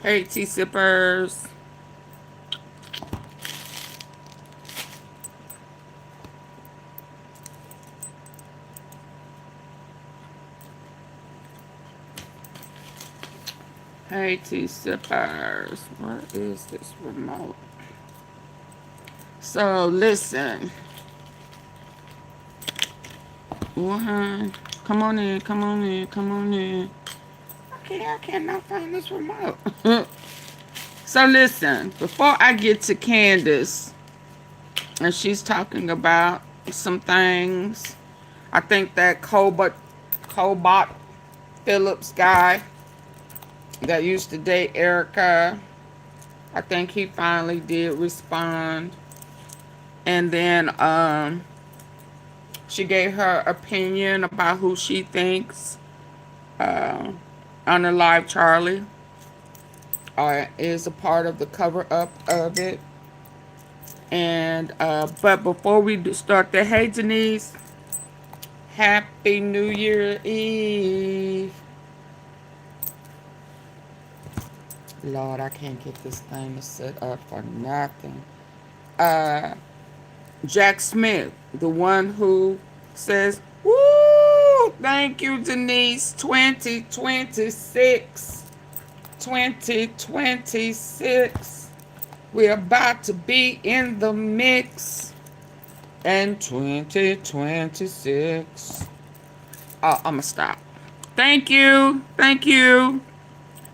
Hey, tea sippers. Hey, tea sippers. What is this remote? So, listen. One. Come on in, come on in, come on in. Okay, I cannot find this remote. So, listen. Before I get to Candace, and she's talking about some things, I think that Cobot Phillips guy that used to date Erika, I think he finally did respond. And then she gave her opinion about who she thinks uh, on the live Charlie is a part of the cover up of it. And but before we start that, hey Denise, Happy New Year Eve. Lord, I can't get this thing to set up for nothing. Uh, Jack Smith, the one who says, woo, thank you, Denise, 2026. 2026. We're about to be in the mix. And 2026. Oh, I'm going to stop. Thank you. Thank you.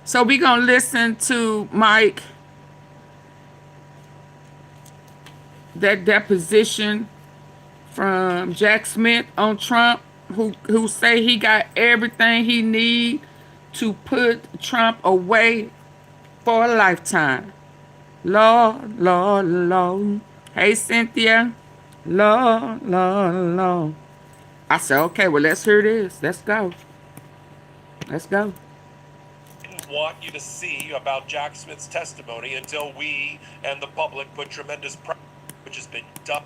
So we're going to listen to Mike, that deposition from Jack Smith on Trump, who say he got everything he need to put Trump away for a lifetime. Lord, Lord, Lord. Hey, Cynthia. Lord, Lord, Lord. I said, okay, well, let's hear this. Let's go. Let's go. Didn't want you to see about Jack Smith's testimony until we and the public put tremendous pressure, which has been done.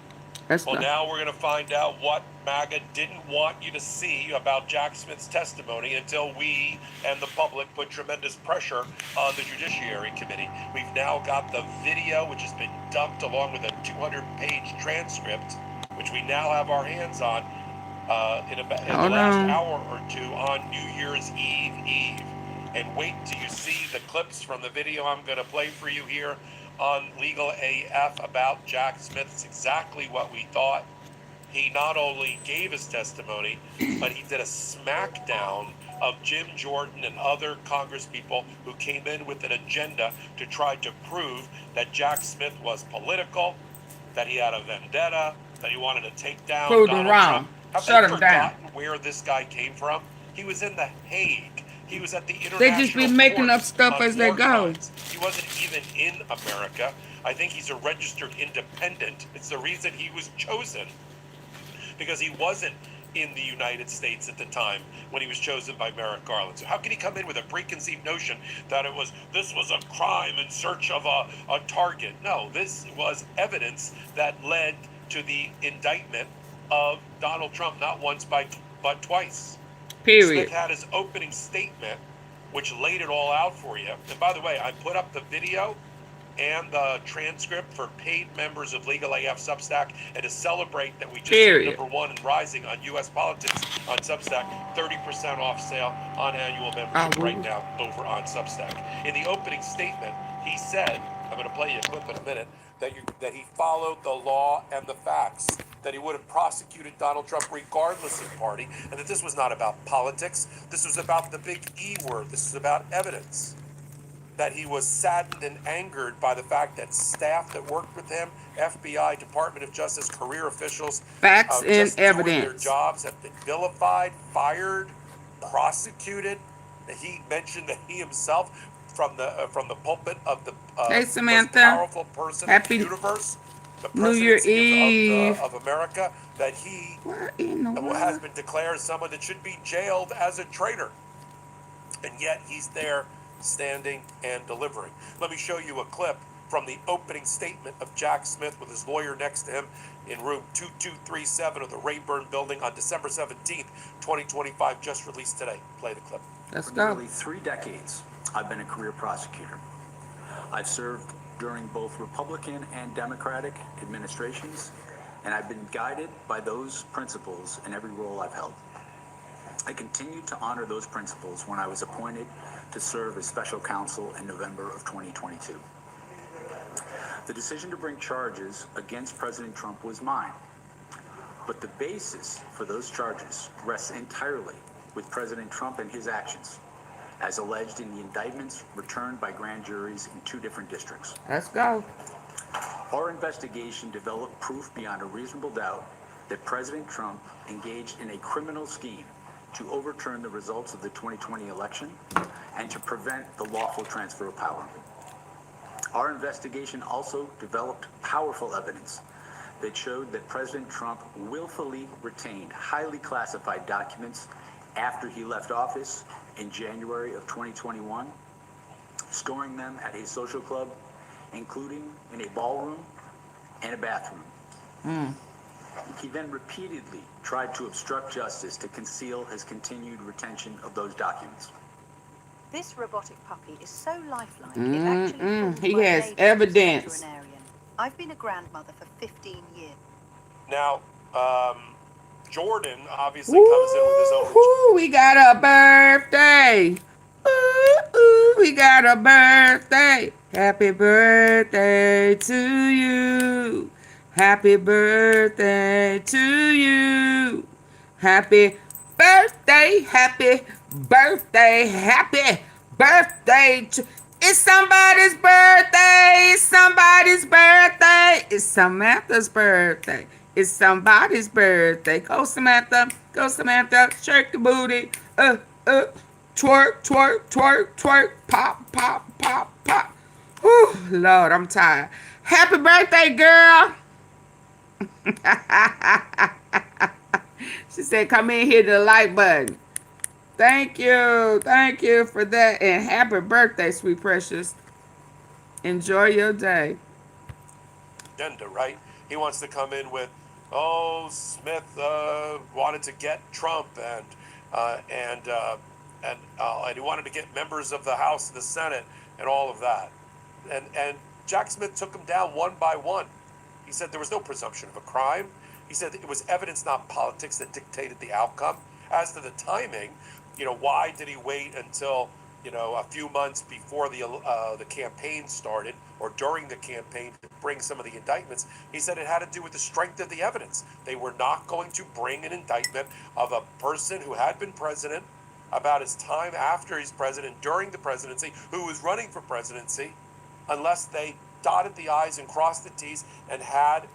Well, now we're going to find out what MAGA didn't want you to see about Jack Smith's testimony until we and the public put tremendous pressure on the Judiciary Committee. We've now got the video, which has been dumped along with a 200-page transcript, which we now have our hands on in the last hour or two on New Year's Eve. And wait till you see the clips from the video I'm going to play for you here on Legal AF about Jack Smith. It's exactly what we thought. He not only gave his testimony, but he did a smackdown of Jim Jordan and other congresspeople who came in with an agenda to try to prove that Jack Smith was political, that he had a vendetta, that he wanted to take down Donald Trump. Have they forgotten where this guy came from? He was in The Hague. He was at the International Court. They just be making up stuff as they go. He wasn't even in America. I think he's a registered independent. It's the reason he was chosen, because he wasn't in the United States at the time when he was chosen by Merrick Garland. So how can he come in with a preconceived notion that this was a crime in search of a target? No, this was evidence that led to the indictment of Donald Trump, not once but twice. Period. Smith had his opening statement, which laid it all out for you. And by the way, I put up the video and the transcript for paid members of Legal AF Substack, and to celebrate that we just hit #1 and rising on U.S. politics on Substack, 30% off sale on annual membership right now over on Substack. In the opening statement, he said, I'm going to play you a clip in a minute, that he followed the law and the facts, that he would have prosecuted Donald Trump regardless of party, and that this was not about politics. This was about the big E word. This is about evidence. That he was saddened and angered by the fact that staff that worked with him, FBI, Department of Justice, career officials, facts and evidence, their jobs have been vilified, fired, prosecuted. He mentioned that he himself, from the pulpit of the most powerful person in the universe, the presidency of America, that he has been declared someone that should be jailed as a traitor, and yet he's there standing and delivering. Let me show you a clip from the opening statement of Jack Smith with his lawyer next to him in room 2237 of the Rayburn building on December 17th, 2025, just released today. Play the clip. Let's go. For nearly 3 decades, I've been a career prosecutor. I've served during both Republican and Democratic administrations, and I've been guided by those principles in every role I've held. I continued to honor those principles when I was appointed to serve as special counsel in November of 2022. The decision to bring charges against President Trump was mine, but the basis for those charges rests entirely with President Trump and his actions, as alleged in the indictments returned by grand juries in 2 different districts. Let's go. Our investigation developed proof beyond a reasonable doubt that President Trump engaged in a criminal scheme to overturn the results of the 2020 election and to prevent the lawful transfer of power. Our investigation also developed powerful evidence that showed that President Trump willfully retained highly classified documents after he left office in January of 2021, storing them at his social club, including in a ballroom and a bathroom. He then repeatedly tried to obstruct justice to conceal his continued retention of those documents. This robotic puppy is so lifelike, it actually He has evidence. I've been a grandmother for 15 years. Now, Jordan obviously comes in with his own. Ooh, we got a birthday. Ooh, we got a birthday. Happy birthday to you. Happy birthday to you. Happy birthday, happy birthday, happy birthday to... It's somebody's birthday. It's somebody's birthday. It's Samantha's birthday. It's somebody's birthday. Go, Samantha. Go, Samantha. Shake the booty. Twerk, twerk, twerk, twerk. Pop, pop, pop, pop. Whew, Lord, I'm tired. Happy birthday, girl. She said, come in, hit the like button. Thank you. Thank you for that. And happy birthday, sweet precious. Enjoy your day. Agenda, right? He wants to come in with, oh, Smith wanted to get Trump and he wanted to get members of the House and the Senate and all of that. And Jack Smith took them down one by one. He said there was no presumption of a crime. He said it was evidence, not politics, that dictated the outcome. As to the timing, why did he wait until, a few months before the campaign started or during the campaign to bring some of the indictments? He said it had to do with the strength of the evidence. They were not going to bring an indictment of a person who had been president, about his time after he's president, during the presidency, who was running for presidency, unless they dotted the I's and crossed the T's and had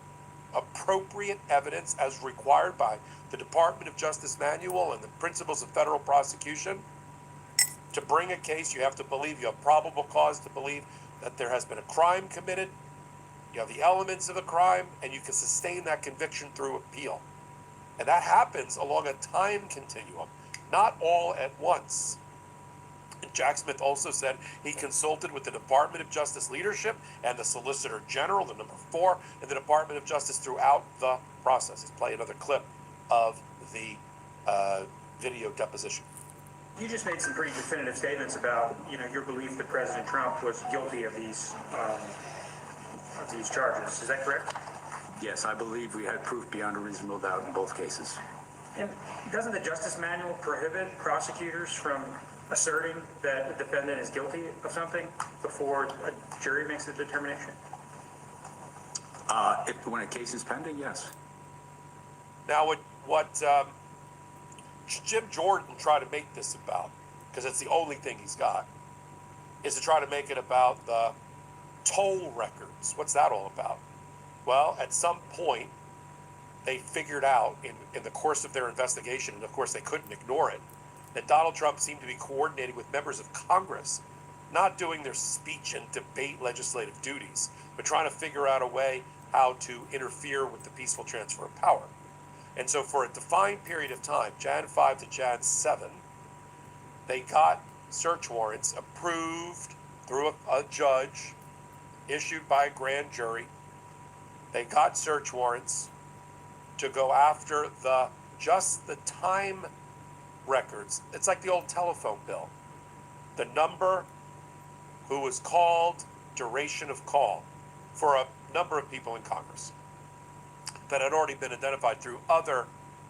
appropriate evidence as required by the Department of Justice manual and the principles of federal prosecution. To bring a case, you have to believe, you have probable cause to believe that there has been a crime committed, you have the elements of a crime, and you can sustain that conviction through appeal. And that happens along a time continuum, not all at once. And Jack Smith also said he consulted with the Department of Justice leadership and the Solicitor General, the number 4, in the Department of Justice throughout the process. Let's play another clip of the video deposition. You just made some pretty definitive statements about, your belief that President Trump was guilty of these charges. Is that correct? Yes, I believe we had proof beyond a reasonable doubt in both cases. And doesn't the Justice Manual prohibit prosecutors from asserting that the defendant is guilty of something before a jury makes a determination? When a case is pending, yes. Now, what Jim Jordan tried to make this about, because it's the only thing he's got, is to try to make it about the toll records. What's that all about? Well, at some point, they figured out in the course of their investigation, and of course they couldn't ignore it, that Donald Trump seemed to be coordinating with members of Congress, not doing their speech and debate legislative duties, but trying to figure out a way how to interfere with the peaceful transfer of power. And so for a defined period of time, Jan 5 to Jan 7, they got search warrants approved through a judge, issued by a grand jury. They got search warrants to go after just the time records. It's like the old telephone bill. The number who was called duration of call for a number of people in Congress that had already been identified through other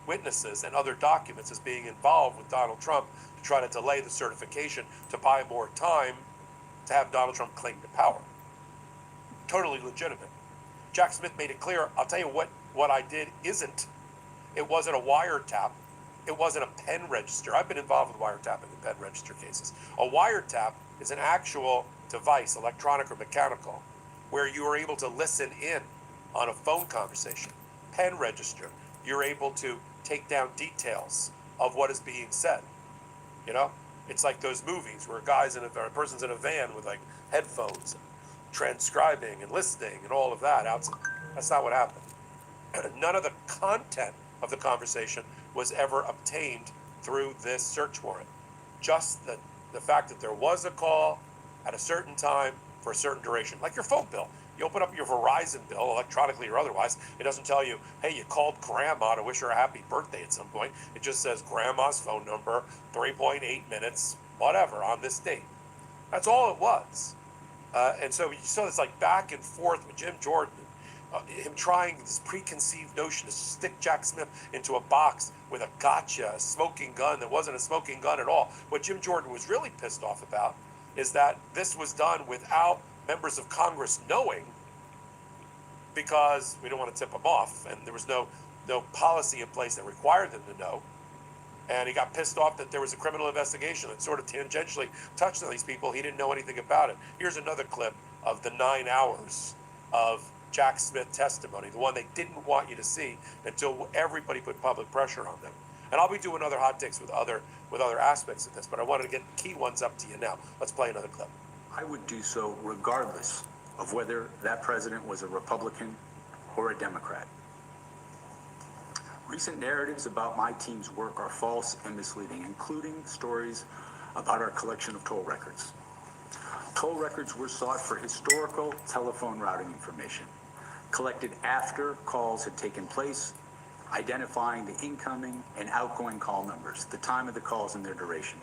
witnesses and other documents as being involved with Donald Trump to try to delay the certification to buy more time to have Donald Trump claim to power. Totally legitimate. Jack Smith made it clear, I'll tell you what I did isn't. It wasn't a wiretap. It wasn't a pen register. I've been involved with wiretapping and pen register cases. A wiretap is an actual device, electronic or mechanical, where you are able to listen in on a phone conversation. Pen register, you're able to take down details of what is being said. You know, it's like those movies where a person's in a van with like headphones, transcribing and listening and all of that. That's not what happened. None of the content of the conversation was ever obtained through this search warrant. Just the fact that there was a call at a certain time for a certain duration, like your phone bill. You open up your Verizon bill, electronically or otherwise, it doesn't tell you, hey, you called grandma to wish her a happy birthday at some point. It just says grandma's phone number, 3.8 minutes, whatever, on this date. That's all it was. And so you saw this like back and forth with Jim Jordan, him trying this preconceived notion to stick Jack Smith into a box with a gotcha, a smoking gun that wasn't a smoking gun at all. What Jim Jordan was really pissed off about is that this was done without members of Congress knowing, because we don't want to tip them off, and there was no policy in place that required them to know. And he got pissed off that there was a criminal investigation that sort of tangentially touched on these people. He didn't know anything about it. Here's another clip of the 9 hours of Jack Smith testimony, the one they didn't want you to see until everybody put public pressure on them. And I'll be doing other hot takes with other aspects of this, but I wanted to get key ones up to you now. Let's play another clip. I would do so regardless of whether that president was a Republican or a Democrat. Recent narratives about my team's work are false and misleading, including stories about our collection of toll records. Toll records were sought for historical telephone routing information, collected after calls had taken place, identifying the incoming and outgoing call numbers, the time of the calls and their duration.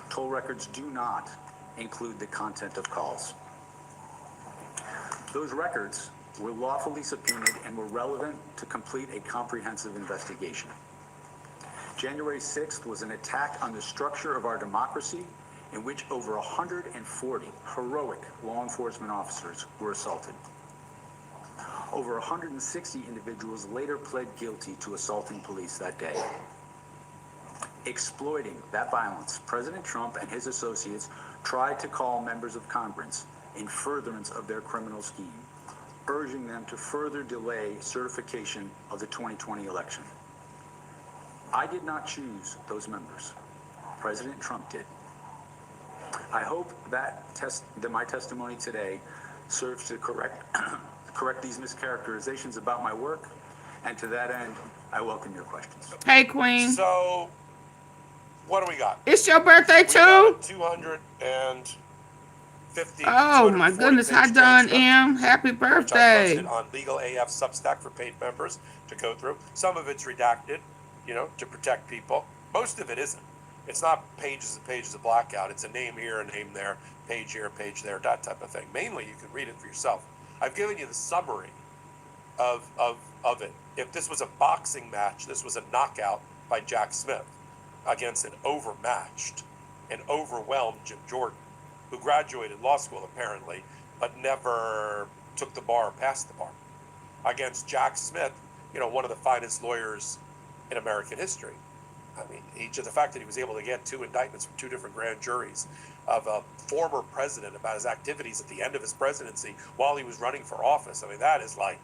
Toll records do not include the content of calls. Those records were lawfully subpoenaed and were relevant to complete a comprehensive investigation. January 6th was an attack on the structure of our democracy in which over 140 heroic law enforcement officers were assaulted. Over 160 individuals later pled guilty to assaulting police that day. Exploiting that violence, President Trump and his associates tried to call members of Congress in furtherance of their criminal scheme, urging them to further delay certification of the 2020 election. I did not choose those members. President Trump did. I hope that my testimony today serves to correct these mischaracterizations about my work, and to that end, I welcome your questions. Hey, Queen. So, what do we got? It's your birthday, too? 250. Oh, my goodness. Hi, Don M. Happy birthday. Which I posted on Legal AF Substack for paid members to go through. Some of it's redacted, to protect people. Most of it isn't. It's not pages and pages of blackout. It's a name here, a name there, page here, page there, that type of thing. Mainly, you can read it for yourself. I've given you the summary of it. If this was a boxing match, this was a knockout by Jack Smith against an overmatched and overwhelmed Jim Jordan, who graduated law school apparently, but never took the bar or passed the bar. Against Jack Smith, one of the finest lawyers in American history. I mean, the fact that he was able to get 2 indictments from 2 different grand juries of a former president about his activities at the end of his presidency while he was running for office. I mean, that is like,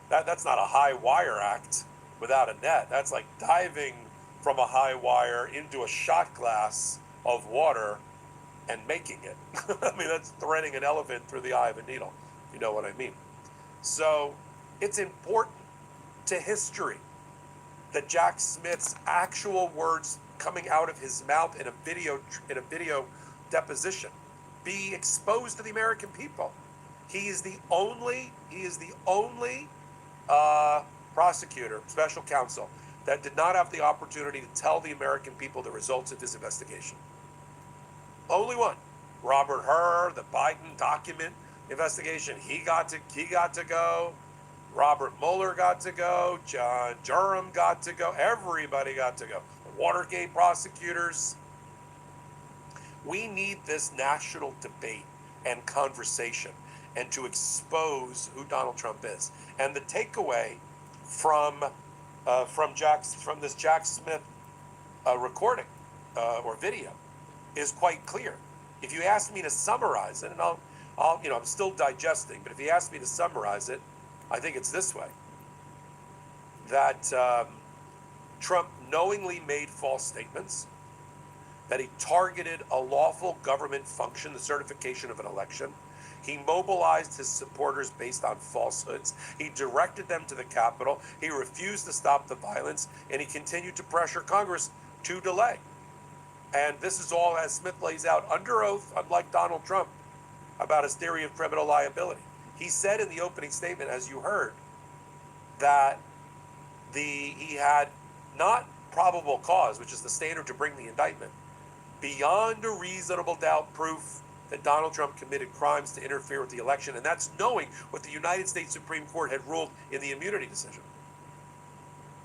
that's not a high wire act without a net. That's like diving from a high wire into a shot glass of water and making it. I mean, that's threading an elephant through the eye of a needle. You know what I mean? So it's important to history that Jack Smith's actual words coming out of his mouth in a video deposition be exposed to the American people. He is the only prosecutor, special counsel, that did not have the opportunity to tell the American people the results of his investigation. Only one. Robert Hur, the Biden document investigation, he got to go. Robert Mueller got to go. John Durham got to go. Everybody got to go. The Watergate prosecutors. We need this national debate and conversation, and to expose who Donald Trump is. And the takeaway from this Jack Smith recording or video is quite clear. If you ask me to summarize it, and I'll I'm still digesting, but if you ask me to summarize it, I think it's this way: that Trump knowingly made false statements, that he targeted a lawful government function, the certification of an election. He mobilized his supporters based on falsehoods. He directed them to the Capitol. He refused to stop the violence, and he continued to pressure Congress to delay. And this is all, as Smith lays out, under oath, unlike Donald Trump, about his theory of criminal liability. He said in the opening statement, as you heard, that he had not probable cause, which is the standard to bring the indictment, beyond a reasonable doubt proof that Donald Trump committed crimes to interfere with the election, and that's knowing what the United States Supreme Court had ruled in the immunity decision.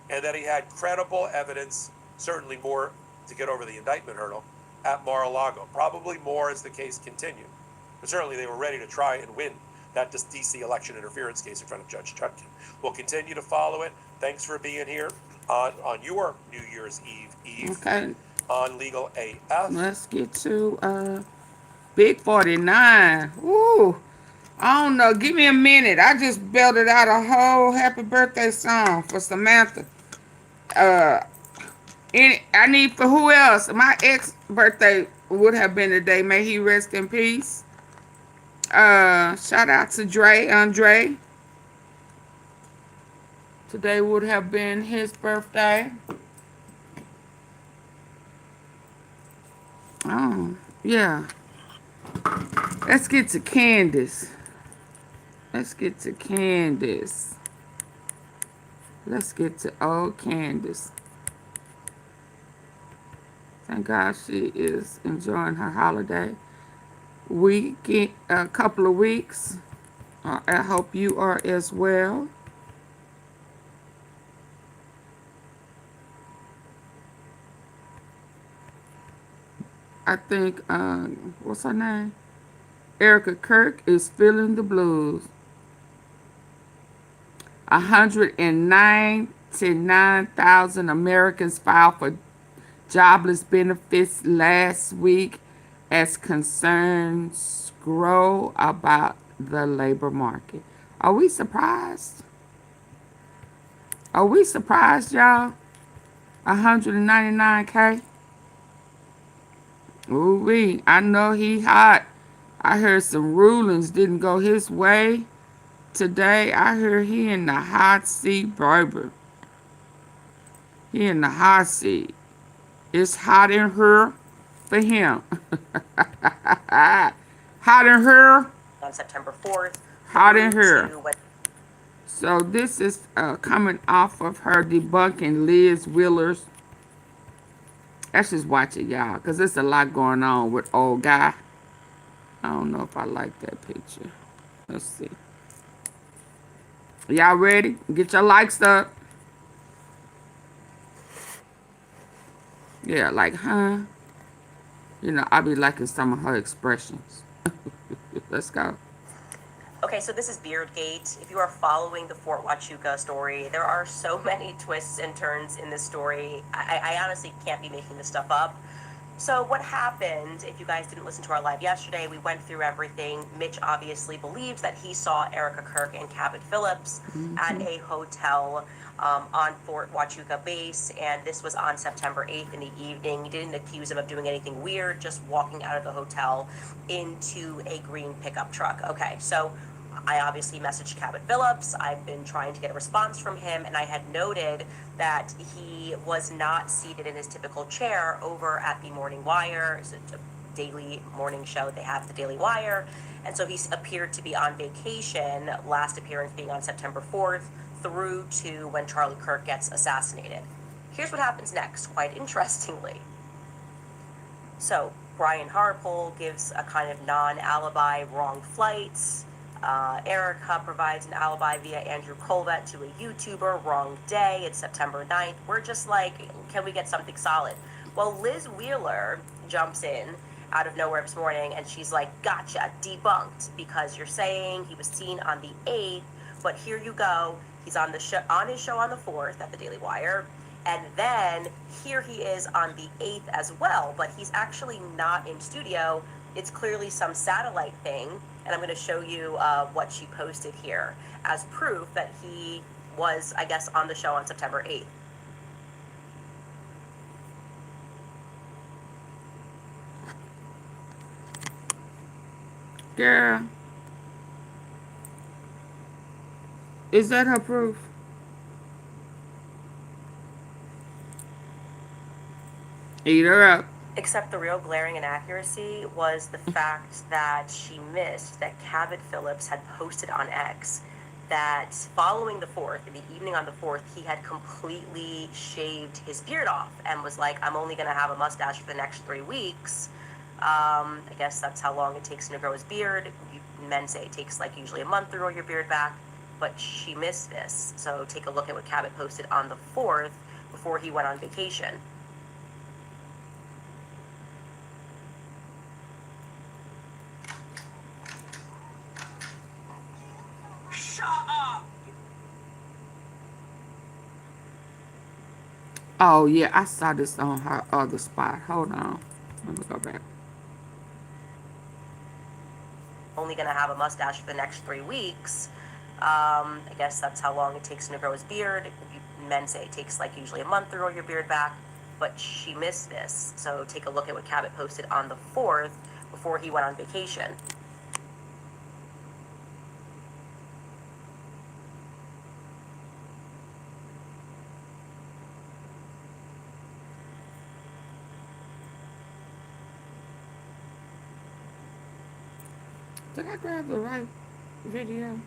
And that he had credible evidence, certainly more to get over the indictment hurdle, at Mar-a-Lago. Probably more as the case continued. But certainly they were ready to try and win that DC election interference case in front of Judge Chutkan. We'll continue to follow it. Thanks for being here on your New Year's Eve. Okay. On Legal AF. Let's get to Big 49. Woo. I don't know. Give me a minute. I just belted out a whole happy birthday song for Samantha. I need for who else? My ex birthday would have been today. May he rest in peace. Shout out to Andre. Today would have been his birthday. Oh, yeah. Let's get to Candace. Let's get to old Candace. Thank God she is enjoying her holiday a couple of weeks. I hope you are as well. I think, what's her name? Erika Kirk is feeling the blues. 199,000 Americans filed for jobless benefits last week as concerns grow about the labor market. Are we surprised? Are we surprised, y'all? 199K? Ooh-wee, I know he hot. I heard some rulings didn't go his way today. I heard he in the hot seat, baby. He in the hot seat. It's hot in here for him. Hot in here. On September 4th. Hot in here. So this is coming off of her debunking Liz Wheeler's. Let's just watch it, y'all, because there's a lot going on with old guy. I don't know if I like that picture. Let's see. Y'all ready? Get your likes up. Yeah, like, huh? You know, I be liking some of her expressions. Let's go. Okay, so this is Beardgate. If you are following the Fort Huachuca story, there are so many twists and turns in this story. I honestly can't be making this stuff up. So what happened, if you guys didn't listen to our live yesterday, we went through everything. Mitch obviously believes that he saw Erika Kirk and Cabot Phillips at a hotel on Fort Huachuca base, and this was on September 8th in the evening. He didn't accuse him of doing anything weird, just walking out of the hotel into a green pickup truck. Okay, so I obviously messaged Cabot Phillips. I've been trying to get a response from him, and I had noted that he was not seated in his typical chair over at the Morning Wire. It's a daily morning show they have, the Daily Wire. And so he appeared to be on vacation, last appearance being on September 4th, through to when Charlie Kirk gets assassinated. Here's what happens next, quite interestingly. So Brian Harpole gives a kind of non-alibi wrong flights. Erika provides an alibi via Andrew Colvett to a YouTuber, wrong day, it's September 9th. We're just like, can we get something solid? Well, Liz Wheeler jumps in out of nowhere this morning and she's like, gotcha, debunked, because you're saying he was seen on the 8th, but here you go, he's on the show, on his show on the 4th at the Daily Wire, and then here he is on the 8th as well, but he's actually not in studio. It's clearly some satellite thing, and I'm going to show you what she posted here as proof that he was, I guess, on the show on September 8th. Girl, is that her proof? Eat her up. Except the real glaring inaccuracy was the fact that she missed that Cabot Phillips had posted on X that following the 4th, in the evening on the 4th, he had completely shaved his beard off and was like, I'm only going to have a mustache for the next 3 weeks. I guess that's how long it takes him to grow his beard. Men say it takes like usually a month to grow your beard back, but she missed this. So take a look at what Cabot posted on the 4th before he went on vacation. Oh, yeah, I saw this on her other spot. Hold on. Let me go back. Only going to have a mustache for the next 3 weeks. I guess that's how long it takes him to grow his beard. Men say it takes like usually a month to grow your beard back, but she missed this. So take a look at what Cabot posted on the 4th before he went on vacation. Did I grab the right video?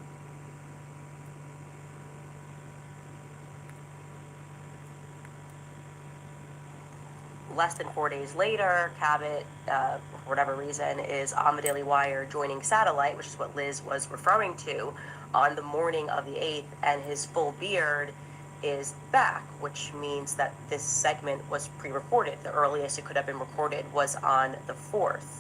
Less than 4 days later, Cabot, for whatever reason, is on the Daily Wire joining Satellite, which is what Liz was referring to, on the morning of the 8th, and his full beard is back, which means that this segment was pre-recorded. The earliest it could have been recorded was on the 4th.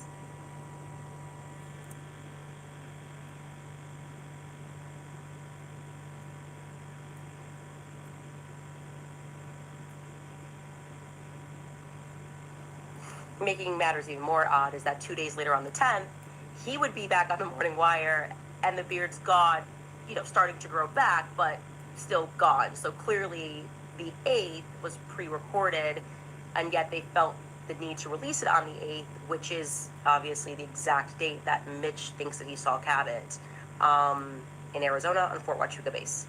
Making matters even more odd is that 2 days later on the 10th, he would be back on the Morning Wire and the beard's gone, you know, starting to grow back, but still gone. So clearly the 8th was pre-recorded, and yet they felt the need to release it on the 8th, which is obviously the exact date that Mitch thinks that he saw Cabot in Arizona on Fort Huachuca base.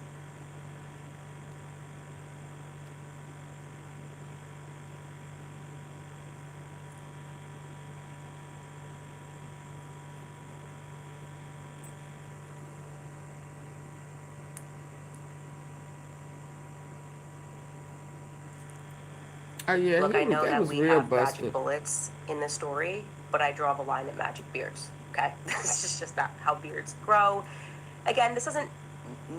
Oh, yeah, Look, I know that was we real have busted. magic bullets in this story, but I draw the line at magic beards, okay? This is just not how beards grow. Again, this isn't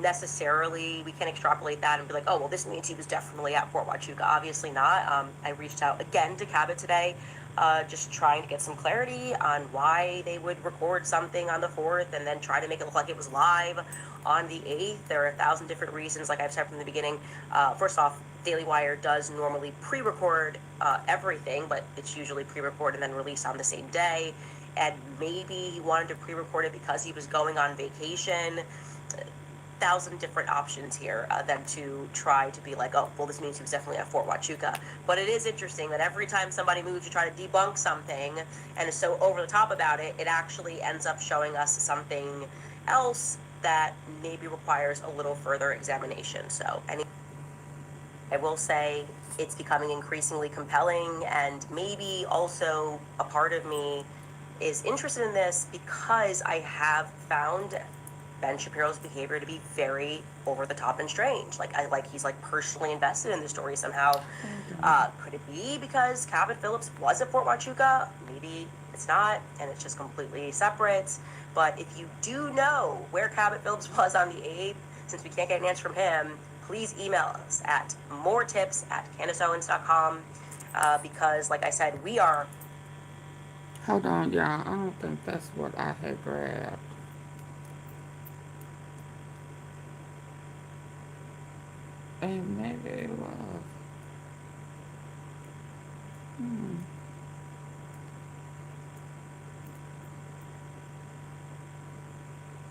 necessarily, we can't extrapolate that and be like, oh, well, this means he was definitely at Fort Huachuca. Obviously not. I reached out again to Cabot today, just trying to get some clarity on why they would record something on the 4th and then try to make it look like it was live on the 8th. There are 1,000 different reasons, like I've said from the beginning. First off, Daily Wire does normally pre-record everything, but it's usually pre-recorded and then released on the same day. And maybe he wanted to pre-record it because he was going on vacation. 1,000 different options here than to try to be like, oh, well, this means he was definitely at Fort Huachuca. But it is interesting that every time somebody moves to try to debunk something and is so over the top about it, it actually ends up showing us something else that maybe requires a little further examination. So I will say it's becoming increasingly compelling, and maybe also a part of me is interested in this because I have found Ben Shapiro's behavior to be very over the top and strange. He's like personally invested in the story somehow. Could it be because Cabot Phillips was at Fort Huachuca? maybe it's not, and it's just completely separate. But if you do know where Cabot Phillips was on the 8th, since we can't get an answer from him, please email us at moretips@CandaceOwens.com, because, like I said, we are... Hold on, y'all. I don't think that's what I had grabbed. And maybe it was.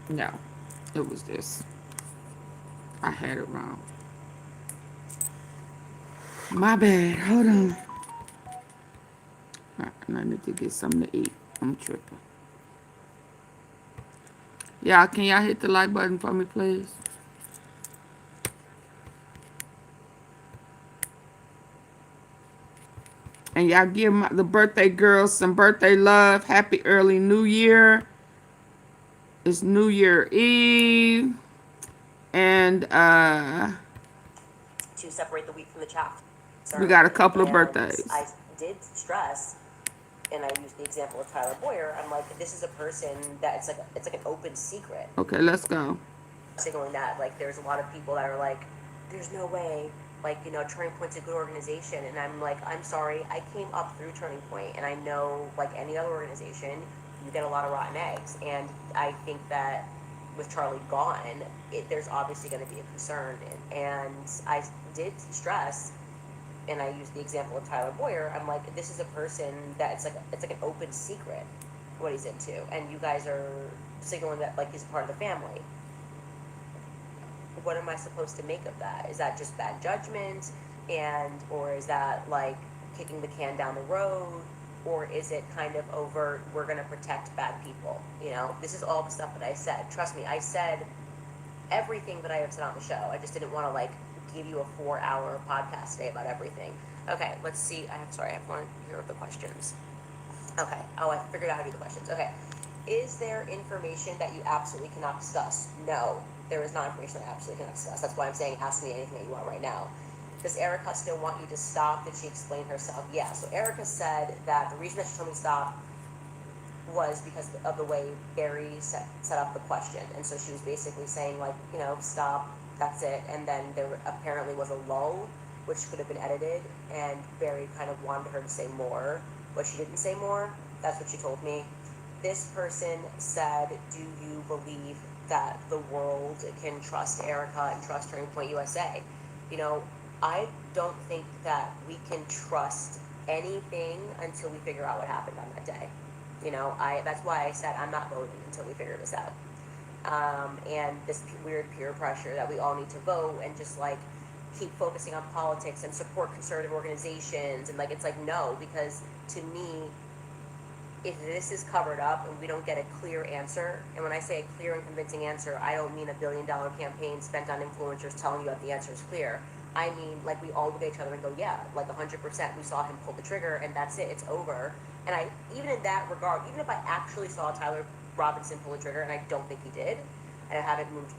No, it was this. I had it wrong. My bad. Hold on. I need to get something to eat. I'm tripping. Y'all, can y'all hit the like button for me, please? And y'all give the birthday girls some birthday love. Happy early New Year. It's New Year Eve. And to separate the wheat from the chaff. we got a couple of And birthdays. I did stress, and I used the example of Tyler Boyer. I'm like, this is a person that it's like an open secret. Okay, let's go. Signaling that, like, there's a lot of people that are like, there's no way, like, you know, Turning Point's a good organization. And I'm like, I'm sorry, I came up through Turning Point, and I know, like any other organization, you get a lot of rotten eggs. And I think that with Charlie gone, there's obviously going to be a concern. And I did stress, and I used the example of Tyler Boyer. I'm like, this is a person that it's like an open secret what he's into, and you guys are signaling that, like, he's part of the family. What am I supposed to make of that? Is that just bad judgment, or is that like kicking the can down the road, or is it kind of overt, we're going to protect bad people? You know, this is all the stuff that I said. Trust me, I said everything that I have said on the show. I just didn't want to, like, give you a 4-hour podcast today about everything. Okay, let's see. I have one here with the questions. Okay. Oh, I figured out how to do the questions. Okay. Is there information that you absolutely cannot discuss? No, there is not information that I absolutely cannot discuss. That's why I'm saying ask me anything that you want right now. Does Erika still want you to stop? Did she explain herself? Yeah. So Erika said that the reason that she told me to stop was because of the way Barry set up the question. And so she was basically saying, like, you know, stop, that's it. And then there apparently was a lull, which could have been edited, and Barry kind of wanted her to say more, but she didn't say more. That's what she told me. This person said, do you believe that the world can trust Erika and trust Turning Point USA? You know, I don't think that we can trust anything until we figure out what happened on that day. You know, that's why I said I'm not voting until we figure this out. And this weird peer pressure that we all need to vote and just, like, keep focusing on politics and support conservative organizations. And, like, it's like, no, because to me, if this is covered up and we don't get a clear answer, and when I say a clear and convincing answer, I don't mean $1 billion campaign spent on influencers telling you that the answer is clear. I mean, like, we all look at each other and go, yeah, like 100%, we saw him pull the trigger, and that's it, it's over. And even in that regard, even if I actually saw Tyler Robinson pull the trigger, and I don't think he did, and I haven't moved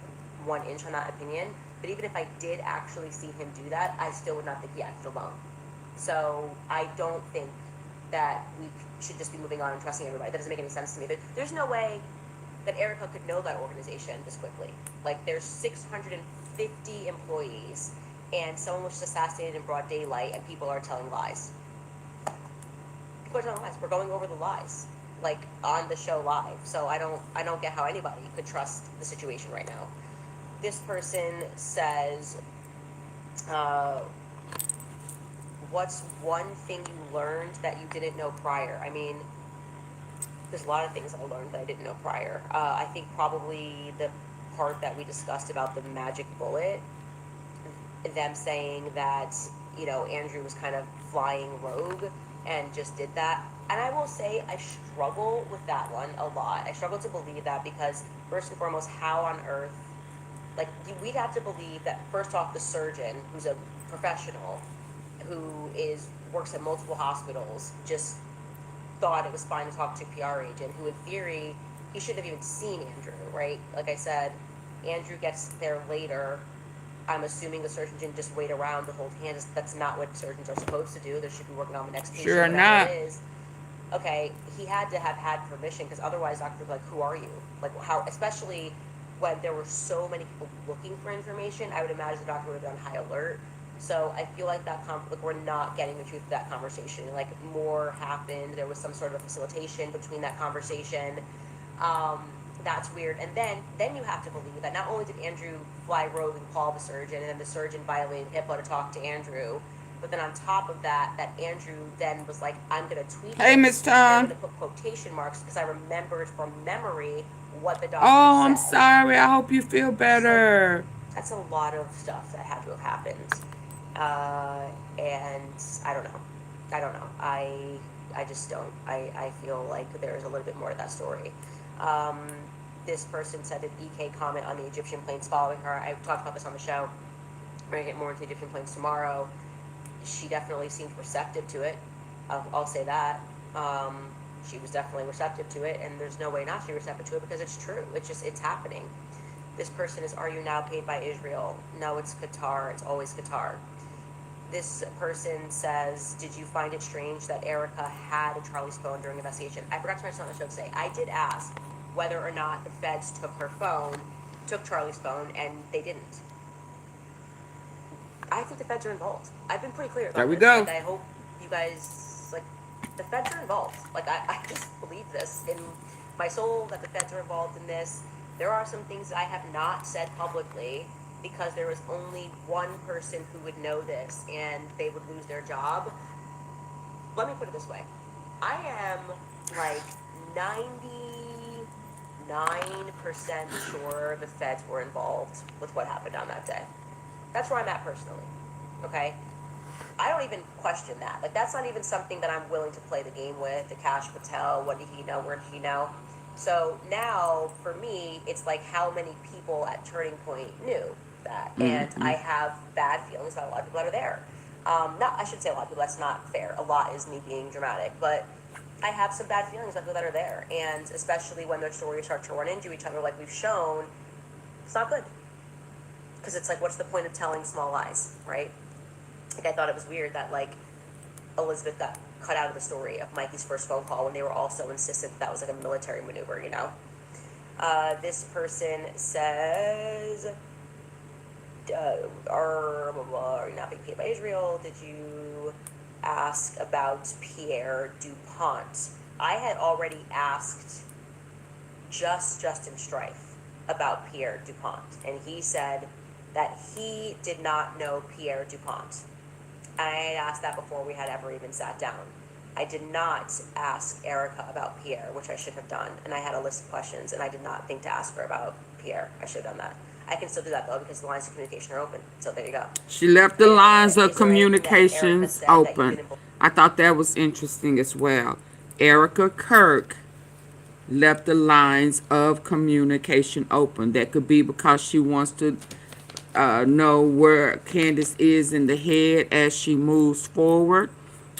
1 inch on that opinion, but even if I did actually see him do that, I still would not think he acted alone. So I don't think that we should just be moving on and trusting everybody. That doesn't make any sense to me. There's no way that Erika could know that organization this quickly. Like, there's 650 employees, and someone was just assassinated in broad daylight, and people are telling lies. People are telling lies. We're going over the lies, like, on the show live. So I don't get how anybody could trust the situation right now. This person says, what's one thing you learned that you didn't know prior? I mean, there's a lot of things I learned that I didn't know prior. I think probably the part that we discussed about the magic bullet, them saying that, you know, Andrew was kind of flying rogue and just did that. And I will say I struggle with that one a lot. I struggle to believe that because, first and foremost, how on earth, like, we'd have to believe that, first off, the surgeon, who's a professional, who works at multiple hospitals, just thought it was fine to talk to a PR agent, who in theory, he shouldn't have even seen Andrew, right? Like I said, Andrew gets there later. I'm assuming the surgeon didn't just wait around to hold hands. That's not what surgeons are supposed to do. They should be working on the next patient. Sure not. It is. okay, he had to have had permission, because otherwise Dr. would be like, who are you? Like, how, especially when there were so many people looking for information, I would imagine the doctor would have been on high alert. So I feel like that like, we're not getting the truth of that conversation. Like, more happened. There was some sort of facilitation between that conversation. That's weird. And then you have to believe that not only did Andrew fly rogue and call the surgeon, and then the surgeon violated HIPAA to talk to Andrew, but then on top of that, that Andrew then was like, I'm going to tweet Hey, this, Miss and I'm Tom. going to put quotation marks because I remembered from memory what the doctor Oh, said. I'm sorry. I hope you feel better. So that's a lot of stuff that had to have happened. And I don't know. I just don't. I feel like there's a little bit more to that story. This person said, did EK comment on the Egyptian planes following her? I talked about this on the show. We're going to get more into Egyptian planes tomorrow. She definitely seemed receptive to it. I'll say that. She was definitely receptive to it, and there's no way not to be receptive to it because it's true. It's happening. This person is, are you now paid by Israel? No, it's Qatar. It's always Qatar. This person says, did you find it strange that Erika had a Charlie's phone during investigation? I forgot to mention on the show today. I did ask whether or not the feds took her phone, took Charlie's phone, and they didn't. I think the feds are involved. I've been pretty clear about There we this. go. Like, I hope you guys, like, the feds are involved. Like, I just believe this in my soul that the feds are involved in this. There are some things that I have not said publicly because there was only one person who would know this and they would lose their job. Let me put it this way. I am like 99% sure the feds were involved with what happened on that day. That's where I'm at personally, okay? I don't even question that. Like, that's not even something that I'm willing to play the game with. The Cash Patel, what did he know, where did he know? So now, for me, it's like how many people at Turning Point knew that. And I have bad feelings about a lot of people that are there. I should say a lot of people, that's not fair. A lot is me being dramatic. But I have some bad feelings about people that are there. And especially when their stories start to run into each other like we've shown, it's not good. Because it's like, what's the point of telling small lies, right? Like, I thought it was weird that, like, Elizabeth got cut out of the story of Mikey's first phone call when they were all so insistent that was like a military maneuver, you know? This person says, are you not being paid by Israel? Did you ask about Pierre DuPont? I had already asked Justin Strife about Pierre DuPont, and he said that he did not know Pierre DuPont. I had asked that before we had ever even sat down. I did not ask Erika about Pierre, which I should have done, and I had a list of questions, and I did not think to ask her about Pierre. I should have done that. I can still do that, though, because the lines of communication are open, so there you go. She left the lines of communications open. I thought that was interesting as well. Erika Kirk left the lines of communication open. That could be because she wants to know where Candace is in the head as she moves forward,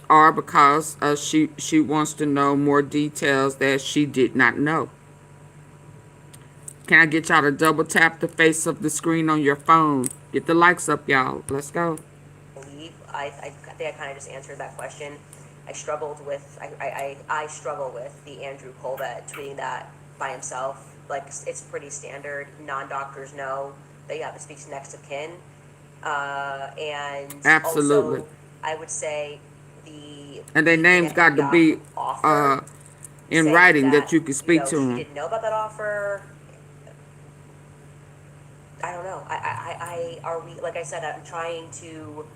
or because she wants to know more details that she did not know. Can I get y'all to double tap the face of the screen on your phone? Get the likes up, y'all. Let's go. I think I kind of just answered that question. I struggle with the Andrew Colvett tweeting that by himself. Like, it's pretty standard. Non-doctors know that you have to speak to next of kin. And absolutely. Also, I would say and their names got to be in writing that you can speak to them. She didn't know about that offer. I don't know. Are we, like I said, I'm trying to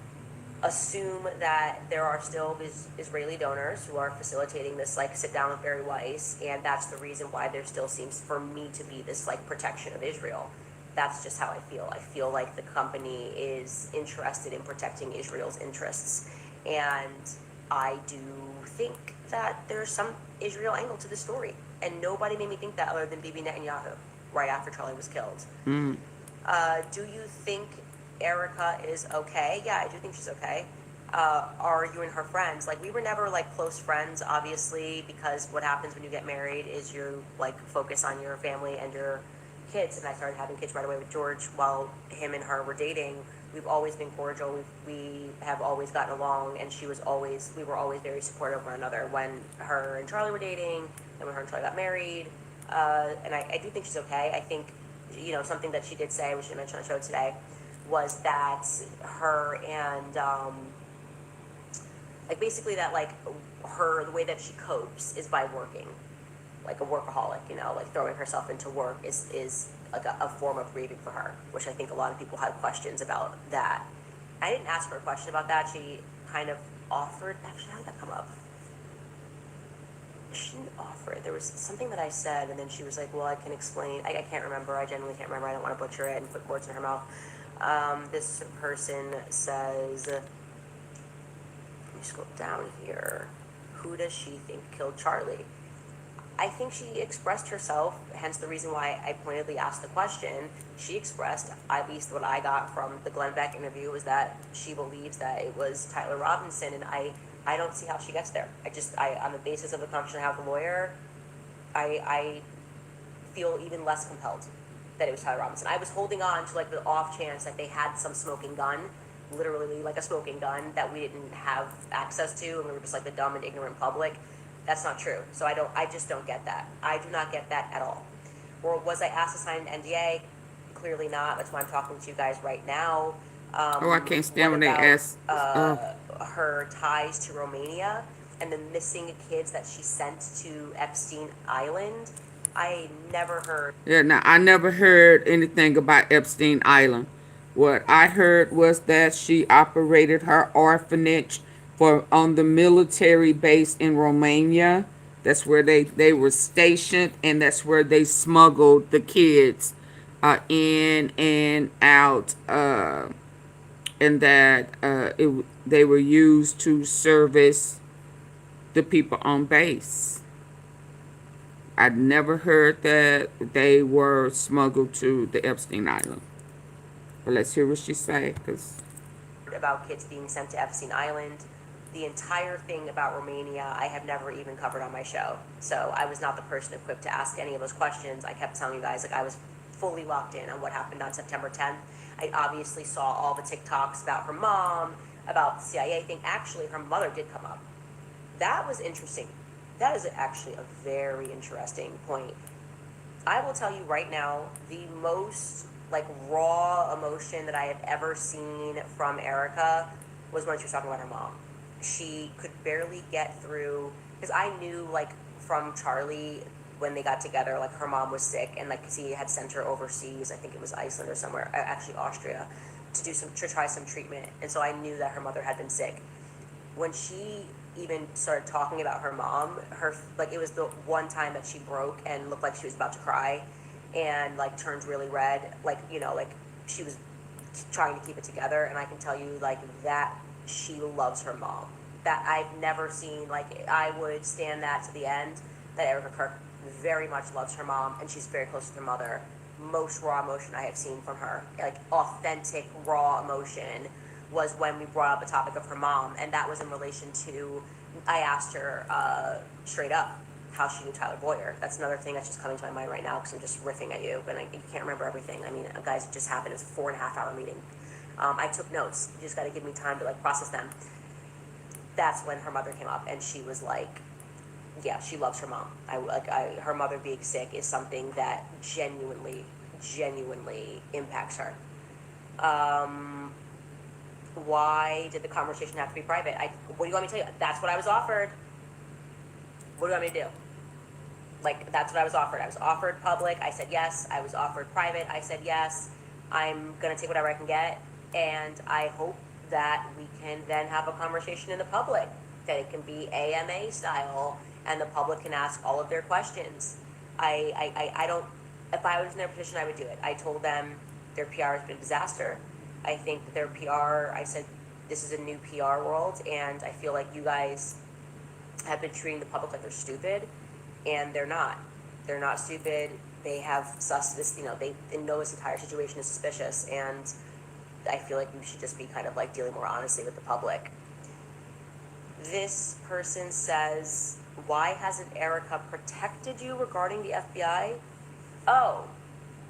assume that there are still these Israeli donors who are facilitating this, like, sit down with Barry Weiss, and that's the reason why there still seems for me to be this, like, protection of Israel. That's just how I feel. I feel like the company is interested in protecting Israel's interests, and I do think that there's some Israel angle to the story, and nobody made me think that other than Bibi Netanyahu right after Charlie was killed. Do you think Erika is okay? Yeah, I do think she's okay. Are you and her friends? Like, we were never, like, close friends, obviously, because what happens when you get married is you, like, focus on your family and your kids, and I started having kids right away with George while him and her were dating. We've always been cordial. We have always gotten along, and we were always very supportive of one another when her and Charlie were dating, and when her and Charlie got married. And I do think she's okay. I think, something that she did say, which she mentioned on the show today, was that her and, basically that, the way that she copes is by working. Like a workaholic, throwing herself into work is like a form of grieving for her, which I think a lot of people had questions about that. I didn't ask her a question about that. She kind of offered, actually, how did that come up? She didn't offer it. There was something that I said, and then she was like, well, I can explain. I can't remember. I genuinely can't remember. I don't want to butcher it and put words in her mouth. This person says, let me scroll down here. Who does she think killed Charlie? I think she expressed herself, hence the reason why I pointedly asked the question. She expressed, at least what I got from the Glenn Beck interview, was that she believes that it was Tyler Robinson, and I don't see how she gets there. On the basis of the conversation I have with the lawyer, I feel even less compelled that it was Tyler Robinson. I was holding on to the off chance that they had some smoking gun, literally like a smoking gun that we didn't have access to, and we were just the dumb and ignorant public. That's not true. So I just don't get that. I do not get that at all. Or was I asked to sign an NDA? Clearly not. That's why I'm talking to you guys right now. I can't stand when they ask. Her ties to Romania and the missing kids that she sent to Epstein Island. I never heard. Yeah, now I never heard anything about Epstein Island. What I heard was that she operated her orphanage on the military base in Romania. That's where they were stationed, and that's where they smuggled the kids in and out, and that they were used to service the people on base. I'd never heard that they were smuggled to the Epstein Island. But let's hear what she say, because about kids being sent to Epstein Island. The entire thing about Romania, I have never even covered on my show. So I was not the person equipped to ask any of those questions. I kept telling you guys, I was fully locked in on what happened on September 10th. I obviously saw all the TikToks about her mom, about the CIA thing. Actually, her mother did come up. That was interesting. That is actually a very interesting point. I will tell you right now, the most raw emotion that I have ever seen from Erika was when she was talking about her mom. She could barely get through, because I knew from Charlie when they got together, her mom was sick, and he had sent her overseas. I think it was Iceland or somewhere, actually Austria, to try some treatment. And so I knew that her mother had been sick. When she even started talking about her mom, it was the one time that she broke and looked like she was about to cry, and turned really red, she was trying to keep it together. And I can tell you that she loves her mom. That I've never seen, I would stand that to the end, that Erika Kirk very much loves her mom, and she's very close to her mother. Most raw emotion I have seen from her, authentic raw emotion, was when we brought up the topic of her mom, and that was in relation to, I asked her straight up how she knew Tyler Boyer. That's another thing that's just coming to my mind right now, because I'm just riffing at you, but you can't remember everything. I mean, guys, it just happened. It was a 4.5-hour meeting. I took notes. You just got to give me time to process them. That's when her mother came up, and she was yeah, she loves her mom. Her mother being sick is something that genuinely impacts her. Why did the conversation have to be private? What do you want me to tell you? That's what I was offered. What do you want me to do? That's what I was offered. I was offered public. I said yes. I was offered private. I said yes. I'm going to take whatever I can get. And I hope that we can then have a conversation in the public, that it can be AMA style, and the public can ask all of their questions. I don't, if I was in their position, I would do it. I told them their PR has been a disaster. I think that their PR, I said, this is a new PR world, and I feel like you guys have been treating the public like they're stupid, and they're not. They're not stupid. They have sussed this, they know this entire situation is suspicious, and I feel like we should just be kind of dealing more honestly with the public. This person says, why hasn't Erika protected you regarding the FBI? Oh,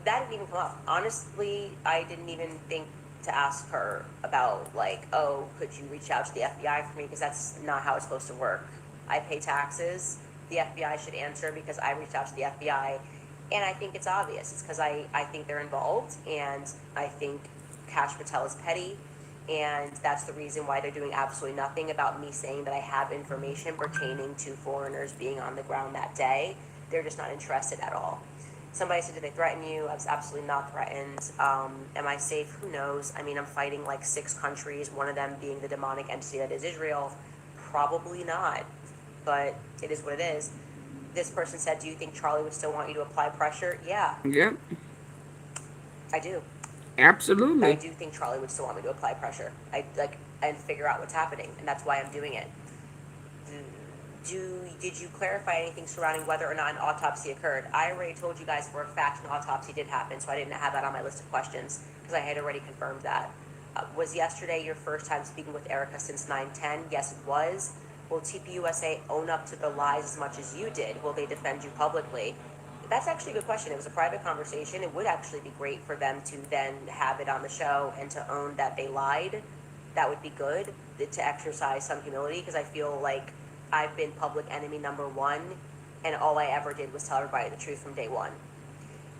that didn't even come up. Honestly, I didn't even think to ask her about, like, oh, could you reach out to the FBI for me? Because that's not how it's supposed to work. I pay taxes. The FBI should answer because I reached out to the FBI. And I think it's obvious. It's because I think they're involved, and I think Kash Patel is petty. And that's the reason why they're doing absolutely nothing about me saying that I have information pertaining to foreigners being on the ground that day. They're just not interested at all. Somebody said, did they threaten you? I was absolutely not threatened. Am I safe? Who knows? I mean, I'm fighting like 6 countries, one of them being the demonic entity that is Israel. Probably not, but it is what it is. This person said, do you think Charlie would still want you to apply pressure? Yeah. Yep. I do. Absolutely. I do think Charlie would still want me to apply pressure. And figure out what's happening, and that's why I'm doing it. Did you clarify anything surrounding whether or not an autopsy occurred? I already told you guys for a fact an autopsy did happen, so I didn't have that on my list of questions because I had already confirmed that. Was yesterday your first time speaking with Erika since 9/10? Yes, it was. Will TPUSA own up to the lies as much as you did? Will they defend you publicly? That's actually a good question. It was a private conversation. It would actually be great for them to then have it on the show and to own that they lied. That would be good, to exercise some humility, because I feel like I've been public enemy number 1, and all I ever did was tell everybody the truth from day one.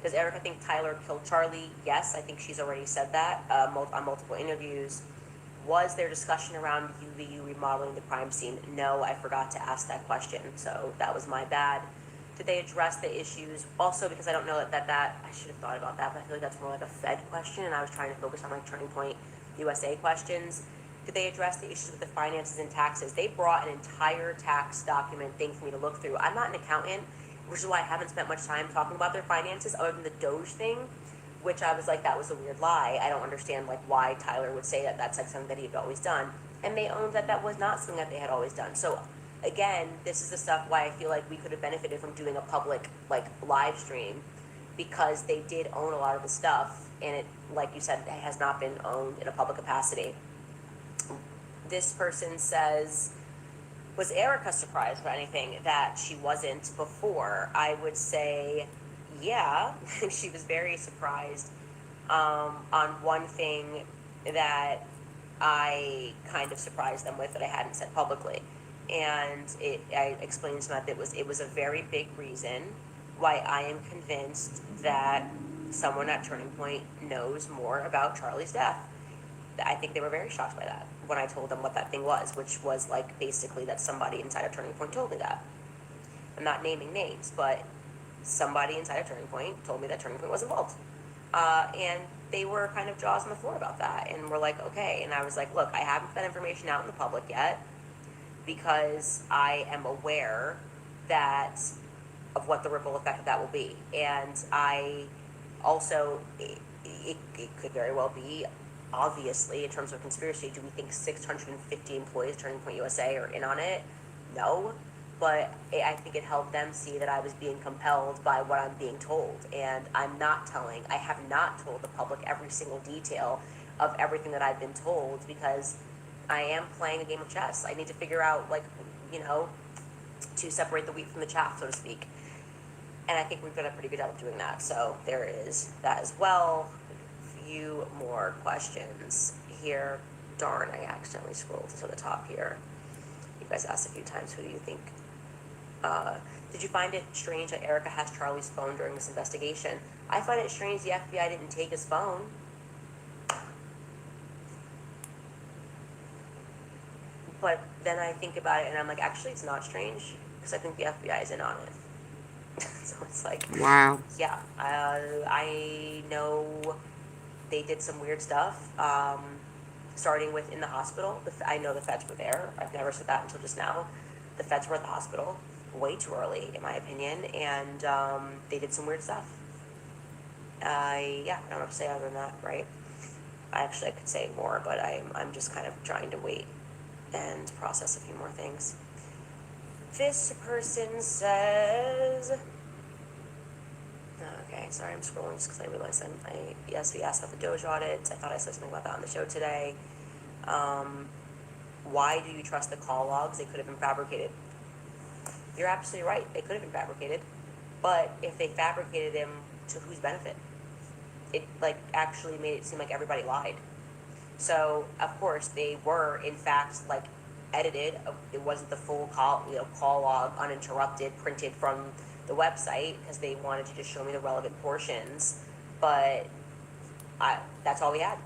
Does Erika think Tyler killed Charlie? Yes, I think she's already said that on multiple interviews. Was there discussion around UVU remodeling the crime scene? No, I forgot to ask that question, so that was my bad. Did they address the issues? Also, because I don't know that I should have thought about that, but I feel like that's more like a Fed question, and I was trying to focus on like Turning Point USA questions. Did they address the issues with the finances and taxes? They brought an entire tax document thing for me to look through. I'm not an accountant, which is why I haven't spent much time talking about their finances other than the Doge thing, which I was like, that was a weird lie. I don't understand like why Tyler would say that that's like something that he had always done. And they owned that that was not something that they had always done. So again, this is the stuff why I feel like we could have benefited from doing a public like live stream, because they did own a lot of the stuff, and it, like you said, it has not been owned in a public capacity. This person says, was Erika surprised by anything that she wasn't before? I would say, yeah, she was very surprised on one thing that I kind of surprised them with that I hadn't said publicly. And I explained to them that it was a very big reason why I am convinced that someone at Turning Point knows more about Charlie's death. I think they were very shocked by that when I told them what that thing was, which was like basically that somebody inside of Turning Point told me that. I'm not naming names, but somebody inside of Turning Point told me that Turning Point was involved. And they were kind of jaws on the floor about that, and were like, okay. And I was like, look, I haven't put that information out in the public yet because I am aware of what the ripple effect of that will be. And I also, it could very well be, obviously, in terms of conspiracy, do we think 650 employees of Turning Point USA are in on it? No. But I think it helped them see that I was being compelled by what I'm being told. And I have not told the public every single detail of everything that I've been told, because I am playing a game of chess. I need to figure out, like, to separate the wheat from the chaff, so to speak. And I think we've done a pretty good job of doing that. So there is that as well. Few more questions here. Darn, I accidentally scrolled to the top here. You guys asked a few times, who do you think? Did you find it strange that Erika has Charlie's phone during this investigation? I find it strange the FBI didn't take his phone. But then I think about it and I'm like, actually it's not strange, because I think the FBI is in on it. So it's like, wow. Yeah, I know they did some weird stuff, starting with in the hospital. I know the feds were there. I've never said that until just now. The feds were at the hospital way too early, in my opinion, and they did some weird stuff. I don't know what to say other than that, right? I could say more, but I'm just kind of trying to wait and process a few more things. This person says, okay, sorry, I'm scrolling just because I realized yes, we asked about the Doge audit. I thought I said something about that on the show today. Why do you trust the call logs? They could have been fabricated. You're absolutely right. They could have been fabricated. But if they fabricated them, to whose benefit? it like actually made it seem like everybody lied. So of course they were in fact like edited. It wasn't the full call log uninterrupted printed from the website because they wanted to just show me the relevant portions. But that's all we had.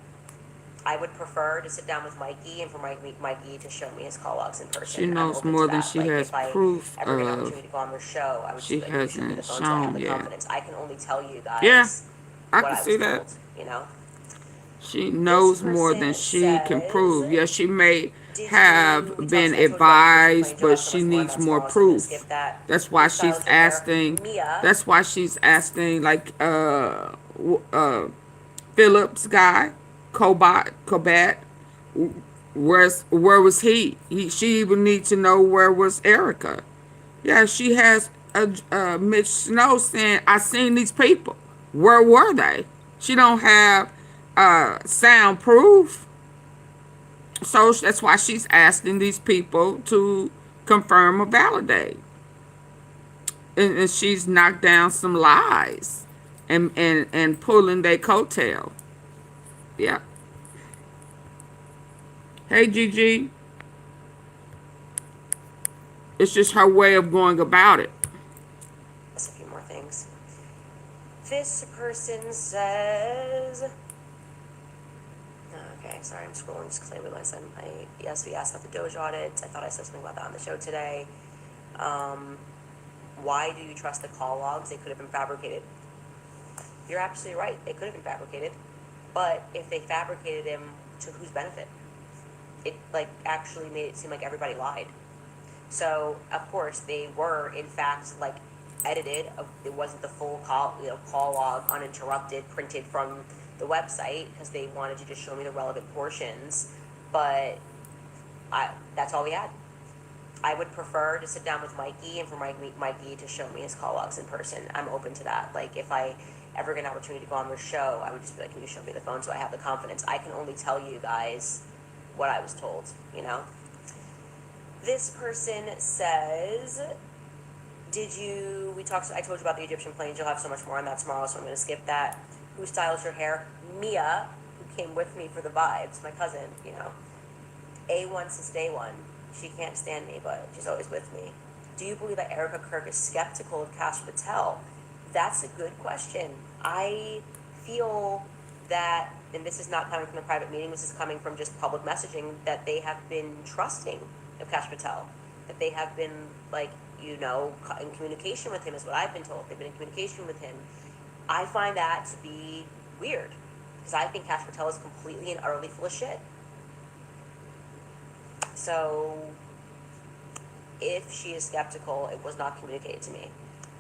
I would prefer to sit down with Mikey and for Mikey to show me his call logs in person. She knows more than she has proof if I ever get an of. opportunity to go on the show, I would She just be like, show me the hasn't phone so I have shown the yet. confidence. I can only tell you guys Yeah, I what can I see was that. told, you know? She knows more than she can prove. Yes, she may have been I advised, told you but about she the needs Egyptian more plane job, so I'm gonna proof. skip that. That's why Who she's styles your hair? asking. Mia. That's why she's asking, like, Phillips guy, Cobat. Where was he? She even needs to know where was Erika. Yeah, she has Mitch Snow saying, I seen these people. Where were they? She don't have sound proof. So that's why she's asking these people to confirm or validate. And she's knocked down some lies and pulling their coattail. Yeah. Hey, Gigi. It's just her way of going about it. Just a few more things. This person says... Okay, sorry, I'm scrolling just because I realized yes, we asked about the Doge audits. I thought I said something about that on the show today. Why do you trust the call logs? They could have been fabricated. You're absolutely right. They could have been fabricated. But if they fabricated them, to whose benefit? It like actually made it seem like everybody lied. So of course they were in fact like edited. It wasn't the full call log uninterrupted printed from the website because they wanted to just show me the relevant portions. But that's all we had. I would prefer to sit down with Mikey and for Mikey to show me his call logs in person. I'm open to that. Like if I ever get an opportunity to go on the show, I would just be like, can you show me the phone so I have the confidence? I can only tell you guys what I was told, you know? This person says, I told you about the Egyptian planes. You'll have so much more on that tomorrow, so I'm going to skip that. Who styles your hair? Mia, who came with me for the vibes, my cousin, you know. A1 since day one. She can't stand me, but she's always with me. Do you believe that Erika Kirk is skeptical of Kash Patel? That's a good question. I feel that, and this is not coming from the private meeting, this is coming from just public messaging, that they have been trusting of Kash Patel. That they have been, like, you know, in communication with him is what I've been told. They've been in communication with him. I find that to be weird, because I think Kash Patel is completely and utterly full of shit. So, if she is skeptical, it was not communicated to me.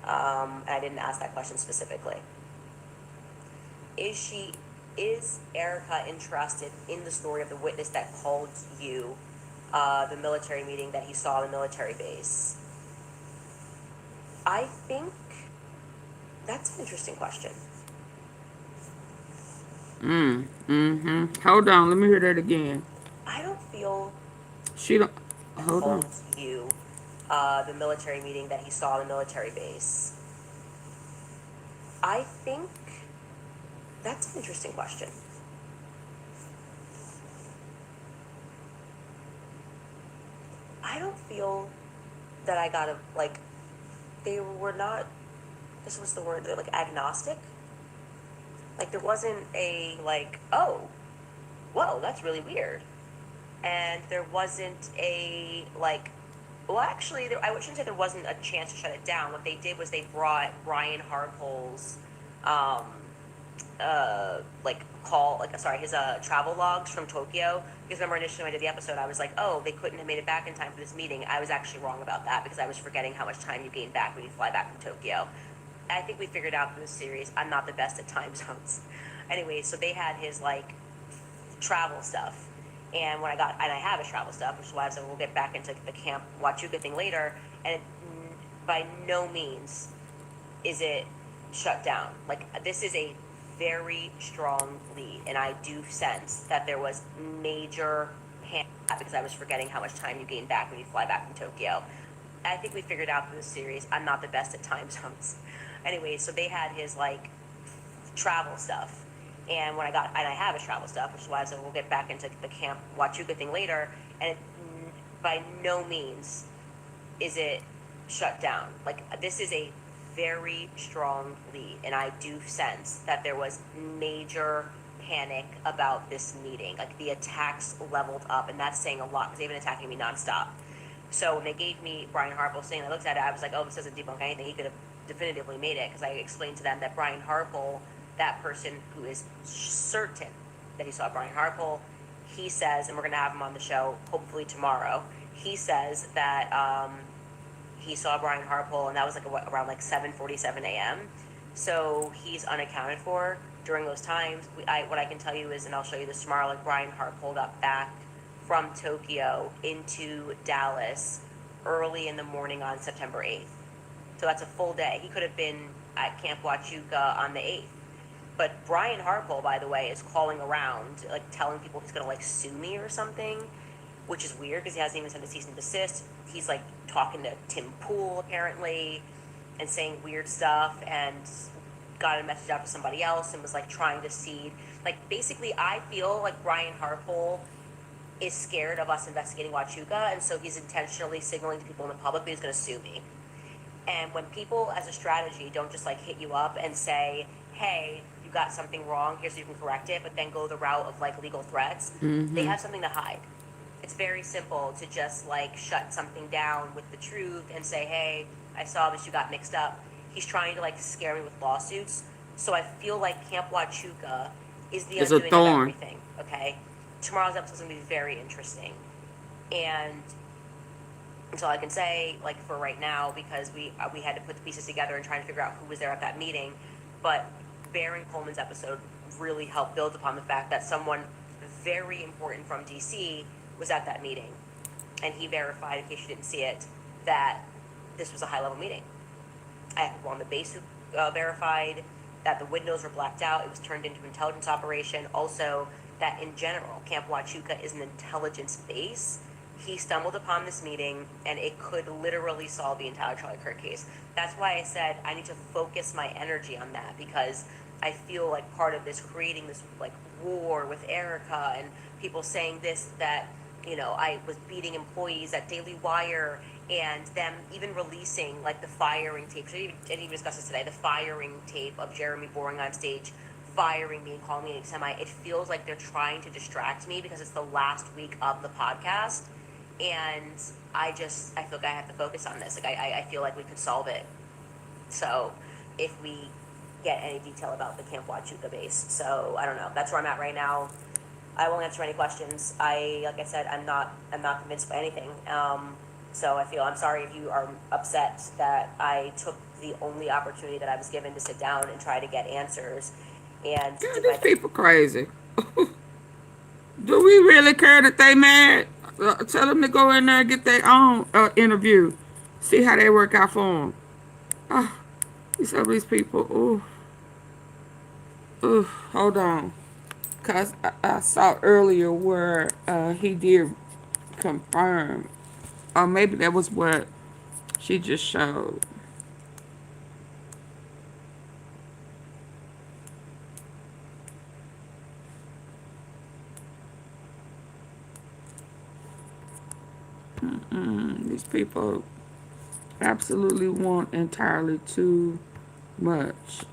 And I didn't ask that question specifically. Is Erika interested in the story of the witness that called you the military meeting that he saw in the military base? I think that's an interesting question. Hold on, let me hear that again. I don't feel She don't. Hold on. called you the military meeting that he saw in the military base. I think that's an interesting question. I don't feel that I got they were not, this was the word, they're like agnostic. Like there wasn't a oh, whoa, that's really weird. And there wasn't a well, actually, I shouldn't say there wasn't a chance to shut it down. What they did was they brought Brian Harpole's, his travel logs from Tokyo. Because remember initially when I did the episode, I was like, oh, they couldn't have made it back in time for this meeting. I was actually wrong about that because I was forgetting how much time you gain back when you fly back from Tokyo. I think we figured out through the series, I'm not the best at time zones. Anyway, so they had his, travel stuff. And when I have his travel stuff, which is why I said we'll get back into the Camp Huachuca thing later, and by no means is it shut down. This is a very strong lead, and I do sense that there was major panic because I was forgetting how much time you gain back when you fly back from Tokyo. I think we figured out through the series, I'm not the best at time zones. Anyway, so they had his, travel stuff. And when I have his travel stuff, which is why I said we'll get back into the Camp Huachuca thing later. And by no means is it shut down. Like, this is a very strong lead, and I do sense that there was major panic about this meeting. Like, the attacks leveled up, and that's saying a lot because they've been attacking me nonstop. So when they gave me Brian Harple's thing, I looked at it, I was like, oh, this doesn't debunk anything. He could have definitively made it, because I explained to them that Brian Harple, that person who is certain that he saw Brian Harple, he says, and we're going to have him on the show hopefully tomorrow, he says that he saw Brian Harple, and that was like around like 7:47 a.m. So he's unaccounted for during those times. What I can tell you is, and I'll show you this tomorrow, like Brian Harple got back from Tokyo into Dallas early in the morning on September 8th. So that's a full day. He could have been at Camp Huachuca on the 8th. But Brian Harple, by the way, is calling around, like telling people he's going to like sue me or something, which is weird because he hasn't even sent a cease and desist. He's like talking to Tim Pool apparently and saying weird stuff, and got a message out to somebody else and was like trying to seed. Like, basically, I feel like Brian Harple is scared of us investigating Huachuca, and so he's intentionally signaling to people in the public that he's going to sue me. And when people, as a strategy, don't just like hit you up and say, hey, you got something wrong, here's so you can correct it, but then go the route of like legal threats, they have something to hide. It's very simple to just like shut something down with the truth and say, hey, I saw this, you got mixed up. He's trying to like scare me with lawsuits. So I feel like Camp Huachuca is the It's a undoing of thorn. everything, okay? Tomorrow's episode is going to be very interesting. And that's all I can say, like, for right now, because we had to put the pieces together and try to figure out who was there at that meeting. But Baron Coleman's episode really helped build upon the fact that someone very important from DC was at that meeting. And he verified, in case you didn't see it, that this was a high-level meeting. I have people on the base who verified that the windows were blacked out. It was turned into an intelligence operation. Also, that in general, Camp Huachuca is an intelligence base. He stumbled upon this meeting, and it could literally solve the entire Charlie Kirk case. That's why I said I need to focus my energy on that, because I feel like part of this, creating this like war with Erika and people saying this, that, you know, I was beating employees at Daily Wire, and them even releasing like the firing tape. I didn't even discuss this today. The firing tape of Jeremy Boring on stage, firing me and calling me a semi. It feels like they're trying to distract me because it's the last week of the podcast. And I feel like I have to focus on this. Like, I feel like we could solve it. So if we get any detail about the Camp Huachuca base. So I don't know. That's where I'm at right now. I won't answer any questions. Like I said, I'm not convinced by anything. So I'm sorry if you are upset that I took the only opportunity that I was given to sit down and try to get answers. And God, these people crazy. Do we really care that they mad? Tell them to go in there and get their own interview. See how they work out for them. Some of these people, hold on. Because I saw earlier where he did confirm. Or maybe that was what she just showed. These people absolutely want entirely too much.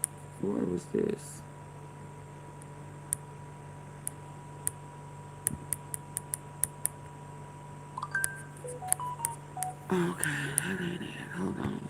Where was this? Okay, that ain't it. Hold on.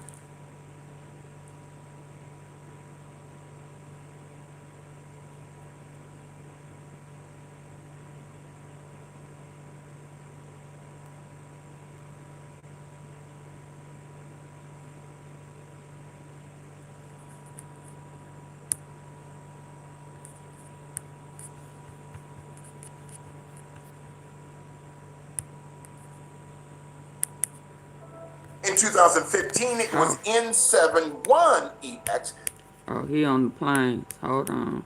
In 2015, it was N71EX. Oh, he on the plane. Hold on.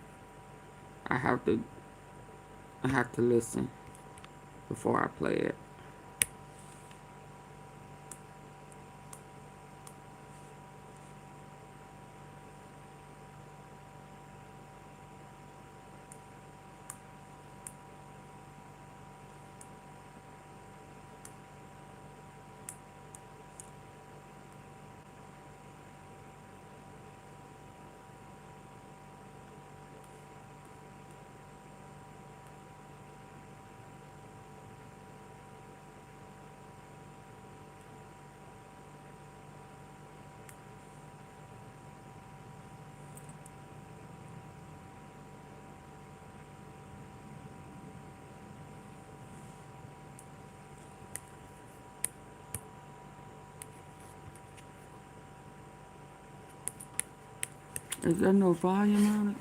I have to listen before I play it. Is there no volume on it?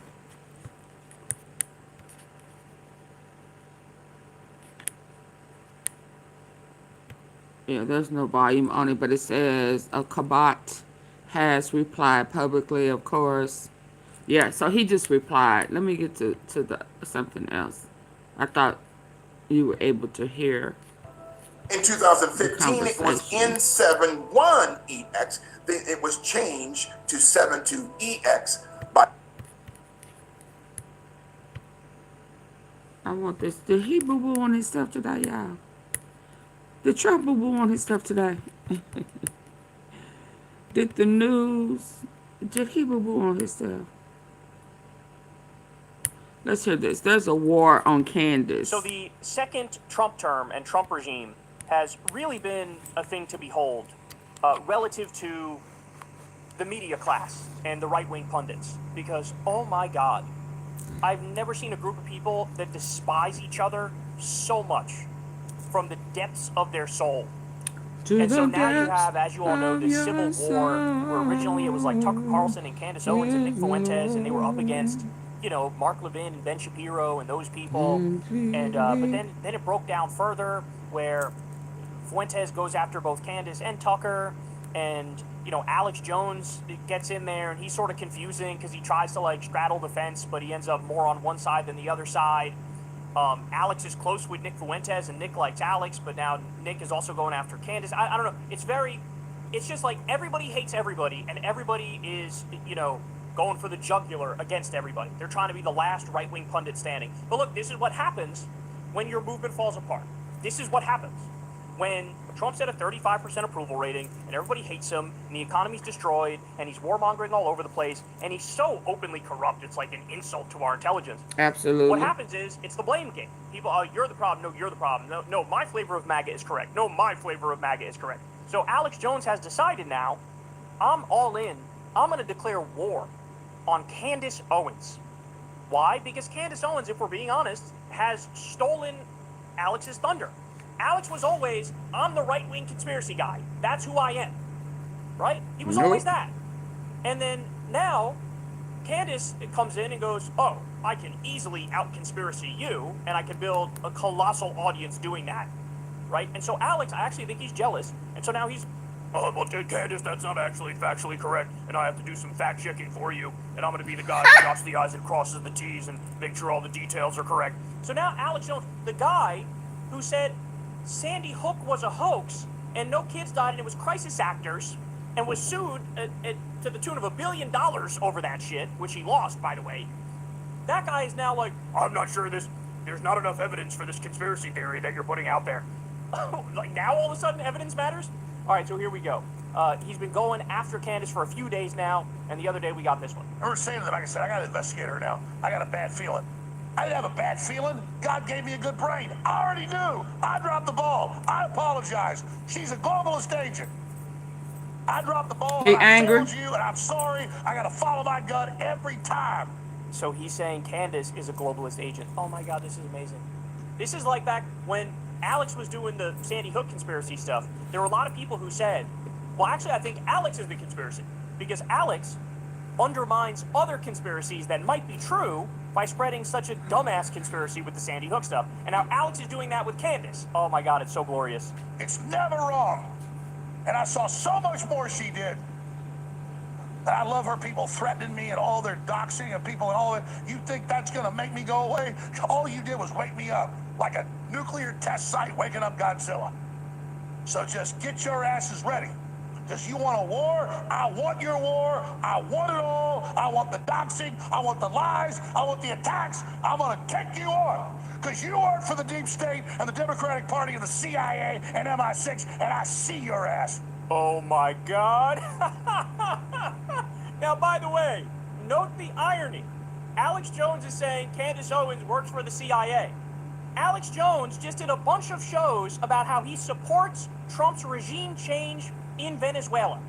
Yeah, there's no volume on it, but it says a Kabat has replied publicly, of course. Yeah, so he just replied. Let me get to the something else. I thought you were able to hear In the 2015, it was conversation. N71EX. Then it was changed to 72EX by I want this. Did he boo-boo on his stuff today, y'all? Did Trump boo-boo on his stuff today? Did the news? Did he boo-boo on his stuff? Let's hear this. There's a war on Candace. So the second Trump term and Trump regime has really been a thing to behold relative to the media class and the right-wing pundits. Because, oh my God, I've never seen a group of people that despise each other so much from the depths of their soul. And so now you have, as you all know, this civil war where originally it was like Tucker Carlson and Candace Owens and Nick Fuentes, and they were up against, you know, Mark Levin and Ben Shapiro and those people. And but then it broke down further where Fuentes goes after both Candace and Tucker, and you know, Alex Jones gets in there, and he's sort of confusing because he tries to like straddle the fence, but he ends up more on one side than the other side. Alex is close with Nick Fuentes, and Nick likes Alex, but now Nick is also going after Candace. I don't know. It's just like everybody hates everybody, and everybody is, you know, going for the jugular against everybody. They're trying to be the last right-wing pundit standing. But look, this is what happens when your movement falls apart. This is what happens when Trump's at a 35% approval rating, and everybody hates him, and the economy's destroyed, and he's warmongering all over the place, and he's so openly corrupt, it's like an insult to our intelligence. Absolutely. What happens is, it's the blame game. People, oh, you're the problem. No, you're the problem. No, my flavor of MAGA is correct. No, my flavor of MAGA is correct. So Alex Jones has decided now, I'm all in. I'm going to declare war on Candace Owens. Why? Because Candace Owens, if we're being honest, has stolen Alex's thunder. Alex was always, I'm the right-wing conspiracy guy. That's who I am. Right? He was always that. And then now, Candace comes in and goes, oh, I can easily out-conspiracy you, and I can build a colossal audience doing that. Right? And so Alex, I actually think he's jealous. And so now he's, oh, well, Candace, that's not actually factually correct, and I have to do some fact-checking for you, and I'm going to be the guy who dots the I's and crosses the T's and make sure all the details are correct. So now Alex Jones, the guy who said Sandy Hook was a hoax and no kids died and it was crisis actors, and was sued to the tune of $1 billion over that shit, which he lost, by the way. That guy is now like, I'm not sure there's not enough evidence for this conspiracy theory that you're putting out there. Like now all of a sudden evidence matters? All right, so here we go. He's been going after Candace for a few days now, and the other day we got this one. I remember saying to them, like I said, I got to investigate her now. I got a bad feeling. I didn't have a bad feeling. God gave me a good brain. I already knew. I dropped the ball. I apologize. She's a globalist agent. I dropped the ball. He I angry? failed you, and I'm sorry. I got to follow my gut every time. So he's saying Candace is a globalist agent. Oh my God, this is amazing. This is like back when Alex was doing the Sandy Hook conspiracy stuff. There were a lot of people who said, well, actually, I think Alex is the conspiracy, because Alex undermines other conspiracies that might be true by spreading such a dumbass conspiracy with the Sandy Hook stuff. And now Alex is doing that with Candace. Oh my God, it's so glorious. It's never wrong. And I saw so much more she did. And I love her people threatening me and all their doxing of people and all that. You think that's going to make me go away? All you did was wake me up like a nuclear test site waking up Godzilla. So just get your asses ready. Because you want a war? I want your war. I want it all. I want the doxing. I want the lies. I want the attacks. I'm going to take you on. Because you work for the deep state and the Democratic Party and the CIA and MI6, and I see your ass. Oh my God. Now, by the way, note the irony. Alex Jones is saying Candace Owens works for the CIA. Alex Jones just did a bunch of shows about how he supports Trump's regime change in Venezuela.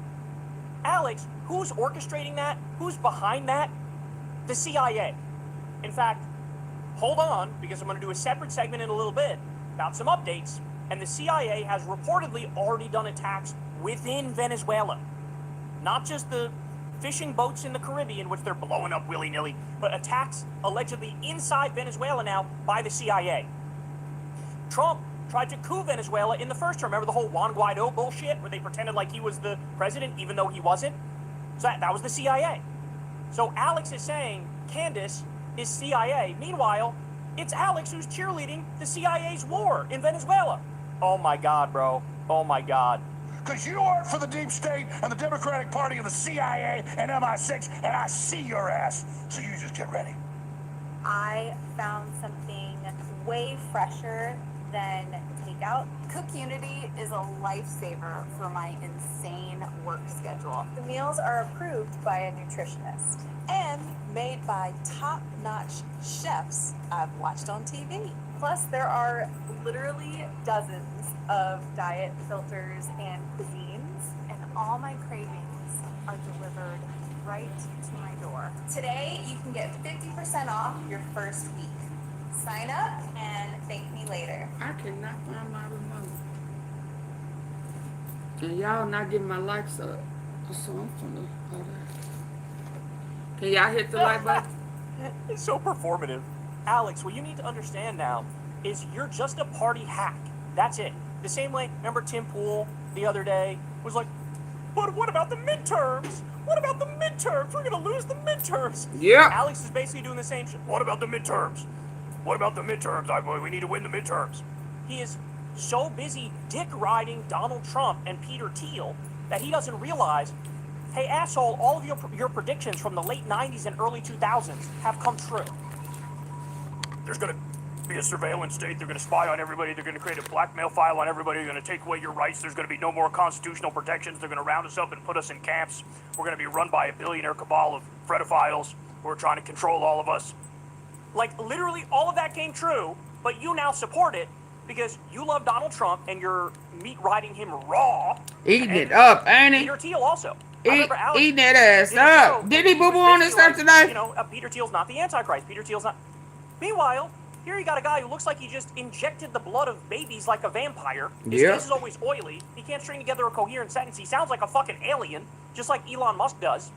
Alex, who's orchestrating that? Who's behind that? The CIA. In fact, hold on, because I'm going to do a separate segment in a little bit about some updates, and the CIA has reportedly already done attacks within Venezuela. Not just the fishing boats in the Caribbean, which they're blowing up willy-nilly, but attacks allegedly inside Venezuela now by the CIA. Trump tried to coup Venezuela in the first term. Remember the whole Juan Guaido bullshit where they pretended like he was the president even though he wasn't? So that was the CIA. So Alex is saying Candace is CIA. Meanwhile, it's Alex who's cheerleading the CIA's war in Venezuela. Oh my God, bro. Oh my God. Because you work for the deep state and the Democratic Party and the CIA and MI6, and I see your ass. So you just get ready. I found something way fresher than takeout. Cook Unity is a lifesaver for my insane work schedule. The meals are approved by a nutritionist and made by top-notch chefs I've watched on TV. Plus, there are literally dozens of diet filters and cuisines, and all my cravings are delivered right to my door. Today, you can get 50% off your first week. Sign up and thank me later. I cannot find my remote. And y'all not getting my likes up. So I'm finna hold on. Can y'all hit the like button? It's so performative. Alex, what you need to understand now is you're just a party hack. That's it. The same way, remember Tim Pool the other day was like, but what about the midterms? What about the midterms? We're going to lose the midterms. Yeah. Alex is basically doing the same shit. What about the midterms? What about the midterms? We need to win the midterms. He is so busy dick riding Donald Trump and Peter Thiel that he doesn't realize, hey, asshole, all of your predictions from the late 90s and early 2000s have come true. There's going to be a surveillance state. They're going to spy on everybody. They're going to create a blackmail file on everybody. They're going to take away your rights. There's going to be no more constitutional protections. They're going to round us up and put us in camps. We're going to be run by a billionaire cabal of fredophiles who are trying to control all of us. Like, literally, all of that came true, but you now support it because you love Donald Trump and you're meat-riding him raw. Eating it up, ain't he? Peter Thiel also. Eating that ass up. Did he boo-boo on his stuff today? You know, Peter Thiel's not the Antichrist. Peter Thiel's not... Meanwhile, here you got a guy who looks like he just injected the blood of babies like a vampire. His face is always oily. He can't string together a coherent sentence. He sounds like a fucking alien, just like Elon Musk does,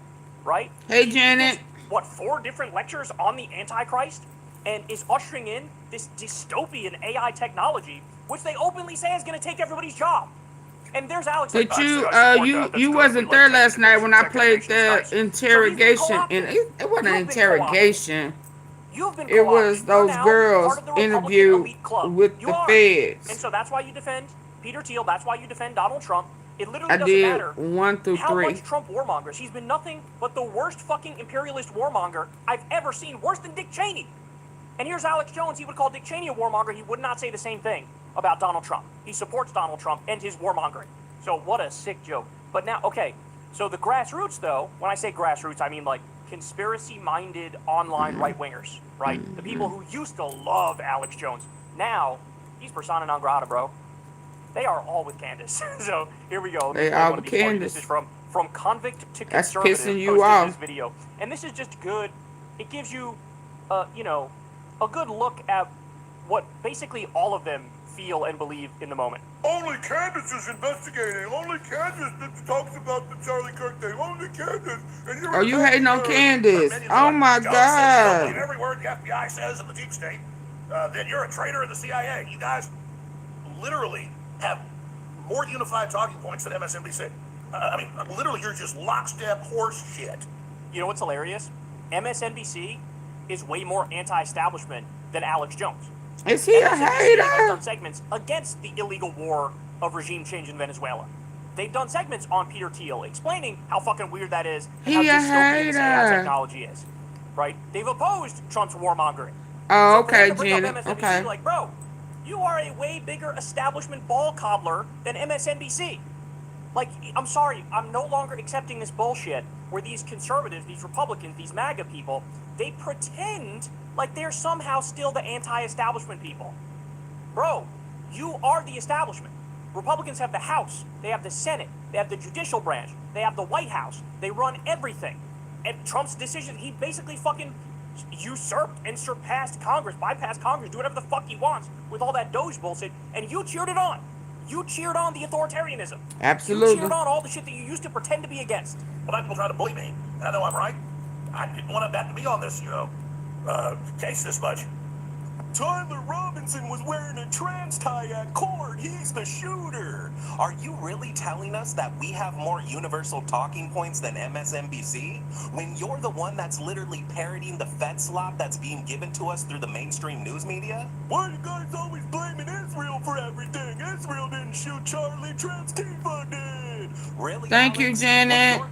right? Hey, Janet. 4 different lectures on the Antichrist and is ushering in this dystopian AI technology, which they openly say is going to take everybody's job. And there's Alex. But you wasn't there last night when I played the interrogation, and it wasn't an interrogation. It was those girls interviewed with the feds. And so that's why you defend Peter Thiel. That's why you defend Donald Trump. It literally doesn't matter 1 through 3. how much Trump warmongers. He's been nothing but the worst fucking imperialist warmonger I've ever seen. Worse than Dick Cheney. And here's Alex Jones. He would call Dick Cheney a warmonger. He would not say the same thing about Donald Trump. He supports Donald Trump and his warmongering. So what a sick joke. But now, okay, so the grassroots, though, when I say grassroots, I mean like conspiracy-minded online right-wingers, right? The people who used to love Alex Jones. Now, he's persona non grata, bro. They are all with Candace. So here we go. They are with Candace. This is from convict to conservative. That's pissing you off. This video. And this is just good. It gives you, you know, a good look at what basically all of them feel and believe in the moment. Only Candace is investigating. Only Candace talks about the Charlie Kirk thing. Only Candace. And you're you hating on Candace? Oh my God. Believe every word the FBI says in the deep state. Then you're a traitor in the CIA. You guys literally have more unified talking points than MSNBC. I mean, literally, you're just lockstep horse shit. You know what's hilarious? MSNBC is way more anti-establishment than Alex Jones. Is he a hater? Has done segments against the illegal war of regime change in Venezuela. They've done segments on Peter Thiel explaining how fucking weird that is and how dystopian this AI technology is. Right? They've opposed Trump's warmongering. Oh, so okay, Janet. Okay. Like, bro, you are a way bigger establishment ball cobbler than MSNBC. Like, I'm sorry, I'm no longer accepting this bullshit where these conservatives, these Republicans, these MAGA people, they pretend like they're somehow still the anti-establishment people. Bro, you are the establishment. Republicans have the House, they have the Senate, they have the judicial branch, they have the White House, they run everything. And Trump's decision, he basically fucking usurped and surpassed Congress, bypassed Congress, do whatever the fuck he wants with all that Doge bullshit, and you cheered it on. You cheered on the authoritarianism. Absolutely. You cheered on all the shit that you used to pretend to be against. Well, people try to bully me, and I know I'm right. I didn't want that to be on this, case this much. Tyler Robinson was wearing a trans tie at court. He's the shooter. Are you really telling us that we have more universal talking points than MSNBC? When you're the one that's literally parodying the Fed slop that's being given to us through the mainstream news media? Why are you guys always blaming Israel for everything? Israel didn't shoot Charlie, Transtifa did. Really? Thank you, Janet.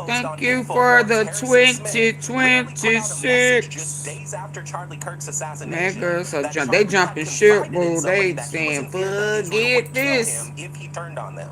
Thank you for the 2026. Just days after Charlie Kirk's assassination. Man, girls are they jumping ship, boo. They saying, forget this. If he turned on them.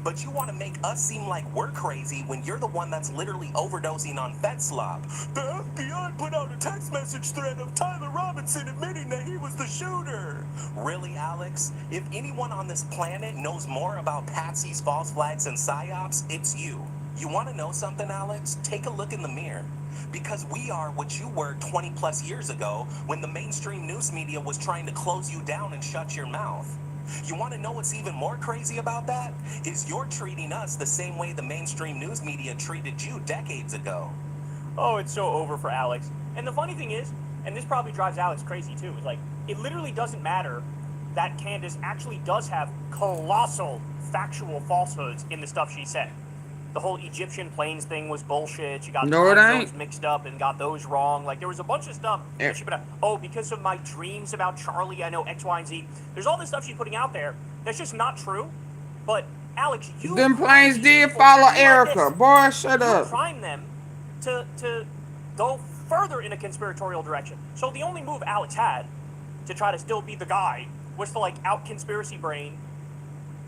But you want to make us seem like we're crazy when you're the one that's literally overdosing on Fed slop. The FBI put out a text message thread of Tyler Robinson admitting that he was the shooter. Really, Alex? If anyone on this planet knows more about patsies, false flags, and psyops, it's you. You want to know something, Alex? Take a look in the mirror. Because we are what you were 20 plus years ago when the mainstream news media was trying to close you down and shut your mouth. You want to know what's even more crazy about that? Is you're treating us the same way the mainstream news media treated you decades ago. Oh, it's so over for Alex. And the funny thing is, and this probably drives Alex crazy too, is like, it literally doesn't matter that Candace actually does have colossal factual falsehoods in the stuff she said. The whole Egyptian planes thing was bullshit. She got those mixed up and got those wrong. Like, there was a bunch of stuff. Because of my dreams about Charlie, I know X, Y, and Z. There's all this stuff she's putting out there that's just not true. But, Alex, you... Them planes did follow Erika. Boy, shut up. You prime them to go further in a conspiratorial direction. So the only move Alex had to try to still be the guy was to, like, out-conspiracy brain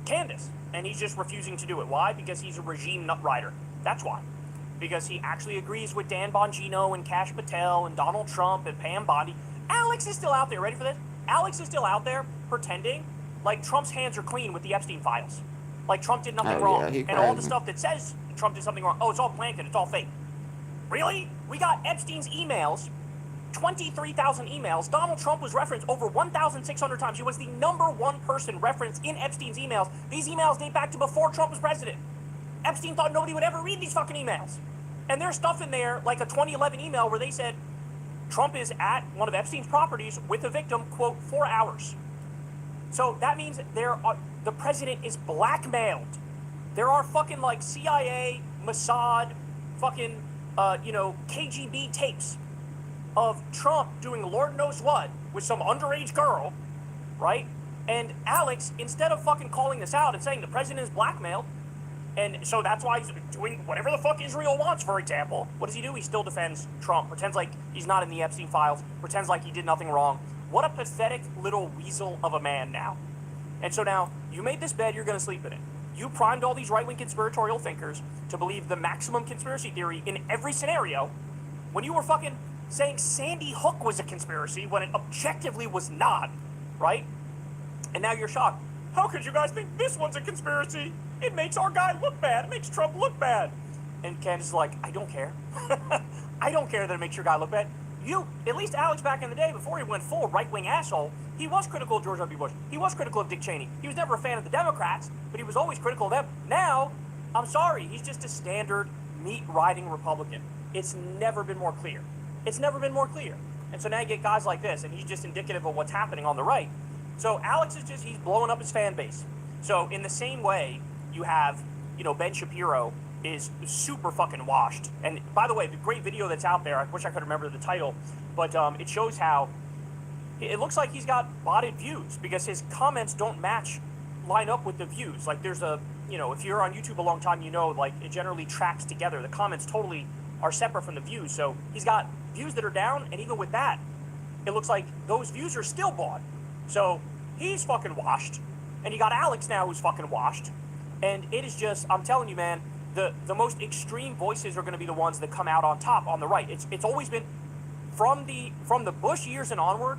Candace. And he's just refusing to do it. Why? Because he's a regime nut rider. That's why. Because he actually agrees with Dan Bongino and Kash Patel and Donald Trump and Pam Bondi. Alex is still out there. Ready for this? Alex is still out there pretending like Trump's hands are clean with the Epstein files. Like Trump did nothing wrong. And all the stuff that says Trump did something wrong. Oh, it's all planted. It's all fake. Really? We got Epstein's emails. 23,000 emails. Donald Trump was referenced over 1,600 times. He was the #1 person referenced in Epstein's emails. These emails date back to before Trump was president. Epstein thought nobody would ever read these fucking emails. And there's stuff in there, like a 2011 email where they said Trump is at one of Epstein's properties with the victim, quote, 4 hours. So that means the president is blackmailed. There are fucking like CIA, Mossad, fucking, KGB tapes of Trump doing Lord knows what with some underage girl, right? And Alex, instead of fucking calling this out and saying the president is blackmailed, and so that's why he's doing whatever the fuck Israel wants, for example, what does he do? He still defends Trump, pretends like he's not in the Epstein files, pretends like he did nothing wrong. What a pathetic little weasel of a man now. And so now, you made this bed, you're gonna sleep in it. You primed all these right-wing conspiratorial thinkers to believe the maximum conspiracy theory in every scenario when you were fucking saying Sandy Hook was a conspiracy when it objectively was not, right? And now you're shocked. How could you guys think this one's a conspiracy? It makes our guy look bad. It makes Trump look bad. And Candace is like, I don't care. I don't care that it makes your guy look bad. At least Alex back in the day, before he went full right-wing asshole, he was critical of George W. Bush. He was critical of Dick Cheney. He was never a fan of the Democrats, but he was always critical of them. Now, I'm sorry, he's just a standard meat-riding Republican. It's never been more clear. It's never been more clear. And so now you get guys like this, and he's just indicative of what's happening on the right. So Alex is he's blowing up his fan base. So in the same way, you have, Ben Shapiro is super fucking washed. And by the way, the great video that's out there, I wish I could remember the title, but it shows how it looks like he's got botted views because his comments don't line up with the views. Like there's if you're on YouTube a long time, like it generally tracks together. The comments totally are separate from the views. So he's got views that are down, and even with that, it looks like those views are still bought. So he's fucking washed. And you got Alex now who's fucking washed. And it is just, I'm telling you, man, the most extreme voices are going to be the ones that come out on top on the right. It's always been, from the Bush years and onward,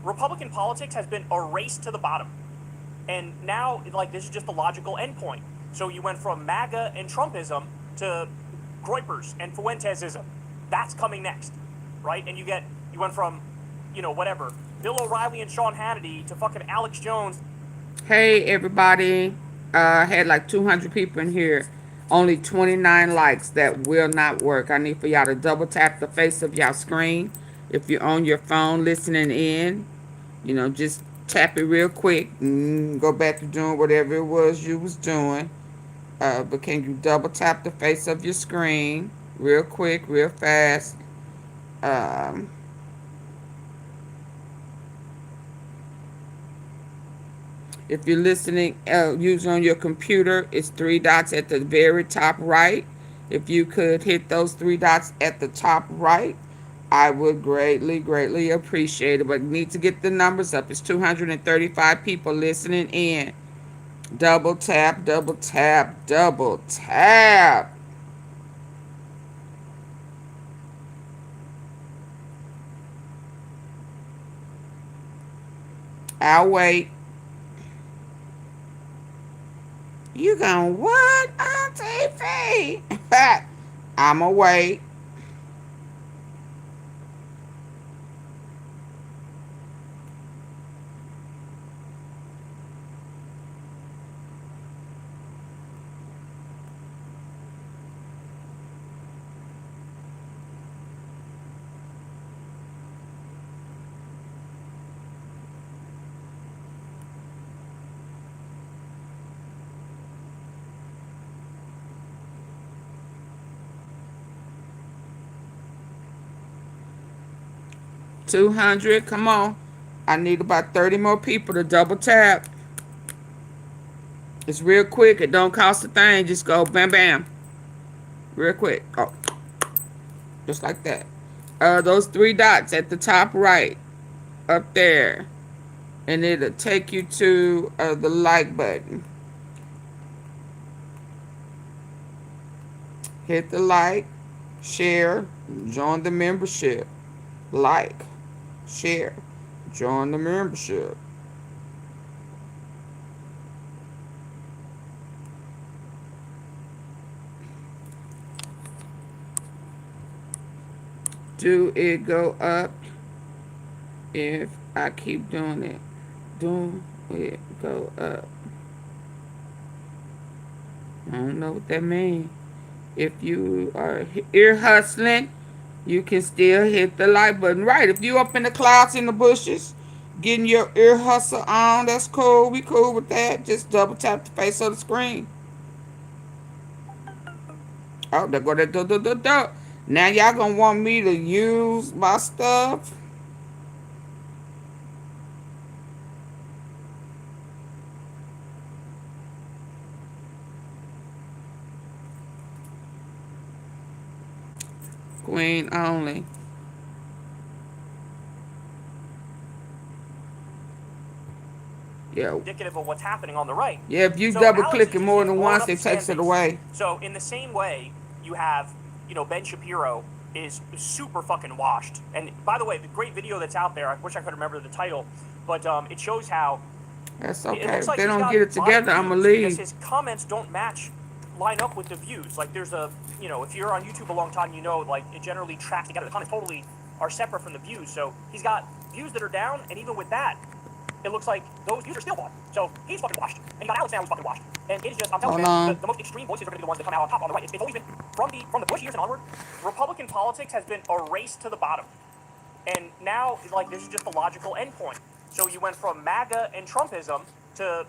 Republican politics has been a race to the bottom. And now, like, this is just the logical endpoint. So you went from MAGA and Trumpism to Groypers and Fuentesism. That's coming next, right? And you went from, Bill O'Reilly and Sean Hannity to fucking Alex Jones Hey, everybody. I had like 200 people in here. Only 29 likes. That will not work. I need for y'all to double tap the face of y'all screen. If you're on your phone listening in, you know, just tap it real quick and go back to doing whatever it was you was doing. But can you double tap the face of your screen real quick, real fast? Um, If you're listening using on your computer, it's 3 dots at the very top right. If you could hit those 3 dots at the top right, I would greatly, greatly appreciate it. But need to get the numbers up. It's 235 people listening in. Double tap, double tap, double tap. I'll wait. You gonna what, AunTeaFee? I'ma wait. $200, come on. I need about 30 more people to double tap. It's real quick. It don't cost a thing. Just go bam, bam. Real quick. Oh, just like that. Those 3 dots at the top right. Up there. And it'll take you to the like button. Hit the like. Share. Join the membership. Like. Share. Join the membership. Do it go up if I keep doing it? Do it go up? I don't know what that means. If you are ear hustling, you can still hit the like button. Right, if you up in the clouds, in the bushes, getting your ear hustle on, that's cool. We cool with that. Just double tap the face of the screen. Oh, there go that. Now y'all gonna want me to use my stuff? Queen only. Yeah. Indicative of what's happening on the right. Yeah, if you double click it more than once, it takes it away. So in the same way, you have, you know, Ben Shapiro is super fucking washed. And by the way, the great video that's out there, I wish I could remember the title, but it shows how. That's okay. If they don't get it together, I'm gonna leave. Because his comments don't line up with the views. Like there's a, you know, if you're on YouTube a long time, you know, like it generally tracks together. The comments totally are separate from the views. So he's got views that are down, and even with that, it looks like those views are still bought. So he's fucking washed. And you got Alex now who's fucking washed. And it is just, I'm telling you, the most extreme voices are going to be the ones that come out on top on the right. It's always been, from the Bush years and onward, Republican politics has been a race to the bottom. And now, like, this is just the logical endpoint. So you went from MAGA and Trumpism to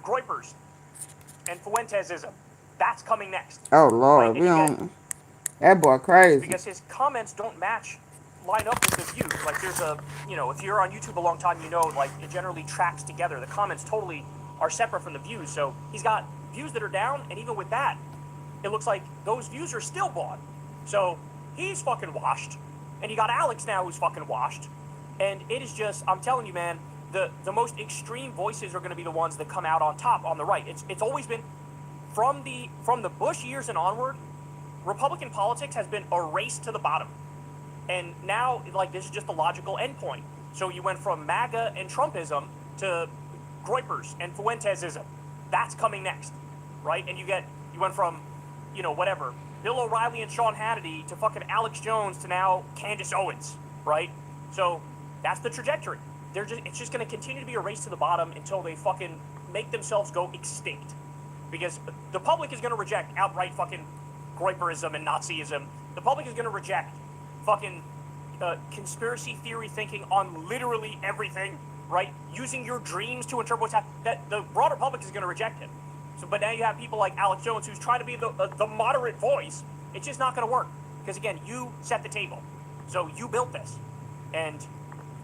Groypers and Fuentesism. That's coming next. Oh, Lord. Right? We don't... That boy crazy. Because his comments don't line up with the views. Like there's a, you know, if you're on YouTube a long time, you know, like it generally tracks together. The comments totally are separate from the views. So he's got views that are down, and even with that, it looks like those views are still bought. So he's fucking washed. And you got Alex now who's fucking washed. And it is just, I'm telling you, man, the most extreme voices are going to be the ones that come out on top on the right. It's always been from the Bush years and onward, Republican politics has been a race to the bottom. And now, like, this is just the logical endpoint. So you went from MAGA and Trumpism to Groypers and Fuentesism. That's coming next, right? And you went from, you know, whatever, Bill O'Reilly and Sean Hannity to fucking Alex Jones to now Candace Owens, right? So that's the trajectory. It's just going to continue to be a race to the bottom until they fucking make themselves go extinct. Because the public is going to reject outright fucking Groyperism and Nazism. The public is going to reject fucking conspiracy theory thinking on literally everything, right? Using your dreams to interpret what's happening. That the broader public is going to reject him. So, but now you have people like Alex Jones who's trying to be the moderate voice. It's just not going to work. Because again, you set the table. So you built this. And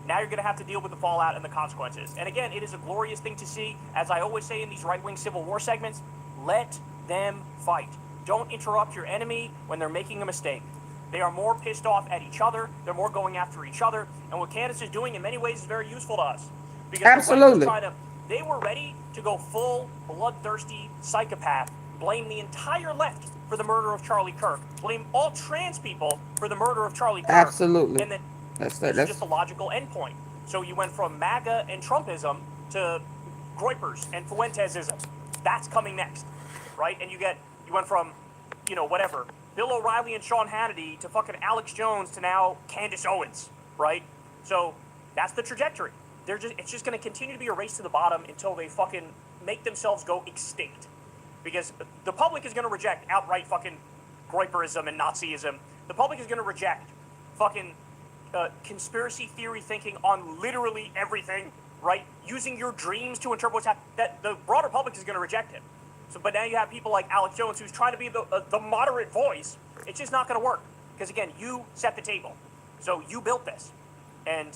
now you're going to have to deal with the fallout and the consequences. And again, it is a glorious thing to see. As I always say in these right-wing Civil War segments, let them fight. Don't interrupt your enemy when they're making a mistake. They are more pissed off at each other. They're more going after each other. And what Candace is doing in many ways is very useful to us. Because absolutely. They were ready to go full bloodthirsty psychopath, blame the entire left for the murder of Charlie Kirk, blame all trans people for the murder of Charlie Kirk. Absolutely. And then that's just a logical endpoint. So you went from MAGA and Trumpism to Groypers and Fuentesism. That's coming next, right? And you went from, whatever, Bill O'Reilly and Sean Hannity to fucking Alex Jones to now Candace Owens, right? So that's the trajectory. It's just going to continue to be a race to the bottom until they fucking make themselves go extinct. Because the public is going to reject outright fucking Groyperism and Nazism. The public is going to reject fucking conspiracy theory thinking on literally everything, right? Using your dreams to interpret what's happening. That the broader public is going to reject him. So, but now you have people like Alex Jones who's trying to be the moderate voice. It's just not going to work. Because again, you set the table. So you built this. And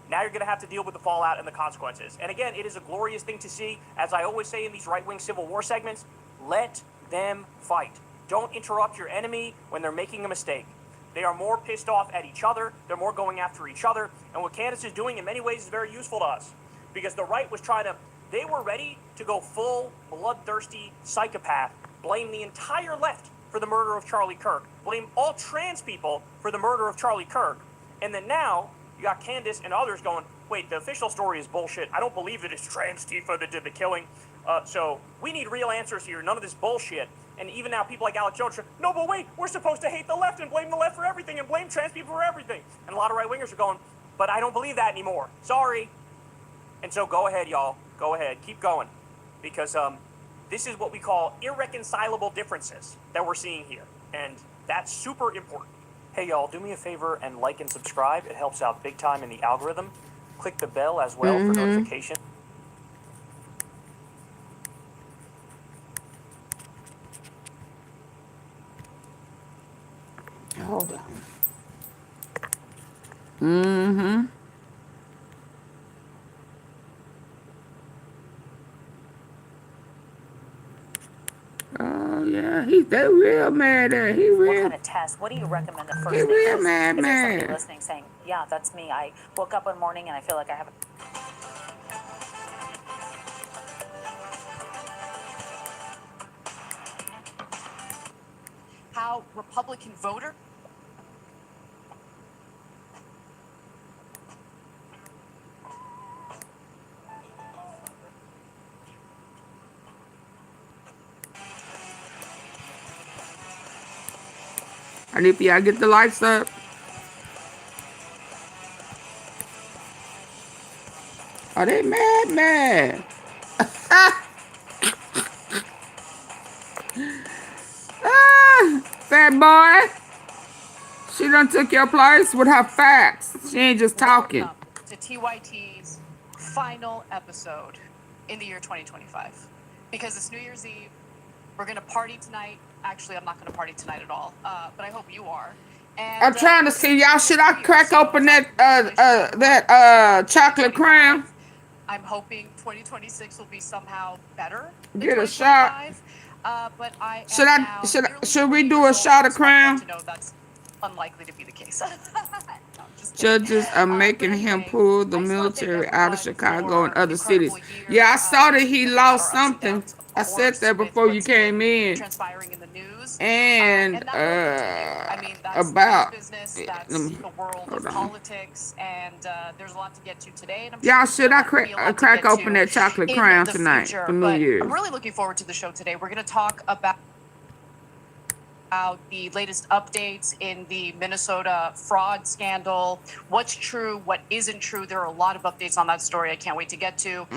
now you're going to have to deal with the fallout and the consequences. And again, it is a glorious thing to see. As I always say in these right-wing Civil War segments, let them fight. Don't interrupt your enemy when they're making a mistake. They are more pissed off at each other. They're more going after each other. And what Candace is doing in many ways is very useful to us. Because the right was they were ready to go full bloodthirsty psychopath, blame the entire left for the murder of Charlie Kirk, blame all trans people for the murder of Charlie Kirk. And then now you got Candace and others going, wait, the official story is bullshit. I don't believe that it's trans Tifa that did the killing. So we need real answers here. None of this bullshit. And even now, people like Alex Jones are, no, but wait, we're supposed to hate the left and blame the left for everything and blame trans people for everything. And a lot of right-wingers are going, but I don't believe that anymore. Sorry. And so go ahead, y'all. Go ahead. Keep going. Because this is what we call irreconcilable differences that we're seeing here. And that's super important. Hey, y'all, do me a favor and like and subscribe. It helps out big time in the algorithm. Click the bell as well for notification. Hold on. Oh yeah, they real mad at. He real. What kind of test? What do you recommend the first He thing? real mad. Is there somebody listening saying, "Yeah, that's me. I woke up one morning and I feel like I have a." How Republican voter. I need for y'all to get the lights up. Are they mad? Fat boy. She done took your place with her facts. She ain't just talking. Welcome to TYT's final episode in the year 2025. Because it's New Year's Eve. We're going to party tonight. Actually, I'm not going to party tonight at all. But I hope you are. And, I'm trying to see y'all. Should I crack open that chocolate crown? I'm hoping 2026 will be somehow better. Get a shot. But I should we do a shot of crown? To know that's unlikely to be the case. No, Judges are making him pull the military out of Chicago and other cities. Yeah, I saw that he lost something. I said that before you came in. Transpiring in the news. And about business, that's the world of politics, and there's a lot to get to today. And y'all, should I crack open that chocolate crown tonight for New Year's? I'm really looking forward to the show today. We're going to talk about about the latest updates in the Minnesota fraud scandal, what's true, what isn't true. There are a lot of updates on that story I can't wait to get to.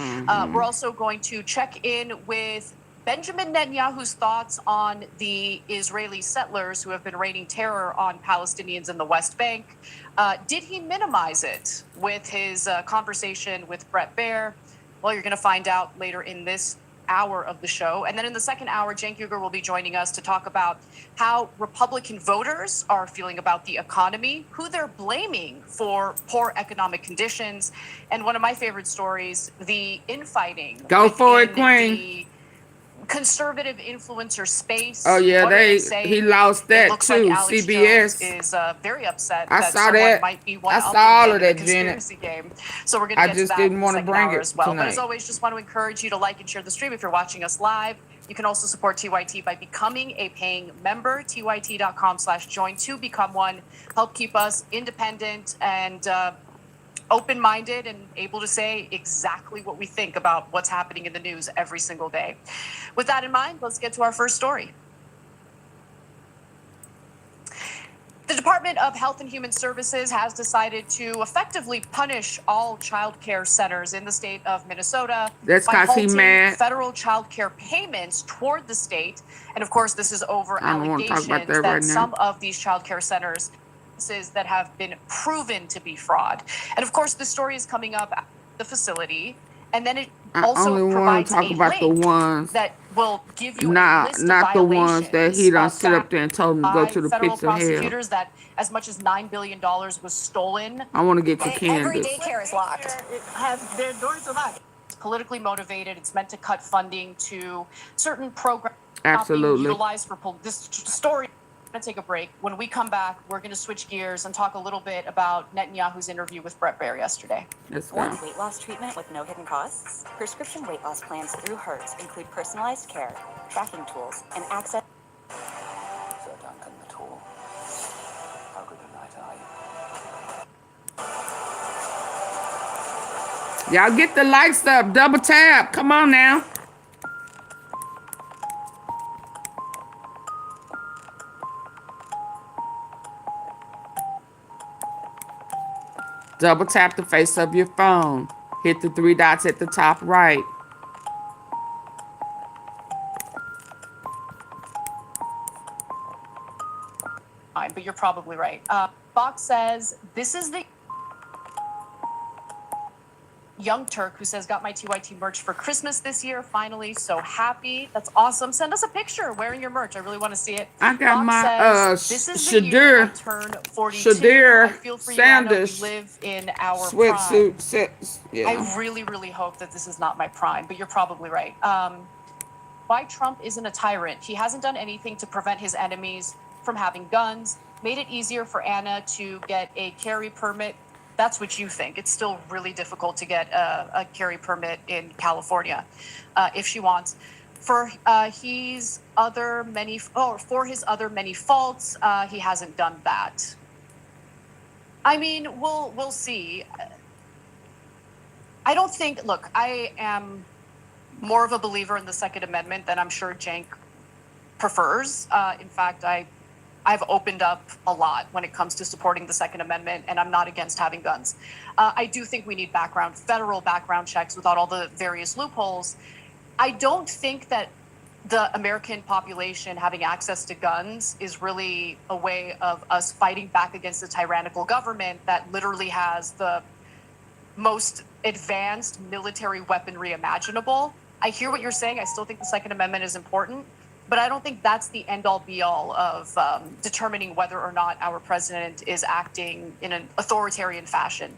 We're also going to check in with Benjamin Netanyahu's thoughts on the Israeli settlers who have been raining terror on Palestinians in the West Bank. Did he minimize it with his conversation with Bret Baier? Well, you're going to find out later in this hour of the show. And then in the second hour, Cenk Uygur will be joining us to talk about how Republican voters are feeling about the economy, who they're blaming for poor economic conditions, and one of my favorite stories, the infighting. Go for it, within Queen. the conservative influencer space. Oh yeah, What are they saying? he lost that It looks too. like Alex CBS Jones is very upset I that saw someone that. might be one I up saw all in of the that, Janet. conspiracy game. So we're going to I get to just that didn't in the want to second bring hour it as well. But as tonight. always, just want to encourage you to like and share the stream if you're watching us live. You can also support TYT by becoming a paying member, tyt.com/join to become one. Help keep us independent and open-minded and able to say exactly what we think about what's happening in the news every single day. With that in mind, let's get to our first story. The Department of Health and Human Services has decided to effectively punish all child care centers in the state of Minnesota That's by 'cause he halting mad. federal child care payments toward the state. And of course, this is over I don't want to talk allegations about that right now. some of these child care centers that have been proven to be fraud. And of course, the story is coming up at the facility. And then it I also only want provides to talk a about the link ones, that will give you a not list of the ones that he done violations sit up there and told him to go by to the federal pits of hell. prosecutors that as much as $9 billion was stolen. I want to get to Every Candace. daycare is locked. Their doors are locked. It's politically motivated. It's meant to cut funding to certain programs not being Absolutely. utilized for this story. We're going to take a break. When we come back, we're going to switch gears and talk a little bit about Netanyahu's interview with Bret Baier yesterday. Let's go. Want weight loss treatment with no hidden costs? Prescription weight loss plans through Hertz include personalized care, tracking tools, and access. So Duncan the tool. How good a night are you? Y'all get the likes up. Double tap. Come on now. Double tap the face of your phone. Hit the 3 dots at the top right. But you're probably right. Fox says, this is the young Turk who says, got my TYT merch for Christmas this year. Finally, so happy. That's awesome. Send us a picture wearing your merch. I really want to see it. I got Fox my says, this is the year I turned 42. I feel for you, Anna. We live in our sweatsuit prime. yeah. I really, really hope that this is not my prime, but you're probably right. Why Trump isn't a tyrant? He hasn't done anything to prevent his enemies from having guns, made it easier for Anna to get a carry permit. That's what you think. It's still really difficult to get a carry permit in California if she wants. For his other many faults, he hasn't done that. I mean, we'll see. I don't think. Look, I am more of a believer in the Second Amendment than I'm sure Cenk prefers. In fact, I've opened up a lot when it comes to supporting the Second Amendment, and I'm not against having guns. I do think we need federal background checks without all the various loopholes. I don't think that the American population having access to guns is really a way of us fighting back against a tyrannical government that literally has the most advanced military weaponry imaginable. I hear what you're saying. I still think the Second Amendment is important. But I don't think that's the end-all be-all of determining whether or not our president is acting in an authoritarian fashion.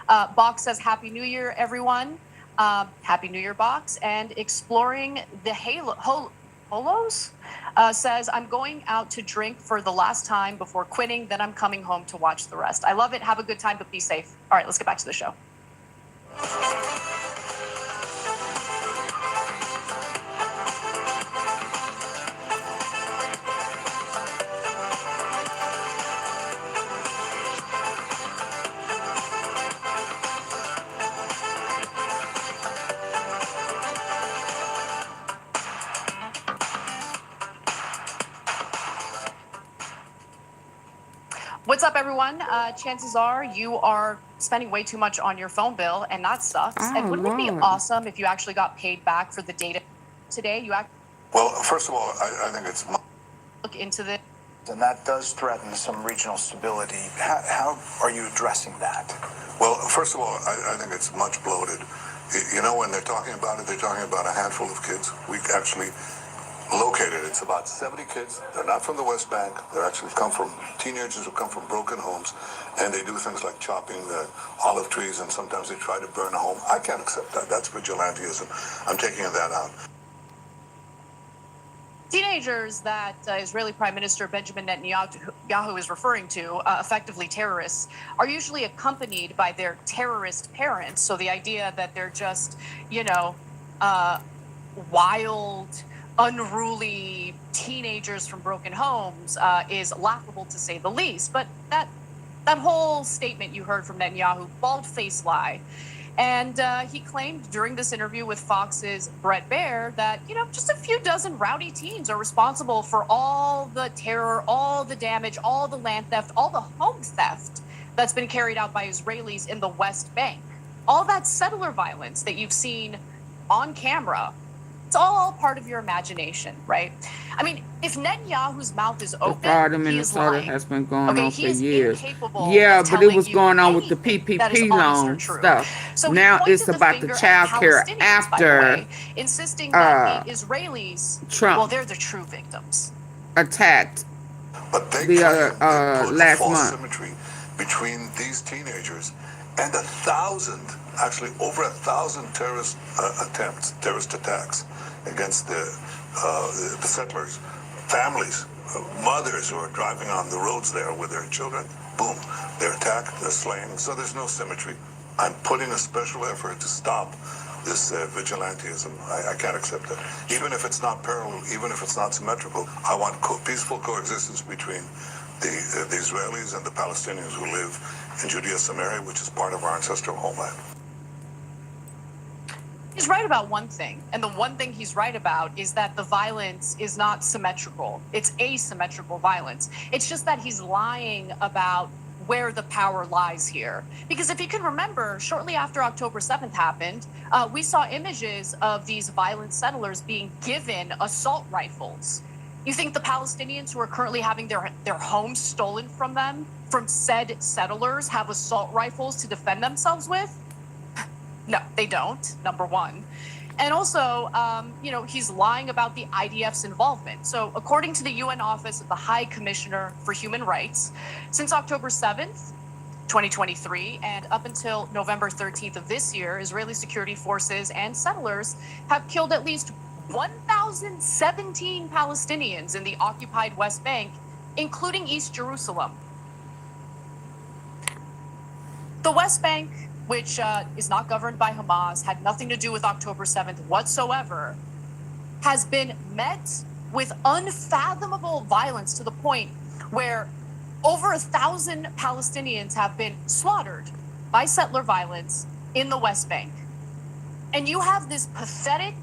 Box says, Happy New Year, everyone. Happy New Year, Box. And Exploring the Holos says, I'm going out to drink for the last time before quitting. Then I'm coming home to watch the rest. I love it. Have a good time, but be safe. All right, let's get back to the show. What's up, everyone? Chances are you are spending way too much on your phone bill, and that sucks. Oh, and wouldn't it be Lord. awesome if you actually got paid back for the data today? Well, first of all, I think it's Look into this. And that does threaten some regional stability. How are you addressing that? Well, first of all, I think it's much bloated. You know, when they're talking about it, they're talking about a handful of kids. We actually located, it's about 70 kids. They're not from the West Bank. They're actually come from teenagers who come from broken homes, and they do things like chopping the olive trees, and sometimes they try to burn a home. I can't accept that. That's vigilantism. I'm taking that out. Teenagers that Israeli Prime Minister Benjamin Netanyahu is referring to, effectively terrorists, are usually accompanied by their terrorist parents. So the idea that they're just, you know, wild, unruly teenagers from broken homes is laughable, to say the least. But that whole statement you heard from Netanyahu, bald-faced lie. And he claimed during this interview with Fox's Brett Baer that, you know, just a few dozen rowdy teens are responsible for all the terror, all the damage, all the land theft, all the home theft that's been carried out by Israelis in the West Bank. All that settler violence that you've seen on camera, it's all part of your imagination, right? I mean, if Netanyahu's mouth is open, The fraud in he is Minnesota lying. has been going on for he is years. incapable Yeah, of but it was telling you going on with the anything that is PPP honest or loan true. stuff. So he Now pointed it's about the finger at child care Palestinians, by the after way, insisting that the Israelis, Trump well, they're the true victims. attacked But they the put last false month. symmetry between these teenagers and 1,000, actually over 1,000 terrorist attacks against the settlers, families, mothers who are driving on the roads there with their children. Boom, they're attacked, they're slain. So there's no symmetry. I'm putting a special effort to stop this vigilantism. I can't accept it. Even if it's not parallel, even if it's not symmetrical, I want peaceful coexistence between the Israelis and the Palestinians who live in Judea Samaria, which is part of our ancestral homeland. He's right about one thing, and the one thing he's right about is that the violence is not symmetrical. It's asymmetrical violence. It's just that he's lying about where the power lies here. Because if you can remember, shortly after October 7th happened, we saw images of these violent settlers being given assault rifles. You think the Palestinians who are currently having their homes stolen from them, from said settlers, have assault rifles to defend themselves with? No, they don't, number one. And also, you know, he's lying about the IDF's involvement. So according to the UN Office of the High Commissioner for Human Rights, since October 7th, 2023, and up until November 13th of this year, Israeli security forces and settlers have killed at least 1,017 Palestinians in the occupied West Bank, including East Jerusalem. The West Bank, which is not governed by Hamas, had nothing to do with October 7th whatsoever, has been met with unfathomable violence to the point where over 1,000 Palestinians have been slaughtered by settler violence in the West Bank. And you have this pathetic,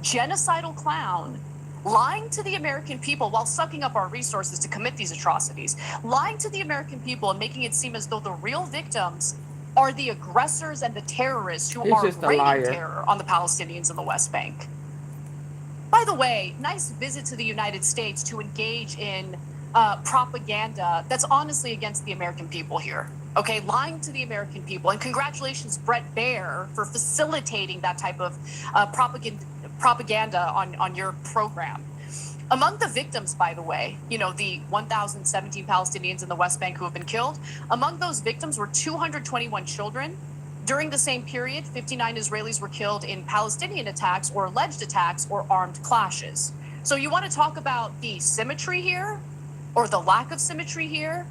genocidal clown lying to the American people while sucking up our resources to commit these atrocities, lying to the American people and making it seem as though the real victims are the aggressors and the terrorists who are raining terror on the Palestinians in the West Bank. By the way, nice visit to the United States to engage in propaganda that's honestly against the American people here. Okay, lying to the American people. And congratulations, Brett Baer, for facilitating that type of propaganda on your program. Among the victims, by the way, you know, the 1,017 Palestinians in the West Bank who have been killed, among those victims were 221 children. During the same period, 59 Israelis were killed in Palestinian attacks or alleged attacks or armed clashes. So you want to talk about the symmetry here or the lack of symmetry here?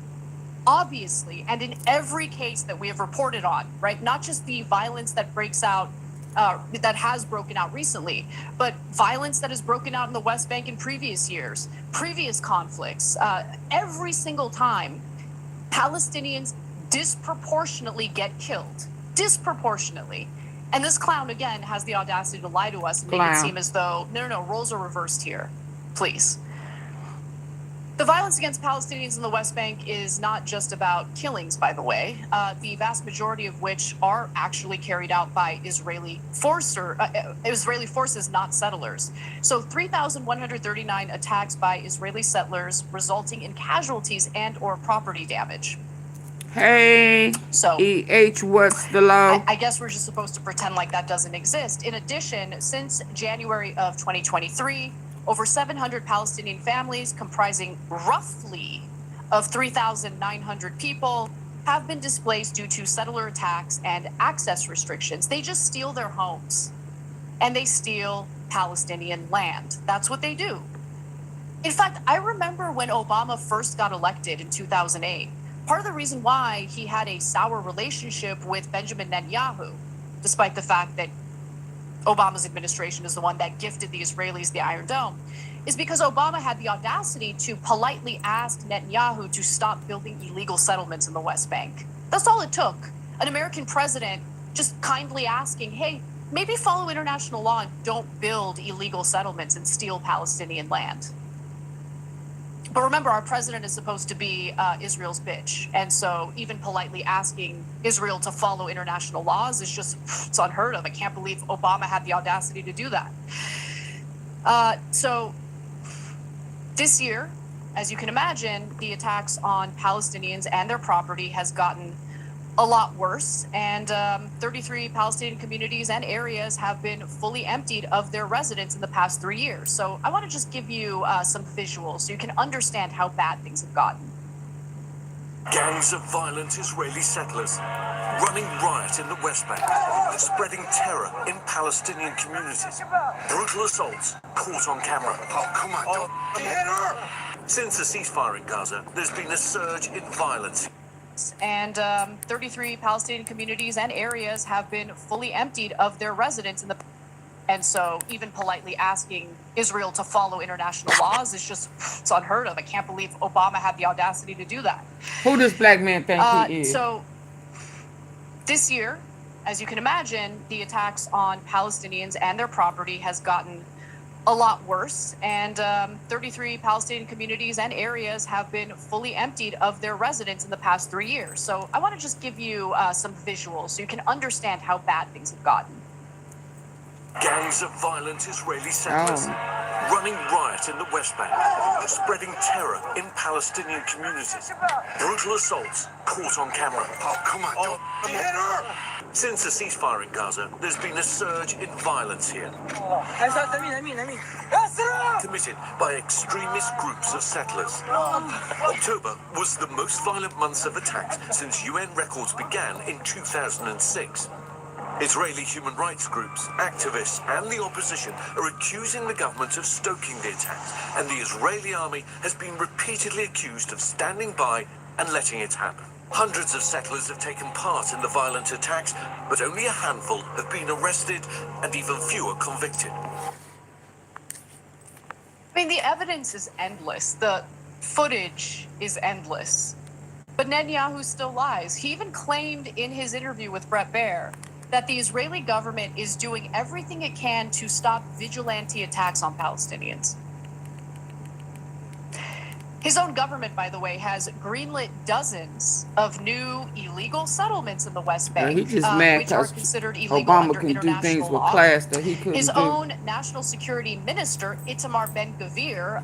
Obviously, and in every case that we have reported on, right? Not just the violence that breaks out that has broken out recently, but violence that has broken out in the West Bank in previous years, previous conflicts. Every single time, Palestinians disproportionately get killed. Disproportionately. And this clown, again, has the audacity to lie to us and make it seem as though, no, roles are reversed here. Please. The violence against Palestinians in the West Bank is not just about killings, by the way, the vast majority of which are actually carried out by Israeli forces, not settlers. So 3,139 attacks by Israeli settlers, resulting in casualties and or property damage. Hey, so what's the law? I guess we're just supposed to pretend like that doesn't exist. In addition, since January of 2023, over 700 Palestinian families comprising roughly of 3,900 people have been displaced due to settler attacks and access restrictions. They just steal their homes and they steal Palestinian land. That's what they do. In fact, I remember when Obama first got elected in 2008, part of the reason why he had a sour relationship with Benjamin Netanyahu, despite the fact that Obama's administration is the one that gifted the Israelis the Iron Dome, is because Obama had the audacity to politely ask Netanyahu to stop building illegal settlements in the West Bank. That's all it took. An American president just kindly asking, hey, maybe follow international law and don't build illegal settlements and steal Palestinian land. But remember, our president is supposed to be Israel's bitch. And so even politely asking Israel to follow international laws is just, it's unheard of. I can't believe Obama had the audacity to do that. So this year, as you can imagine, the attacks on Palestinians and their property has gotten a lot worse, and 33 Palestinian communities and areas have been fully emptied of their residents in the past 3 years. So I want to just give you some visuals so you can understand how bad things have gotten. Gangs of violent Israeli settlers running riot in the West Bank, spreading terror in Palestinian communities. Brutal assaults caught on camera. Oh, come on, don't hit her! Since the ceasefire in Gaza, there's been a surge in violence. And 33 Palestinian communities and areas have been fully emptied of their residents in the. And so even politely asking Israel to follow international laws is just, it's unheard of. I can't believe Obama had the audacity to do that. Who does black man think he is? So this year, as you can imagine, the attacks on Palestinians and their property has gotten a lot worse, and 33 Palestinian communities and areas have been fully emptied of their residents in the past 3 years. So I want to just give you some visuals so you can understand how bad things have gotten. Gangs of violent Israeli settlers running riot in the West Bank, spreading terror in Palestinian communities. Brutal assaults caught on camera. Oh, come on, don't hit her! Since the ceasefire in Gaza, there's been a surge in violence here. Committed by extremist groups of settlers. October was the most violent month of attacks since UN records began in 2006. Israeli human rights groups, activists, and the opposition are accusing the government of stoking the attacks, and the Israeli army has been repeatedly accused of standing by and letting it happen. Hundreds of settlers have taken part in the violent attacks, but only a handful have been arrested and even fewer convicted. I mean, the evidence is endless. The footage is endless. But Netanyahu still lies. He even claimed in his interview with Bret Baier that the Israeli government is doing everything it can to stop vigilante attacks on Palestinians. His own government, by the way, has greenlit dozens of new illegal settlements in the West Bank, He's just mad which are because considered illegal Obama under can do international things with law. class that he couldn't His do. own national security minister, Itamar Ben-Gvir,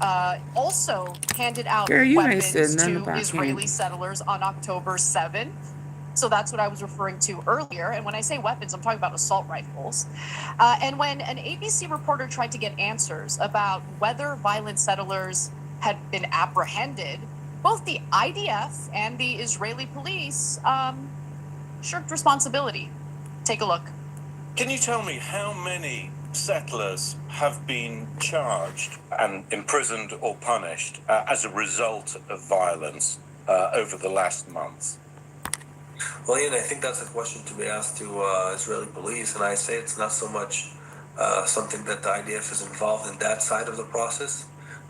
also handed out Girl, you ain't weapons said nothing to about Israeli Candace. settlers on October 7th. So that's what I was referring to earlier. And when I say weapons, I'm talking about assault rifles. And when an ABC reporter tried to get answers about whether violent settlers had been apprehended, both the IDF and the Israeli police shirked responsibility. Take a look. Can you tell me how many settlers have been charged and imprisoned or punished as a result of violence over the last month? Well, Ian, I think that's a question to be asked to Israeli police, and I say it's not so much something that the IDF is involved in that side of the process,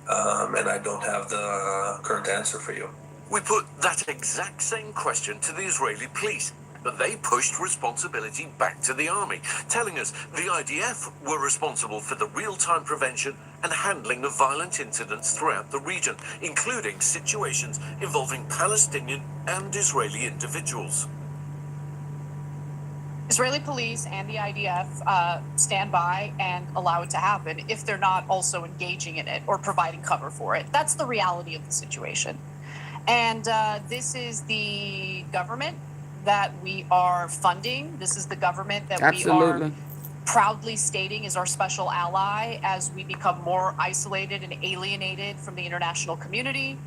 and I don't have the current answer for you. We put that exact same question to the Israeli police, But they pushed responsibility back to the army, telling us the IDF were responsible for the real-time prevention and handling of violent incidents throughout the region, including situations involving Palestinian and Israeli individuals. Israeli police and the IDF stand by and allow it to happen if they're not also engaging in it or providing cover for it. That's the reality of the situation. And this is the government that we are funding. This is the government that we are proudly stating is our special ally as we become more isolated and alienated from the international community.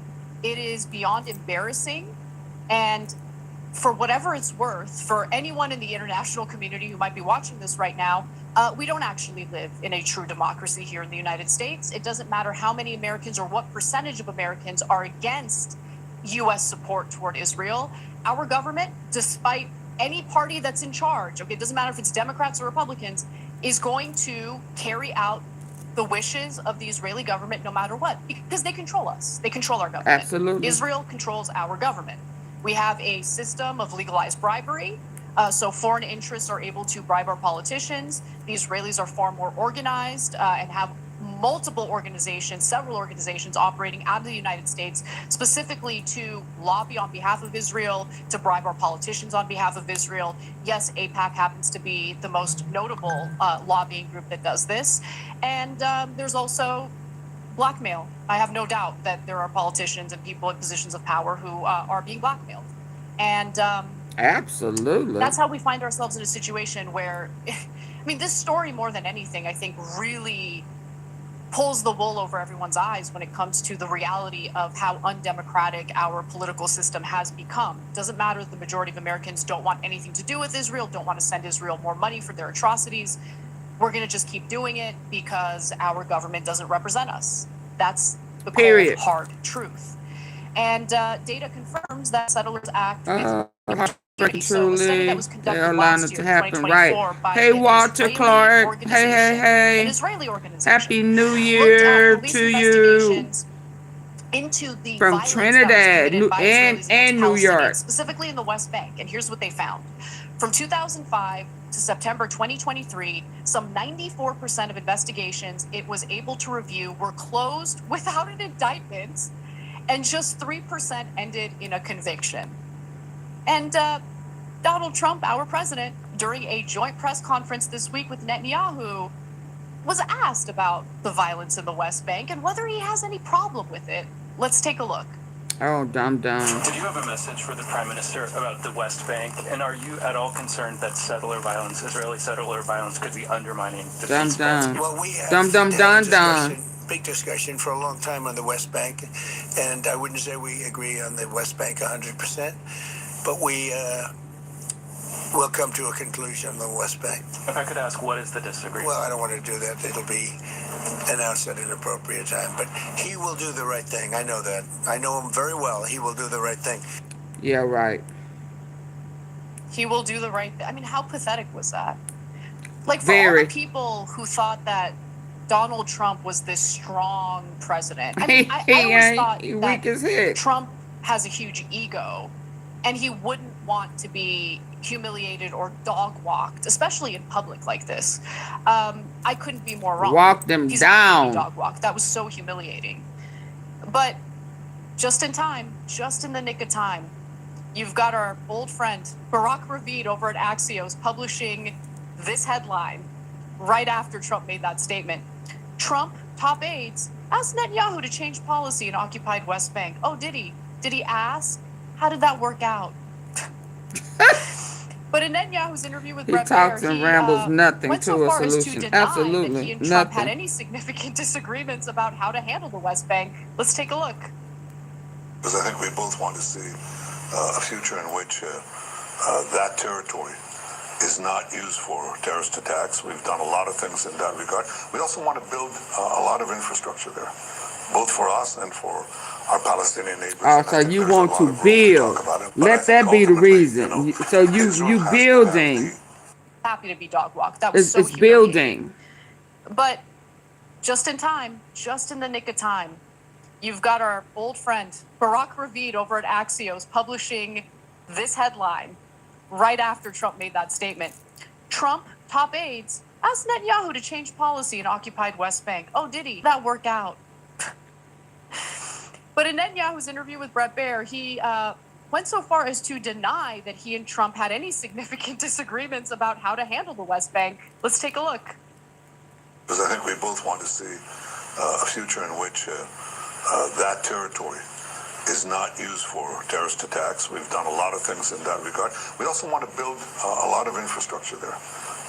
It is beyond embarrassing. And for whatever it's worth, for anyone in the international community who might be watching this right now, we don't actually live in a true democracy here in the United States. It doesn't matter how many Americans or what percentage of Americans are against U.S. support toward Israel. Our government, despite any party that's in charge, okay, it doesn't matter if it's Democrats or Republicans, is going to carry out the wishes of the Israeli government no matter what, because they control us. They control our government. Absolutely. Israel controls our government. We have a system of legalized bribery. So foreign interests are able to bribe our politicians. The Israelis are far more organized and have multiple organizations, several organizations operating out of the United States, specifically to lobby on behalf of Israel, to bribe our politicians on behalf of Israel. Yes, AIPAC happens to be the most notable lobbying group that does this. And there's also blackmail. I have no doubt that there are politicians and people in positions of power who are being blackmailed. And absolutely, that's how we find ourselves in a situation where, I mean, this story more than anything, I think, really pulls the wool over everyone's eyes when it comes to the reality of how undemocratic our political system has become. It doesn't matter that the majority of Americans don't want anything to do with Israel, don't want to send Israel more money for their atrocities. We're going to just keep doing it because our government doesn't represent us. That's the cold, hard truth. And data confirms that Settlers Act truly, they're allowing it to happen, right? Hey, Walter Clark. Hey. Israeli organization. Happy New Year to you. Into the from Trinidad and New York, specifically in the West Bank. And here's what they found. From 2005 to September 2023, some 94% of investigations it was able to review were closed without an indictment, and just 3% ended in a conviction. And Donald Trump, our president, during a joint press conference this week with Netanyahu, was asked about the violence in the West Bank and whether he has any problem with it. Let's take a look. Oh, dumb. Did you have a message for the Prime Minister about the West Bank? And are you at all concerned that settler violence, Israeli settler violence, could be undermining the dumb? Well, we have big discussion for a long time on the West Bank, and I wouldn't say we agree on the West Bank 100%, but we will come to a conclusion on the West Bank. If I could ask, what is the disagreement? Well, I don't want to do that. It'll be announced at an appropriate time, but he will do the right thing. I know that. I know him very well. He will do the right thing. Yeah, right. He will do the right thing. I mean, how pathetic was that? Like, for all the people who thought that Donald Trump was this strong president. I mean, I always thought that Trump has a huge ego, and he wouldn't want to be humiliated or dog walked, especially in public like this. I couldn't be more wrong. Walk them down. Dog walk. That was so humiliating. But just in time, just in the nick of time, you've got our old friend Barack Ravid over at Axios publishing this headline right after Trump made that statement. Trump, top aides, asked Netanyahu to change policy in occupied West Bank. Oh, did he? Did he ask? How did that work out? But in Netanyahu's interview with Brett Baer, talks and rambles nothing went to so a far as to solution. deny Absolutely that he and Trump had any significant disagreements about how to handle the West Bank. Let's take a look. Because I think we both want to see a future in which that territory is not used for terrorist attacks. We've done a lot of things in that regard. We also want to build a lot of infrastructure there, both for us and for our Palestinian neighbors. Oh, so you want to build. Let that be the reason. So you building. Happy to be dog walked. That was so it's building. But just in time, just in the nick of time, you've got our old friend Barack Ravid over at Axios publishing this headline right after Trump made that statement. Trump, top aides, asked Netanyahu to change policy in occupied West Bank. Oh, did he? That work out. But in Netanyahu's interview with Bret Baier, he went so far as to deny that he and Trump had any significant disagreements about how to handle the West Bank. Let's take a look. Because I think we both want to see a future in which that territory is not used for terrorist attacks. We've done a lot of things in that regard. We also want to build a lot of infrastructure there,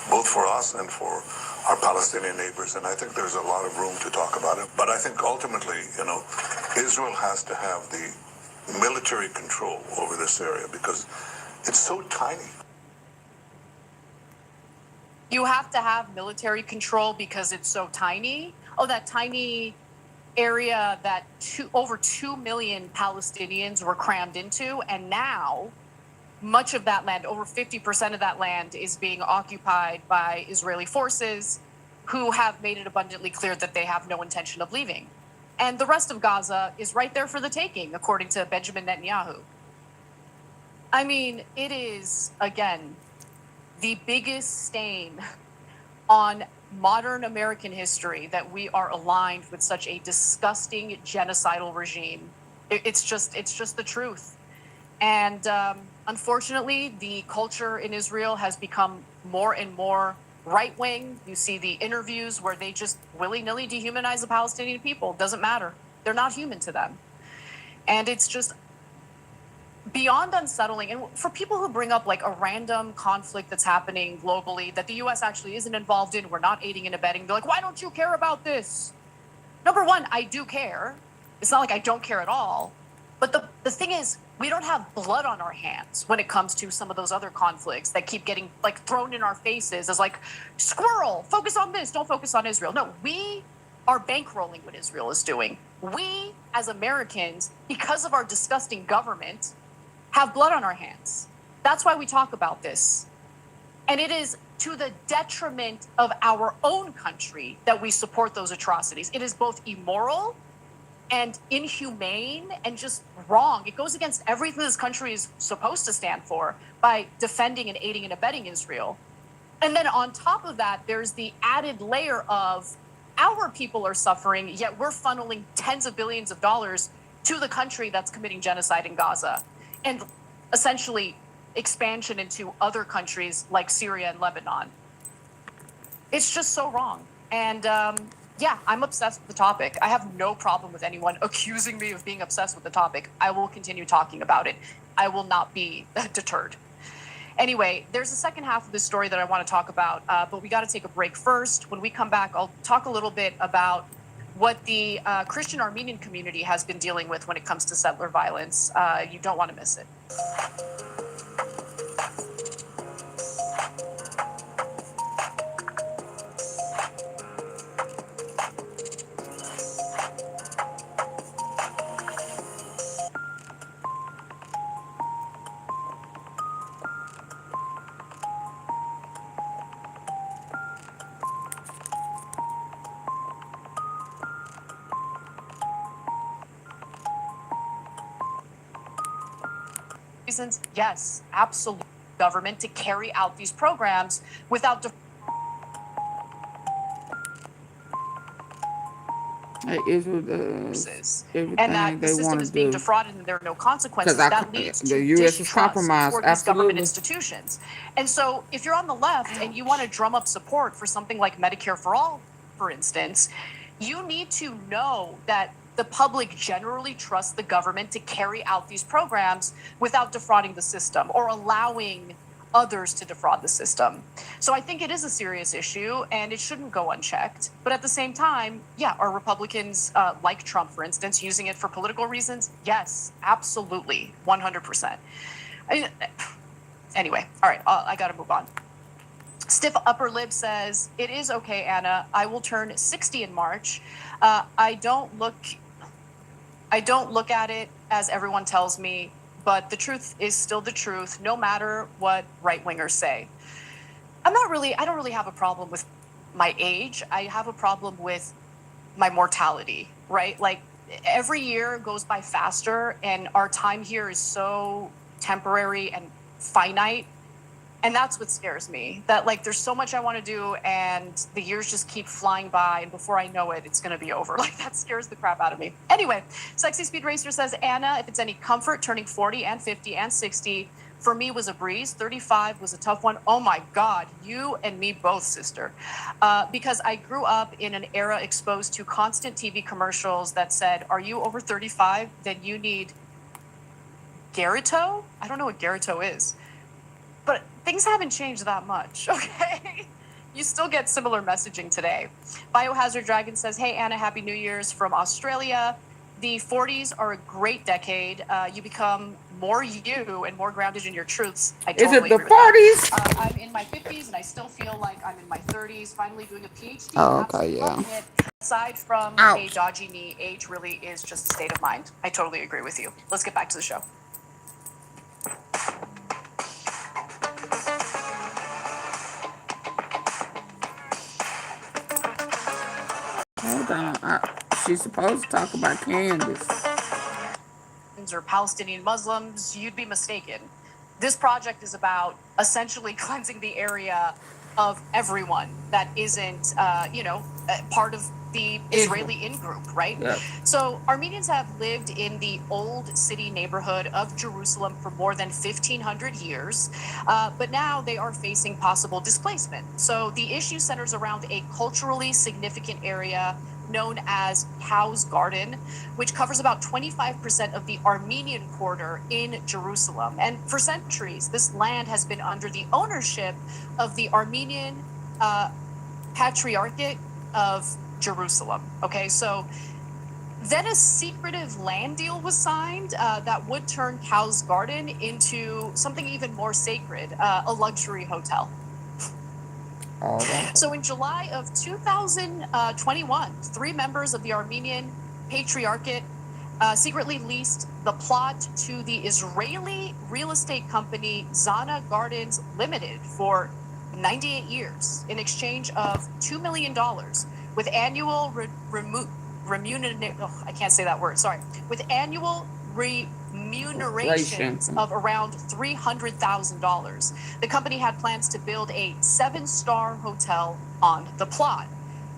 both for us and for our Palestinian neighbors. And I think there's a lot of room to talk about it. But I think ultimately, Israel has to have the military control over this area because it's so tiny. You have to have military control because it's so tiny. Oh, that tiny area that over 2 million Palestinians were crammed into. And now much of that land, over 50% of that land, is being occupied by Israeli forces who have made it abundantly clear that they have no intention of leaving. And the rest of Gaza is right there for the taking, according to Benjamin Netanyahu. I mean, it is, again, the biggest stain on modern American history that we are aligned with such a disgusting genocidal regime. It's just the truth. And unfortunately, the culture in Israel has become more and more right-wing. You see the interviews where they just willy-nilly dehumanize the Palestinian people. Doesn't matter. They're not human to them. And it's just beyond unsettling. And for people who bring up like a random conflict that's happening globally that the U.S. actually isn't involved in, we're not aiding and abetting, they're like, why don't you care about this? Number one, I do care. It's not like I don't care at all. But the thing is, we don't have blood on our hands when it comes to some of those other conflicts that keep getting like thrown in our faces as like, squirrel, focus on this, don't focus on Israel. No, we are bankrolling what Israel is doing. We, as Americans, because of our disgusting government, have blood on our hands. That's why we talk about this. And it is to the detriment of our own country that we support those atrocities. It is both immoral and inhumane and just wrong. It goes against everything this country is supposed to stand for by defending and aiding and abetting Israel. And then on top of that, there's the added layer of our people are suffering, yet we're funneling tens of billions of dollars to the country that's committing genocide in Gaza. And essentially expansion into other countries like Syria and Lebanon. It's just so wrong. And yeah, I'm obsessed with the topic. I have no problem with anyone accusing me of being obsessed with the topic. I will continue talking about it. I will not be deterred. Anyway, there's a second half of this story that I want to talk about, but we got to take a break first. When we come back, I'll talk a little bit about what the Christian Armenian community has been dealing with when it comes to settler violence. You don't want to miss it. Reasons, yes, absolutely, government to carry out these programs without Israel does everything and that the they system want to is being do. defrauded and there are no consequences. That leads to the U.S. is distrust compromised, for these government absolutely. institutions. And so if you're on the left and you want to drum up support for something like Medicare for All, for instance, you need to know that the public generally trusts the government to carry out these programs without defrauding the system or allowing others to defraud the system. So I think it is a serious issue and it shouldn't go unchecked. But at the same time, yeah, are Republicans like Trump, for instance, using it for political reasons? Yes, absolutely, 100%. Anyway, all right, I got to move on. Stiff Upper Lip says, it is okay, Anna. I will turn 60 in March. I don't look at it as everyone tells me, but the truth is still the truth, no matter what right-wingers say. I don't really have a problem with my age. I have a problem with my mortality, right? Like every year goes by faster and our time here is so temporary and finite And that's what scares me, that like there's so much I want to do and the years just keep flying by, and before I know it, it's going to be over. Like that scares the crap out of me. Anyway, Sexy Speed Racer says, Anna, if it's any comfort, turning 40 and 50 and 60 for me was a breeze. 35 was a tough one. Oh my God, you and me both, sister. Because I grew up in an era exposed to constant TV commercials that said, are you over 35? Then you need Garito? I don't know what Garito is. But things haven't changed that much, okay? You still get similar messaging today. Biohazard Dragon says, hey, Anna, Happy New Year's from Australia. The 40s are a great decade. You become more you and more grounded in your truths. I totally Is it the agree with 40s? that. I'm in my 50s and I still feel like I'm in my 30s, finally doing a PhD. Oh, okay, Absolutely yeah. loving it. Aside from a dodgy knee, age really is just a state of mind. I totally agree with you. Let's get back to the show. Hold on. She's supposed to talk about Candace. Or Palestinian Muslims, you'd be mistaken. This project is about essentially cleansing the area of everyone that isn't, part of the Israeli in-group, right? Yep. So Armenians have lived in the old city neighborhood of Jerusalem for more than 1,500 years, but now they are facing possible displacement. So the issue centers around a culturally significant area known as Cow's Garden, which covers about 25% of the Armenian quarter in Jerusalem. And for centuries, this land has been under the ownership of the Armenian Patriarchate of Jerusalem. Okay, so then a secretive land deal was signed that would turn Cow's Garden into something even more sacred, a luxury hotel. So in July of 2021, 3 members of the Armenian Patriarchate secretly leased the plot to the Israeli real estate company Zana Gardens Limited for 98 years in exchange of $2 million with annual remunerations of around $300,000. The company had plans to build a 7-star hotel on the plot.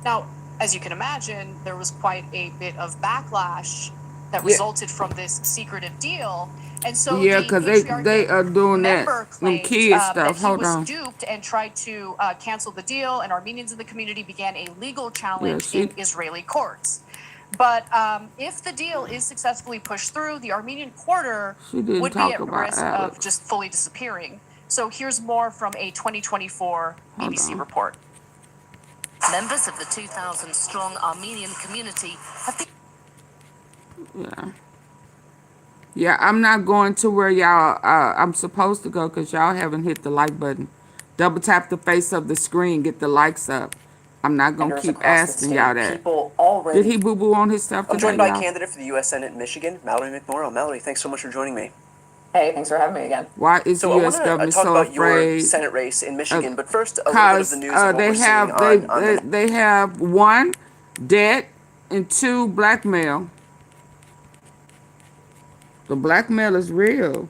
Now, as you can imagine, there was quite a bit of backlash that resulted from this secretive deal. And so because they are doing that them kid stuff. Hold on. Duped and tried to cancel the deal, and Armenians in the community began a legal challenge in Israeli courts. But if the deal is successfully pushed through, the Armenian quarter would be at risk of just fully disappearing. So here's more from a 2024 BBC report. Members of the 2,000-strong Armenian community have been... Yeah, I'm not going to where y'all, I'm supposed to go because y'all haven't hit the like button. Double tap the face of the screen, get the likes up. I'm not going to keep asking y'all that. Did he boo-boo on his stuff today, I'm joined by candidate for the U.S. Senate in Michigan, Mallory McMorrow. Mallory, thanks so much for joining me. Hey, thanks for having me again. Why is the U.S. government so afraid? Your Senate race in Michigan, but first, a little bit of the news of what we're seeing they have 1, debt, and 2, blackmail. The blackmail is real,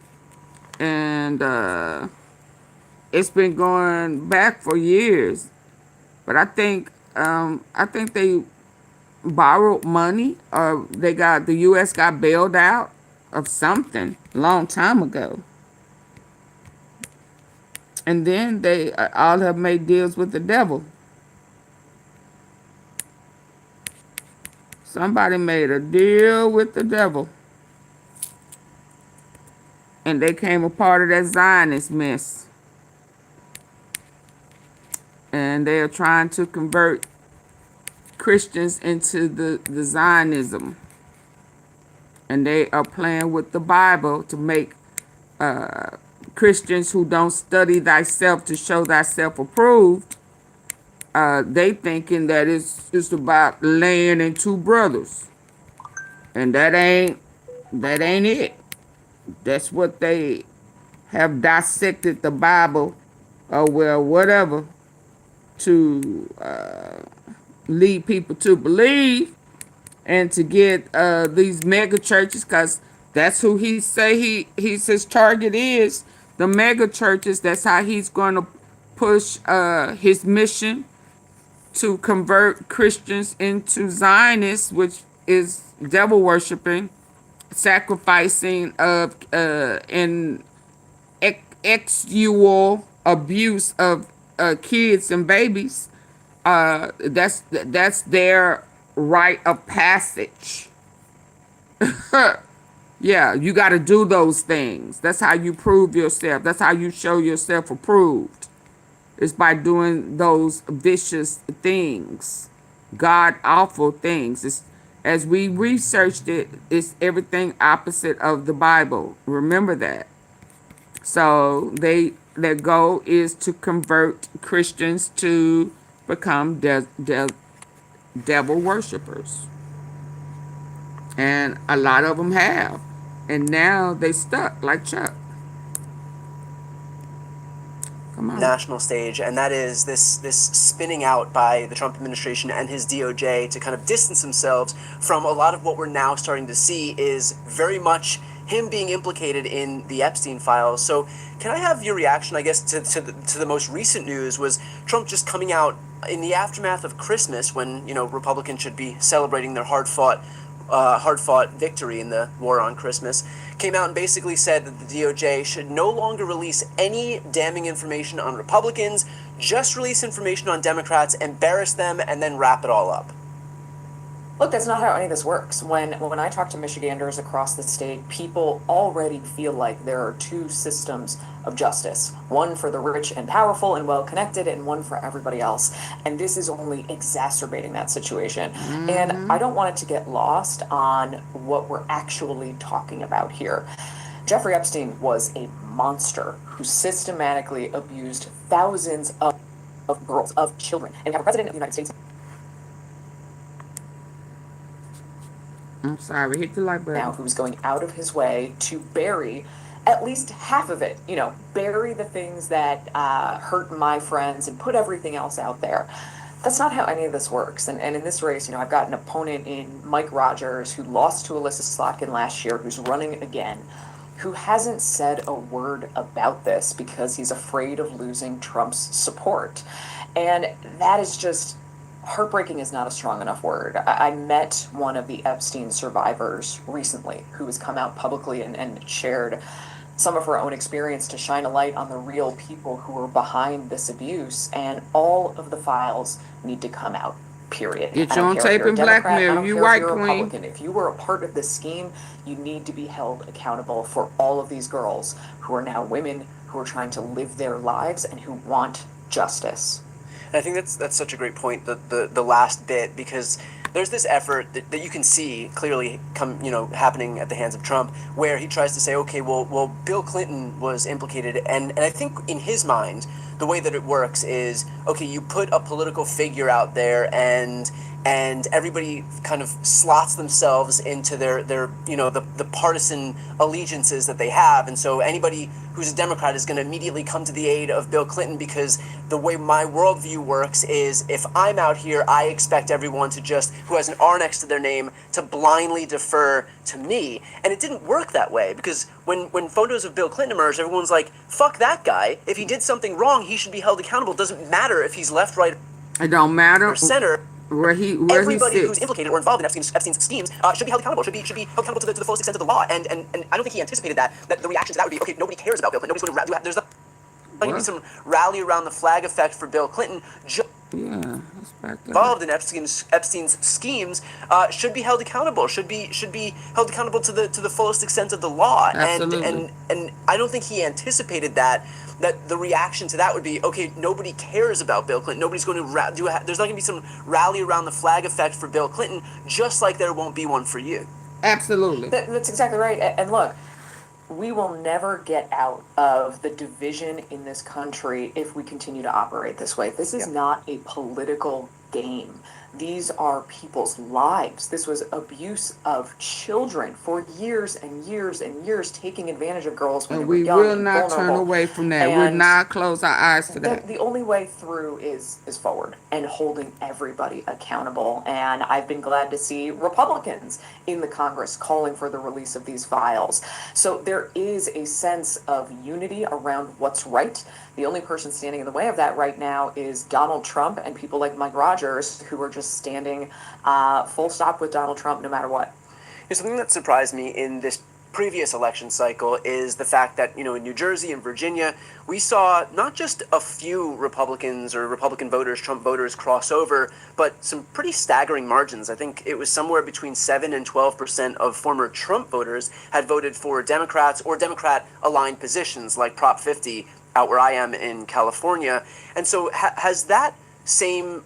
and it's been going back for years. But I think they borrowed money, or the U.S. got bailed out of something a long time ago, and then they all have made deals with the devil. Somebody made a deal with the devil. And they came a part of that Zionist mess. And they are trying to convert Christians into the Zionism. And they are playing with the Bible to make Christians who don't study thyself to show thyself approved. They thinking that it's about laying in 2 brothers. And that ain't it. That's what they have dissected the Bible, or whatever, to lead people to believe and to get these mega churches, because that's who he say his target is, the mega churches. That's how he's going to push his mission to convert Christians into Zionists, which is devil worshiping, sacrificing of and sexual abuse of kids and babies. That's their rite of passage. Yeah, you got to do those things. That's how you prove yourself. That's how you show yourself approved. It's by doing those vicious things, God awful things. It's, as we researched it, it's everything opposite of the Bible. Remember that. So their goal is to convert Christians to become devil worshipers. And a lot of them have. And now they stuck like Chuck. Come on. National stage, and that is this spinning out by the Trump administration and his DOJ to kind of distance themselves from a lot of what we're now starting to see is very much him being implicated in the Epstein files. So can I have your reaction, I guess, to the most recent news was Trump just coming out in the aftermath of Christmas when, you know, Republicans should be celebrating their hard-fought victory in the war on Christmas, came out and basically said that the DOJ should no longer release any damning information on Republicans, just release information on Democrats, embarrass them, and then wrap it all up. Look, that's not how any of this works. When I talk to Michiganders across the state, people already feel like there are two systems of justice. One for the rich and powerful and well-connected, and one for everybody else. And this is only exacerbating that situation. Mm-hmm. And I don't want it to get lost on what we're actually talking about here. Jeffrey Epstein was a monster who systematically abused thousands of girls, of children. And we have a president of the United States I'm sorry, hit the like button. now who's going out of his way to bury at least half of it, you know, bury the things that hurt my friends and put everything else out there. That's not how any of this works. And in this race, you know, I've got an opponent in Mike Rogers who lost to Alyssa Slotkin last year, who's running again, who hasn't said a word about this because he's afraid of losing Trump's support. And that is just, heartbreaking is not a strong enough word. I met one of the Epstein survivors recently who has come out publicly and shared some of her own experience to shine a light on the real people who are behind this abuse, and all of the files need to come out, period. Get you on tape and blackmail. You right, Queen. If you were a part of this scheme, you need to be held accountable for all of these girls who are now women who are trying to live their lives and who want justice. And I think that's such a great point, the last bit, because there's this effort that you can see clearly happening at the hands of Trump, where he tries to say, okay, well, Bill Clinton was implicated, and I think in his mind, the way that it works is, okay, you put a political figure out there and everybody kind of slots themselves into their the partisan allegiances that they have, and so anybody who's a Democrat is going to immediately come to the aid of Bill Clinton, because the way my worldview works is if I'm out here, I expect everyone to just, who has an R next to their name, to blindly defer to me. And it didn't work that way, because when photos of Bill Clinton emerged, everyone's like, fuck that guy. If he did something wrong, he should be held accountable. It doesn't matter if he's left, right, it don't matter or center. Everybody who's implicated or involved in Epstein's schemes should be held accountable. Should be held accountable to the fullest extent of the law. And I don't think he anticipated that the reaction to that would be, okay, nobody cares about Bill Clinton. Nobody's going to there's not going to be some rally around the flag effect for Bill Clinton. Involved in Epstein's schemes should be held accountable. Should be held accountable to the fullest extent of the law. Absolutely. And I don't think he anticipated that the reaction to that would be, okay, nobody cares about Bill Clinton. Nobody's going to there's not going to be some rally around the flag effect for Bill Clinton, just like there won't be one for you. Absolutely. That's exactly right. And look, we will never get out of the division in this country if we continue to operate this way. This is not a political game. These are people's lives. This was abuse of children for years and years and years, taking advantage of girls when And they were we young will and not turn vulnerable. away from that. We'll And not close our eyes to that. the only way through is forward and holding everybody accountable. And I've been glad to see Republicans in the Congress calling for the release of these files. So there is a sense of unity around what's right. The only person standing in the way of that right now is Donald Trump and people like Mike Rogers, who are just standing full stop with Donald Trump no matter what. Something that surprised me in this previous election cycle is the fact that, in New Jersey and Virginia, we saw not just a few Republicans or Republican voters, Trump voters, cross over, but some pretty staggering margins. I think it was somewhere between 7 and 12% of former Trump voters had voted for Democrats or Democrat-aligned positions like Prop 50 out where I am in California. And so has that same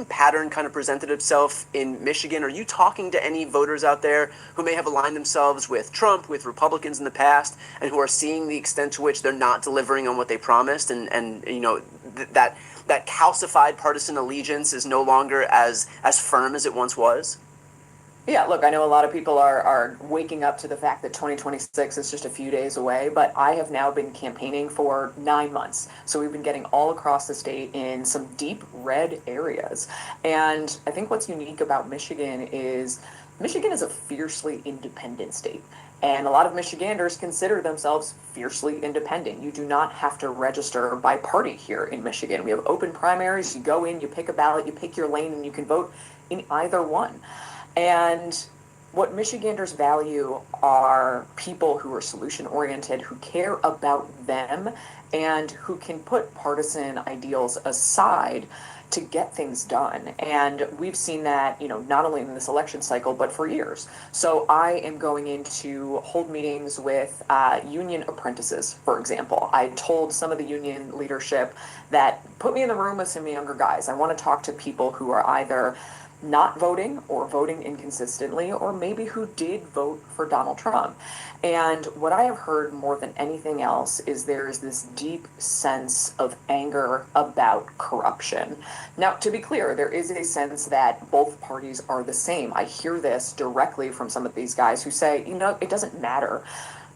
pattern kind of presented itself in Michigan? Are you talking to any voters out there who may have aligned themselves with Trump, with Republicans in the past, and who are seeing the extent to which they're not delivering on what they promised, and that calcified partisan allegiance is no longer as firm as it once was? Yeah, look, I know a lot of people are waking up to the fact that 2026 is just a few days away, but I have now been campaigning for 9 months. So we've been getting all across the state in some deep red areas. And I think what's unique about Michigan is a fiercely independent state. And a lot of Michiganders consider themselves fiercely independent. You do not have to register by party here in Michigan. We have open primaries. You go in, you pick a ballot, you pick your lane, and you can vote in either one. And what Michiganders value are people who are solution-oriented, who care about them, and who can put partisan ideals aside to get things done. And we've seen that, not only in this election cycle, but for years. So I am going in to hold meetings with union apprentices, for example. I told some of the union leadership that put me in the room with some younger guys. I want to talk to people who are either not voting or voting inconsistently, or maybe who did vote for Donald Trump. And what I have heard more than anything else is there is this deep sense of anger about corruption. Now, to be clear, there is a sense that both parties are the same. I hear this directly from some of these guys who say, it doesn't matter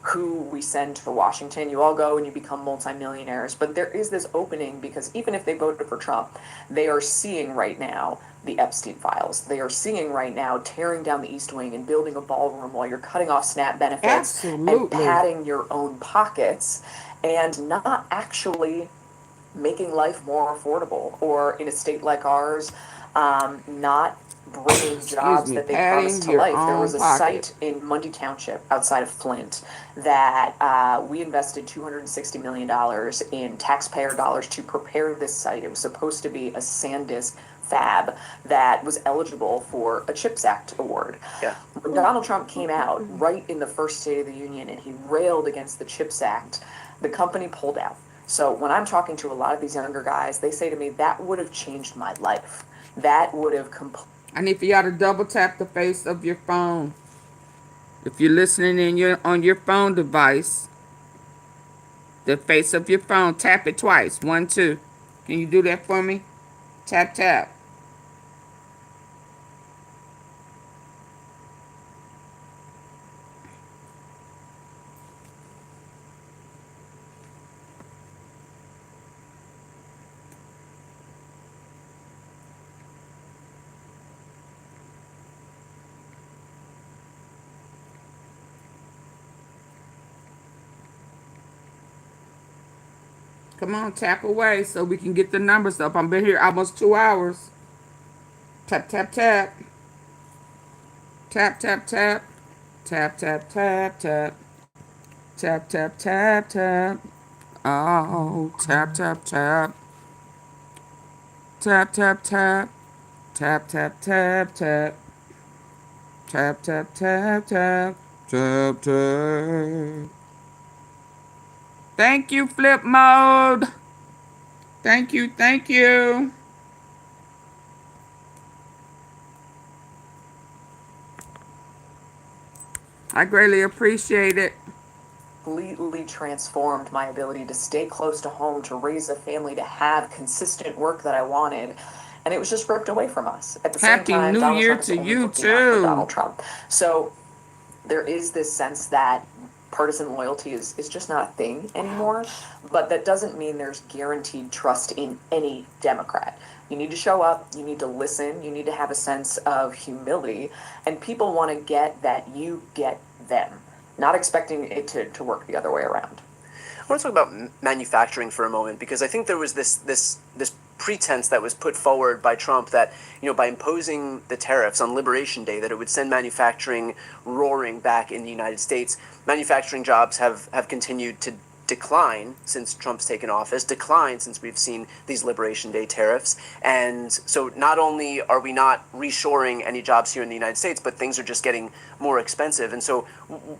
who we send to Washington. You all go and you become multimillionaires. But there is this opening because even if they voted for Trump, they are seeing right now the Epstein files. They are seeing right now tearing down the East Wing and building a ballroom while you're cutting off SNAP benefits and padding your own pockets and not actually making life more affordable, or in a state like ours, not bringing jobs that they promised to life. There was a site in Mundy Township outside of Flint that we invested $260 million in taxpayer dollars to prepare this site. It was supposed to be a SanDisk fab that was eligible for a CHIPS Act award. Yeah. When Donald Trump came out right in the first State of the Union and he railed against the CHIPS Act, the company pulled out. So when I'm talking to a lot of these younger guys, they say to me, that would have changed my life. That would have I need for y'all to double tap the face of your phone. If you're listening on your phone device, the face of your phone, tap it twice. 1, 2. Can you do that for me? Tap, tap. Come on, tap away so we can get the numbers up. I've been here almost 2 hours. Tap, tap, tap. Tap, tap, tap. Tap, tap, tap, tap. Tap, tap, tap, tap. Oh, tap, tap, tap. Tap, tap, tap. Tap, tap, tap, tap. Tap, tap, tap, tap. Tap, tap. Thank you, Flip Mode. Thank you, thank you. I greatly appreciate it. Completely transformed my ability to stay close to home, to raise a family, to have consistent work that I wanted. and it was just ripped away from us. At the same Happy time, New Donald Year Trump is to only you looking out for too. Donald Trump. So there is this sense that partisan loyalty is just not a thing anymore, but that doesn't mean there's guaranteed trust in any Democrat. You need to show up, you need to listen, you need to have a sense of humility, and people want to get that you get them, not expecting it to work the other way around. I want to talk about manufacturing for a moment, because I think there was this pretense that was put forward by Trump that, by imposing the tariffs on Liberation Day, that it would send manufacturing roaring back in the United States. Manufacturing jobs have continued to decline since Trump's taken office, decline since we've seen these Liberation Day tariffs. And so not only are we not reshoring any jobs here in the United States, but things are just getting more expensive. And so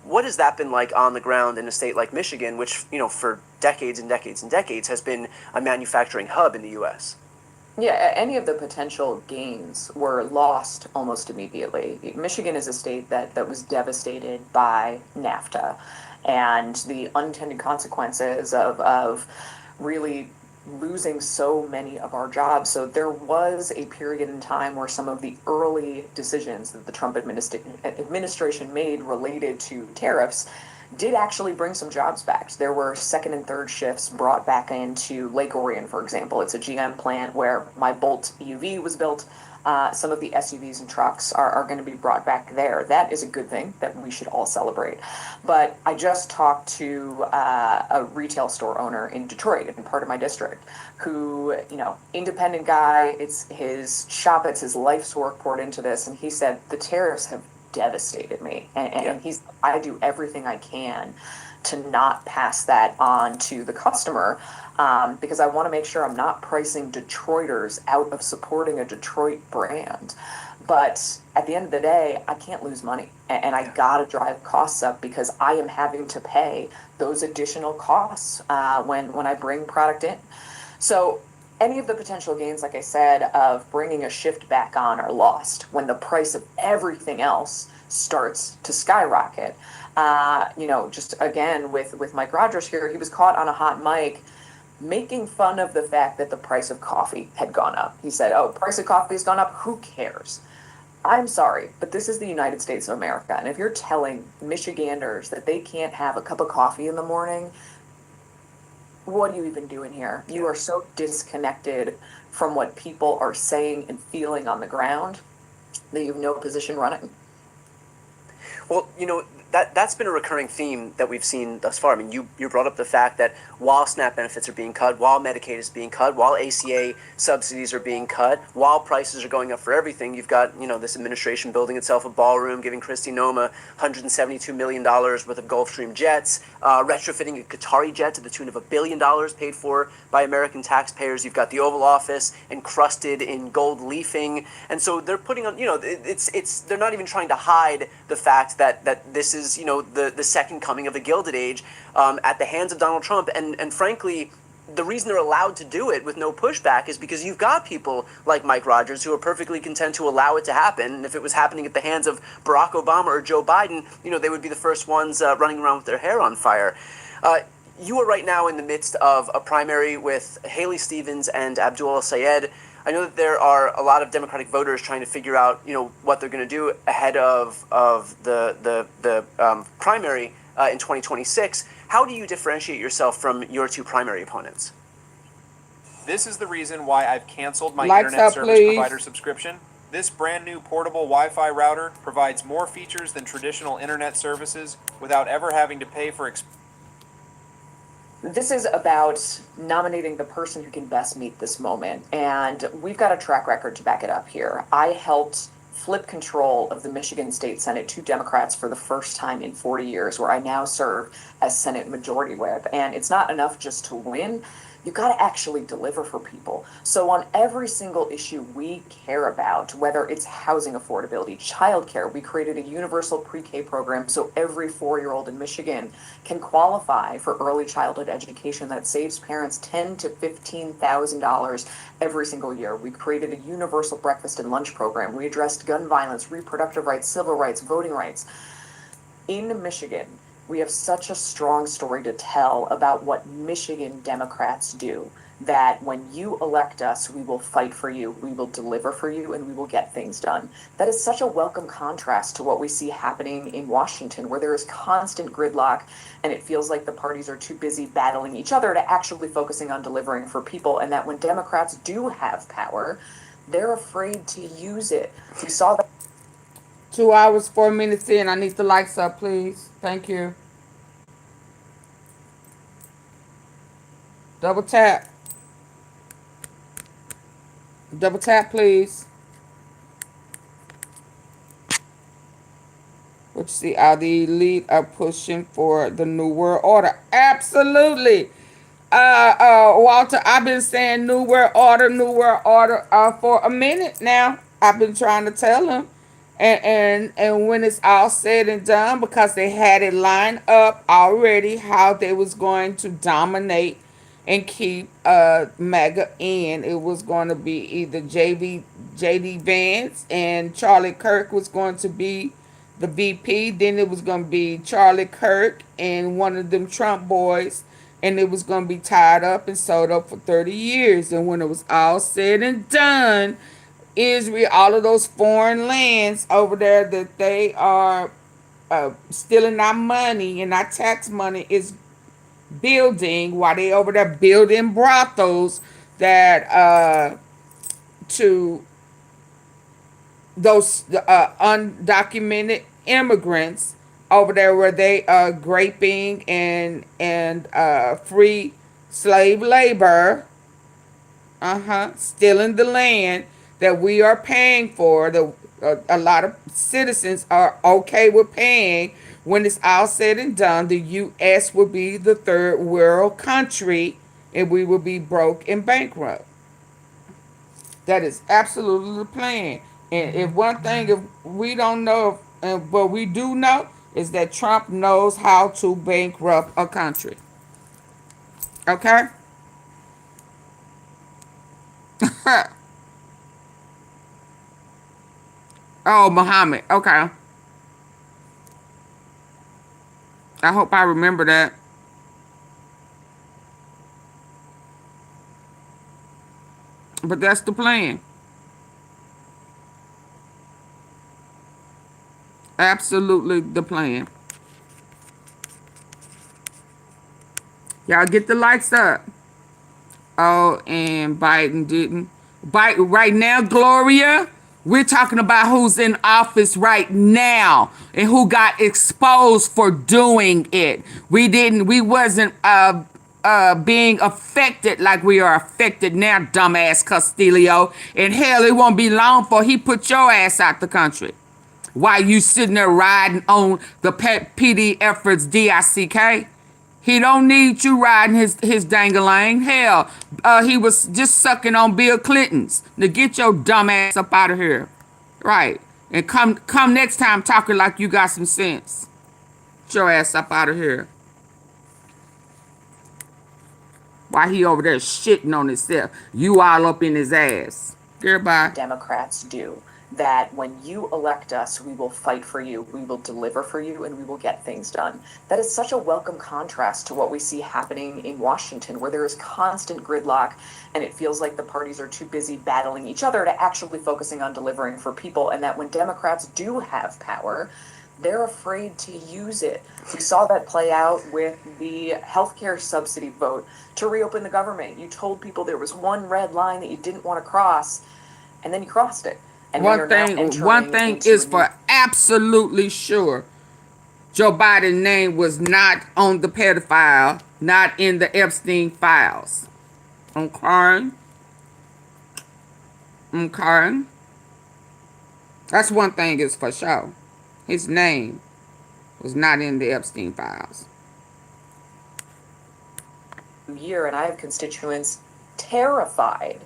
what has that been like on the ground in a state like Michigan, which, for decades and decades and decades has been a manufacturing hub in the U.S.? Yeah, any of the potential gains were lost almost immediately. Michigan is a state that was devastated by NAFTA and the unintended consequences of really losing so many of our jobs. So there was a period in time where some of the early decisions that the Trump administration made related to tariffs did actually bring some jobs back. There were second and third shifts brought back into Lake Orion, for example. It's a GM plant where my Bolt EUV was built. Some of the SUVs and trucks are going to be brought back there. That is a good thing that we should all celebrate. But I just talked to a retail store owner in Detroit, in part of my district, who, independent guy, it's his shop, it's his life's work poured into this. And he said, the tariffs have devastated me. And I do everything I can to not pass that on to the customer, because I want to make sure I'm not pricing Detroiters out of supporting a Detroit brand. But at the end of the day, I can't lose money, and I gotta drive costs up because I am having to pay those additional costs when I bring product in. So any of the potential gains, like I said, of bringing a shift back on are lost when the price of everything else starts to skyrocket. Just again with Mike Rogers here, he was caught on a hot mic making fun of the fact that the price of coffee had gone up. He said, "Oh, price of coffee has gone up. Who cares?" I'm sorry, but this is the United States of America, and if you're telling Michiganders that they can't have a cup of coffee in the morning, what are you even doing here? You are so disconnected from what people are saying and feeling on the ground that you have no position running. Well, that's been a recurring theme that we've seen thus far. I mean, you brought up the fact that while SNAP benefits are being cut, while Medicaid is being cut, while ACA subsidies are being cut, while prices are going up for everything, you've got, this administration building itself a ballroom, giving Kristi Noem $172 million worth of Gulfstream jets, retrofitting a Qatari jet to the tune of $1 billion paid for by American taxpayers. You've got the Oval Office encrusted in gold leafing. And so they're putting on, they're not even trying to hide the fact that this is, the second coming of the Gilded Age at the hands of Donald Trump. And frankly, the reason they're allowed to do it with no pushback is because you've got people like Mike Rogers who are perfectly content to allow it to happen. And if it was happening at the hands of Barack Obama or Joe Biden, they would be the first ones running around with their hair on fire. You are right now in the midst of a primary with Haley Stevens and Abdul Sayed. I know that there are a lot of Democratic voters trying to figure out, what they're going to do ahead of the primary in 2026. How do you differentiate yourself from your two primary opponents? This is the reason why I've canceled my Lights internet up, service please. provider subscription. This brand new portable Wi-Fi router provides more features than traditional internet services without ever having to pay for This is about nominating the person who can best meet this moment, and we've got a track record to back it up here. I helped flip control of the Michigan State Senate to Democrats for the first time in 40 years, where I now serve as Senate Majority Whip. And it's not enough just to win. You got to actually deliver for people. So on every single issue we care about, whether it's housing affordability, childcare, we created a universal pre-K program so every 4-year-old in Michigan can qualify for early childhood education that saves parents $10,000 to $15,000 every single year. We created a universal breakfast and lunch program. We addressed gun violence, reproductive rights, civil rights, voting rights. In Michigan, we have such a strong story to tell about what Michigan Democrats do. that when you elect us, we will fight for you, we will deliver for you, and we will get things done. That is such a welcome contrast to what we see happening in Washington, where there is constant gridlock, and it feels like the parties are too busy battling each other to actually focusing on delivering for people, and that when Democrats do have power, they're afraid to use it. We saw that. 2 hours, 4 minutes in. I need the lights up, please. Thank you. Double tap. Double tap, please. What you see? The elite are pushing for the New World Order. Absolutely. Walter, I've been saying New World Order for a minute now. I've been trying to tell him. And when it's all said and done, because they had it lined up already how they was going to dominate and keep MAGA in. It was going to be either JD Vance and Charlie Kirk was going to be the VP. Then it was going to be Charlie Kirk and one of them Trump boys. And it was going to be tied up and sold up for 30 years. And when it was all said and done, Israel, all of those foreign lands over there that they are stealing our money and our tax money is building, while they over there building brothels that to those undocumented immigrants over there, where they are graping and free slave labor, stealing the land that we are paying for. A lot of citizens are okay with paying. When it's all said and done, the U.S. will be the third world country, and we will be broke and bankrupt. That is absolutely the plan. And if one thing, if we don't know, but we do know, is that Trump knows how to bankrupt a country. Okay? Oh, Muhammad. Okay. I hope I remember that. But that's the plan. Absolutely the plan. Y'all get the lights up. Oh, and Biden didn't. Biden right now, Gloria, we're talking about who's in office right now and who got exposed for doing it. We wasn't being affected like we are affected now, dumbass Castillo. And hell, it won't be long for he put your ass out the country. While you sitting there riding on the PD efforts DICK. He don't need you riding his dangalang. Hell, he was just sucking on Bill Clinton's. Now get your dumb ass up out of here. Right. And come next time talking like you got some sense. Get your ass up out of here. Why he over there shitting on himself? You all up in his ass. Goodbye. Democrats do. That when you elect us, we will fight for you, we will deliver for you, and we will get things done. That is such a welcome contrast to what we see happening in Washington, where there is constant gridlock, and it feels like the parties are too busy battling each other to actually focusing on delivering for people, and that when Democrats do have power, they're afraid to use it. We saw that play out with the healthcare subsidy vote to reopen the government. You told people there was one red line that you didn't want to cross, and then you crossed it. And one thing is for absolutely sure. Joe Biden's name was not on the pedophile, not in the Epstein files. Okay. That's one thing is for sure. His name was not in the Epstein files. And I have constituents terrified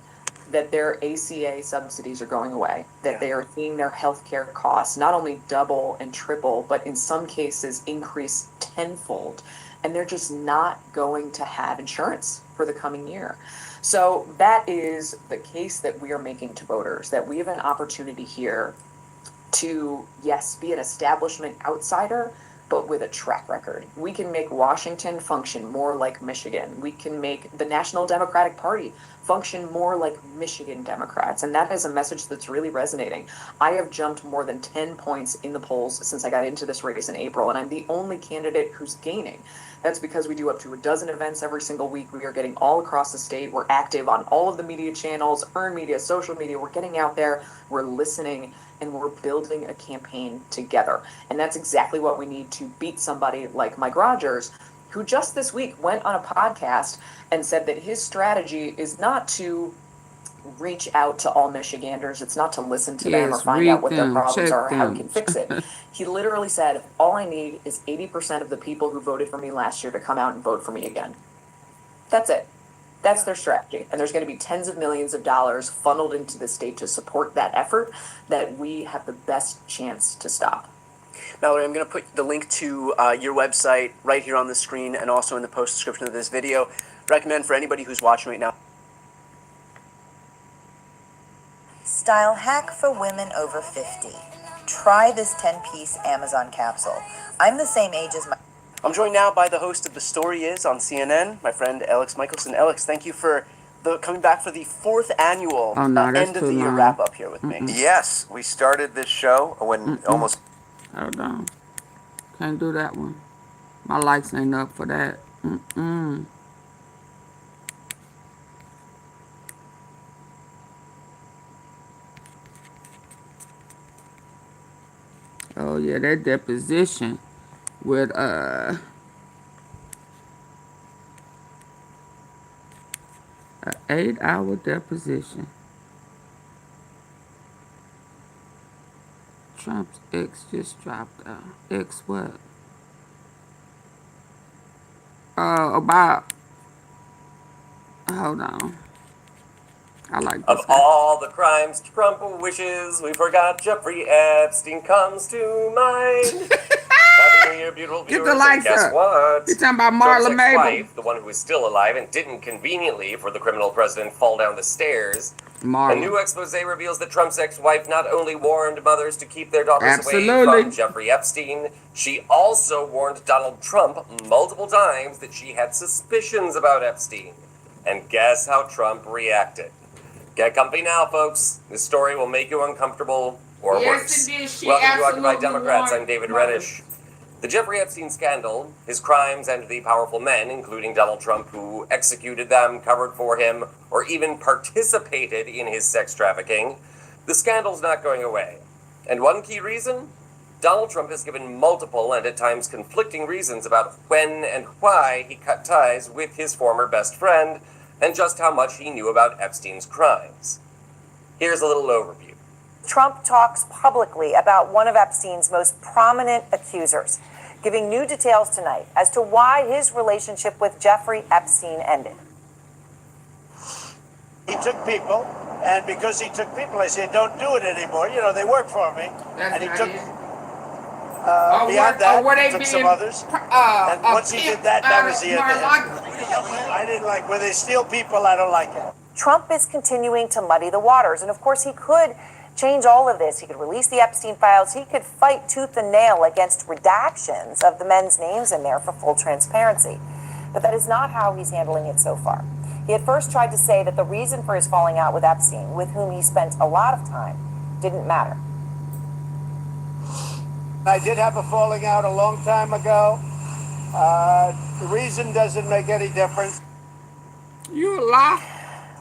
that their ACA subsidies are going away, that they are seeing their healthcare costs not only double and triple, but in some cases increase tenfold, and they're just not going to have insurance for the coming year. So that is the case that we are making to voters, that we have an opportunity here to, yes, be an establishment outsider, but with a track record. We can make Washington function more like Michigan. We can make the National Democratic Party function more like Michigan Democrats. And that is a message that's really resonating. I have jumped more than 10 points in the polls since I got into this race in April, and I'm the only candidate who's gaining. That's because we do up to a dozen events every single week. We are getting all across the state. We're active on all of the media channels, earned media, social media. We're getting out there, we're listening, and we're building a campaign together. And that's exactly what we need to beat somebody like Mike Rogers, who just this week went on a podcast and said that his strategy is not to reach out to all Michiganders. It's not to listen to them or Yes, find out read what their them, problems check are or how we them. can fix it. He literally said, all I need is 80% of the people who voted for me last year to come out and vote for me again. That's it. That's their strategy. And there's going to be tens of millions of dollars funneled into the state to support that effort that we have the best chance to stop. Mallory, I'm going to put the link to your website right here on the screen and also in the post description of this video. Recommend for anybody who's watching right now. Style hack for women over 50. Try this 10-piece Amazon capsule. I'm the same age as my... I'm joined now by the host of The Story Is on CNN, my friend Alex Michelson. Alex, thank you for coming back for the 4th annual end of the year wrap up here with me. Yes, we started this show when almost... Hold on. Can't do that one. My likes ain't up for that. Oh yeah, that deposition with an 8-hour deposition. Trump's ex just dropped out. Ex what? About. Hold on. I like this Of all the crimes Trump wishes, we forgot Jeffrey Epstein comes to mind. Happy New Year, beautiful viewers. Get the lights and guess up. what? You talking about Trump's Marla Mabel? ex-wife, the one who is still alive and didn't conveniently for the criminal president fall down the stairs. Marla. A new expose reveals that Trump's ex-wife not only warned mothers to keep their daughters away Absolutely. from Jeffrey Epstein, she also warned Donald Trump multiple times that she had suspicions about Epstein. And guess how Trump reacted? Get comfy now, folks. This story will make you uncomfortable or worse. Yes, it did. She Welcome to absolutely Occupied Democrats. warned I'm David mothers. Reddish. The Jeffrey Epstein scandal, his crimes, and the powerful men, including Donald Trump, who executed them, covered for him, or even participated in his sex trafficking, the scandal's not going away. And one key reason? Donald Trump has given multiple and at times conflicting reasons about when and why he cut ties with his former best friend, and just how much he knew about Epstein's crimes. Here's a little overview. Trump talks publicly about one of Epstein's most prominent accusers, giving new details tonight as to why his relationship with Jeffrey Epstein ended. He took people, and because he took people, I said, don't do it anymore. You know, they work for me. And he took, beyond that, took some others. And once he did that, that was the end of him. I didn't like, when they steal people, I don't like it. Trump is continuing to muddy the waters, and of course he could change all of this. He could release the Epstein files. He could fight tooth and nail against redactions of the men's names in there for full transparency. But that is not how he's handling it so far. He had first tried to say that the reason for his falling out with Epstein, with whom he spent a lot of time, didn't matter. I did have a falling out a long time ago. The reason doesn't make any difference. You a lie.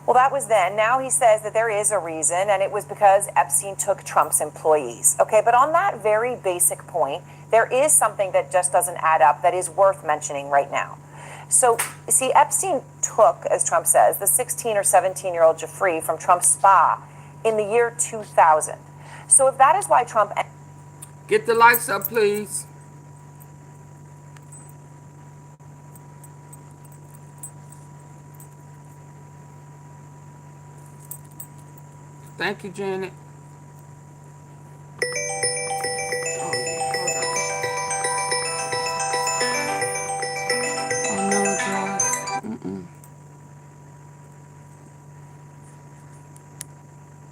Well, that was then. Now he says that there is a reason, and it was because Epstein took Trump's employees. Okay, but on that very basic point, there is something that just doesn't add up that is worth mentioning right now. So, see, Epstein took, as Trump says, the 16 or 17-year-old Jeffrey from Trump's spa in the year 2000. So if that is why Trump... Get the lights up, please. Thank you, Janet. Oh, no, Josh.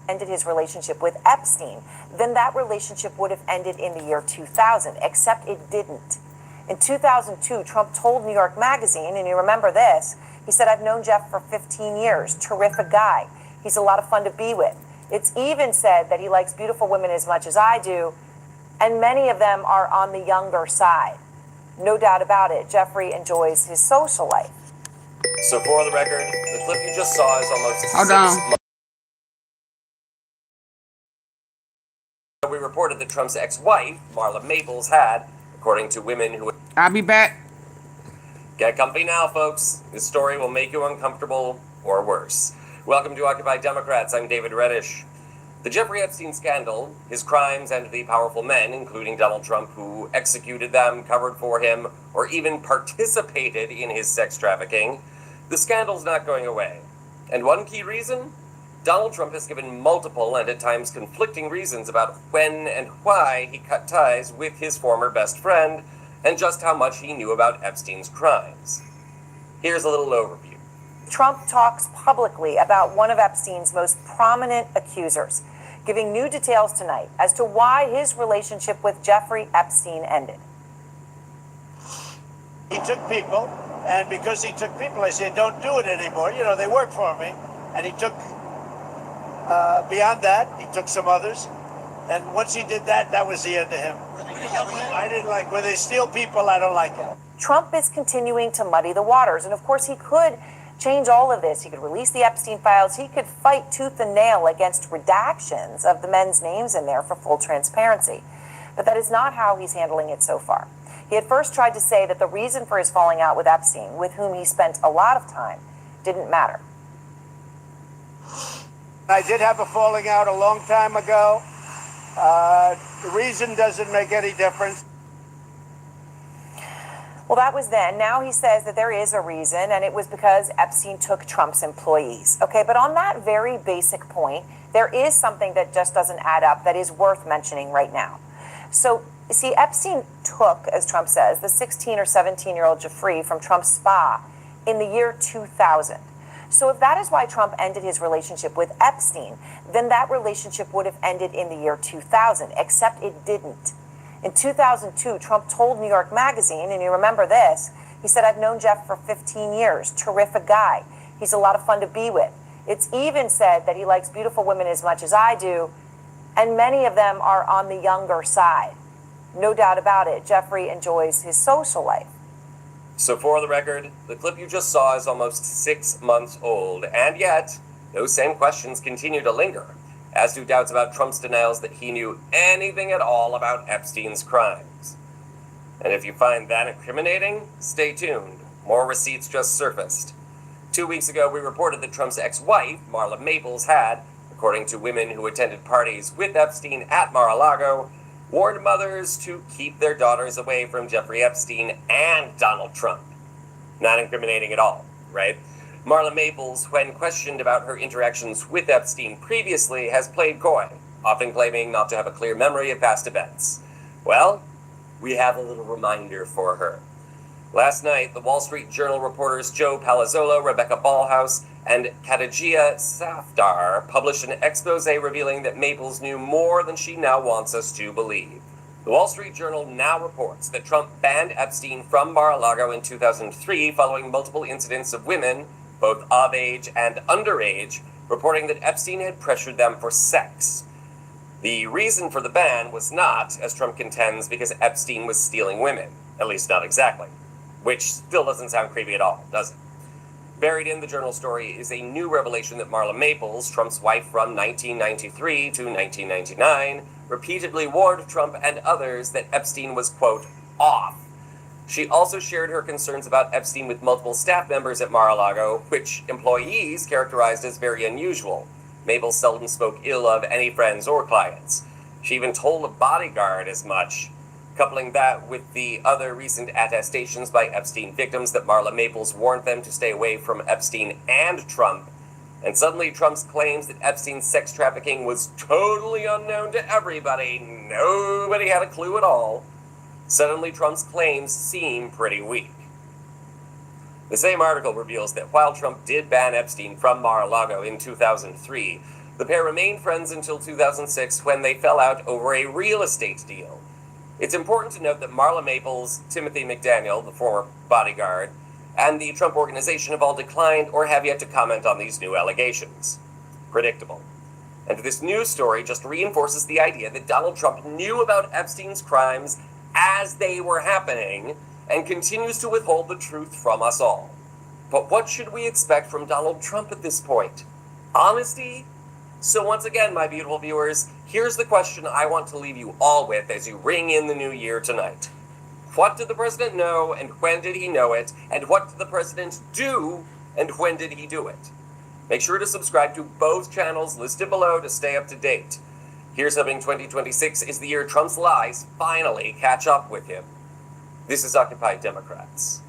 ended his relationship with Epstein, then that relationship would have ended in the year 2000, except it didn't. In 2002, Trump told New York Magazine, and you remember this, he said, "I've known Jeff for 15 years. Terrific guy. He's a lot of fun to be with." It's even said that he likes beautiful women as much as I do, and many of them are on the younger side. No doubt about it, Jeffrey enjoys his social life. So for the record, the clip you just saw is almost Hold 6 on. months. We reported that Trump's ex-wife, Marla Maples, had, according to women who... I'll be back. Get comfy now, folks. This story will make you uncomfortable or worse. Welcome to Occupy Democrats. I'm David Reddish. The Jeffrey Epstein scandal, his crimes, and the powerful men, including Donald Trump, who executed them, covered for him, or even participated in his sex trafficking, the scandal's not going away. And one key reason? Donald Trump has given multiple and at times conflicting reasons about when and why he cut ties with his former best friend and just how much he knew about Epstein's crimes. Here's a little overview. Trump talks publicly about one of Epstein's most prominent accusers, giving new details tonight as to why his relationship with Jeffrey Epstein ended. He took people, and because he took people, I said, don't do it anymore. You know, they work for me. And he took, beyond that, he took some others. And once he did that, that was the end of him. I didn't like, when they steal people, I don't like it. Trump is continuing to muddy the waters, and of course he could change all of this. He could release the Epstein files. He could fight tooth and nail against redactions of the men's names in there for full transparency. But that is not how he's handling it so far. He had first tried to say that the reason for his falling out with Epstein, with whom he spent a lot of time, didn't matter. I did have a falling out a long time ago. The reason doesn't make any difference. Well, that was then. Now he says that there is a reason, and it was because Epstein took Trump's employees. Okay, but on that very basic point, there is something that just doesn't add up that is worth mentioning right now. So, see, Epstein took, as Trump says, the 16 or 17-year-old Jeffrey from Trump's spa in the year 2000. So if that is why Trump ended his relationship with Epstein, then that relationship would have ended in the year 2000, except it didn't. In 2002, Trump told New York Magazine, and you remember this, he said, "I've known Jeff for 15 years. Terrific guy. He's a lot of fun to be with." It's even said that he likes beautiful women as much as I do, and many of them are on the younger side. No doubt about it, Jeffrey enjoys his social life. So for the record, the clip you just saw is almost 6 months old, and yet, those same questions continue to linger, as do doubts about Trump's denials that he knew anything at all about Epstein's crimes. And if you find that incriminating, stay tuned. More receipts just surfaced. 2 weeks ago, we reported that Trump's ex-wife, Marla Maples, had, according to women who attended parties with Epstein at Mar-a-Lago, warned mothers to keep their daughters away from Jeffrey Epstein and Donald Trump. Not incriminating at all, right? Marla Maples, when questioned about her interactions with Epstein previously, has played coy, often claiming not to have a clear memory of past events. Well, we have a little reminder for her. Last night, the Wall Street Journal reporters Joe Palazzolo, Rebecca Ballhaus, and Khadijah Safdar published an expose revealing that Maples knew more than she now wants us to believe. The Wall Street Journal now reports that Trump banned Epstein from Mar-a-Lago in 2003 following multiple incidents of women, both of age and underage, reporting that Epstein had pressured them for sex. The reason for the ban was not, as Trump contends, because Epstein was stealing women. At least not exactly. Which still doesn't sound creepy at all, does it? Buried in the Journal story is a new revelation that Marla Maples, Trump's wife from 1993 to 1999, repeatedly warned Trump and others that Epstein was, quote, off. She also shared her concerns about Epstein with multiple staff members at Mar-a-Lago, which employees characterized as very unusual. Maples seldom spoke ill of any friends or clients. She even told a bodyguard as much. Coupling that with the other recent attestations by Epstein victims that Marla Maples warned them to stay away from Epstein and Trump, and suddenly Trump's claims that Epstein's sex trafficking was totally unknown to everybody, nobody had a clue at all, suddenly Trump's claims seem pretty weak. The same article reveals that while Trump did ban Epstein from Mar-a-Lago in 2003, the pair remained friends until 2006 when they fell out over a real estate deal. It's important to note that Marla Maples, Timothy McDaniel, the former bodyguard, and the Trump Organization have all declined or have yet to comment on these new allegations. Predictable. And this news story just reinforces the idea that Donald Trump knew about Epstein's crimes as they were happening and continues to withhold the truth from us all. But what should we expect from Donald Trump at this point? Honesty? So once again, my beautiful viewers, here's the question I want to leave you all with as you ring in the new year tonight. What did the president know and when did he know it? And what did the president do and when did he do it? Make sure to subscribe to both channels listed below to stay up to date. Here's hoping 2026 is the year Trump's lies finally catch up with him. This is Occupy Democrats.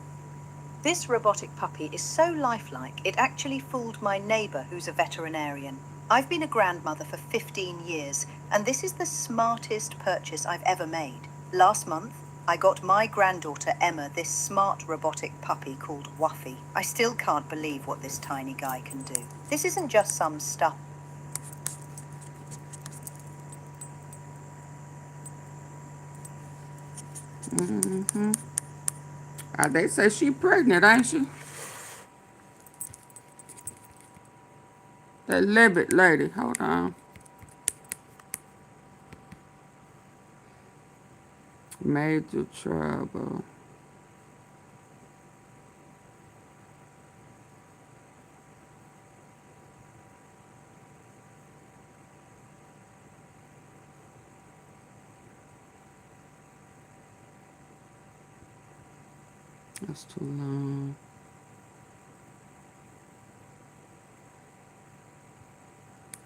This robotic puppy is so lifelike, it actually fooled my neighbour who's a veterinarian. I've been a grandmother for 15 years, and this is the smartest purchase I've ever made. Last month, I got my granddaughter Emma this smart robotic puppy called Wuffy. I still can't believe what this tiny guy can do. This isn't just some stuff. Mm-hmm. They say she pregnant, ain't she? That Levitt lady. Hold on. Major trouble. That's too long.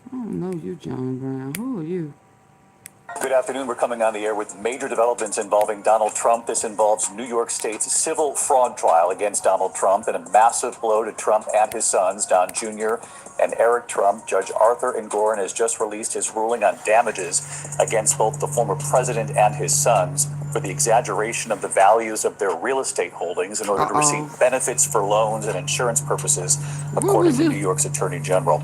I don't know you, John Brown. Who are you? Good afternoon. We're coming on the air with major developments involving Donald Trump. This involves New York State's civil fraud trial against Donald Trump and a massive blow to Trump and his sons, Don Jr. and Eric Trump. Judge Arthur Engoron has just released his ruling on damages against both the former president and his sons for the exaggeration of the values of their real estate holdings in order to receive benefits for loans and insurance purposes, according to New York's Attorney General.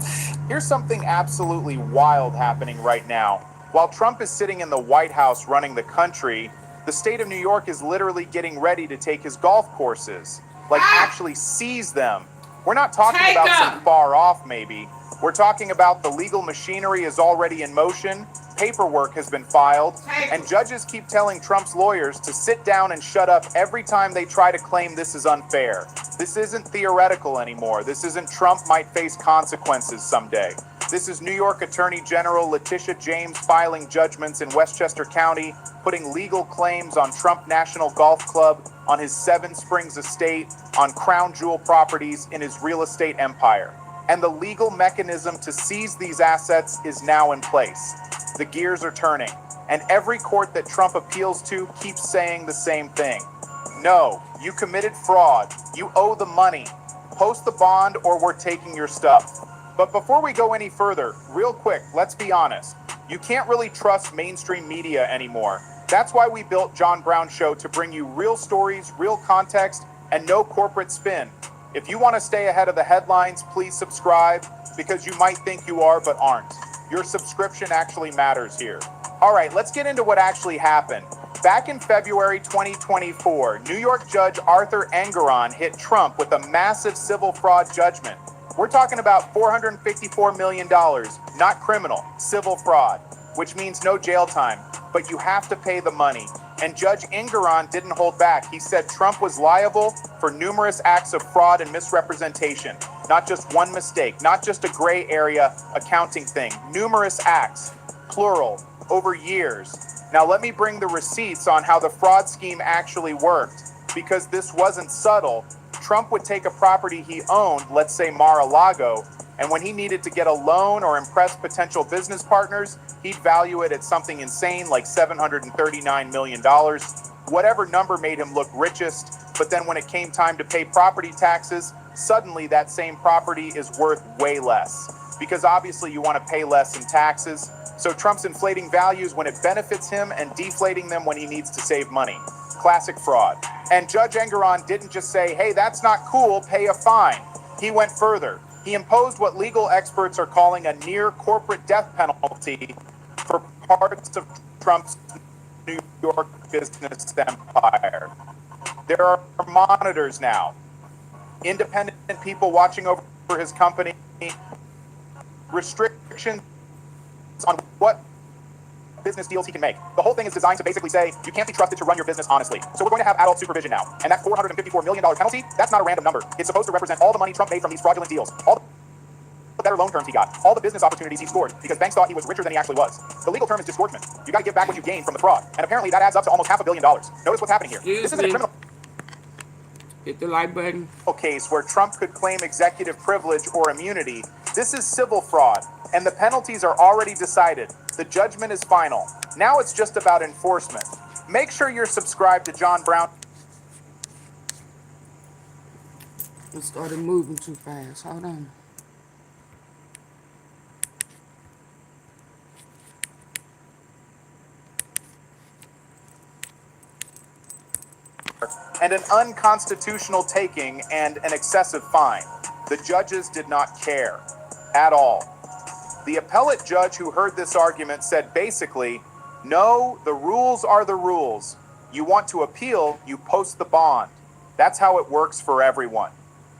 Here's something absolutely wild happening right now. While Trump is sitting in the White House running the country, the state of New York is literally getting ready to take his golf courses. Like, actually seize them. We're not talking about some far off, maybe. We're talking about the legal machinery is already in motion, paperwork has been filed, and judges keep telling Trump's lawyers to sit down and shut up every time they try to claim this is unfair. This isn't theoretical anymore. This isn't Trump might face consequences someday. This is New York Attorney General Letitia James filing judgments in Westchester County, putting legal claims on Trump National Golf Club, on his Seven Springs estate, on crown jewel properties in his real estate empire. And the legal mechanism to seize these assets is now in place. The gears are turning, and every court that Trump appeals to keeps saying the same thing. No, you committed fraud. You owe the money. Post the bond or we're taking your stuff. But before we go any further, real quick, let's be honest. You can't really trust mainstream media anymore. That's why we built John Brown Show, to bring you real stories, real context, and no corporate spin. If you want to stay ahead of the headlines, please subscribe, because you might think you are but aren't. Your subscription actually matters here. All right, let's get into what actually happened. Back in February 2024, New York Judge Arthur Engoron hit Trump with a massive civil fraud judgment. We're talking about $454 million, not criminal, civil fraud, which means no jail time, but you have to pay the money. And Judge Engoron didn't hold back. He said Trump was liable for numerous acts of fraud and misrepresentation. Not just one mistake, not just a gray area accounting thing. Numerous acts, plural, over years. Now let me bring the receipts on how the fraud scheme actually worked. Because this wasn't subtle, Trump would take a property he owned, let's say Mar-a-Lago, and when he needed to get a loan or impress potential business partners, he'd value it at something insane like $739 million. Whatever number made him look richest, but then when it came time to pay property taxes, suddenly that same property is worth way less. Because obviously you want to pay less in taxes, so Trump's inflating values when it benefits him and deflating them when he needs to save money. Classic fraud. And Judge Engoron didn't just say, hey, that's not cool, pay a fine. He went further. He imposed what legal experts are calling a near corporate death penalty for parts of Trump's New York business empire. There are monitors now, independent people watching over his company, restrictions on what business deals he can make. The whole thing is designed to basically say you can't be trusted to run your business honestly. So we're going to have adult supervision now. And that $454 million penalty, that's not a random number. It's supposed to represent all the money Trump made from these fraudulent deals, all the better loan terms he got, all the business opportunities he scored, because banks thought he was richer than he actually was. The legal term is disgorgement. You got to give back what you gained from the fraud. And apparently that adds up to almost $500 million. Notice what's happening here. This isn't a criminal Hit the like button. case where Trump could claim executive privilege or immunity. This is civil fraud, and the penalties are already decided. The judgment is final. Now it's just about enforcement. Make sure you're subscribed to John Brown. It started moving too fast. Hold on. And an unconstitutional taking and an excessive fine. The judges did not care at all. The appellate judge who heard this argument said basically, no, the rules are the rules. You want to appeal, you post the bond. That's how it works for everyone.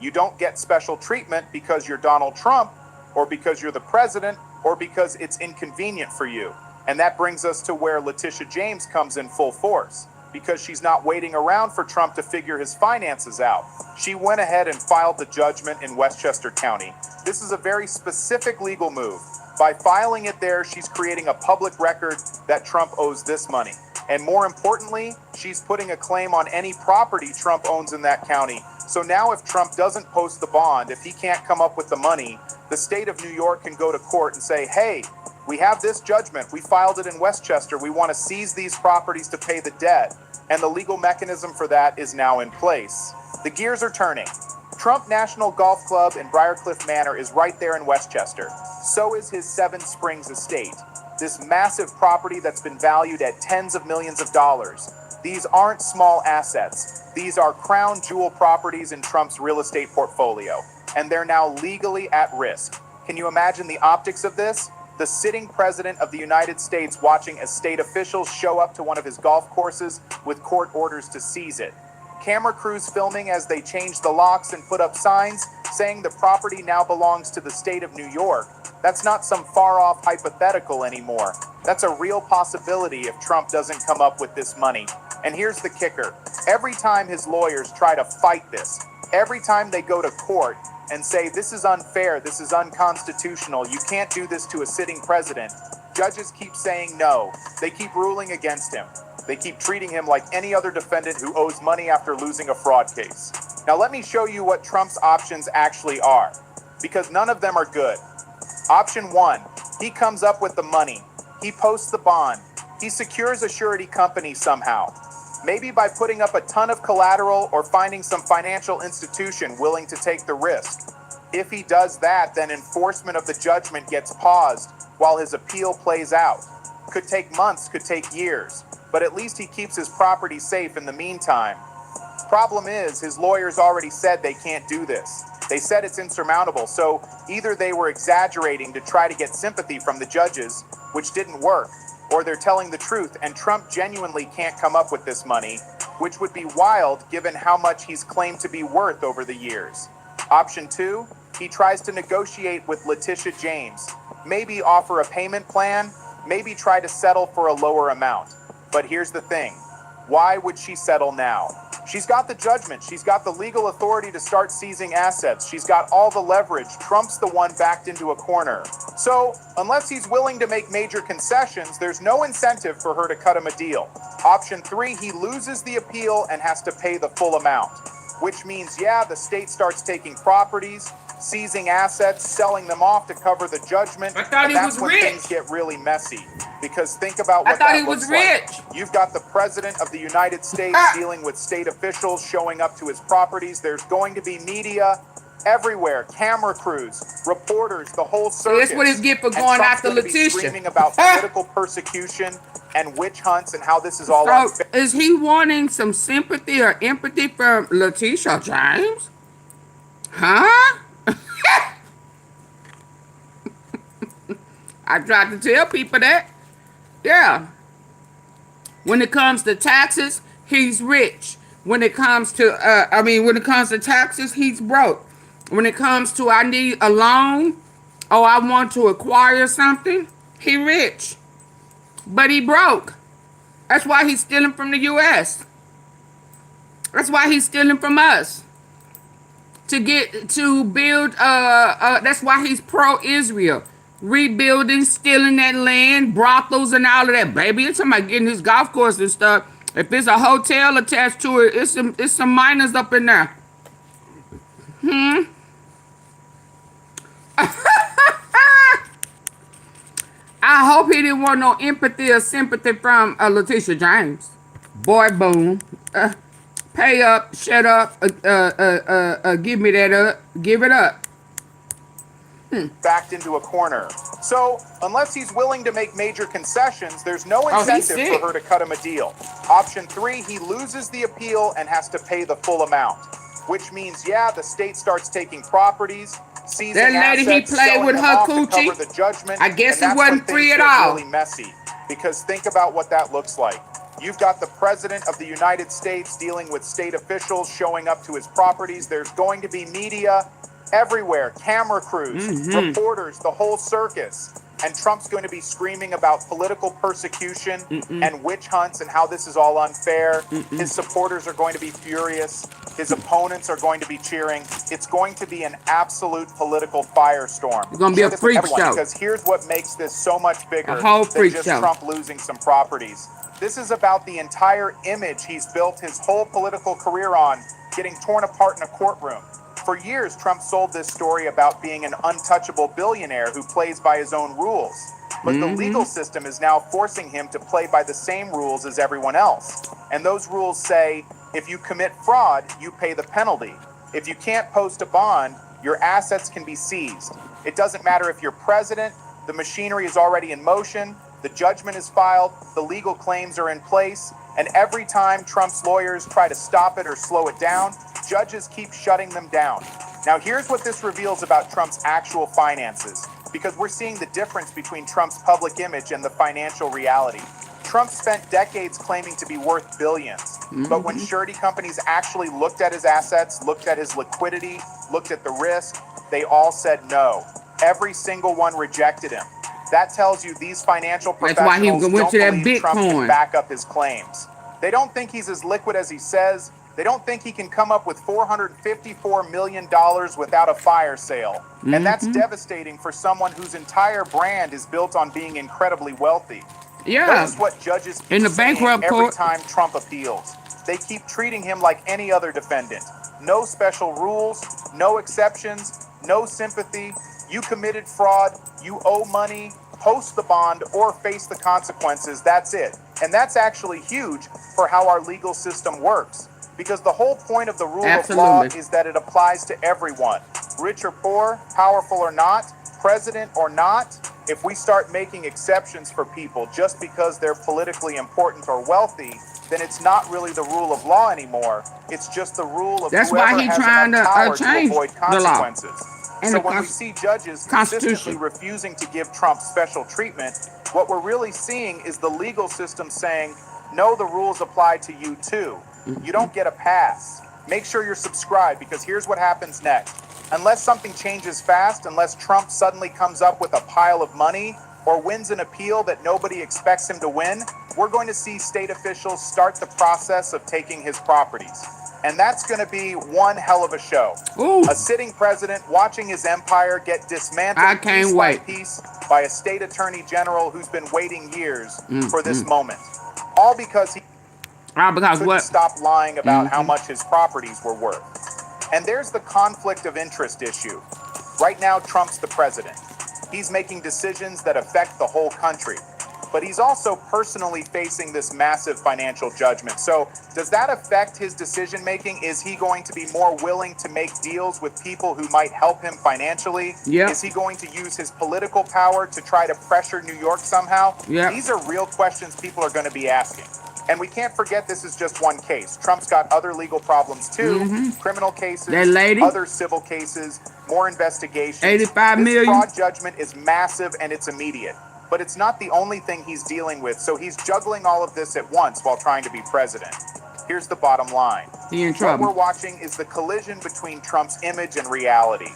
You don't get special treatment because you're Donald Trump, or because you're the president, or because it's inconvenient for you. And that brings us to where Letitia James comes in full force, because she's not waiting around for Trump to figure his finances out. She went ahead and filed the judgment in Westchester County. This is a very specific legal move. By filing it there, she's creating a public record that Trump owes this money. And more importantly, she's putting a claim on any property Trump owns in that county. So now if Trump doesn't post the bond, if he can't come up with the money, the state of New York can go to court and say, hey, we have this judgment. We filed it in Westchester. We want to seize these properties to pay the debt. And the legal mechanism for that is now in place. The gears are turning. Trump National Golf Club in Briarcliff Manor is right there in Westchester. So is his Seven Springs estate. This massive property that's been valued at tens of millions of dollars. These aren't small assets. These are crown jewel properties in Trump's real estate portfolio. And they're now legally at risk. Can you imagine the optics of this? The sitting president of the United States watching as state officials show up to one of his golf courses with court orders to seize it. Camera crews filming as they change the locks and put up signs saying the property now belongs to the state of New York. That's not some far-off hypothetical anymore. That's a real possibility if Trump doesn't come up with this money. And here's the kicker. Every time his lawyers try to fight this, every time they go to court and say this is unfair, this is unconstitutional, you can't do this to a sitting president, judges keep saying no. They keep ruling against him. They keep treating him like any other defendant who owes money after losing a fraud case. Now let me show you what Trump's options actually are, because none of them are good. Option 1, he comes up with the money. He posts the bond. He secures a surety company somehow. Maybe by putting up a ton of collateral or finding some financial institution willing to take the risk. If he does that, then enforcement of the judgment gets paused while his appeal plays out. Could take months, could take years, but at least he keeps his property safe in the meantime. Problem is, his lawyers already said they can't do this. They said it's insurmountable, so either they were exaggerating to try to get sympathy from the judges, which didn't work, or they're telling the truth and Trump genuinely can't come up with this money, which would be wild given how much he's claimed to be worth over the years. Option 2, he tries to negotiate with Letitia James, maybe offer a payment plan, maybe try to settle for a lower amount. But here's the thing, why would she settle now? She's got the judgment, she's got the legal authority to start seizing assets, she's got all the leverage, Trump's the one backed into a corner. So, unless he's willing to make major concessions, there's no incentive for her to cut him a deal. Option 3, he loses the appeal and has to pay the full amount. Which means, yeah, the state starts taking properties, seizing assets, selling them off to cover the judgment. I thought and he that's was when rich. things get really messy. Because think about I what thought that he was looks like. rich. You've got the president of the United States dealing with state officials showing up to his properties. There's going to be media everywhere, camera crews, reporters, the whole circus. That's what he get for And going Trump's after gonna be Letitia. screaming about political persecution and witch hunts and how this is all So, unfair. is he wanting some sympathy or empathy from Letitia James? Huh? I tried to tell people that. Yeah. When it comes to taxes, he's rich. When it comes to, when it comes to taxes, he's broke. When it comes to I need a loan or I want to acquire something, he rich. But he broke. That's why he's stealing from the U.S. That's why he's stealing from us. To build, that's why he's pro-Israel. Rebuilding, stealing that land, brothels and all of that. Baby, it's talking about getting his golf course and stuff. If there's a hotel attached to it, it's some miners up in there. I hope he didn't want no empathy or sympathy from Letitia James. Boy, boom. Pay up, shut up, give me that up, give it up. Backed into a corner. So, unless he's willing to make major concessions, there's no incentive for her to cut him a deal. Option 3, he loses the appeal and has to pay the full amount. Which means, yeah, the state starts taking properties, seizing that lady assets, he played with her coochie, the judgment, I guess it wasn't free at all. Really messy, because think about what that looks like. You've got the President of the United States dealing with state officials showing up to his properties. There's going to be media everywhere, camera crews, reporters, the whole circus. And Trump's going to be screaming about political persecution and witch hunts and how this is all unfair. His supporters are going to be furious. His opponents are going to be cheering. It's going to be an absolute political firestorm. It's going to be a freak show. Because here's what makes this so much bigger than just Trump losing some properties. This is about the entire image he's built his whole political career on, getting torn apart in a courtroom. For years, Trump sold this story about being an untouchable billionaire who plays by his own rules. But the legal system is now forcing him to play by the same rules as everyone else. And those rules say, if you commit fraud, you pay the penalty. If you can't post a bond, your assets can be seized. It doesn't matter if you're president, the machinery is already in motion, the judgment is filed, the legal claims are in place, and every time Trump's lawyers try to stop it or slow it down, judges keep shutting them down. Now, here's what this reveals about Trump's actual finances, because we're seeing the difference between Trump's public image and the financial reality. Trump spent decades claiming to be worth billions, but when surety companies actually looked at his assets, looked at his liquidity, looked at the risk, they all said no. Every single one rejected him. That tells you these financial professionals don't believe Trump can back up his claims. They don't think he's as liquid as he says. They don't think he can come up with $454 million without a fire sale. And that's devastating for someone whose entire brand is built on being incredibly wealthy. Yeah. Notice what judges keep in the bankrupt every court time Trump appeals. They keep treating him like any other defendant. No special rules, no exceptions, no sympathy. You committed fraud, you owe money, post the bond, or face the consequences. That's it. And that's actually huge for how our legal system works. Because the whole point of the rule of law is that it applies to everyone. Rich or poor, powerful or not, president or not. If we start making exceptions for people just because they're politically important or wealthy, then it's not really the rule of law anymore. It's just the rule of whoever has enough power to avoid consequences. So when we see judges consistently refusing to give Trump special treatment, what we're really seeing is the legal system saying, no, the rules apply to you too. You don't get a pass. Make sure you're subscribed, because here's what happens next. Unless something changes fast, unless Trump suddenly comes up with a pile of money or wins an appeal that nobody expects him to win, we're going to see state officials start the process of taking his properties. And that's going to be one hell of a show. A sitting president watching his empire get dismantled piece by piece by a state attorney general who's been waiting years for this moment. All because he couldn't stop lying about how much his properties were worth. And there's the conflict of interest issue. Right now, Trump's the president. He's making decisions that affect the whole country. But he's also personally facing this massive financial judgment. So does that affect his decision making? Is he going to be more willing to make deals with people who might help him financially? Yep. Is he going to use his political power to try to pressure New York somehow? Yep. These are real questions people are going to be asking. And we can't forget this is just one case. Trump's got other legal problems too. Criminal cases, other civil cases, more investigations. 85 million. This fraud judgment is massive and it's immediate. But it's not the only thing he's dealing with, so he's juggling all of this at once while trying to be president. Here's the bottom line. He in What trouble. we're watching is the collision between Trump's image and reality.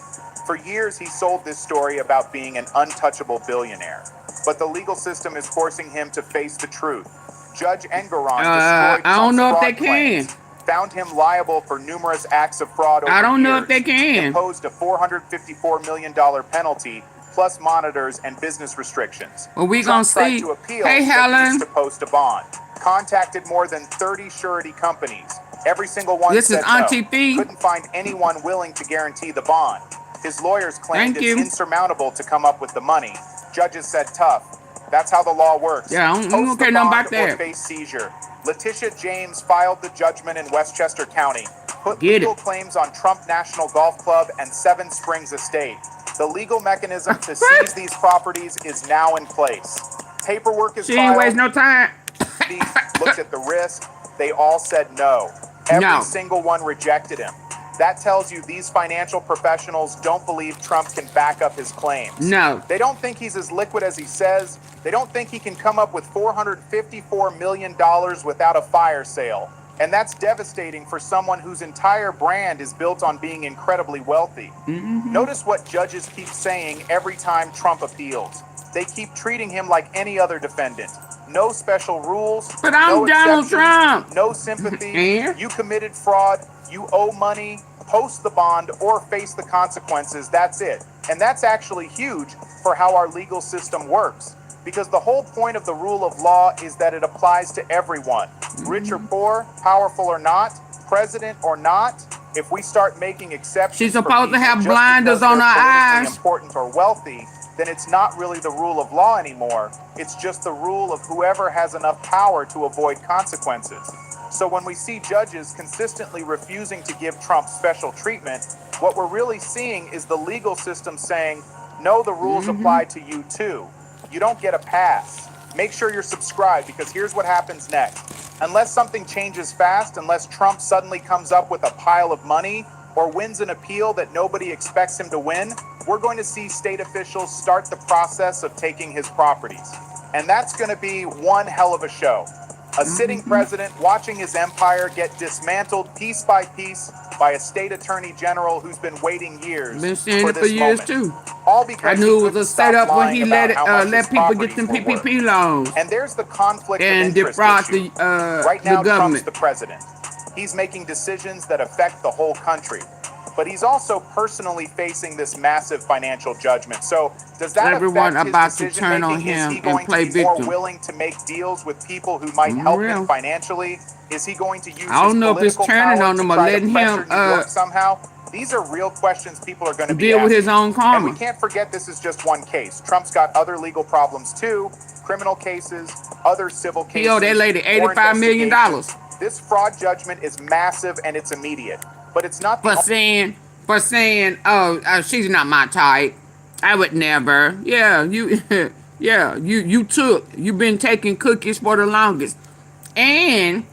For years, he sold this story about being an untouchable billionaire. But the legal system is forcing him to face the truth. Judge Engoron destroyed I don't Trump's know if fraud they can. claims, found him liable for numerous acts of fraud over I don't know years, if they can. imposed a $454 million penalty, plus monitors and business restrictions. Well, we Trump gonna tried see. to appeal, Hey, but Helen. needs to post a bond. Contacted more than 30 surety companies. Every single one This is said no. AunTeaFee. Couldn't find anyone willing to guarantee the bond. His lawyers claimed Thank it's you. insurmountable to come up with the money. Judges said tough. That's how the law works. Yeah, I don't Post care the nothing bond about or that. face seizure. Letitia James filed the judgment in Westchester County. Put Get legal it. claims on Trump National Golf Club and Seven Springs Estate. The legal mechanism to seize these properties is now in place. Paperwork is She ain't filed. waste no time. Looked at the risk. They all said no. Every No. single one rejected him. That tells you these financial professionals don't believe Trump can back up his claims. No. They don't think he's as liquid as he says. They don't think he can come up with $454 million without a fire sale. And that's devastating for someone whose entire brand is built on being incredibly wealthy. Notice what judges keep saying every time Trump appeals. They keep treating him like any other defendant. No special rules, But I'm no Donald exceptions, Trump. no sympathy. And? You committed fraud, you owe money, post the bond, or face the consequences. That's it. And that's actually huge for how our legal system works. Because the whole point of the rule of law is that it applies to everyone. Rich or poor, powerful or not, president or not. If we start making exceptions She's for supposed to people have just blinders because on they're her politically eyes. important or wealthy, then it's not really the rule of law anymore. It's just the rule of whoever has enough power to avoid consequences. So when we see judges consistently refusing to give Trump special treatment, what we're really seeing is the legal system saying, no, the rules apply to you too. You don't get a pass. Make sure you're subscribed, because here's what happens next. Unless something changes fast, unless Trump suddenly comes up with a pile of money or wins an appeal that nobody expects him to win, we're going to see state officials start the process of taking his properties. And that's going to be one hell of a show. A sitting president watching his empire get dismantled piece by piece by a state attorney general who's been waiting years Been saying for it for this years moment. too. All I because knew it he was couldn't a stop setup when lying he about let how much let his people get them properties were worth. PPP loans And there's the conflict and of interest defraud issue. the Right now, Trump's government. the president. He's making decisions that affect the whole country. But he's also personally facing this massive financial judgment. So does that Everyone affect about his to decision turn on making? Is him he and going play to be more victim. willing to make deals with people who might help Real. him financially? Is he going to use I don't his know if it's political turning power on to him or try to letting pressure him New York somehow? These are real questions people are going to be deal with asking. his own And karma. we can't forget this is just one case. Trump's got other legal problems too, criminal cases, other civil cases. He owed that lady more $85 million investigations. This fraud judgment is massive and it's immediate. But it's not the for saying, oh, she's not my type. I would never. Yeah, you you've been taking cookies for the longest. And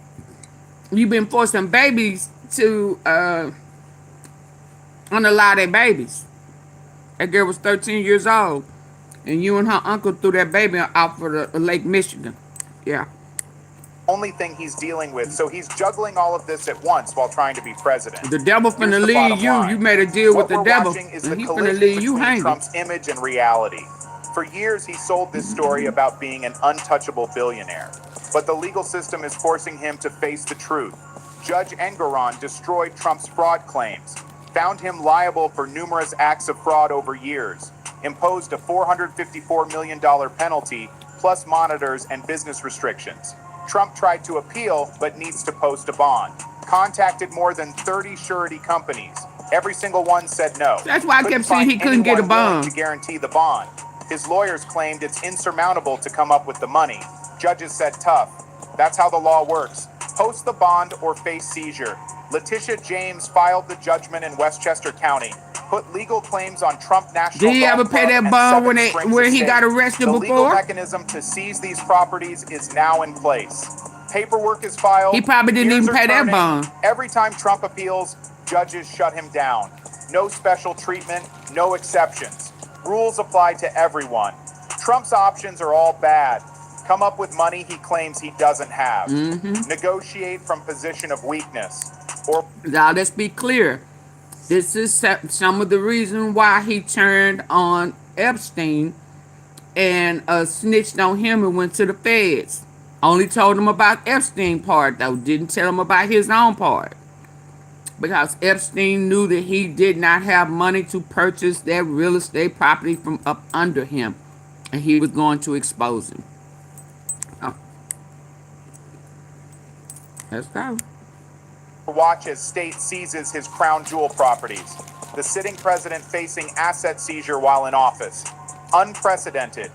you've been forcing babies to unallow their babies. That girl was 13 years old. And you and her uncle threw that baby out for the Lake Michigan. Yeah. only thing he's dealing with. So he's juggling all of this at once while trying to be president. The devil finna Here's the leave bottom you. line. You made a deal with What the we're devil. watching is And the he finna collision leave you between hanging. Trump's image and reality. For years, he sold this story about being an untouchable billionaire. But the legal system is forcing him to face the truth. Judge Engoron destroyed Trump's fraud claims, found him liable for numerous acts of fraud over years, imposed a $454 million penalty, plus monitors and business restrictions. Trump tried to appeal, but needs to post a bond. Contacted more than 30 surety companies. Every single one said no. That's why I kept saying he couldn't get a Anyone willing bond. to guarantee the bond. His lawyers claimed it's insurmountable to come up with the money. Judges said tough. That's how the law works. Post the bond or face seizure. Letitia James filed the judgment in Westchester County. Put legal claims on Trump National Did he Golf ever pay Club that and bond when Seven Springs where he Estate. got arrested The legal before? mechanism to seize these properties is now in place. Paperwork is filed. He probably didn't Gears even are pay that turning. bond. Every time Trump appeals, judges shut him down. No special treatment, no exceptions. Rules apply to everyone. Trump's options are all bad. Come up with money he claims he doesn't have. Negotiate from position of weakness. Or now let's be clear. This is some of the reason why he turned on Epstein and snitched on him and went to the feds. Only told him about Epstein part though. Didn't tell him about his own part. Because Epstein knew that he did not have money to purchase that real estate property from up under him. And he was going to expose him. Oh. Let's go. watch as state seizes his crown jewel properties. The sitting president facing asset seizure while in office. Unprecedented.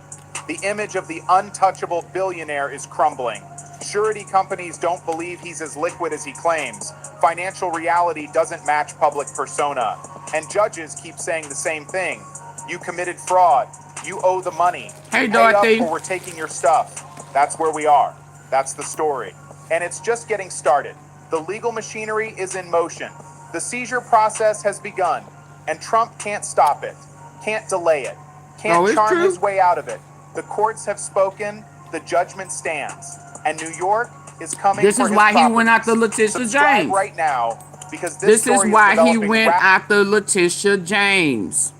The image of the untouchable billionaire is crumbling. Surety companies don't believe he's as liquid as he claims. Financial reality doesn't match public persona. And judges keep saying the same thing. You committed fraud. You owe the money. Hey, Pay Dorothy. up or we're taking your stuff. That's where we are. That's the story. And it's just getting started. The legal machinery is in motion. The seizure process has begun. And Trump can't stop it. Can't delay it. Can't charm his way out of it. The courts have spoken. The judgment stands. And New York is coming. This is why he went after Letitia James right now, because this is why he went after Letitia James.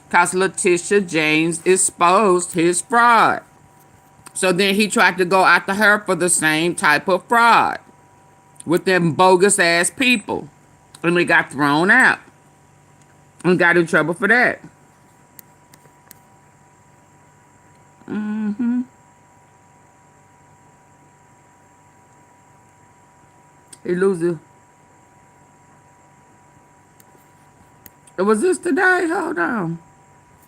Because Letitia James exposed his fraud. So then he tried to go after her for the same type of fraud with them bogus ass people. And they got thrown out. And got in trouble for that. Hey, loser. Was this today? Hold on.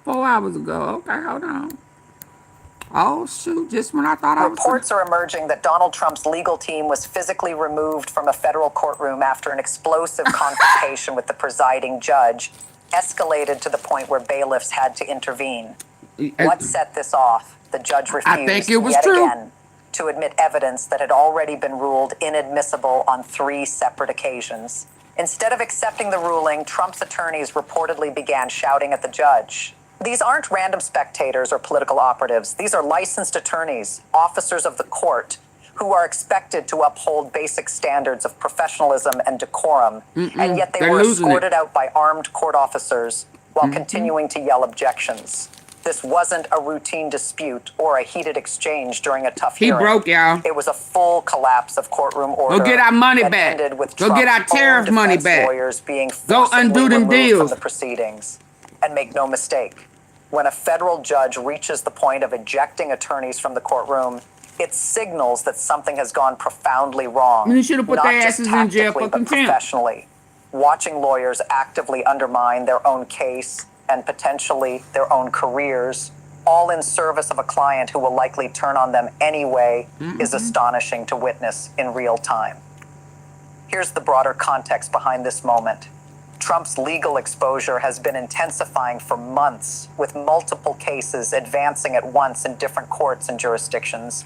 4 hours ago. Okay, hold on. Oh, shoot. Just when I thought I was... Reports are emerging that Donald Trump's legal team was physically removed from a federal courtroom after an explosive confrontation with the presiding judge escalated to the point where bailiffs had to intervene. What set this off? The judge refused yet again to admit evidence that had already been ruled inadmissible on 3 separate occasions. Instead of accepting the ruling, Trump's attorneys reportedly began shouting at the judge. These aren't random spectators or political operatives. These are licensed attorneys, officers of the court, who are expected to uphold basic standards of professionalism and decorum, and yet they were escorted out by armed court officers while continuing to yell objections. This wasn't a routine dispute or a heated exchange during a tough hearing. He broke, y'all. It was a full collapse of courtroom order. Go get our money back. Go get our tariff money back. Lawyers being Go undo them deals from the proceedings. And make no mistake, when a federal judge reaches the point of ejecting attorneys from the courtroom, it signals that something has gone profoundly wrong. You should have put not their just asses in jail for tactically, but contempt. professionally. Watching lawyers actively undermine their own case and potentially their own careers, all in service of a client who will likely turn on them anyway, is astonishing to witness in real time. Here's the broader context behind this moment. Trump's legal exposure has been intensifying for months, with multiple cases advancing at once in different courts and jurisdictions.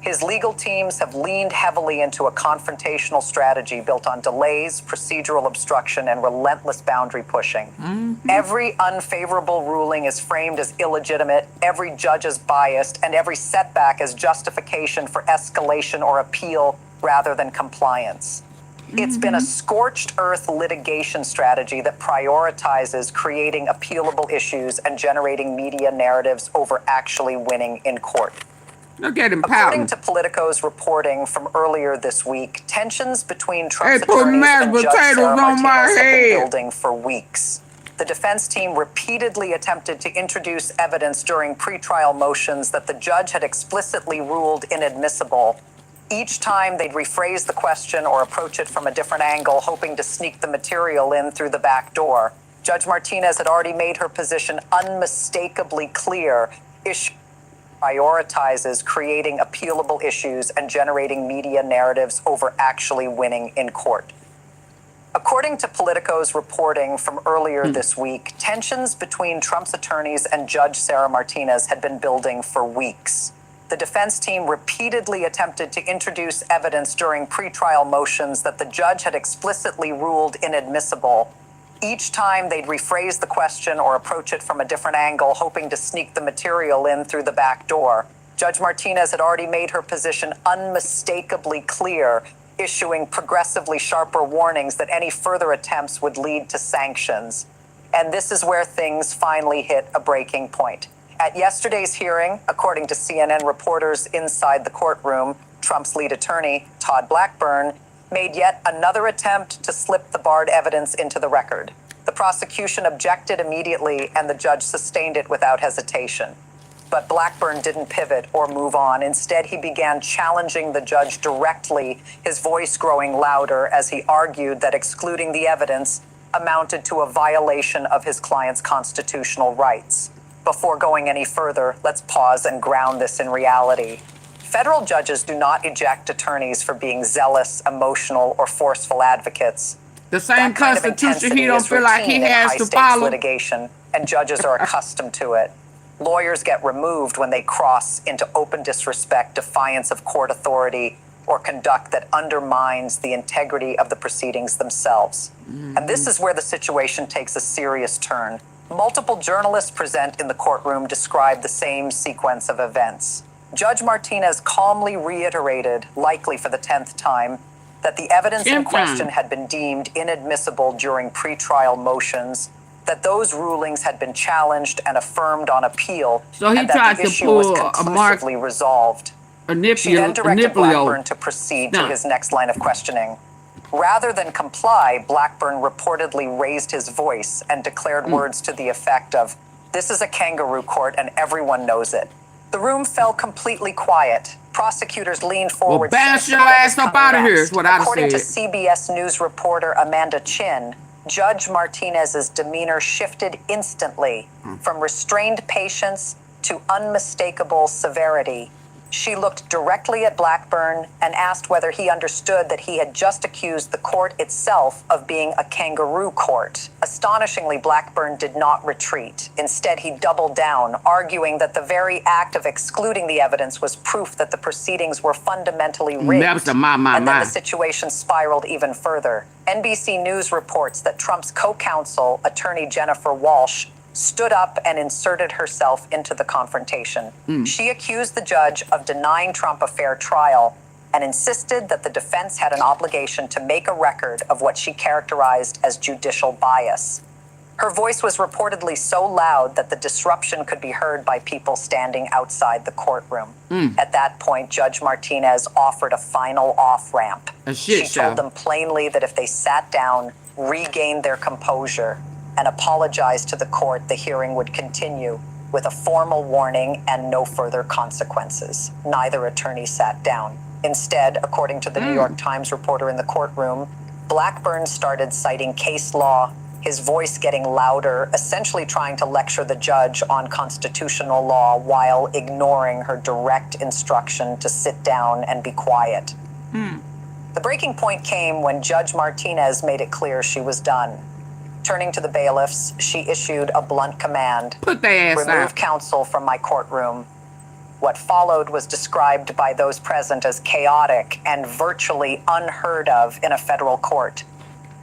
His legal teams have leaned heavily into a confrontational strategy built on delays, procedural obstruction, and relentless boundary pushing. Every unfavorable ruling is framed as illegitimate, every judge is biased, and every setback is justification for escalation or appeal rather than compliance. It's been a scorched earth litigation strategy that prioritizes creating appealable issues and generating media narratives over actually winning in court. According to Politico's reporting from earlier this week, tensions between Trump's attorneys and Judge Sarah Martinez have been building for weeks. The defense team repeatedly attempted to introduce evidence during pretrial motions that the judge had explicitly ruled inadmissible. Each time they'd rephrase the question or approach it from a different angle, hoping to sneak the material in through the back door. Judge Martinez had already made her position unmistakably clear. Prioritizes creating appealable issues and generating media narratives over actually winning in court. According to Politico's reporting from earlier this week, tensions between Trump's attorneys and Judge Sarah Martinez had been building for weeks. The defense team repeatedly attempted to introduce evidence during pretrial motions that the judge had explicitly ruled inadmissible. Each time they'd rephrase the question or approach it from a different angle, hoping to sneak the material in through the back door. Judge Martinez had already made her position unmistakably clear, issuing progressively sharper warnings that any further attempts would lead to sanctions. And this is where things finally hit a breaking point. At yesterday's hearing, according to CNN reporters inside the courtroom, Trump's lead attorney, Todd Blackburn, made yet another attempt to slip the barred evidence into the record. The prosecution objected immediately, and the judge sustained it without hesitation. But Blackburn didn't pivot or move on. Instead, he began challenging the judge directly, his voice growing louder as he argued that excluding the evidence amounted to a violation of his client's constitutional rights. Before going any further, let's pause and ground this in reality. Federal judges do not eject attorneys for being zealous, emotional, or forceful advocates. The same That kind of constitution he intensity don't is feel like he routine in has to high-stakes follow. litigation, and judges are accustomed to it. Lawyers get removed when they cross into open disrespect, defiance of court authority, or conduct that undermines the integrity of the proceedings themselves. And this is where the situation takes a serious turn. Multiple journalists present in the courtroom describe the same sequence of events. Judge Martinez calmly reiterated, likely for the 10th time, that the evidence in question had been deemed inadmissible during pretrial motions, that those rulings had been challenged and affirmed on appeal, So he and that tried the to issue was pull a Mark conclusively resolved. She then directed Blackburn to proceed to his next line of questioning. Rather than comply, Blackburn reportedly raised his voice and declared words to the effect of, "This is a kangaroo court and everyone knows it." The room fell completely quiet. Prosecutors leaned forward. Well, bash your ass up out of here is what I'd According to say. CBS News reporter Amanda Chin, Judge Martinez's demeanor shifted instantly from restrained patience to unmistakable severity. She looked directly at Blackburn and asked whether he understood that he had just accused the court itself of being a kangaroo court. Astonishingly, Blackburn did not retreat. Instead, he doubled down, arguing that the very act of excluding the evidence was proof that the proceedings were fundamentally rigged. That was the And then the situation spiraled even further. NBC News reports that Trump's co-counsel, attorney Jennifer Walsh, stood up and inserted herself into the confrontation. She accused the judge of denying Trump a fair trial and insisted that the defense had an obligation to make a record of what she characterized as judicial bias. Her voice was reportedly so loud that the disruption could be heard by people standing outside the courtroom. At that point, Judge Martinez offered a final off-ramp. She told them plainly that if they sat down, regained their composure, and apologized to the court, the hearing would continue with a formal warning and no further consequences. Neither attorney sat down. Instead, according to the New York Times reporter in the courtroom, Blackburn started citing case law, his voice getting louder, essentially trying to lecture the judge on constitutional law while ignoring her direct instruction to sit down and be quiet. The breaking point came when Judge Martinez made it clear she was done. Turning to the bailiffs, she issued a blunt command. Put their ass Remove out. counsel from my courtroom. What followed was described by those present as chaotic and virtually unheard of in a federal court.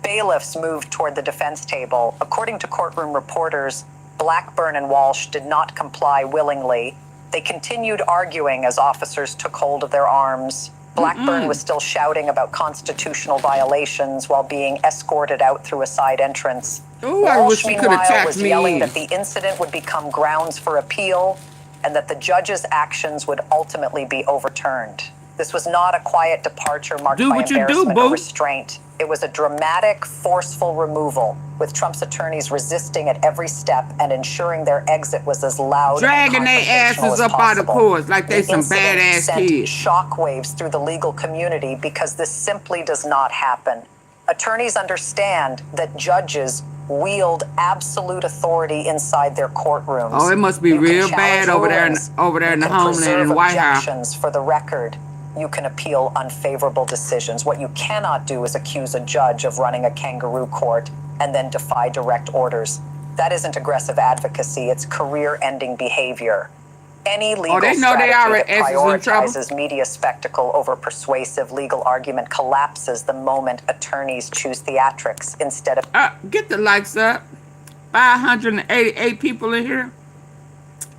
Bailiffs moved toward the defense table. According to courtroom reporters, Blackburn and Walsh did not comply willingly. They continued arguing as officers took hold of their arms. Blackburn was still shouting about constitutional violations while being escorted out through a side entrance. Ooh, I wish Walsh, he could have meanwhile, tapped was me yelling in. that the incident would become grounds for appeal and that the judge's actions would ultimately be overturned. This was not a quiet departure marked Do by what you do, embarrassment or boo. restraint. It was a dramatic, forceful removal, with Trump's attorneys resisting at every step and ensuring their exit was as loud Dragging and their confrontational asses as up out of possible. court like they The some incident badass sent kids. shockwaves through the legal community because this simply does not happen. Attorneys understand that judges wield absolute authority inside their courtrooms. Oh, it must be You can real challenge bad over there in rulings. the You can homeland in preserve the White House. objections for the record. You can appeal unfavorable decisions. What you cannot do is accuse a judge of running a kangaroo court and then defy direct orders. That isn't aggressive advocacy, it's career-ending behavior. Any legal they know they strategy already that in trouble. prioritizes media spectacle over persuasive legal argument collapses the moment attorneys choose theatrics instead of... Get the likes up. 588 people in here.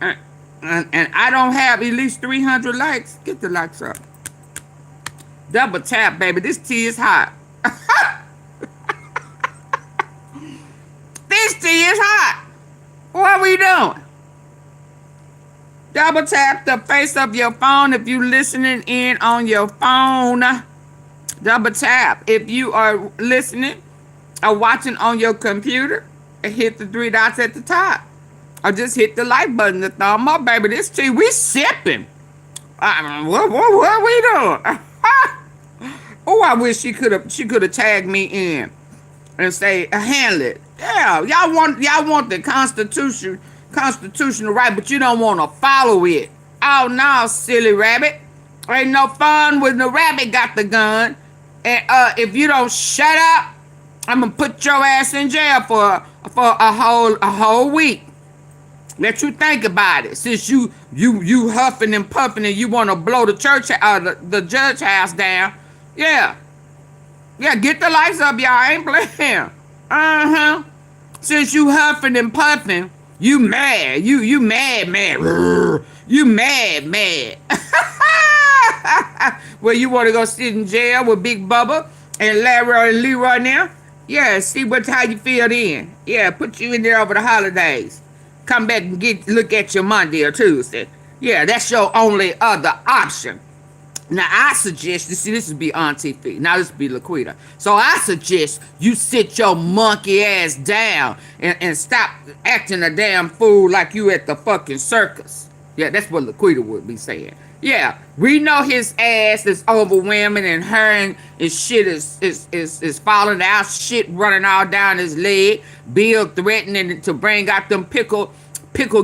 And I don't have at least 300 likes. Get the likes up. Double tap, baby. This tea is hot. This tea is hot. What are we doing? Double tap the face of your phone if you're listening in on your phone. Double tap if you are listening or watching on your computer. And hit the 3 dots at the top. Or just hit the like button, the thumb up, baby. This tea, we sipping. What are we doing? Oh, I wish she could have tagged me in and say, handle it. Yeah, y'all want the constitutional right, but you don't want to follow it. Oh no, silly rabbit. Ain't no fun when the rabbit got the gun. And if you don't shut up, I'm gonna put your ass in jail for a whole week. Let you think about it. Since you huffing and puffing and you want to blow the the judge house down. Yeah, get the lights up, y'all. I ain't playing. Since you huffing and puffing, you mad. You mad. You mad. Well, you want to go sit in jail with Big Bubba and Larry and Leroy now? Yeah, see how you feel then. Yeah, put you in there over the holidays. Come back and look at your Monday or Tuesday. Yeah, that's your only other option. Now, I suggest, this would be AunTeaFee. Now, this would be Laquita. So, I suggest you sit your monkey ass down and stop acting a damn fool like you at the fucking circus. Yeah, that's what Laquita would be saying. Yeah, we know his ass is overwhelming and her and his shit is falling out, shit running all down his leg. Bill threatening to bring out them pickle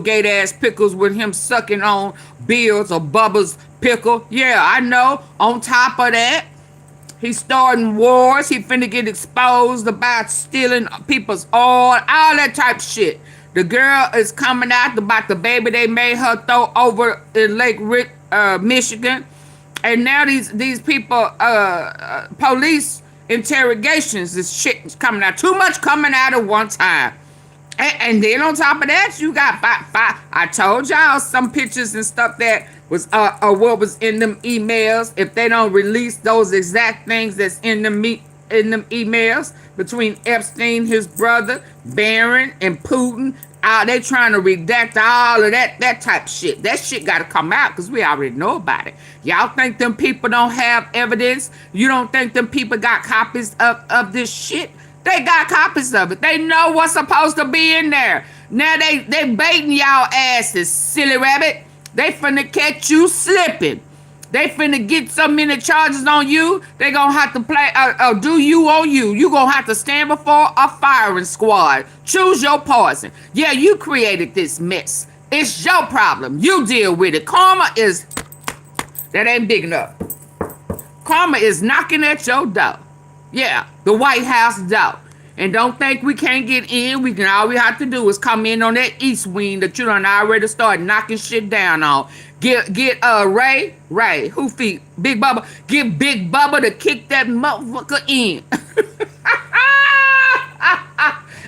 gate ass pickles with him sucking on Bill's or Bubba's pickle. Yeah, I know. On top of that, he's starting wars. He finna get exposed about stealing people's oil, all that type of shit. The girl is coming out about the baby they made her throw over in Lake Michigan. And now these people, police interrogations, this shit is coming out. Too much coming out at one time. And then on top of that, you got five. I told y'all some pictures and stuff that was what was in them emails. If they don't release those exact things that's in them emails between Epstein, his brother, Barron, and Putin, they trying to redact all of that type of shit. That shit got to come out because we already know about it. Y'all think them people don't have evidence? You don't think them people got copies of this shit? They got copies of it. They know what's supposed to be in there. Now they baiting y'all asses, silly rabbit. They finna catch you slipping. They finna get so many charges on you, they gonna have to play, do you on you. You gonna have to stand before a firing squad. Choose your poison. Yeah, you created this mess. It's your problem. You deal with it. Karma is, that ain't big enough. Karma is knocking at your door. Yeah, the White House door. And don't think we can't get in. All we have to do is come in on that east wing that you done already started knocking shit down on. Get Ray, who feet? Big Bubba. Get Big Bubba to kick that motherfucker in.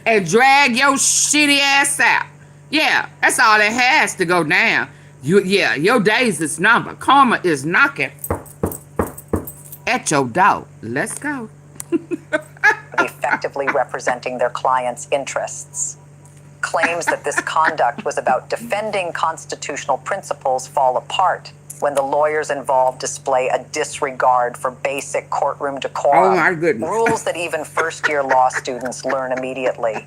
And drag your shitty ass out. Yeah, that's all that has to go down. Your days is numbered. Karma is knocking at your door. Let's go. Effectively representing their clients' interests. Claims that this conduct was about defending constitutional principles fall apart when the lawyers involved display a disregard for basic courtroom decorum. Oh my goodness. Rules that even first-year law students learn immediately.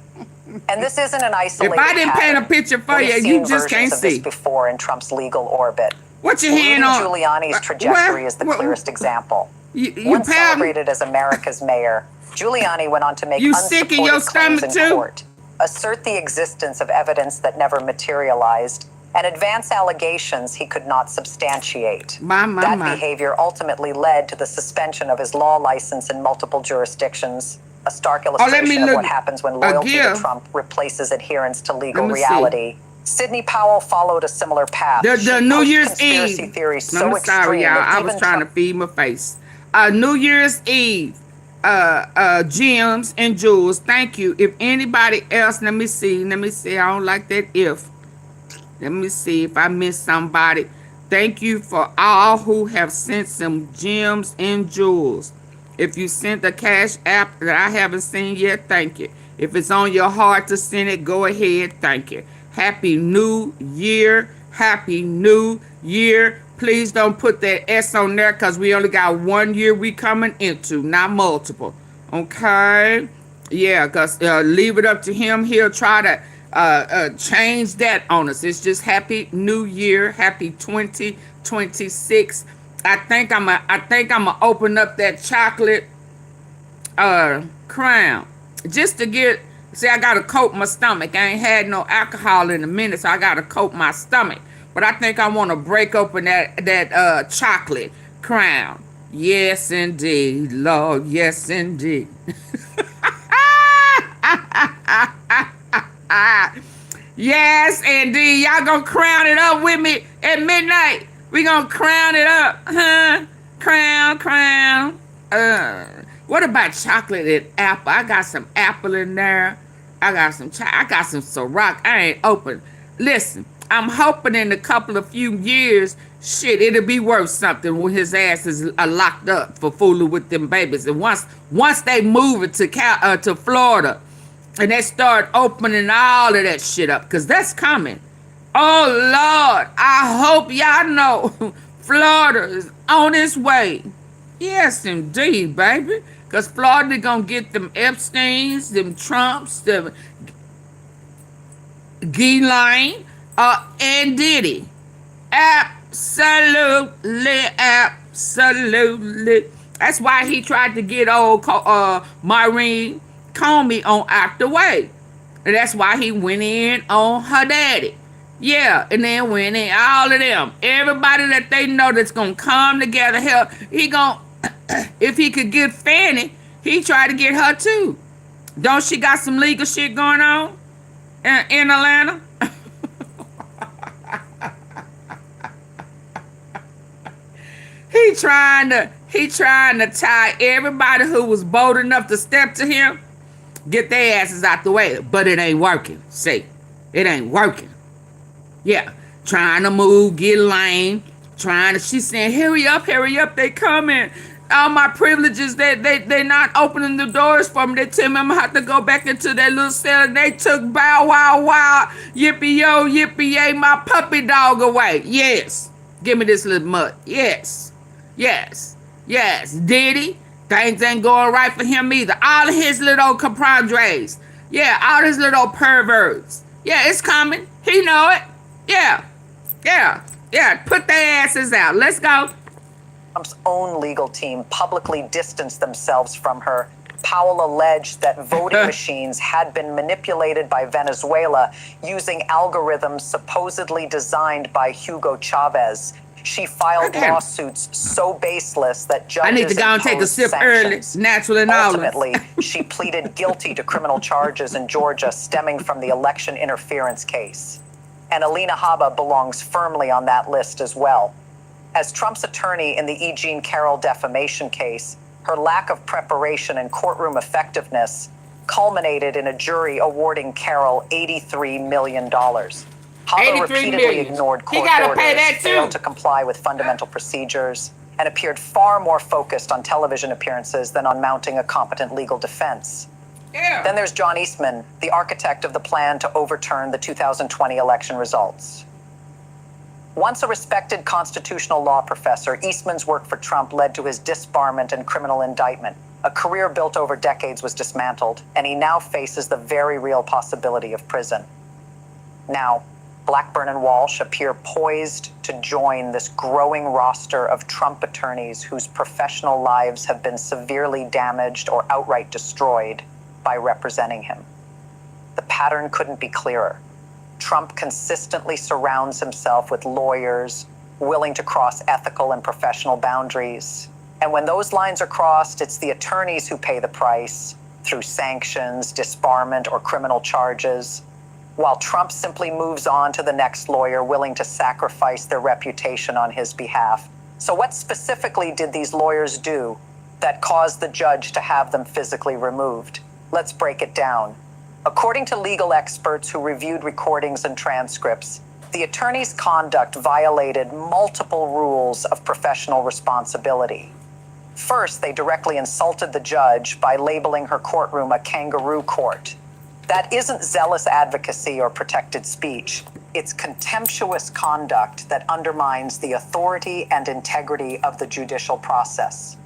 And this isn't an isolated If I didn't paint a picture for you, you just can't see. Before in Trump's legal orbit. What your hand on? Giuliani's trajectory is the clearest example. Once celebrated as America's mayor, Giuliani went on to make unsupported claims in court, assert the existence of evidence that never materialized, and advance allegations he could not substantiate. That behavior ultimately led to the suspension of his law license in multiple jurisdictions, a stark illustration of what happens when loyalty to Trump replaces adherence to legal reality. Sidney Powell followed a similar path. The New Year's Conspiracy Eve. theories so I'm extreme sorry, y'all. that I was even trying to feed my face. New Year's Eve. Gems and jewels. Thank you. If anybody else, let me see. I don't like that if. Let me see if I missed somebody. Thank you for all who have sent some gems and jewels. If you sent a cash app that I haven't seen yet, thank you. If it's on your heart to send it, go ahead. Thank you. Happy New Year. Happy New Year. Please don't put that S on there because we only got 1 year we coming into, not multiple. Okay? Yeah, because leave it up to him. He'll try to change that on us. It's just Happy New Year. Happy 2026. I think I'm gonna open up that chocolate crown just to get. See, I gotta coat my stomach. I ain't had no alcohol in a minute, so I gotta coat my stomach. But I think I want to break open that chocolate crown. Yes, indeed, Lord. Yes, indeed. Yes, indeed. Y'all gonna crown it up with me at midnight. We gonna crown it up, huh? Crown. What about chocolate and apple? I got some apple in there. I got some Ciroc. I ain't open. Listen, I'm hoping in a couple of few years, shit, it'll be worth something when his ass is locked up for fooling with them babies. And once they move it to Florida, and they start opening all of that shit up, because that's coming. Oh, Lord, I hope y'all know Florida is on its way. Yes, indeed, baby. Because Florida gonna get them Epsteins, them Trumps, them Ghislaine, and Diddy. Absolutely. That's why he tried to get old Maureen Comey on out the way. And that's why he went in on her daddy. Yeah, and then went in all of them. Everybody that they know that's gonna come together. Hell, he gonna, if he could get Fannie, he tried to get her too. Don't she got some legal shit going on in Atlanta? He trying to tie everybody who was bold enough to step to him, get their asses out the way. But it ain't working. See, it ain't working. Yeah, trying to move, get lame, she's saying, hurry up, they coming. All my privileges, they not opening the doors for me. They tell me I'm gonna have to go back into that little cell. And they took bow wow, yippee yo, yippee yay, my puppy dog away. Yes, give me this little mutt. Yes. Diddy, things ain't going right for him either. All of his little compadres. Yeah, all his little perverts. Yeah, it's coming. He know it. Yeah. Put their asses out. Let's go. Trump's own legal team publicly distanced themselves from her. Powell alleged that voting machines had been manipulated by Venezuela using algorithms supposedly designed by Hugo Chavez. She filed lawsuits so baseless that judges I need to go and take a sip sanctions. early. Natural and all. Ultimately, she pleaded guilty to criminal charges in Georgia stemming from the election interference case. And Alina Habba belongs firmly on that list as well. As Trump's attorney in the E. Jean Carroll defamation case, her lack of preparation and courtroom effectiveness culminated in a jury awarding Carroll $83 million. Habba repeatedly ignored court orders, failed to comply with fundamental procedures, and appeared far more focused on television appearances than on mounting a competent legal defense. Yeah. Then there's John Eastman, the architect of the plan to overturn the 2020 election results. Once a respected constitutional law professor, Eastman's work for Trump led to his disbarment and criminal indictment. A career built over decades was dismantled, and he now faces the very real possibility of prison. Now, Blackburn and Walsh appear poised to join this growing roster of Trump attorneys whose professional lives have been severely damaged or outright destroyed by representing him. The pattern couldn't be clearer. Trump consistently surrounds himself with lawyers willing to cross ethical and professional boundaries. And when those lines are crossed, it's the attorneys who pay the price through sanctions, disbarment, or criminal charges. while Trump simply moves on to the next lawyer willing to sacrifice their reputation on his behalf. So what specifically did these lawyers do that caused the judge to have them physically removed? Let's break it down. According to legal experts who reviewed recordings and transcripts, the attorney's conduct violated multiple rules of professional responsibility. First, they directly insulted the judge by labeling her courtroom a kangaroo court. That isn't zealous advocacy or protected speech. It's contemptuous conduct that undermines the authority and integrity of the judicial process.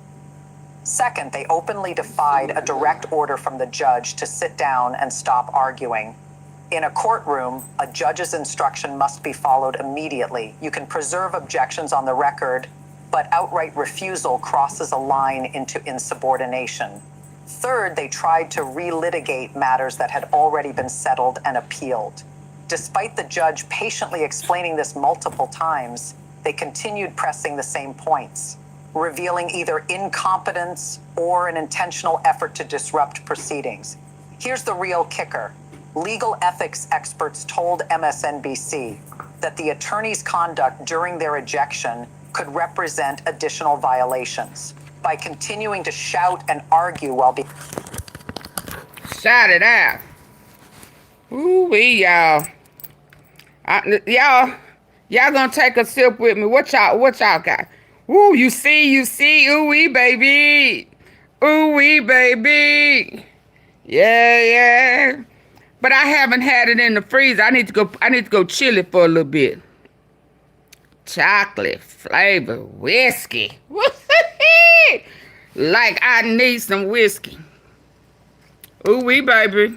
Second, they openly defied a direct order from the judge to sit down and stop arguing. In a courtroom, a judge's instruction must be followed immediately. You can preserve objections on the record, but outright refusal crosses a line into insubordination. Third, they tried to relitigate matters that had already been settled and appealed. Despite the judge patiently explaining this multiple times, they continued pressing the same points, revealing either incompetence or an intentional effort to disrupt proceedings. Here's the real kicker. Legal ethics experts told MSNBC that the attorney's conduct during their ejection could represent additional violations. By continuing to shout and argue while being... Shout it out. Ooh-wee, y'all. Y'all gonna take a sip with me. What y'all got? Ooh, you see, ooh-wee, baby. Ooh-wee, baby. Yeah. But I haven't had it in the freezer. I need to go chill it for a little bit. Chocolate flavor whiskey. Like I need some whiskey. Ooh-wee, baby.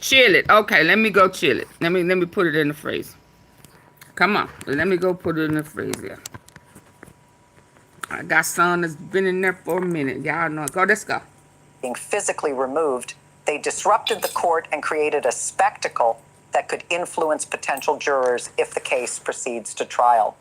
Chill it. Okay, let me go chill it. Let me put it in the freezer. Come on. Let me go put it in the freezer. I got some that's been in there for a minute. Y'all know. Go, let's go. Being physically removed, they disrupted the court and created a spectacle that could influence potential jurors if the case proceeds to trial.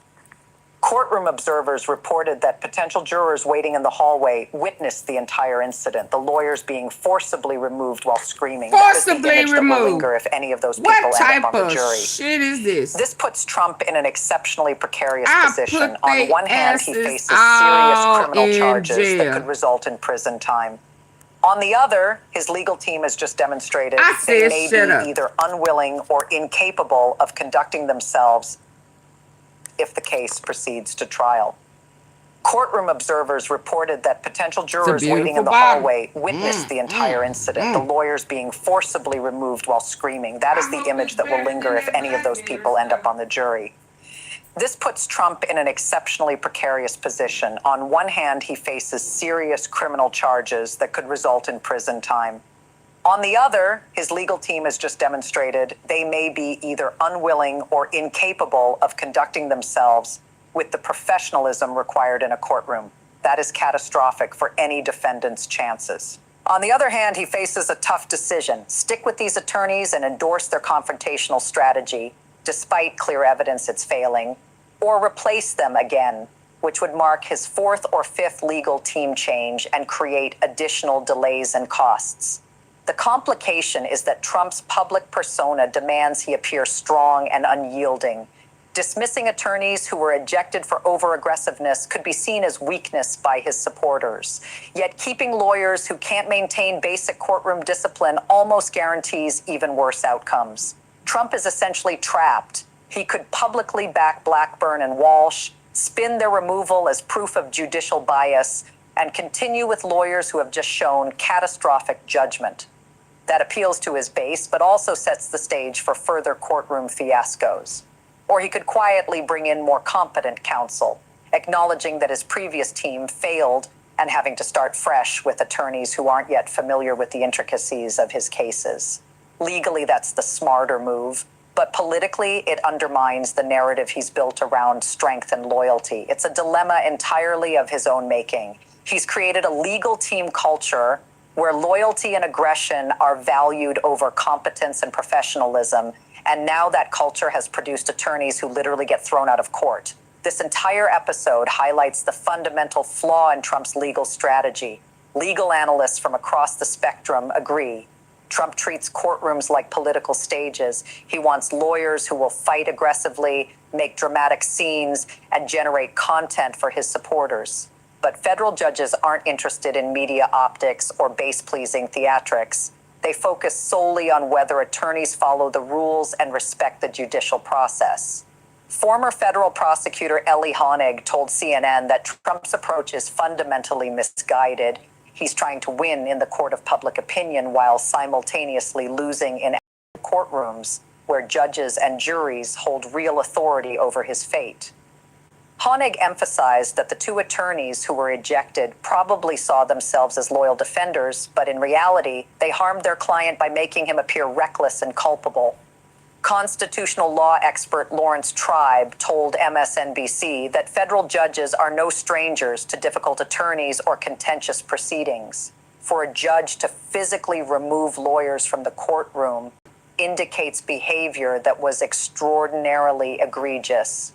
Courtroom observers reported that potential jurors waiting in the hallway witnessed the entire incident, the lawyers being forcibly removed while screaming. Forcibly that is the image removed. that will linger if any of those people end up on the jury. What type of shit is this? This puts Trump in an exceptionally precarious position. On one hand, he faces serious criminal charges that could result in prison time. On the other, his legal team has just demonstrated they may be either unwilling or incapable of conducting themselves if the case proceeds to trial. Courtroom observers reported that potential jurors waiting in the hallway witnessed the entire incident, the lawyers being forcibly removed while screaming. That is the image that will linger if any of those people end up on the jury. This puts Trump in an exceptionally precarious position. On one hand, he faces serious criminal charges that could result in prison time. On the other, his legal team has just demonstrated they may be either unwilling or incapable of conducting themselves with the professionalism required in a courtroom. That is catastrophic for any defendant's chances. On the other hand, he faces a tough decision: stick with these attorneys and endorse their confrontational strategy, despite clear evidence it's failing, or replace them again, which would mark his fourth or fifth legal team change and create additional delays and costs. The complication is that Trump's public persona demands he appear strong and unyielding. Dismissing attorneys who were ejected for over-aggressiveness could be seen as weakness by his supporters. Yet keeping lawyers who can't maintain basic courtroom discipline almost guarantees even worse outcomes. Trump is essentially trapped. He could publicly back Blackburn and Walsh, spin their removal as proof of judicial bias, and continue with lawyers who have just shown catastrophic judgment. That appeals to his base, but also sets the stage for further courtroom fiascos. Or he could quietly bring in more competent counsel, acknowledging that his previous team failed and having to start fresh with attorneys who aren't yet familiar with the intricacies of his cases. Legally, that's the smarter move, but politically, it undermines the narrative he's built around strength and loyalty. It's a dilemma entirely of his own making. He's created a legal team culture where loyalty and aggression are valued over competence and professionalism, and now that culture has produced attorneys who literally get thrown out of court. This entire episode highlights the fundamental flaw in Trump's legal strategy. Legal analysts from across the spectrum agree. Trump treats courtrooms like political stages. He wants lawyers who will fight aggressively, make dramatic scenes, and generate content for his supporters. But federal judges aren't interested in media optics or base-pleasing theatrics. They focus solely on whether attorneys follow the rules and respect the judicial process. Former federal prosecutor Ellie Honig told CNN that Trump's approach is fundamentally misguided. He's trying to win in the court of public opinion while simultaneously losing in courtrooms where judges and juries hold real authority over his fate. Honig emphasized that the two attorneys who were ejected probably saw themselves as loyal defenders, but in reality, they harmed their client by making him appear reckless and culpable. Constitutional law expert Lawrence Tribe told MSNBC that federal judges are no strangers to difficult attorneys or contentious proceedings. For a judge to physically remove lawyers from the courtroom indicates behavior that was extraordinarily egregious.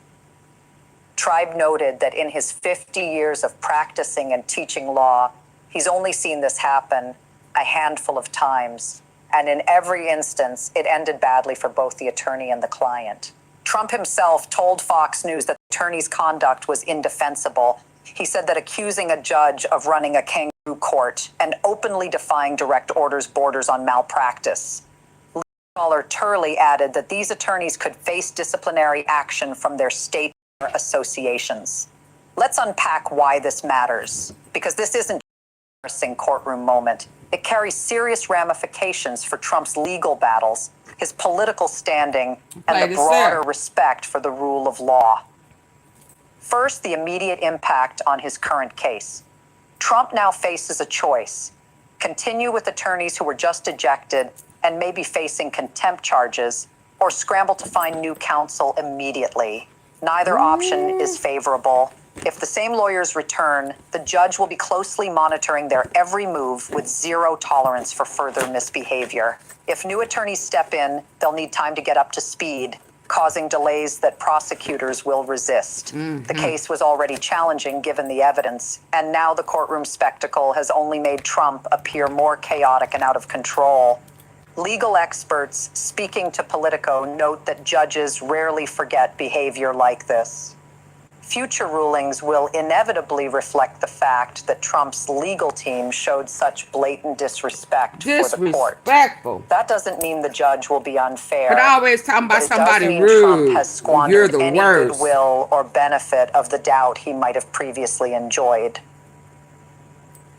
Tribe noted that in his 50 years of practicing and teaching law, he's only seen this happen a handful of times. And in every instance, it ended badly for both the attorney and the client. Trump himself told Fox News that the attorney's conduct was indefensible. He said that accusing a judge of running a kangaroo court and openly defying direct orders borders on malpractice. Legal scholar Turley added that these attorneys could face disciplinary action from their state associations. Let's unpack why this matters, because this isn't just an embarrassing courtroom moment. It carries serious ramifications for Trump's legal battles, his political standing, and the broader respect for the rule of law. First, the immediate impact on his current case. Trump now faces a choice: continue with attorneys who were just ejected and may be facing contempt charges, or scramble to find new counsel immediately. Neither option is favorable. If the same lawyers return, the judge will be closely monitoring their every move with zero tolerance for further misbehavior. If new attorneys step in, they'll need time to get up to speed, causing delays that prosecutors will resist. The case was already challenging given the evidence, and now the courtroom spectacle has only made Trump appear more chaotic and out of control. Legal experts speaking to Politico note that judges rarely forget behavior like this. Future rulings will inevitably reflect the fact that Trump's legal team showed such blatant disrespect for the court. That doesn't mean the judge will be unfair. But always talking about somebody rude. Trump has You're squandered the any worst. goodwill or benefit of the doubt he might have previously enjoyed.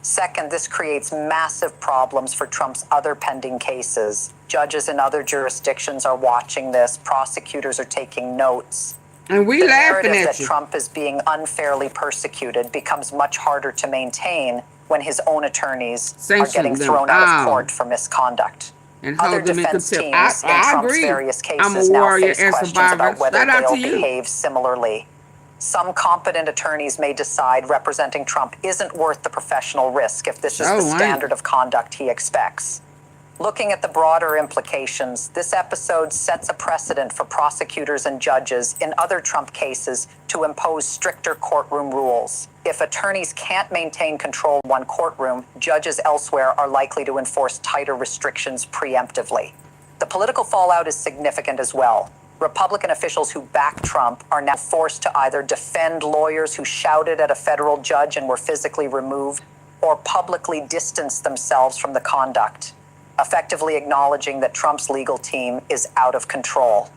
Second, this creates massive problems for Trump's other pending cases. Judges in other jurisdictions are watching this. Prosecutors are taking notes. And we the laughing narrative at that you. Trump is being unfairly persecuted becomes much harder to maintain when his own attorneys are Sanction getting them thrown out of out. court for misconduct. And Other hold them in defense contempt. teams in I Trump's agree. various I'm cases a now warrior face and questions survivor. about whether Shout out they'll to you. behave similarly. Some competent attorneys may decide representing Trump isn't worth the professional risk if this is the standard of conduct he expects. Looking at the broader implications, this episode sets a precedent for prosecutors and judges in other Trump cases to impose stricter courtroom rules. If attorneys can't maintain control in one courtroom, judges elsewhere are likely to enforce tighter restrictions preemptively. The political fallout is significant as well. Republican officials who back Trump are now forced to either defend lawyers who shouted at a federal judge and were physically removed, or publicly distance themselves from the conduct, effectively acknowledging that Trump's legal team is out of control.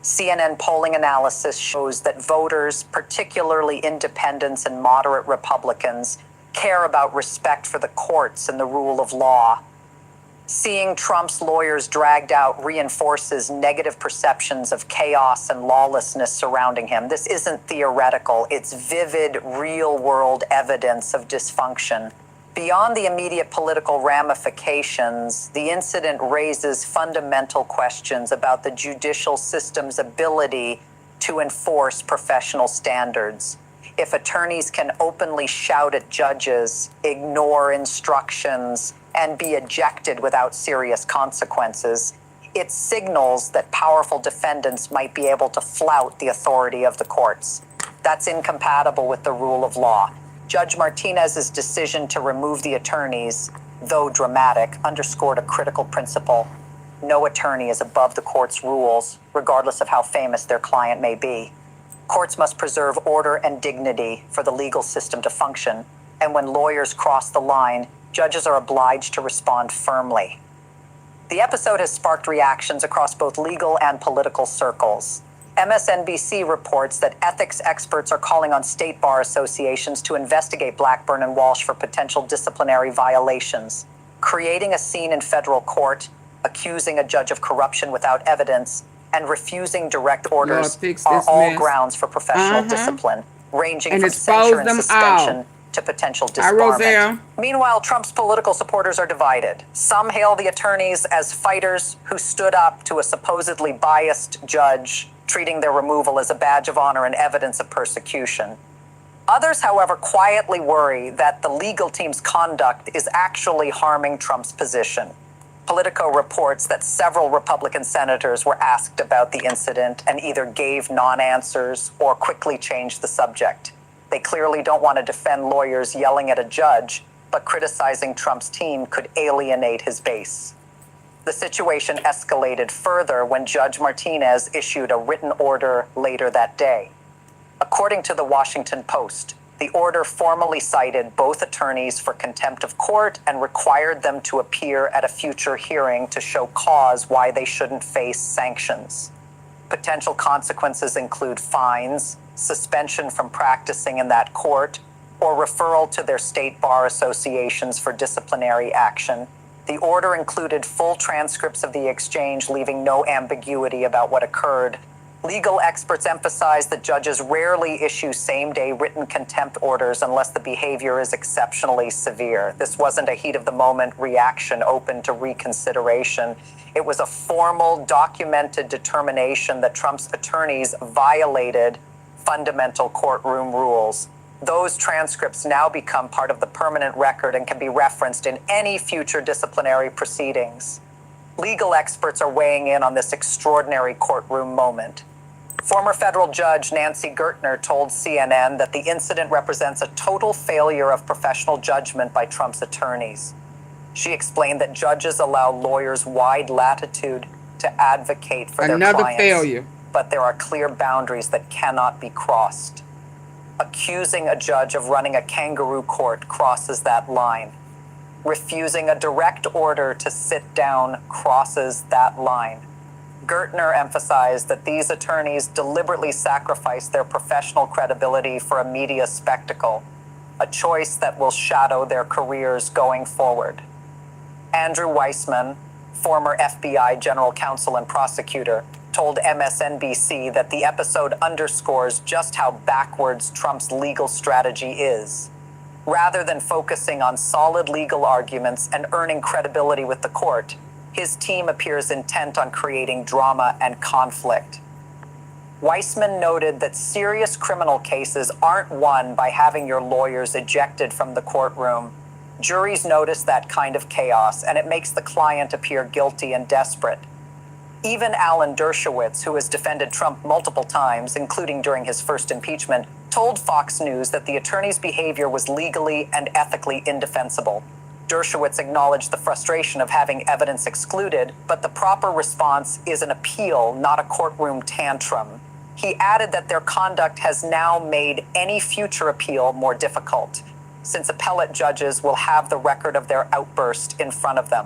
CNN polling analysis shows that voters, particularly independents and moderate Republicans, care about respect for the courts and the rule of law. Seeing Trump's lawyers dragged out reinforces negative perceptions of chaos and lawlessness surrounding him. This isn't theoretical, it's vivid, real-world evidence of dysfunction. Beyond the immediate political ramifications, the incident raises fundamental questions about the judicial system's ability to enforce professional standards. If attorneys can openly shout at judges, ignore instructions, and be ejected without serious consequences, it signals that powerful defendants might be able to flout the authority of the courts. That's incompatible with the rule of law. Judge Martinez's decision to remove the attorneys though dramatic, underscored a critical principle. No attorney is above the court's rules, regardless of how famous their client may be. Courts must preserve order and dignity for the legal system to function, and when lawyers cross the line, judges are obliged to respond firmly. The episode has sparked reactions across both legal and political circles. MSNBC reports that ethics experts are calling on state bar associations to investigate Blackburn and Walsh for potential disciplinary violations. Creating a scene in federal court, accusing a judge of corruption without evidence, and refusing direct orders are all grounds for professional discipline, ranging from censure and suspension to potential disbarment. Meanwhile, Trump's political supporters are divided. Some hail the attorneys as fighters who stood up to a supposedly biased judge, treating their removal as a badge of honor and evidence of persecution. Others, however, quietly worry that the legal team's conduct is actually harming Trump's position. Politico reports that several Republican senators were asked about the incident and either gave non-answers or quickly changed the subject. They clearly don't want to defend lawyers yelling at a judge, but criticizing Trump's team could alienate his base. The situation escalated further when Judge Martinez issued a written order later that day. According to the Washington Post, the order formally cited both attorneys for contempt of court and required them to appear at a future hearing to show cause why they shouldn't face sanctions. Potential consequences include fines, suspension from practicing in that court, or referral to their state bar associations for disciplinary action. The order included full transcripts of the exchange, leaving no ambiguity about what occurred. Legal experts emphasize that judges rarely issue same-day written contempt orders unless the behavior is exceptionally severe. This wasn't a heat-of-the-moment reaction open to reconsideration. It was a formal, documented determination that Trump's attorneys violated fundamental courtroom rules. Those transcripts now become part of the permanent record and can be referenced in any future disciplinary proceedings. Legal experts are weighing in on this extraordinary courtroom moment. Former federal judge Nancy Gertner told CNN that the incident represents a total failure of professional judgment by Trump's attorneys. She explained that judges allow lawyers wide latitude to advocate for their clients, but there are clear boundaries that cannot be crossed. Accusing a judge of running a kangaroo court crosses that line. Refusing a direct order to sit down crosses that line. Gertner emphasized that these attorneys deliberately sacrificed their professional credibility for a media spectacle, a choice that will shadow their careers going forward. Andrew Weissman, former FBI general counsel and prosecutor, told MSNBC that the episode underscores just how backwards Trump's legal strategy is. Rather than focusing on solid legal arguments and earning credibility with the court, his team appears intent on creating drama and conflict. Weissman noted that serious criminal cases aren't won by having your lawyers ejected from the courtroom. Juries notice that kind of chaos, and it makes the client appear guilty and desperate. Even Alan Dershowitz, who has defended Trump multiple times, including during his first impeachment, told Fox News that the attorney's behavior was legally and ethically indefensible. Dershowitz acknowledged the frustration of having evidence excluded, but the proper response is an appeal, not a courtroom tantrum. He added that their conduct has now made any future appeal more difficult, since appellate judges will have the record of their outburst in front of them.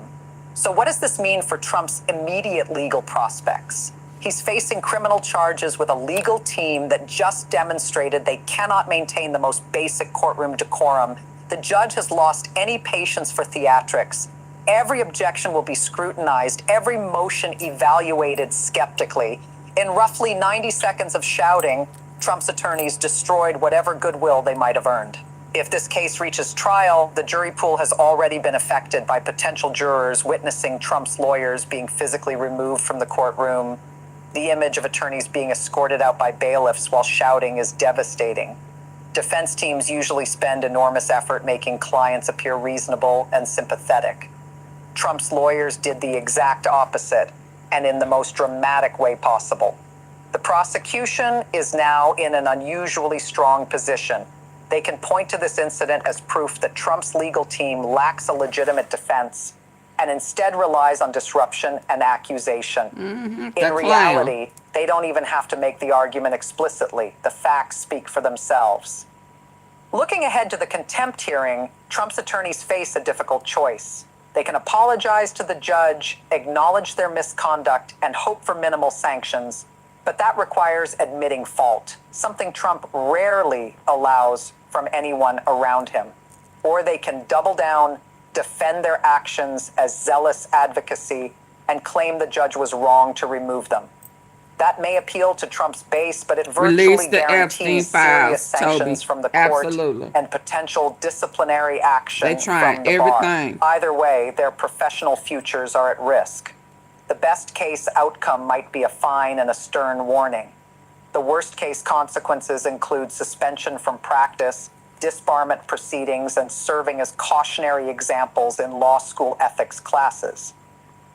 So what does this mean for Trump's immediate legal prospects? He's facing criminal charges with a legal team that just demonstrated they cannot maintain the most basic courtroom decorum. The judge has lost any patience for theatrics. Every objection will be scrutinized, every motion evaluated skeptically. In roughly 90 seconds of shouting, Trump's attorneys destroyed whatever goodwill they might have earned. If this case reaches trial, the jury pool has already been affected by potential jurors witnessing Trump's lawyers being physically removed from the courtroom. The image of attorneys being escorted out by bailiffs while shouting is devastating. Defense teams usually spend enormous effort making clients appear reasonable and sympathetic. Trump's lawyers did the exact opposite, and in the most dramatic way possible. The prosecution is now in an unusually strong position. They can point to this incident as proof that Trump's legal team lacks a legitimate defense and instead relies on disruption and accusation. In reality, they don't even have to make the argument explicitly. The facts speak for themselves. Looking ahead to the contempt hearing, Trump's attorneys face a difficult choice. They can apologize to the judge, acknowledge their misconduct, and hope for minimal sanctions, but that requires admitting fault, something Trump rarely allows from anyone around him. Or they can double down, defend their actions as zealous advocacy, and claim the judge was wrong to remove them. That may appeal to Trump's base, but it virtually guarantees serious sanctions from the court and potential disciplinary action from the bar. Either way, their professional futures are at risk. The best case outcome might be a fine and a stern warning. The worst case consequences include suspension from practice, disbarment proceedings, and serving as cautionary examples in law school ethics classes.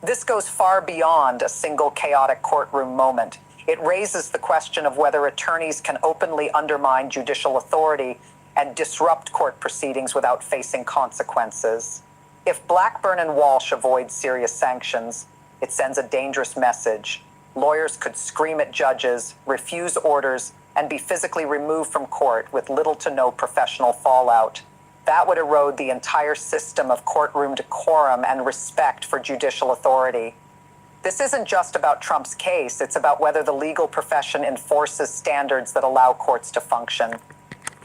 This goes far beyond a single chaotic courtroom moment. It raises the question of whether attorneys can openly undermine judicial authority and disrupt court proceedings without facing consequences. If Blackburn and Walsh avoid serious sanctions, it sends a dangerous message. Lawyers could scream at judges, refuse orders, and be physically removed from court with little to no professional fallout. That would erode the entire system of courtroom decorum and respect for judicial authority. This isn't just about Trump's case, it's about whether the legal profession enforces standards that allow courts to function.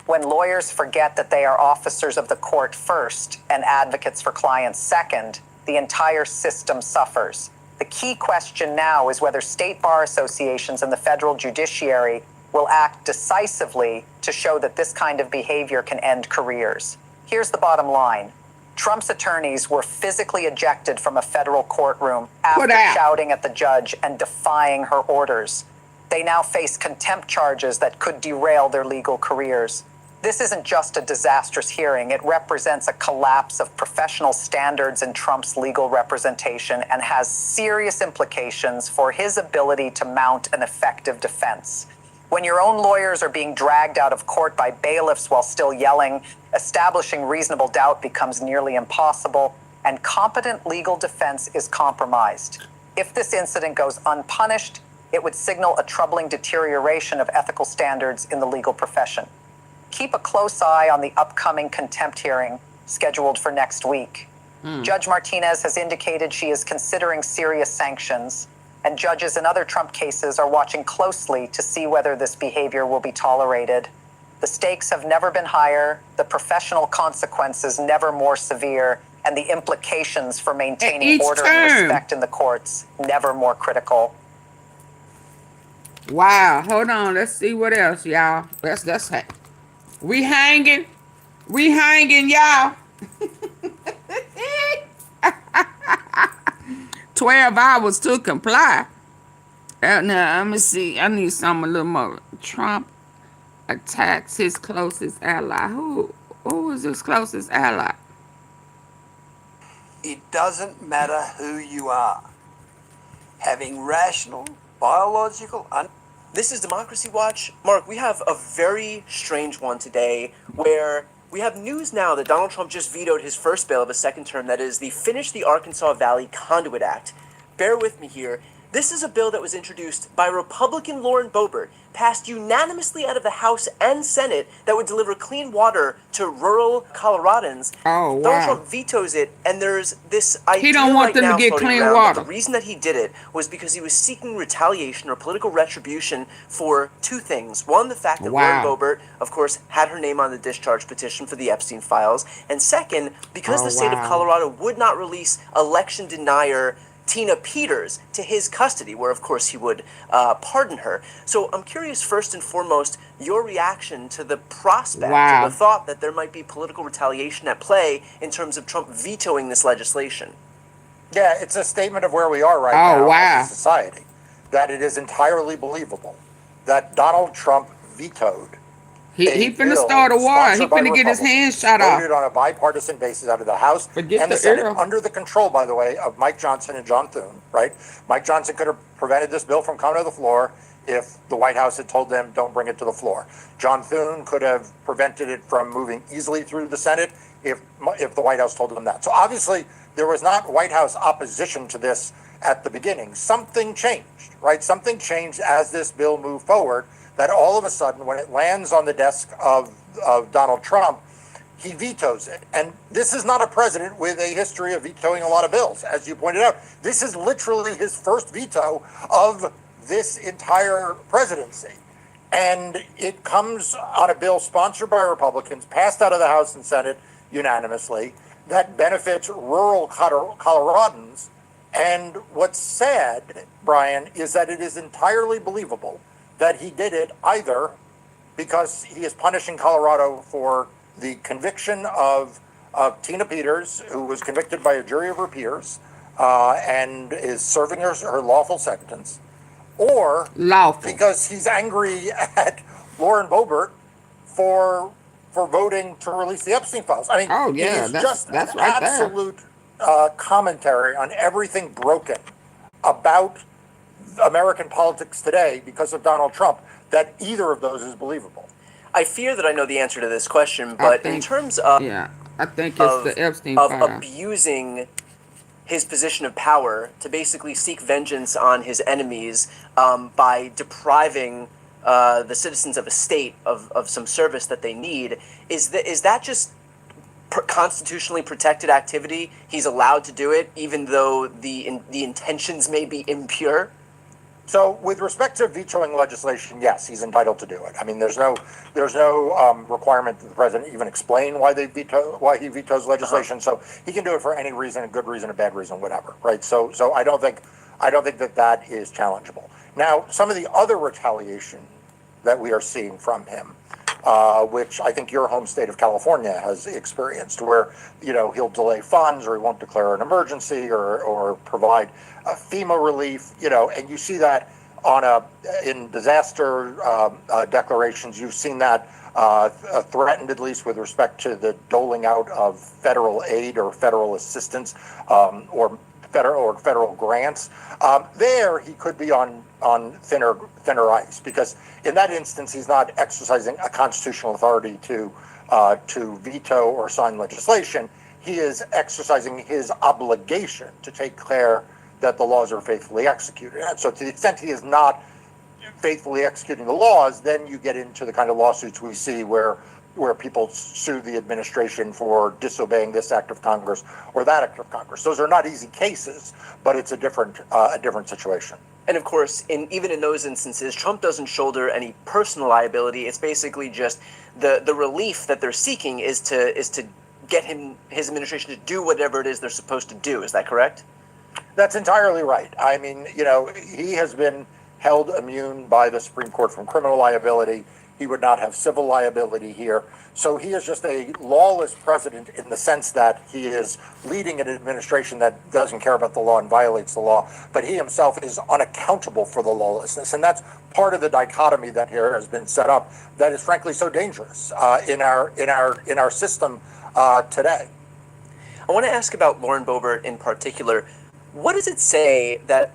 When lawyers forget that they are officers of the court first and advocates for clients second, the entire system suffers. The key question now is whether state bar associations and the federal judiciary will act decisively to show that this kind of behavior can end careers. Here's the bottom line. Trump's attorneys were physically ejected from a federal courtroom after shouting at the judge and defying her orders. They now face contempt charges that could derail their legal careers. This isn't just a disastrous hearing. It represents a collapse of professional standards in Trump's legal representation and has serious implications for his ability to mount an effective defense. When your own lawyers are being dragged out of court by bailiffs while still yelling, establishing reasonable doubt becomes nearly impossible, and competent legal defense is compromised. If this incident goes unpunished, it would signal a troubling deterioration of ethical standards in the legal profession. Keep a close eye on the upcoming contempt hearing scheduled for next week. Judge Martinez has indicated she is considering serious sanctions, and judges in other Trump cases are watching closely to see whether this behavior will be tolerated. The stakes have never been higher, the professional consequences never more severe, and the implications for maintaining order and respect in the courts never more critical. Wow, hold on, let's see what else, y'all. Let's we hanging, y'all. 12 hours to comply. Now, let me see. I need something a little more. Trump attacks his closest ally. Who is his closest ally? It doesn't matter who you are. Having rational, biological... This is Democracy Watch. Mark, we have a very strange one today where we have news now that Donald Trump just vetoed his first bill of a second term, that is the Finish the Arkansas Valley Conduit Act. Bear with me here. This is a bill that was introduced by Republican Lauren Boebert, passed unanimously out of the House and Senate, that would deliver clean water to rural Coloradans. Oh, wow. Donald Trump vetoes it, and there's this idea he don't want right them now to get floating clean around water. that the reason that he did it was because he was seeking retaliation or political retribution for two things. One, the fact that Lauren Boebert, of course, had her name on the discharge petition for the Epstein files. And second, because the state of Colorado would not release election denier Tina Peters to his custody, where of course he would pardon her. So I'm curious, first and foremost, your reaction to the prospect, to the thought that there might be political retaliation at play in terms of Trump vetoing this legislation. Yeah, it's a statement of where we are right now as a society, that it is entirely believable that Donald Trump vetoed He finna start a war. He finna get his hands shot off. Voted on a bipartisan basis out of the House and the Senate, under the control, by the way, of Mike Johnson and John Thune, right? Mike Johnson could have prevented this bill from coming to the floor. if the White House had told them, don't bring it to the floor. John Thune could have prevented it from moving easily through the Senate if the White House told them that. So obviously, there was not White House opposition to this at the beginning. Something changed, right? Something changed as this bill moved forward, that all of a sudden, when it lands on the desk of Donald Trump, he vetoes it. And this is not a president with a history of vetoing a lot of bills, as you pointed out. This is literally his first veto of this entire presidency. And it comes on a bill sponsored by Republicans, passed out of the House and Senate unanimously, that benefits rural Coloradans. And what's sad, Brian, is that it is entirely believable that he did it either because he is punishing Colorado for the conviction of Tina Peters, who was convicted by a jury of her peers and is serving her lawful sentence, or because he's angry at Lauren Boebert for voting to release the Epstein files. I mean, it is just that's an right absolute commentary on everything broken about American politics today because of Donald Trump, that either of those is believable. I fear that I know the answer to this question, but in terms of I think it's the Epstein file. Abusing his position of power to basically seek vengeance on his enemies by depriving the citizens of a state of some service that they need, is that just constitutionally protected activity? He's allowed to do it even though the intentions may be impure? So, with respect to vetoing legislation, yes, he's entitled to do it. I mean, there's no requirement that the president even explain why he vetoes legislation. So he can do it for any reason, a good reason, a bad reason, whatever, right? So I don't think that is challengeable. Now, some of the other retaliation that we are seeing from him, which I think your home state of California has experienced, where he'll delay funds, or he won't declare an emergency, or provide FEMA relief, and you see that in disaster declarations. You've seen that threatened, at least with respect to the doling out of federal aid or federal assistance, or federal grants. There he could be on thinner ice, because in that instance he's not exercising a constitutional authority to veto or sign legislation. He is exercising his obligation to take care that the laws are faithfully executed. And so to the extent he is not faithfully executing the laws, then you get into the kind of lawsuits we see where people sue the administration for disobeying this act of Congress or that act of Congress. Those are not easy cases, but it's a different situation. And of course, even in those instances, Trump doesn't shoulder any personal liability. It's basically just the relief that they're seeking is to get his administration to do whatever it is they're supposed to do. Is that correct? That's entirely right. I mean, he has been held immune by the Supreme Court from criminal liability. He would not have civil liability here. So he is just a lawless president in the sense that he is leading an administration that doesn't care about the law and violates the law, but he himself is unaccountable for the lawlessness. And that's part of the dichotomy that here has been set up that is frankly so dangerous in our system today. I want to ask about Lauren Boebert in particular. What does it say that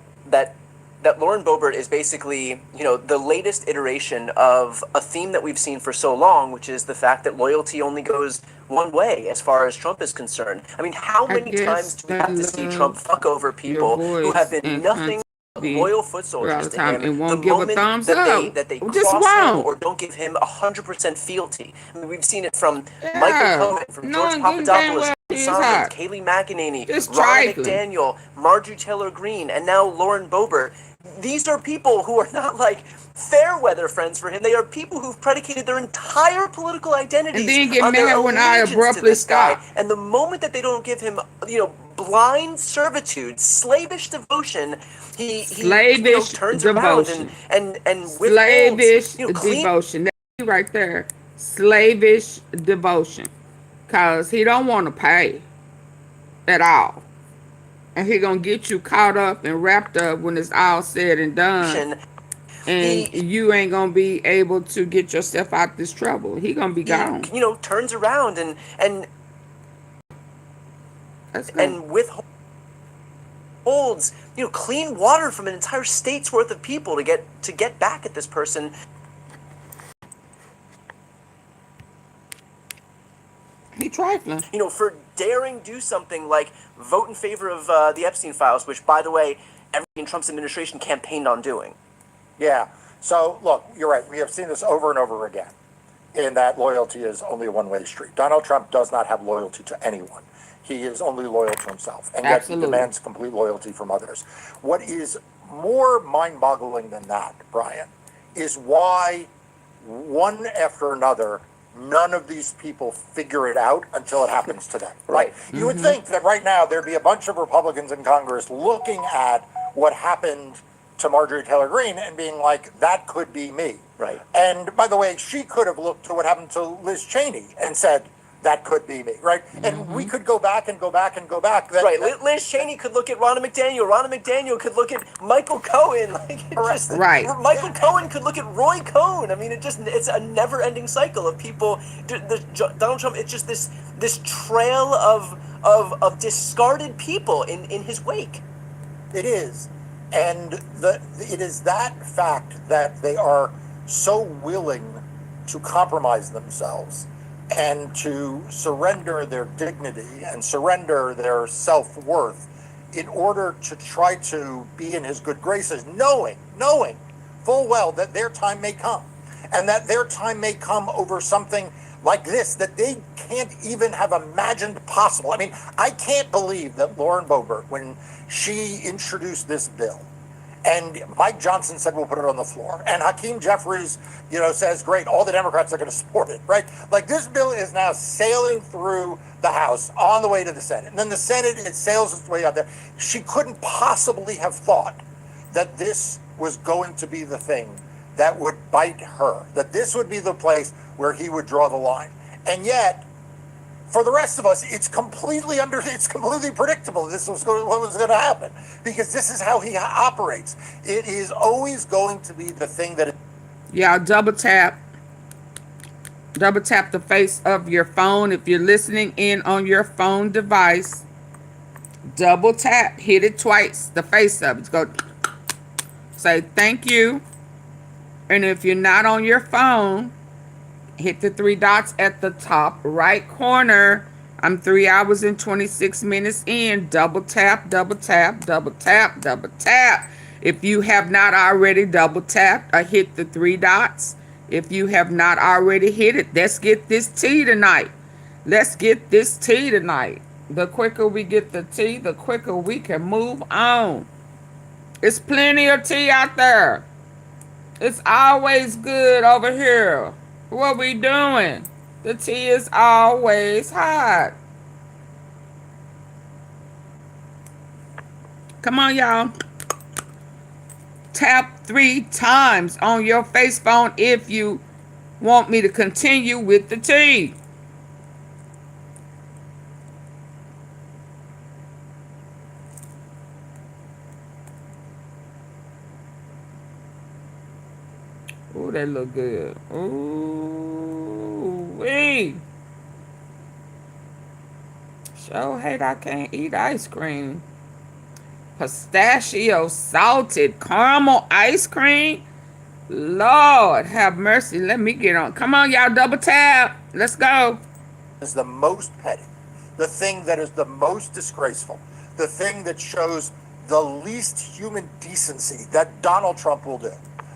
Lauren Boebert is basically, the latest iteration of a theme that we've seen for so long, which is the fact that loyalty only goes one way as far as Trump is concerned? I mean, how many times do we have to see Trump fuck over people who have been nothing but loyal foot soldiers to him and won't the give moment a thumbs that they just cross him won't. or don't give him 100% fealty? I mean, we've seen it from Michael Cohen, from George Papadopoulos, Sondland, Kayleigh McEnany, Ronna McDaniel, Marjorie Taylor Greene, and now Lauren Boebert. These are people who are not like fair weather friends for him. They are people who've predicated their entire political identities and then get on their mad when I allegiance abruptly to this guy. stop. And the moment that they don't give him, blind servitude, slavish devotion, he turns around and slavish devotion. That's right there. Slavish devotion. Because he don't want to pay at all. And he gonna get you caught up and wrapped up when it's all said and done. And you ain't gonna be able to get yourself out this trouble. He gonna be gone. Turns around and with holds, clean water from an entire state's worth of people to get back at this person. He trifling. For daring do something like vote in favor of the Epstein files, which, by the way, everyone in Trump's administration campaigned on doing. Yeah. So, look, you're right. We have seen this over and over again, in that loyalty is only a one-way street. Donald Trump does not have loyalty to anyone. He is only loyal to himself, and yet he demands complete loyalty from others. What is more mind-boggling than that, Brian, is why one after another, none of these people figure it out until it happens to them, right? You would think that right now there'd be a bunch of Republicans in Congress looking at what happened to Marjorie Taylor Greene and being like, that could be me. Right. And by the way, she could have looked to what happened to Liz Cheney and said, that could be me, right? And we could go back and go back and go back. Liz Cheney could look at Ronna McDaniel. Ronna McDaniel could look at Michael Cohen. Michael Cohen could look at Roy Cohn. I mean, it's a never-ending cycle of people. Donald Trump, it's just this trail of discarded people in his wake. It is. And it is that fact that they are so willing to compromise themselves and to surrender their dignity and surrender their self-worth in order to try to be in his good graces, knowing full well that their time may come, and that their time may come over something like this that they can't even have imagined possible. I mean, I can't believe that Lauren Boebert, when she introduced this bill, and Mike Johnson said, we'll put it on the floor. And Hakeem Jeffries, says, great, all the Democrats are going to support it, right? Like, this bill is now sailing through the House on the way to the Senate. And then the Senate, it sails its way out there. She couldn't possibly have thought that this was going to be the thing that would bite her, that this would be the place where he would draw the line. And yet, for the rest of us, it's completely predictable this was what was going to happen, because this is how he operates. It is always going to be the thing that. Yeah, double tap the face of your phone if you're listening in on your phone device. Double tap, hit it twice, the face of it. Go say thank you, and if you're not on your phone, hit the three dots at the top right corner. I'm 3 hours and 26 minutes in. Double tap, double tap, double tap, double tap. If you have not already double tapped or hit the three dots, if you have not already hit it, let's get this tea tonight. Let's get this tea tonight. The quicker we get the tea, the quicker we can move on. It's plenty of tea out there. It's always good over here. What we doing? The tea is always hot. Come on, y'all. Tap 3 times on your face phone if you want me to continue with the tea. Ooh, that look good. Ooh, wee. Sure hate I can't eat ice cream. Pistachio salted caramel ice cream. Lord have mercy. Let me get on. Come on, y'all, double tap. Let's go. Is the most petty, the thing that is the most disgraceful, the thing that shows the least human decency that Donald Trump will do.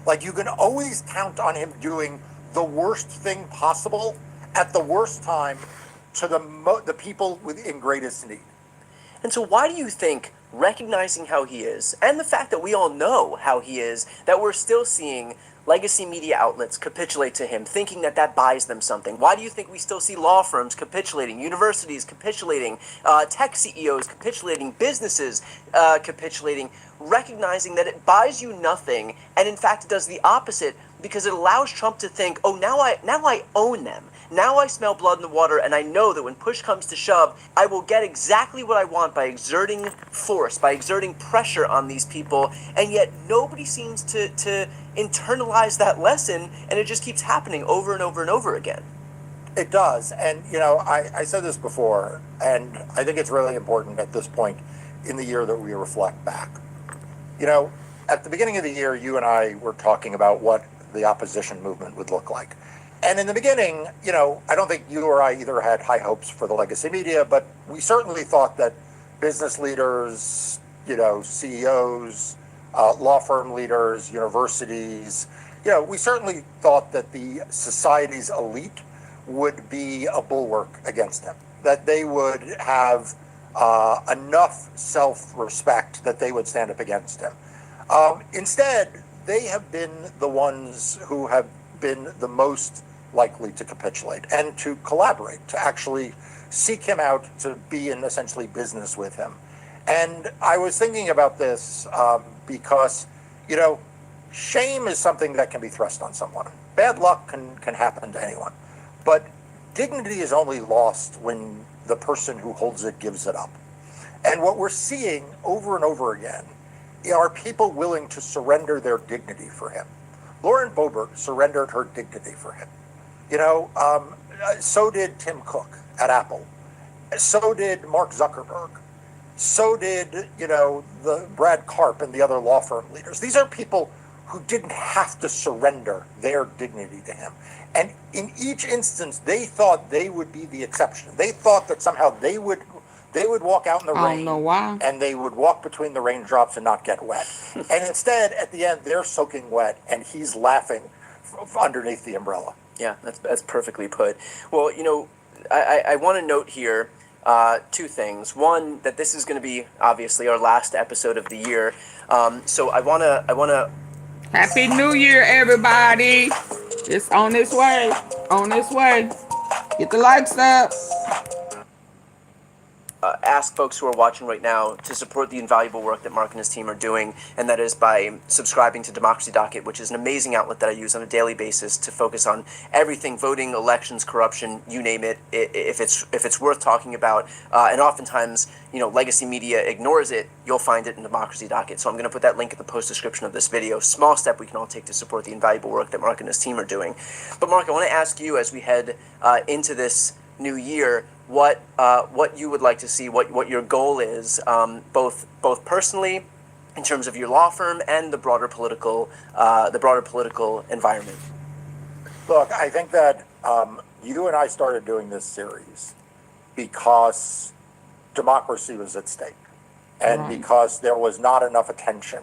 Like, you can always count on him doing the worst thing possible at the worst time to the people in greatest need. And so why do you think, recognizing how he is, and the fact that we all know how he is, that we're still seeing legacy media outlets capitulate to him, thinking that that buys them something? Why do you think we still see law firms capitulating, universities capitulating, tech CEOs capitulating, businesses capitulating, recognizing that it buys you nothing, and in fact it does the opposite, because it allows Trump to think, oh, now I own them. Now I smell blood in the water, and I know that when push comes to shove, I will get exactly what I want by exerting force, by exerting pressure on these people, and yet nobody seems to internalize that lesson, and it just keeps happening over and over and over again. It does, and I said this before, and I think it's really important at this point in the year that we reflect back. You know, at the beginning of the year, you and I were talking about what the opposition movement would look like. And in the beginning, you know, I don't think you or I either had high hopes for the legacy media, but we certainly thought that business leaders, you know, CEOs, law firm leaders, universities, you know, we certainly thought that the society's elite would be a bulwark against them, that they would have enough self-respect that they would stand up against him. Instead, they have been the ones who have been the most likely to capitulate and to collaborate, to actually seek him out, to be in essentially business with him. And I was thinking about this because, you know, shame is something that can be thrust on someone. Bad luck can happen to anyone. But dignity is only lost when the person who holds it gives it up. And what we're seeing over and over again are people willing to surrender their dignity for him. Lauren Boebert surrendered her dignity for him. You know, so did Tim Cook at Apple. So did Mark Zuckerberg. So did, you know, the Brad Karp and the other law firm leaders. These are people who didn't have to surrender their dignity to him. And in each instance, they thought they would be the exception. They thought that somehow they would walk out in the rain. I don't know why. And they would walk between the raindrops and not get wet. And instead, at the end, they're soaking wet, and he's laughing underneath the umbrella. Yeah, that's perfectly put. Well, you know, I want to note here two things. One, that this is going to be obviously our last episode of the year. So I want to. Happy New Year, everybody! It's on its way. On its way. Get the likes up. Ask folks who are watching right now to support the invaluable work that Mark and his team are doing, and that is by subscribing to Democracy Docket, which is an amazing outlet that I use on a daily basis to focus on everything: voting, elections, corruption, you name it. If it's worth talking about, and oftentimes, you know, legacy media ignores it, you'll find it in Democracy Docket. So I'm going to put that link in the post description of this video. Small step we can all take to support the invaluable work that Mark and his team are doing. But Mark, I want to ask you, as we head into this new year, what you would like to see, what your goal is, both personally, in terms of your law firm, and the broader political environment. Look, I think that you and I started doing this series because democracy was at stake, and because there was not enough attention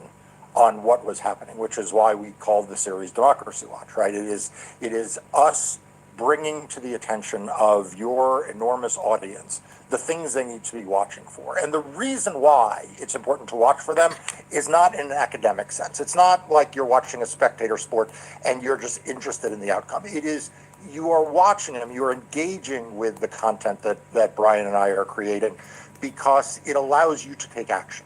on what was happening, which is why we called the series Democracy Watch. Right? It is us bringing to the attention of your enormous audience the things they need to be watching for. And the reason why it's important to watch for them is not in an academic sense. It's not like you're watching a spectator sport and you're just interested in the outcome. It is, you are watching them, you're engaging with the content that Brian and I are creating, because it allows you to take action.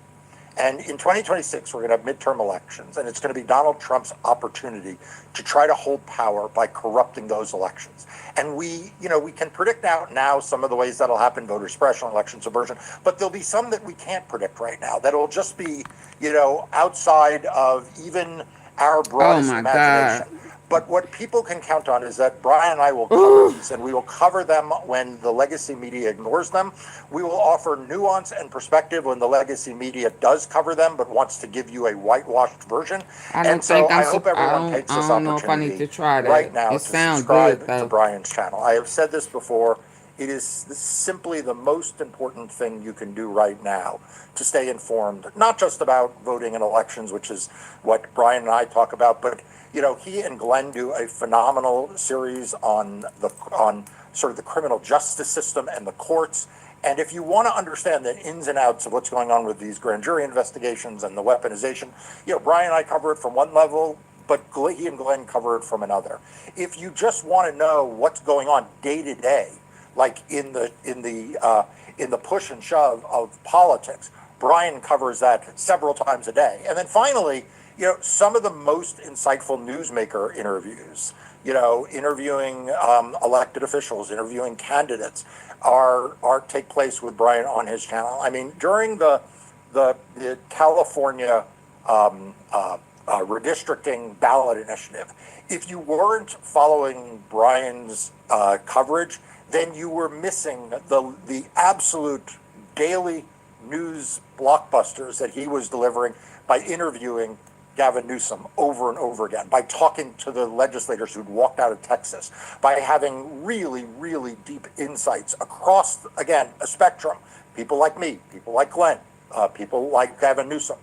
And in 2026, we're going to have midterm elections, and it's going to be Donald Trump's opportunity to try to hold power by corrupting those elections. And we can predict now some of the ways that'll happen: voter suppression, election subversion, but there'll be some that we can't predict right now that'll just be, you know, outside of even our broadest imagination. God. But what people can count on is that Brian and I will cover these, and we will cover them when the legacy media ignores them. We will offer nuance and perspective when the legacy media does cover them, but wants to give you a whitewashed version. And so I hope everyone takes this opportunity right now to subscribe to Brian's channel. I have said this before. It is simply the most important thing you can do right now to stay informed, not just about voting and elections, which is what Brian and I talk about, but you know, he and Glenn do a phenomenal series on sort of the criminal justice system and the courts. And if you want to understand the ins and outs of what's going on with these grand jury investigations and the weaponization, you know, Brian and I cover it from one level, but he and Glenn cover it from another. If you just want to know what's going on day to day, like in the push and shove of politics, Brian covers that several times a day. And then finally, you know, some of the most insightful newsmaker interviews, you know, interviewing elected officials, interviewing candidates, take place with Brian on his channel. I mean, during the California redistricting ballot initiative, if you weren't following Brian's coverage, then you were missing the absolute daily news blockbusters that he was delivering by interviewing Gavin Newsom over and over again, by talking to the legislators who'd walked out of Texas, by having really, really deep insights across, again, a spectrum. People like me, people like Glenn, people like Gavin Newsom.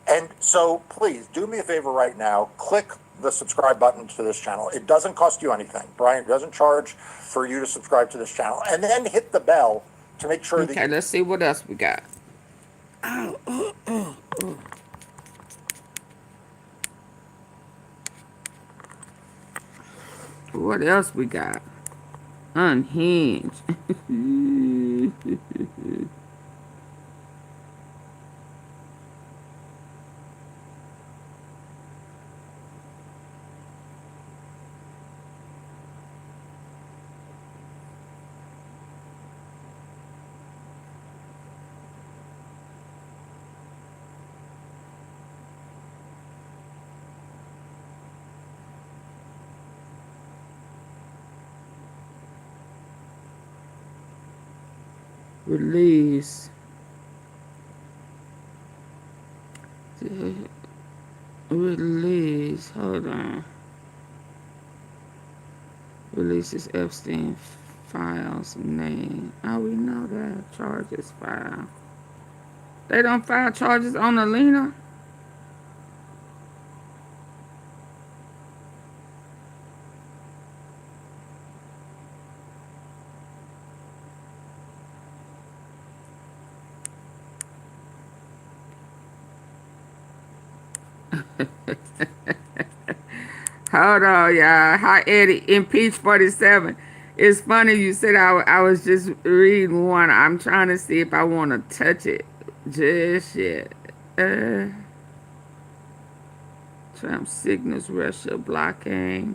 And so please do me a favor right now, click the subscribe button to this channel. It doesn't cost you anything. Brian doesn't charge for you to subscribe to this channel. And then hit the bell to make sure that Okay, let's see what else we got. Oh. What else we got? Unhinged. Release. Release. Hold on. Releases Epstein files name. Oh, we know that. Charges filed. They don't file charges on Alina? Hold on, y'all. Hi, Eddie. Impeach 47. It's funny you said I was just reading one. I'm trying to see if I want to touch it. Just yet. Trump signals Russia blocking.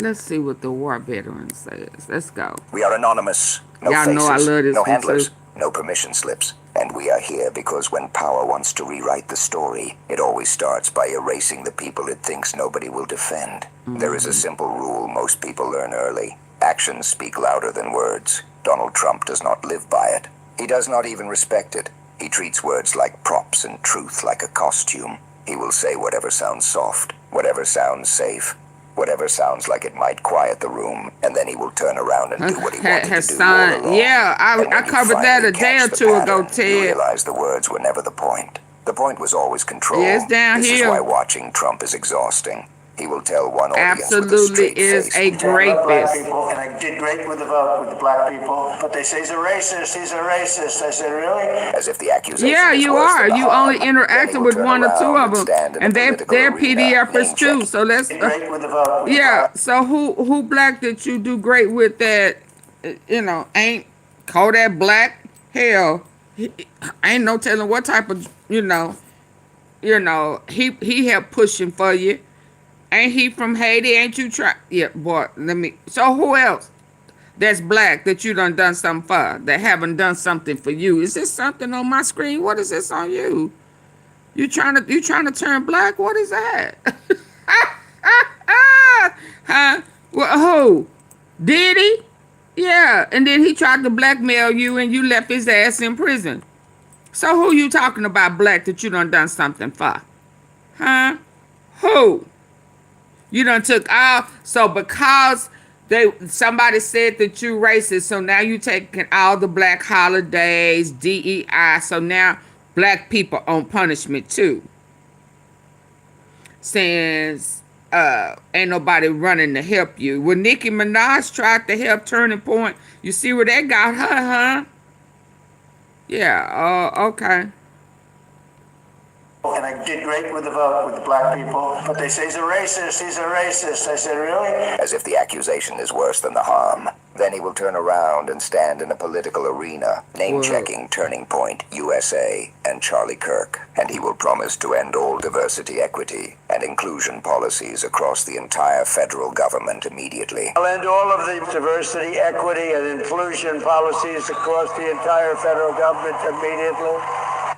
Let's see what the war veteran says. Let's go. We are anonymous. No Y'all faces, know I love this no one handlers, too. no permission slips. And we are here because when power wants to rewrite the story, it always starts by erasing the people it thinks nobody will defend. There is a simple rule most people learn early. Actions speak louder than words. Donald Trump does not live by it. He does not even respect it. He treats words like props and truth like a costume. He will say whatever sounds soft, whatever sounds safe, whatever sounds like it might quiet the room, and then he will turn around and do what he wanted to do all along. Yeah, I covered that a day or two ago, Ted. You realize the words were never the point. The point was always control. Yeah, it's down this here. is why watching Trump is exhausting. He will tell one audience with a Absolutely straight is face. a rapist. People, and I did great with the vote with the black people, but they say he's a racist. He's a racist. I said, really? As if the accusation Yeah, is you worse are. than the You harm. only interacted with one or two of them, and they're PDFers too. So let's. Great with the vote. Yeah. So who black did you do great with that? You know, ain't Kodak black? Hell, ain't no telling what type of you know. He helped pushing for you. Ain't he from Haiti? Ain't you try? Yeah, boy. Let me. So who else that's black that you done something for? That haven't done something for you? Is this something on my screen? What is this on you? You trying to turn black? What is that? Huh? Well, who? Did he? Yeah. And then he tried to blackmail you, and you left his ass in prison. So who you talking about, black, that you done something for? Huh? Who? You done took all, so because somebody said that you racist, so now you taking all the black holidays, DEI, so now black people on punishment too. Since ain't nobody running to help you. When Nicki Minaj tried to help Turning Point, you see where that got her, huh? Yeah, okay. And I did great with the vote with the black people. But they say he's a racist, he's a racist. I said, really? As if the accusation is worse than the harm. Then he will turn around and stand in a political arena, name-checking Turning Point, USA, and Charlie Kirk. And he will promise to end all diversity, equity, and inclusion policies across the entire federal government immediately. I'll end all of the diversity, equity, and inclusion policies across the entire federal government immediately.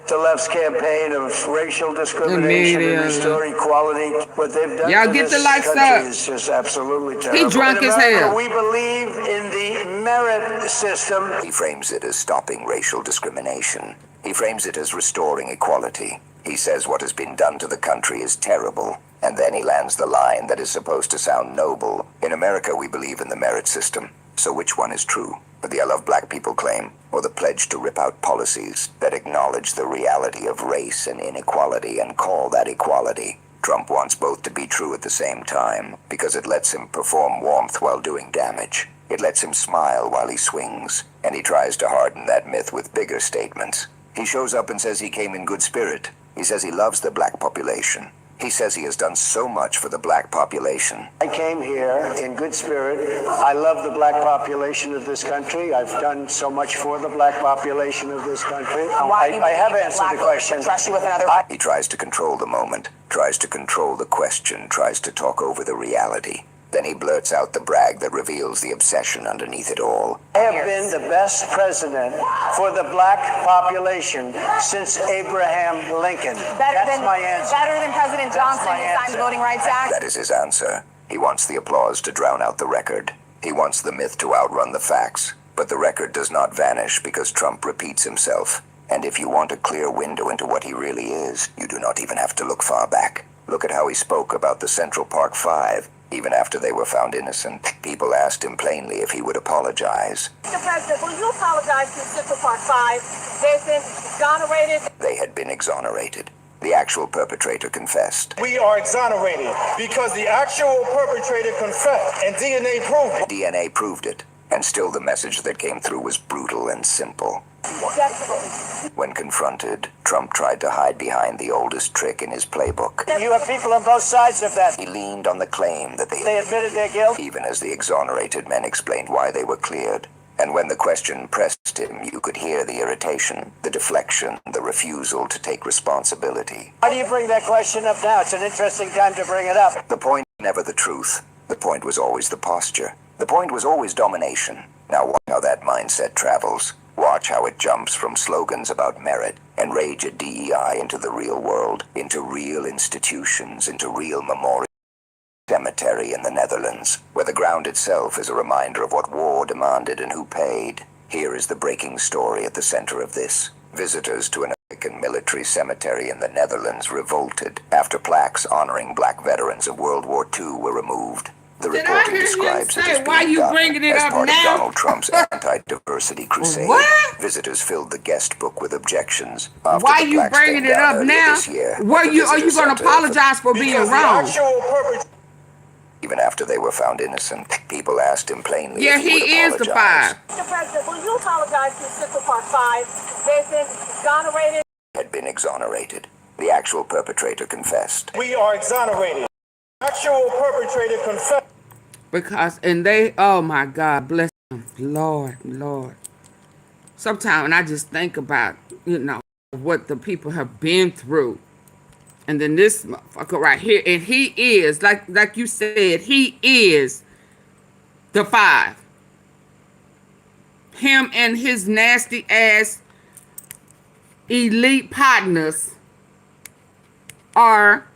The left's campaign of racial discrimination and restore equality. What they've done Y'all to get this the lights country up. is just absolutely terrible. He drunk in as America, hell. we believe in the merit system. He frames it as stopping racial discrimination. He frames it as restoring equality. He says what has been done to the country is terrible. And then he lands the line that is supposed to sound noble. In America, we believe in the merit system. So which one is true? The I Love Black People claim, or the pledge to rip out policies that acknowledge the reality of race and inequality and call that equality? Trump wants both to be true at the same time, because it lets him perform warmth while doing damage. It lets him smile while he swings, and he tries to harden that myth with bigger statements. He shows up and says he came in good spirit. He says he loves the black population. He says he has done so much for the black population. I came here in good spirit. I love the black population of this country. I've done so much for the black population of this country. I have answered the question. He tries to control the moment, tries to control the question, tries to talk over the reality. Then he blurts out the brag that reveals the obsession underneath it all. I have been the best president for the black population since Abraham Lincoln. That's my answer. Better than President Johnson who signed the Voting Rights Act? That is his answer. He wants the applause to drown out the record. He wants the myth to outrun the facts. But the record does not vanish because Trump repeats himself. And if you want a clear window into what he really is, you do not even have to look far back. Look at how he spoke about the Central Park Five. Even after they were found innocent, people asked him plainly if he would apologize. Mr. President, will you apologize to Central Park 5? They've been exonerated. They had been exonerated. The actual perpetrator confessed. We are exonerated because the actual perpetrator confessed and DNA proved it. DNA proved it. And still the message that came through was brutal and simple. When confronted, Trump tried to hide behind the oldest trick in his playbook. You have people on both sides of that. He leaned on the claim that They admitted their guilt. even as the exonerated men explained why they were cleared. And when the question pressed him, you could hear the irritation, the deflection, the refusal to take responsibility. Why do you bring that question up now? It's an interesting time to bring it up. The point never the truth. The point was always the posture. The point was always domination. Now watch how that mindset travels. Watch how it jumps from slogans about merit and rage at DEI into the real world, into real institutions, into real memorial cemetery in the Netherlands, where the ground itself is a reminder of what war demanded and who paid. Here is the breaking story at the center of this. Visitors to an American military cemetery in the Netherlands revolted after plaques honoring black veterans of World War II were removed. The Did I reporting hear him describes it say, as why being you done bringing it as up part now? of Donald Trump's anti-diversity crusade. What? Visitors filled the guest book with objections. After Why the you plaques bringing came it down up earlier now? this year at Are the you visitor going to center for- apologize for being Because the wrong? actual perpetrator. Even after they were found innocent, people asked him plainly Yeah, if he would he is the apologize. five. Mr. President, will you apologize to Central Park 5? They've been exonerated. Had been exonerated. The actual perpetrator confessed. We are exonerated. Actual perpetrator confessed. Because, and they, oh my God, bless them. Lord, Lord. Sometimes when I just think about, what the people have been through. And then this motherfucker right here, and he is, like you said, he is the five. Him and his nasty ass elite partners are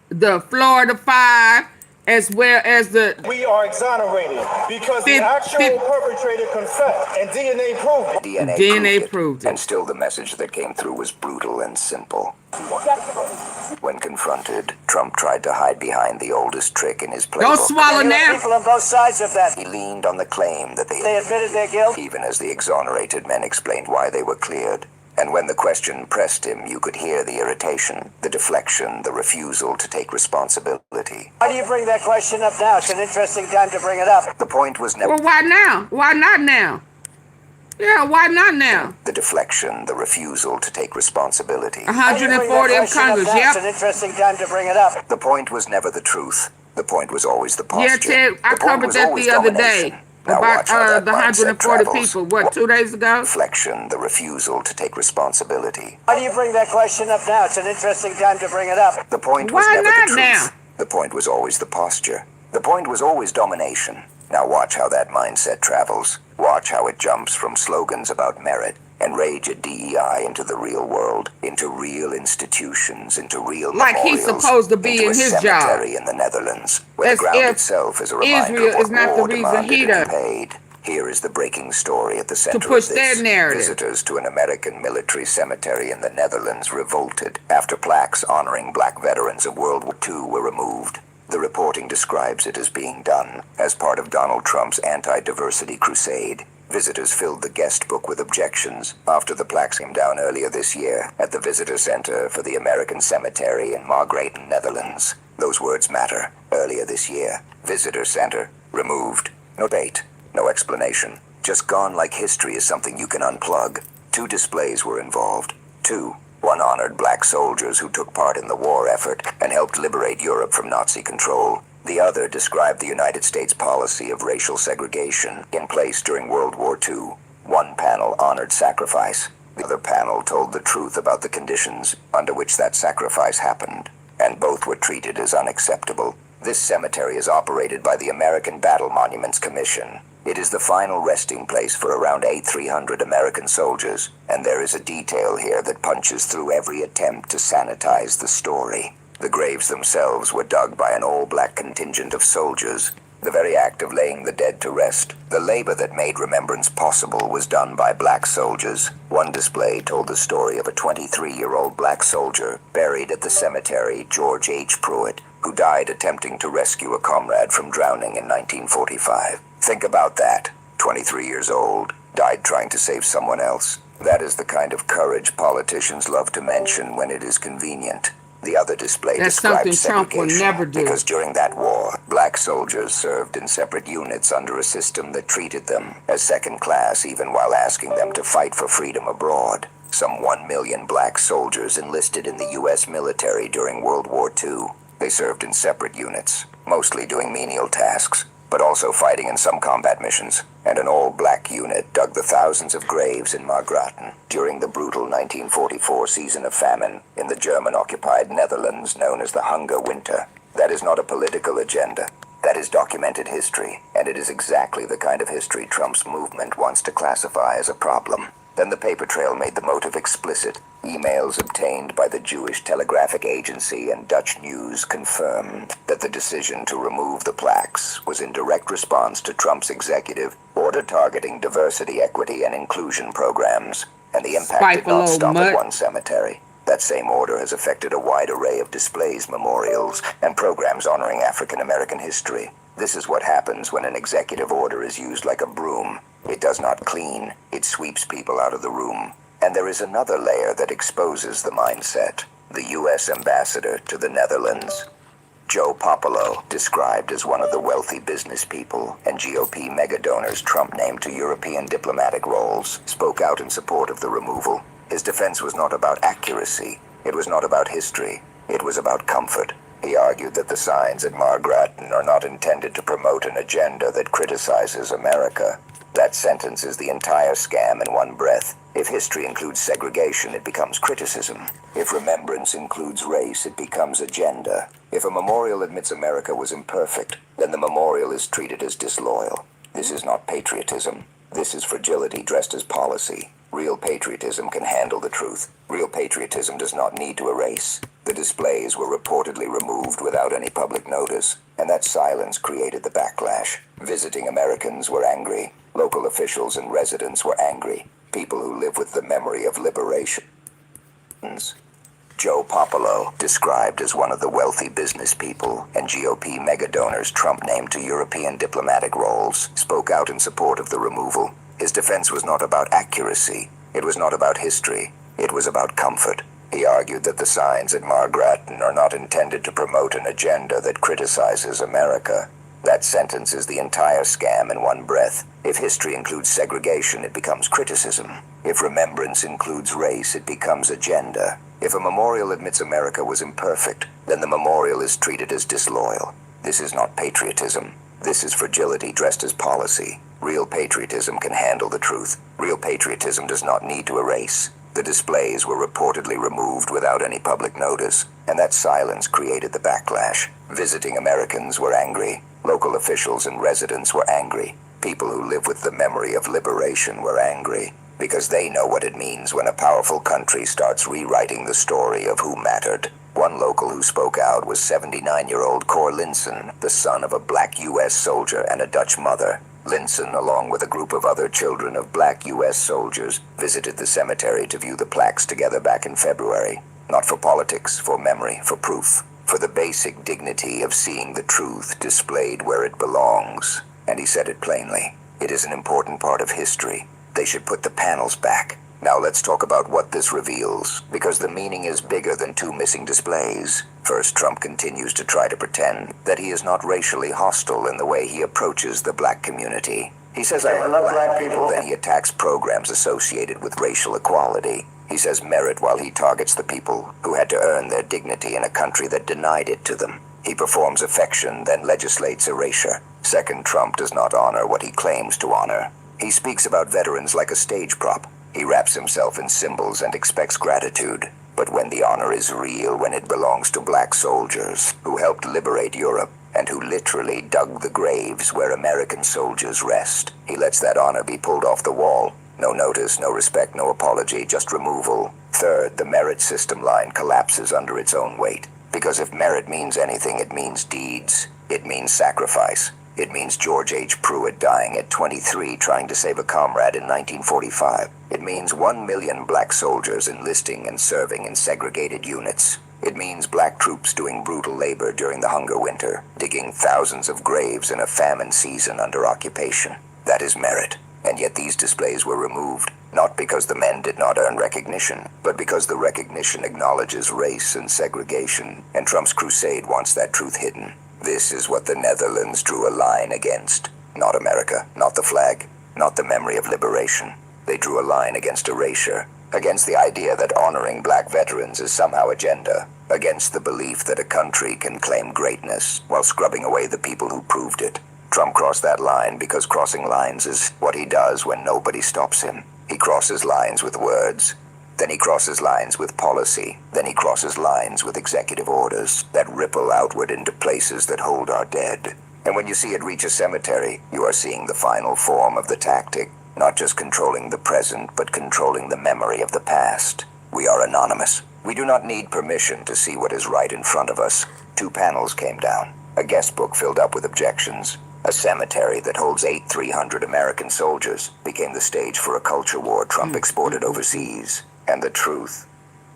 the Florida Five, as well as the... We are exonerated because the actual perpetrator confessed and DNA proved it. DNA proved it. And still the message that came through was brutal and simple. When confronted, Trump tried to hide behind the oldest trick in his playbook. Don't swallow now. People on both sides of that. He leaned on the claim that they admitted their guilt. Even as the exonerated men explained why they were cleared. And when the question pressed him, you could hear the irritation, the deflection, the refusal to take responsibility. Why do you bring that question up now? It's an interesting time to bring it up. The point was never... Well, why now? Why not now? Yeah, why not now? The deflection, the refusal to take responsibility. 140 in Congress, yep. It's an interesting time to bring it up. The point was never the truth. The point was always the Yeah, posture. Ted, I The point covered was that always the other domination. day. Now About watch how that the mindset 140 travels. people, what, 2 days ago? Deflection, the refusal to take responsibility. Why do you bring that question up now? It's an interesting time to bring it up. The point was Why never not the truth. now? The point was always the posture. The point was always domination. Now watch how that mindset travels. Watch how it jumps from slogans about merit and rage at DEI into the real world, into real institutions, into real Like he's memorials, supposed to be into in a his job. cemetery in the Netherlands, where As the ground if itself is a reminder Israel of what is not the war reason demanded he and does. paid. Here is the breaking story at the center push of their this. narrative. Visitors to an American military cemetery in the Netherlands revolted after plaques honoring black veterans of World War II were removed. The reporting describes it as being done as part of Donald Trump's anti-diversity crusade. Visitors filled the guest book with objections after the plaques came down earlier this year at the Visitor Center for the American Cemetery in Margraten, Netherlands. Those words matter. Earlier this year. Visitor Center. Removed. No date. No explanation. Just gone like history is something you can unplug. 2 displays were involved. 2. One honored black soldiers who took part in the war effort and helped liberate Europe from Nazi control. The other described the United States policy of racial segregation in place during World War II. One panel honored sacrifice. The other panel told the truth about the conditions under which that sacrifice happened, and both were treated as unacceptable. This cemetery is operated by the American Battle Monuments Commission. It is the final resting place for around 300 American soldiers, and there is a detail here that punches through every attempt to sanitize the story. The graves themselves were dug by an all-black contingent of soldiers. The very act of laying the dead to rest, the labor that made remembrance possible, was done by black soldiers. One display told the story of a 23-year-old black soldier buried at the cemetery, George H. Pruitt, who died attempting to rescue a comrade from drowning in 1945. Think about that. 23 years old, died trying to save someone else. That is the kind of courage politicians love to mention when it is convenient. The other display That's described something Trump will segregation never do. because during that war, black soldiers served in separate units under a system that treated them as second class even while asking them to fight for freedom abroad. Some 1 million black soldiers enlisted in the U.S. military during World War II. They served in separate units, mostly doing menial tasks, but also fighting in some combat missions. And an all-black unit dug the thousands of graves in Margraten during the brutal 1944 season of famine in the German-occupied Netherlands known as the Hunger Winter. That is not a political agenda. That is documented history, and it is exactly the kind of history Trump's movement wants to classify as a problem. Then the Papertrail made the motive explicit. Emails obtained by the Jewish Telegraphic Agency and Dutch News confirmed that the decision to remove the plaques was in direct response to Trump's executive order targeting diversity, equity, and inclusion programs, and the impact did not stop at one cemetery. That same order has affected a wide array of displays, memorials, and programs honoring African American history. This is what happens when an executive order is used like a broom. It does not clean, it sweeps people out of the room. And there is another layer that exposes the mindset. The U.S. ambassador to the Netherlands, Joe Popolo, described as one of the wealthy business people and GOP megadonors Trump named to European diplomatic roles, spoke out in support of the removal. His defense was not about accuracy. It was not about history. It was about comfort. He argued that the signs at Margraten are not intended to promote an agenda that criticizes America. That sentence is the entire scam in one breath. If history includes segregation, it becomes criticism. If remembrance includes race, it becomes agenda. If a memorial admits America was imperfect, then the memorial is treated as disloyal. This is not patriotism. This is fragility dressed as policy. Real patriotism can handle the truth. Real patriotism does not need to erase. The displays were reportedly removed without any public notice, and that silence created the backlash. Visiting Americans were angry. Local officials and residents were angry. People who live with the memory of liberation. Joe Popolo, described as one of the wealthy business people and GOP megadonors Trump named to European diplomatic roles, spoke out in support of the removal. His defense was not about accuracy. It was not about history. It was about comfort. He argued that the signs at Margraten are not intended to promote an agenda that criticizes America. That sentence is the entire scam in one breath. If history includes segregation, it becomes criticism. If remembrance includes race, it becomes agenda. If a memorial admits America was imperfect, then the memorial is treated as disloyal. This is not patriotism. This is fragility dressed as policy. Real patriotism can handle the truth. Real patriotism does not need to erase. The displays were reportedly removed without any public notice, and that silence created the backlash. Visiting Americans were angry. Local officials and residents were angry. People who live with the memory of liberation were angry, because they know what it means when a powerful country starts rewriting the story of who mattered. One local who spoke out was 79-year-old Cor Linson, the son of a black U.S. soldier and a Dutch mother. Linson, along with a group of other children of black U.S. soldiers, visited the cemetery to view the plaques together back in February. Not for politics, for memory, for proof, for the basic dignity of seeing the truth displayed where it belongs. And he said it plainly. It is an important part of history. They should put the panels back. Now let's talk about what this reveals, because the meaning is bigger than two missing displays. First, Trump continues to try to pretend that he is not racially hostile in the way he approaches the black community. He says, I love black people. Then he attacks programs associated with racial equality. He says merit while he targets the people who had to earn their dignity in a country that denied it to them. He performs affection, then legislates erasure. Second, Trump does not honor what he claims to honor. He speaks about veterans like a stage prop. He wraps himself in symbols and expects gratitude. But when the honor is real, when it belongs to black soldiers who helped liberate Europe and who literally dug the graves where American soldiers rest, he lets that honor be pulled off the wall. No notice, no respect, no apology, just removal. Third, the merit system line collapses under its own weight. Because if merit means anything, it means deeds. It means sacrifice. It means George H. Pruitt dying at 23 trying to save a comrade in 1945. It means 1 million black soldiers enlisting and serving in segregated units. It means black troops doing brutal labor during the hunger winter, digging thousands of graves in a famine season under occupation. That is merit. And yet these displays were removed, not because the men did not earn recognition, but because the recognition acknowledges race and segregation, and Trump's crusade wants that truth hidden. This is what the Netherlands drew a line against. Not America, not the flag, not the memory of liberation. They drew a line against erasure, against the idea that honoring black veterans is somehow agenda, against the belief that a country can claim greatness while scrubbing away the people who proved it. Trump crossed that line because crossing lines is what he does when nobody stops him. He crosses lines with words. Then he crosses lines with policy. Then he crosses lines with executive orders that ripple outward into places that hold our dead. And when you see it reach a cemetery, you are seeing the final form of the tactic, not just controlling the present, but controlling the memory of the past. We are anonymous. We do not need permission to see what is right in front of us. 2 panels came down. A guest book filled up with objections. A cemetery that holds 300 American soldiers became the stage for a culture war Trump exported overseas. And the truth,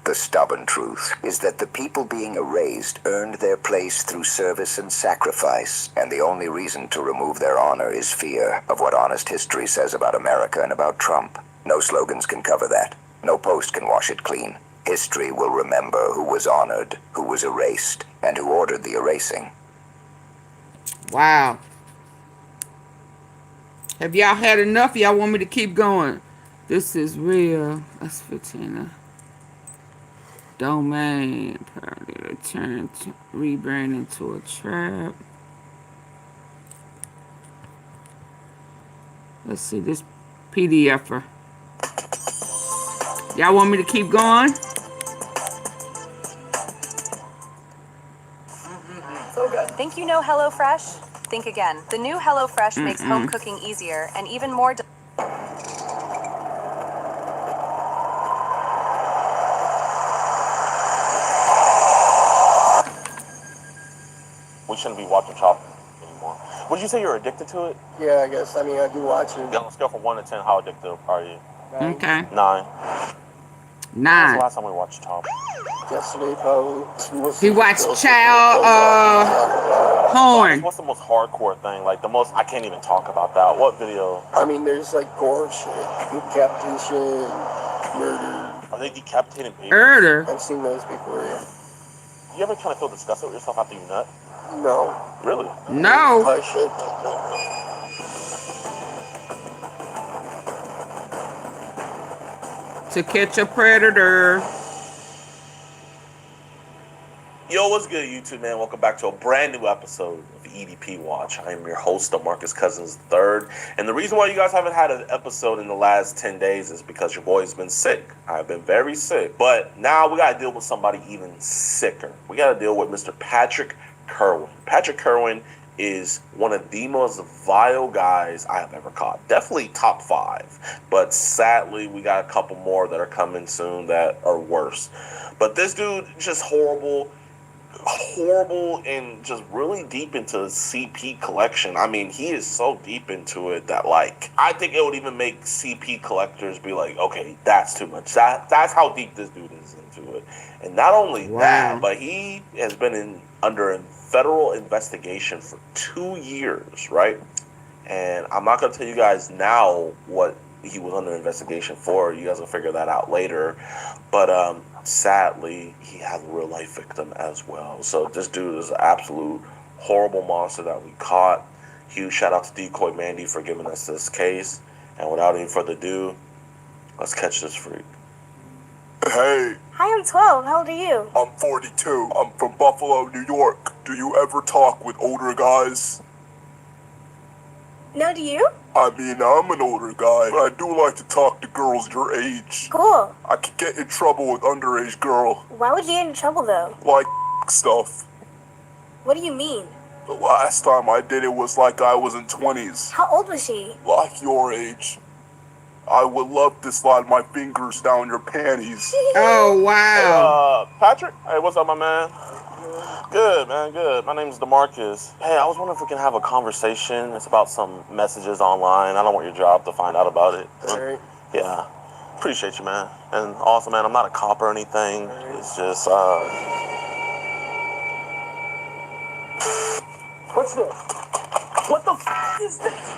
the stubborn truth, is that the people being erased earned their place through service and sacrifice, and the only reason to remove their honor is fear of what honest history says about America and about Trump. No slogans can cover that. No post can wash it clean. History will remember who was honored, who was erased, and who ordered the erasing. Wow. Have y'all had enough? Y'all want me to keep going? This is real. That's 15. Domain. Apparently turn to rebrand into a trap. Let's see this PDFer. Y'all want me to keep going? Think you know HelloFresh? Think again. The new HelloFresh makes home cooking easier and even more We shouldn't be watching Chop anymore. Would you say you're addicted to it? Yeah, I guess. I mean, I do watch it. On a scale from 1 to 10, how addicted are you? Okay. 9. 9. When was the last time we watched Chop? Yesterday, probably. He watched Child Horn. What's the most hardcore thing? Like the most, I can't even talk about that. What video? I mean, there's like gore shit, decapitation, murder. Are they decapitating babies? Murder? I've seen those before, yeah. You ever kind of feel disgusted with yourself after you nut? No. Really? No. I should. To catch a predator. Yo, what's good, YouTube, man? Welcome back to a brand new episode of EDP Watch. I am your host, Marcus Cousins III. And the reason why you guys haven't had an episode in the last 10 days is because your boy's been sick. I've been very sick. But now we got to deal with somebody even sicker. We got to deal with Mr. Patrick Kerwin. Patrick Kerwin is one of the most vile guys I have ever caught. Definitely top 5. But sadly, we got a couple more that are coming soon that are worse. But this dude, just horrible and just really deep into CP collection. I mean, he is so deep into it that, like, I think it would even make CP collectors be like, okay, that's too much. That's how deep this dude is into it. And not only that, but he has been under a federal investigation for 2 years, right? And I'm not going to tell you guys now what he was under investigation for. You guys will figure that out later. But sadly, he has a real life victim as well. So this dude is an absolute horrible monster that we caught. Huge shout out to Decoy Mandy for giving us this case. And without any further ado, let's catch this freak. Hey. Hi, I'm 12. How old are you? I'm 42. I'm from Buffalo, New York. Do you ever talk with older guys? No, do you? I mean, I'm an older guy, but I do like to talk to girls your age. Cool. I could get in trouble with underage girl. Why would you get in trouble, though? Like stuff. What do you mean? The last time I did it was like I was in 20s. How old was she? Like your age. I would love to slide my fingers down your panties. Oh, wow. Hey, Patrick? Hey, what's up, my man? Good, man, good. My name is DeMarcus. Hey, I was wondering if we can have a conversation. It's about some messages online. I don't want your job to find out about it. Alright. Yeah. Appreciate you, man. And also, man, I'm not a cop or anything. It's just, What's this? What the f*** is this?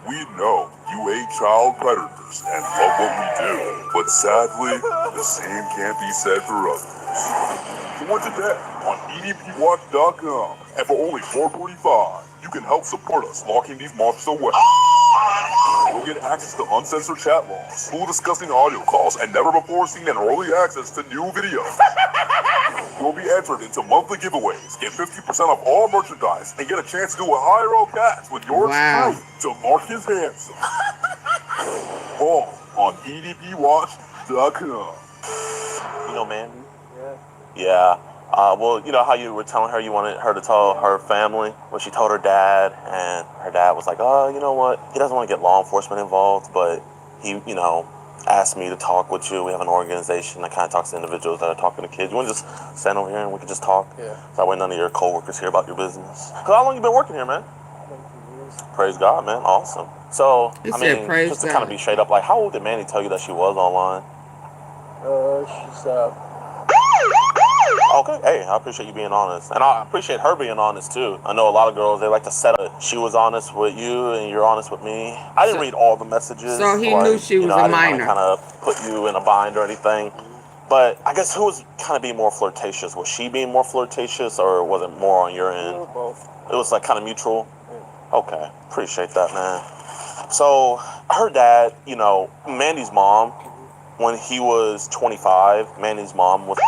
We know you hate child predators and love what we do, but sadly, the same can't be said for others. For today on EDPWatch.com, and for only $4.45, you can help support us locking these monsters away. You'll get access to uncensored chat logs, full disgusting audio calls, and never before seen and early access to new videos. You'll be entered into monthly giveaways, get 50% off all merchandise, and get a chance to do a high roll cast with yours truly, DeMarcus Hanson. All on EDPWatch.com. you know, man. Yeah. Well, you know how you were telling her you wanted her to tell her family? Well, she told her dad, and her dad was like, oh, you know what? He doesn't want to get law enforcement involved, but he, you know, asked me to talk with you. We have an organization that kind of talks to individuals that are talking to kids. You want to just stand over here and we can just talk? Yeah. So that way none of your coworkers hear about your business. Cause how long you been working here, man? Praise God, man. Awesome. So, He I said mean, praise just to God. kind of be straight up, like, how old did Manny tell you that she was online? She's Okay, hey, I appreciate you being honest. And I appreciate her being honest, too. I know a lot of girls, they like to set up, she was honest with you and you're honest with me. I didn't read all the messages. So he knew she was a I minor. didn't kind of put you in a bind or anything. But I guess who was kind of being more flirtatious? Was she being more flirtatious or was it more on your end? both. It was like kind of mutual? Okay, appreciate that, man. So her dad, you know, Mandy's mom, when he was 25, Mandy's mom was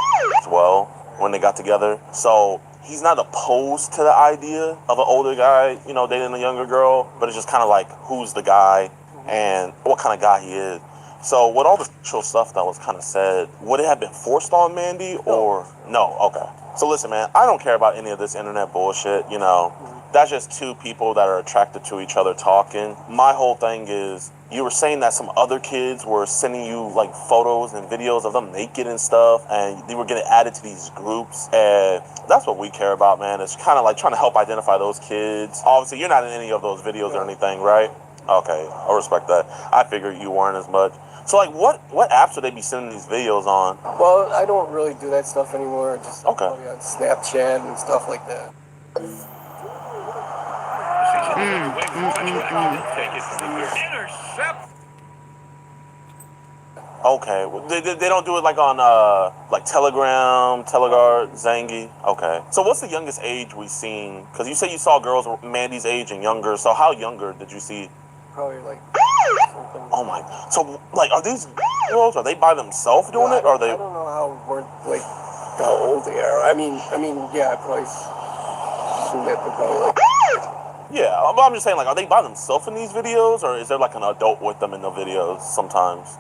as well when they got together. So he's not opposed to the idea of an older guy, you know, dating a younger girl, but it's just kind of like, who's the guy and what kind of guy he is. So with all the sexual stuff that was kind of said, would it have been forced on Mandy or no? Okay. So listen, man, I don't care about any of this internet bullshit, you know. That's just two people that are attracted to each other talking. My whole thing is, you were saying that some other kids were sending you like photos and videos of them naked and stuff, and they were getting added to these groups, and that's what we care about, man. It's kind of like trying to help identify those kids. Obviously, you're not in any of those videos or anything, right? Okay, I respect that. I figured you weren't as much. So like, what apps would they be sending these videos on? Well, I don't really do that stuff anymore. Just okay. On Snapchat and stuff like that. Intercept. Okay, well, they don't do it like on like Telegram, Teleguard, Zangy. Okay, so what's the youngest age we've seen? Because you say you saw girls Mandy's age and younger. So how younger did you see? Probably like something. Oh my! So like, are these girls? Are they by themselves doing it? Or are they? I don't know how old they are. I mean, yeah, I probably assume that they're probably like. Yeah, but I'm just saying, like, are they by themselves in these videos, or is there like an adult with them in the videos sometimes?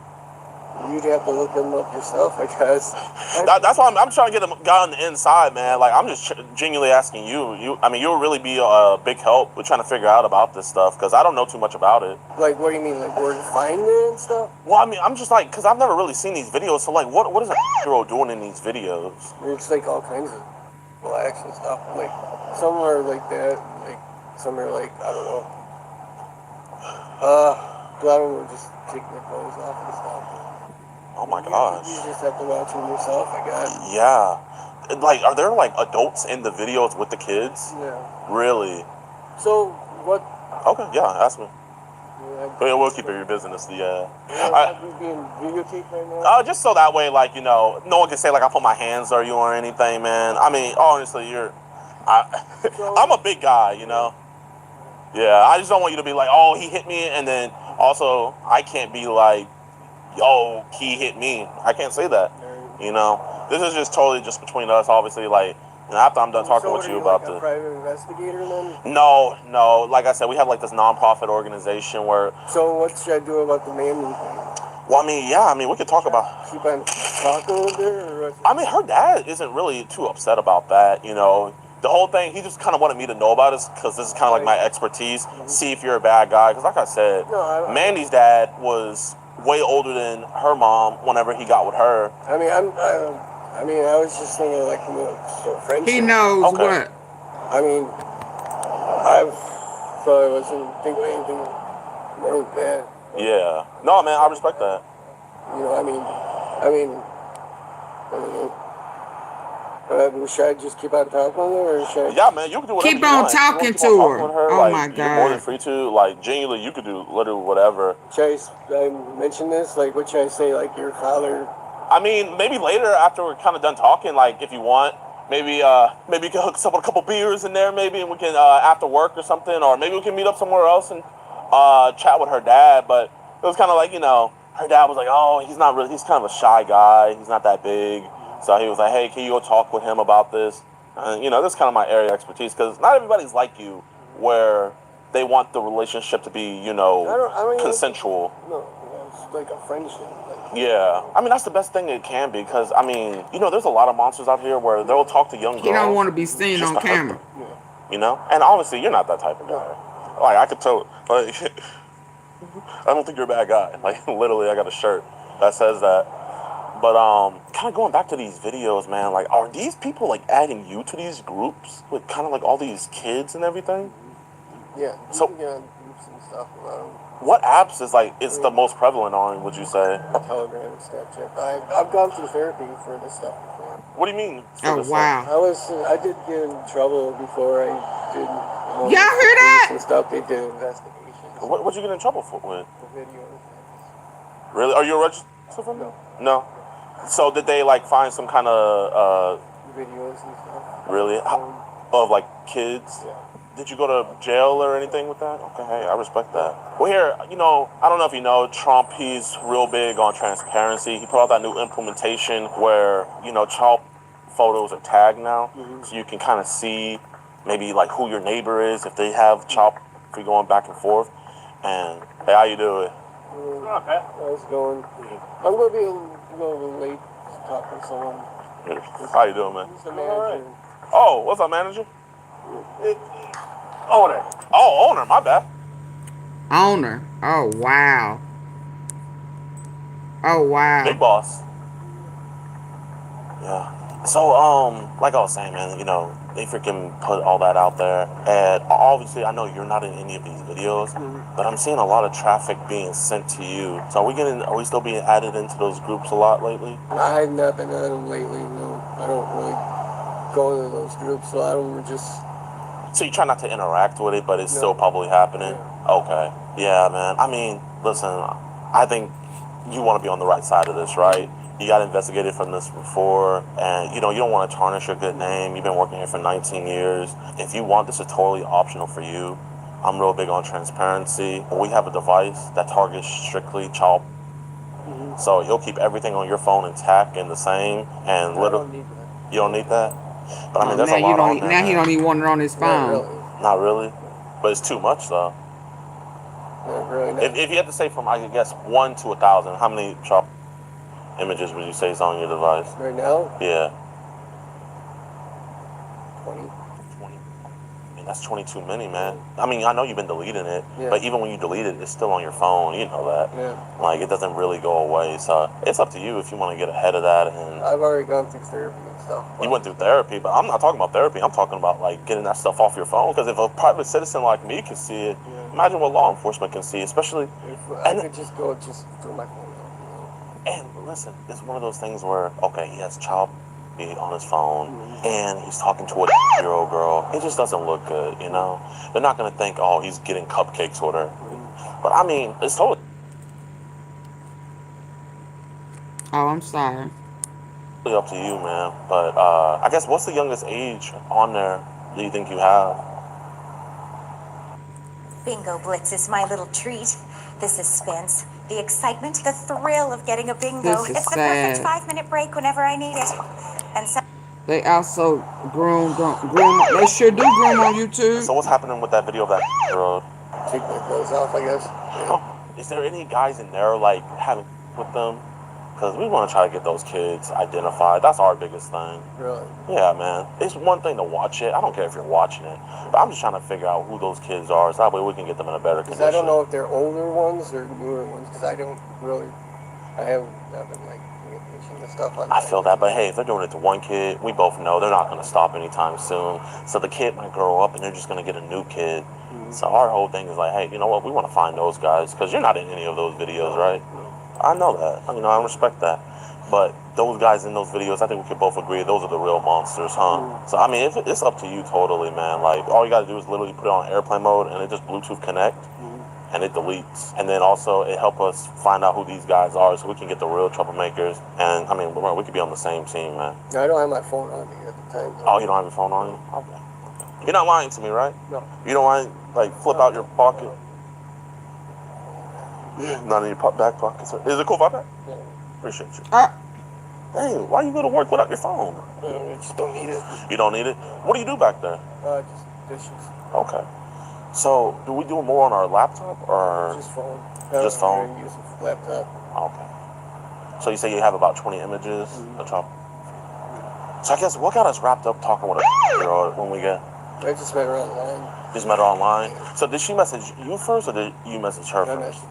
You'd have to look them up yourself, I guess. That's why I'm trying to get them guy on the inside, man. Like, I'm just genuinely asking you. I mean, you'll really be a big help with trying to figure out about this stuff, because I don't know too much about it. Like, what do you mean? Like, where to find it and stuff? Well, I mean, I'm just like, because I've never really seen these videos, so like, what is a girl doing in these videos? It's like all kinds of blacks and stuff. Like, some are like that, like, some are like, I don't know. A lot of them are just taking their clothes off and stuff. Oh my gosh. You just have to watch them yourself, I guess. Yeah. Like, are there like adults in the videos with the kids? Yeah. Really? So, what? Okay, yeah, ask me. Yeah, We'll keep it your business, yeah. Are you being videotaped right now? Just so that way, like, you know, no one can say, like, I put my hands on you or anything, man. I mean, honestly, I'm a big guy, you know? Yeah, I just don't want you to be like, oh, he hit me, and then also, I can't be like, yo, he hit me. I can't say that, you know? This is just totally just between us, obviously, like, and after I'm done talking with you about like this. a private investigator then? No, like I said, we have like this non-profit organization where. So what should I do about the Mandy thing? Well, I mean, yeah, we could talk about. Keep on talking with her? Or I mean, her dad isn't really too upset about that, you know. The whole thing, he just kind of wanted me to know about it because this is kind of like my expertise. See if you're a bad guy. Because like I said, Mandy's dad was way older than her mom whenever he got with her. I mean, I was just thinking like friendship. He knows what. I mean, I probably wasn't thinking anything more than that. Yeah. No, man, I respect that. You know, I don't know. Should I just keep on talking with her, or should I? Yeah, man, you can do whatever Keep you on want. talking to her. Oh like, my you're more than God. free to. Like, genuinely, you could do literally whatever. Should I mention this? Like, what should I say? Like, your father? I mean, maybe later after we're kind of done talking, like, if you want, maybe you can hook us up with a couple beers in there, maybe, and we can, after work or something, or maybe we can meet up somewhere else and chat with her dad. But it was kind of like, you know, her dad was like, oh, he's kind of a shy guy. He's not that big. So he was like, hey, can you go talk with him about this? You know, this is kind of my area of expertise, because not everybody's like you, where they want the relationship to be, you know, consensual. No, it's like a friendship. Yeah, I mean, that's the best thing it can be, because, I mean, you know, there's a lot of monsters out here where they'll talk to young girls. He don't want to be seen on camera. You know? And obviously, you're not that type of guy. Like, I could tell, like, I don't think you're a bad guy. Like, literally, I got a shirt that says that. But, kind of going back to these videos, man, like, are these people, like, adding you to these groups with kind of, like, all these kids and everything? Yeah, so, you can get on groups and stuff about them. What apps is, like, it's the most prevalent on, would you say? Telegram and Snapchat. I've gone through therapy for this stuff before. What do you mean? Oh, wow. I did get in trouble before I did. Y'all hear that? And stuff. They did investigations. What'd you get in trouble for with? The videos. Really? Are you registered for them? No. So did they, like, find some kind of videos and stuff? Really? Of, like, kids? Yeah. Did you go to jail or anything with that? Okay, hey, I respect that. Well, here, you know, I don't know if you know, Trump, he's real big on transparency. He put out that new implementation where, you know, child photos are tagged now. So you can kind of see maybe, like, who your neighbor is, if they have child photography going back and forth. And, hey, how you doing? Okay. How's it going? I'm going to be a little late talking to someone. How you doing, man? He's the manager. Oh, what's up, manager? Owner. Oh, owner, my bad. Owner. Oh, wow. Oh, wow. Big boss. Yeah. So, like I was saying, man, you know, they freaking put all that out there. And obviously, I know you're not in any of these videos, but I'm seeing a lot of traffic being sent to you. So are we still being added into those groups a lot lately? I've not been on them lately, no. I don't really go into those groups, so I don't just... So you try not to interact with it, but it's still probably happening? Yeah. Okay. Yeah, man. I mean, listen, I think you want to be on the right side of this, right? You got investigated from this before, and you know you don't want to tarnish your good name. You've been working here for 19 years. If you want this is totally optional for you. I'm real big on transparency. We have a device that targets strictly child. So you'll keep everything on your phone intact and the same, and literally, you don't need that. But I mean, there's now a lot on there. now he don't even want it on his phone. Not really, but it's too much though. Really If you had to say from, I guess, 1 to 1,000, how many child images would you say is on your device? Right now? Yeah. 20. 20. I mean, that's 20 too many, man. I mean, I know you've been deleting it, Yeah. but even when you delete it, it's still on your phone. You know that. Yeah. Like, it doesn't really go away. So it's up to you if you want to get ahead of that. And I've already gone through therapy and stuff. you went through therapy, but I'm not talking about therapy. I'm talking about, like, getting that stuff off your phone. Because if a private citizen like me can see it, imagine what law enforcement can see, especially... If I could just go just through my phone. And listen, it's one of those things where, okay, he has child on his phone, and he's talking to a 8-year-old girl. It just doesn't look good, you know? They're not going to think, oh, he's getting cupcakes with her. But, I mean, it's totally Oh, I'm sorry. up to you, man. But I guess what's the youngest age on there do you think you have? Bingo Blitz is my little treat. The suspense, the excitement, the thrill of getting a bingo. This is It's the sad. perfect 5-minute break whenever I need it. And so They also groom. They sure do groom on YouTube. So what's happening with that video of that girl? Take my clothes off, I guess. Is there any guys in there, like, having with them? Because we want to try to get those kids identified. That's our biggest thing. Really? Yeah, man. It's one thing to watch it. I don't care if you're watching it. But I'm just trying to figure out who those kids are, so that way we can get them in a better Because condition. I don't know if they're older ones or newer ones, because I don't really, I haven't been, like, paying attention to stuff on I feel that, but hey, if they're doing it to one kid, we both know they're not going to stop anytime soon. So the kid might grow up and they're just going to get a new kid. So our whole thing is like, hey, you know what? We want to find those guys, because you're not in any of those videos, right? I know that. You know, I respect that. But those guys in those videos, I think we can both agree, those are the real monsters, huh? So, I mean, it's up to you totally, man. Like, all you got to do is literally put it on airplane mode, and it just Bluetooth connect, and it deletes. And then also, it help us find out who these guys are so we can get the real troublemakers. And, I mean, we could be on the same team, man. I don't have my phone on me at the time. Oh, you don't have your phone on you? Okay. You're not lying to me, right? No. You don't want to, like, flip out your pocket? Not in your back pocket. Is it cool if I back? Yeah. Appreciate you. Dang, why you go to work without your phone? I just don't need it. You don't need it? What do you do back there? Just dishes. Okay. So, do we do more on our laptop or? Just phone. Just phone? I use a laptop. Okay. So you say you have about 20 images on top? So I guess what got us wrapped up talking with a girl when we get? I just met her online. Just met her online? So did she message you first or did you message her first?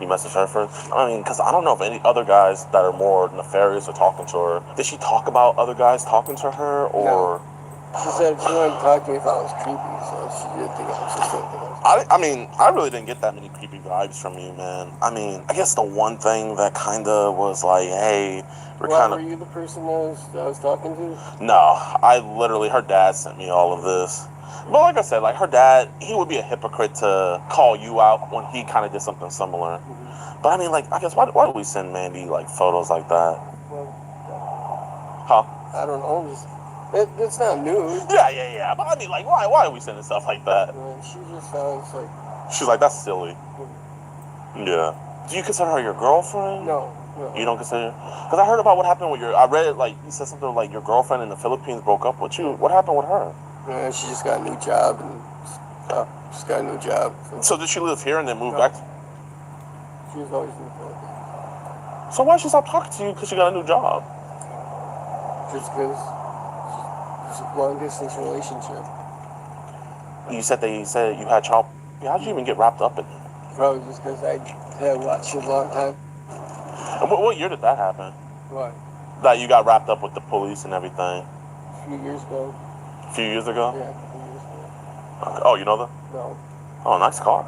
You messaged her first? I mean, because I don't know if any other guys that are more nefarious are talking to her. Did she talk about other guys talking to her, or? No. She said she wanted to talk to me if I was creepy, so she didn't think I was just anything. I mean, I really didn't get that many creepy vibes from you, man. I mean, I guess the one thing that kind of was like, hey, we're kind of... Were you the person that I was talking to? No, I literally, her dad sent me all of this. But like I said, like her dad, he would be a hypocrite to call you out when he kind of did something similar. But I mean, like, I guess, why do we send Mandy, like, photos like that? Huh? I don't know, it's not new. Yeah. But I mean, like, why are we sending stuff like that? She just sounds like... She's like, that's silly. Yeah. Do you consider her your girlfriend? No. You don't consider? Because I heard about what happened with I read, like, you said something like your girlfriend in the Philippines broke up with you. What happened with her? She just got a new job and stuff. Just got a new job. So did she live here and then move back? She was always in the Philippines. So why'd she stop talking to you because she got a new job? Just because it's a long-distance relationship. You said you had child... How'd you even get wrapped up in it? Probably just because I had watched it a long time. And what year did that happen? What? That you got wrapped up with the police and everything? A few years ago. A few years ago? Yeah, a few years ago. Okay. Oh, you know that? No. Oh, nice car.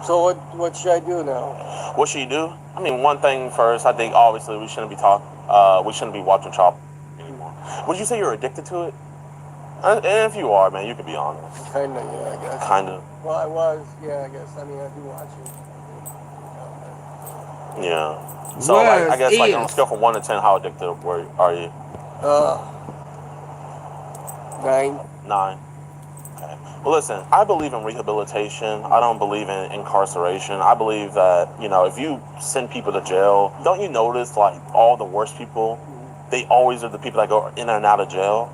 So what should I do now? What should you do? I mean, one thing first, I think obviously we shouldn't be watching child anymore. Would you say you're addicted to it? And if you are, man, you could be honest. Kinda, yeah, I guess. Kinda. Well, I was, yeah, I guess. I mean, I do watch it. Yeah. So like, I guess like on a scale from 1 to 10, how addicted are you? 9. 9. Okay. Well, listen, I believe in rehabilitation. I don't believe in incarceration. I believe that, you know, if you send people to jail, don't you notice like all the worst people, they always are the people that go in and out of jail?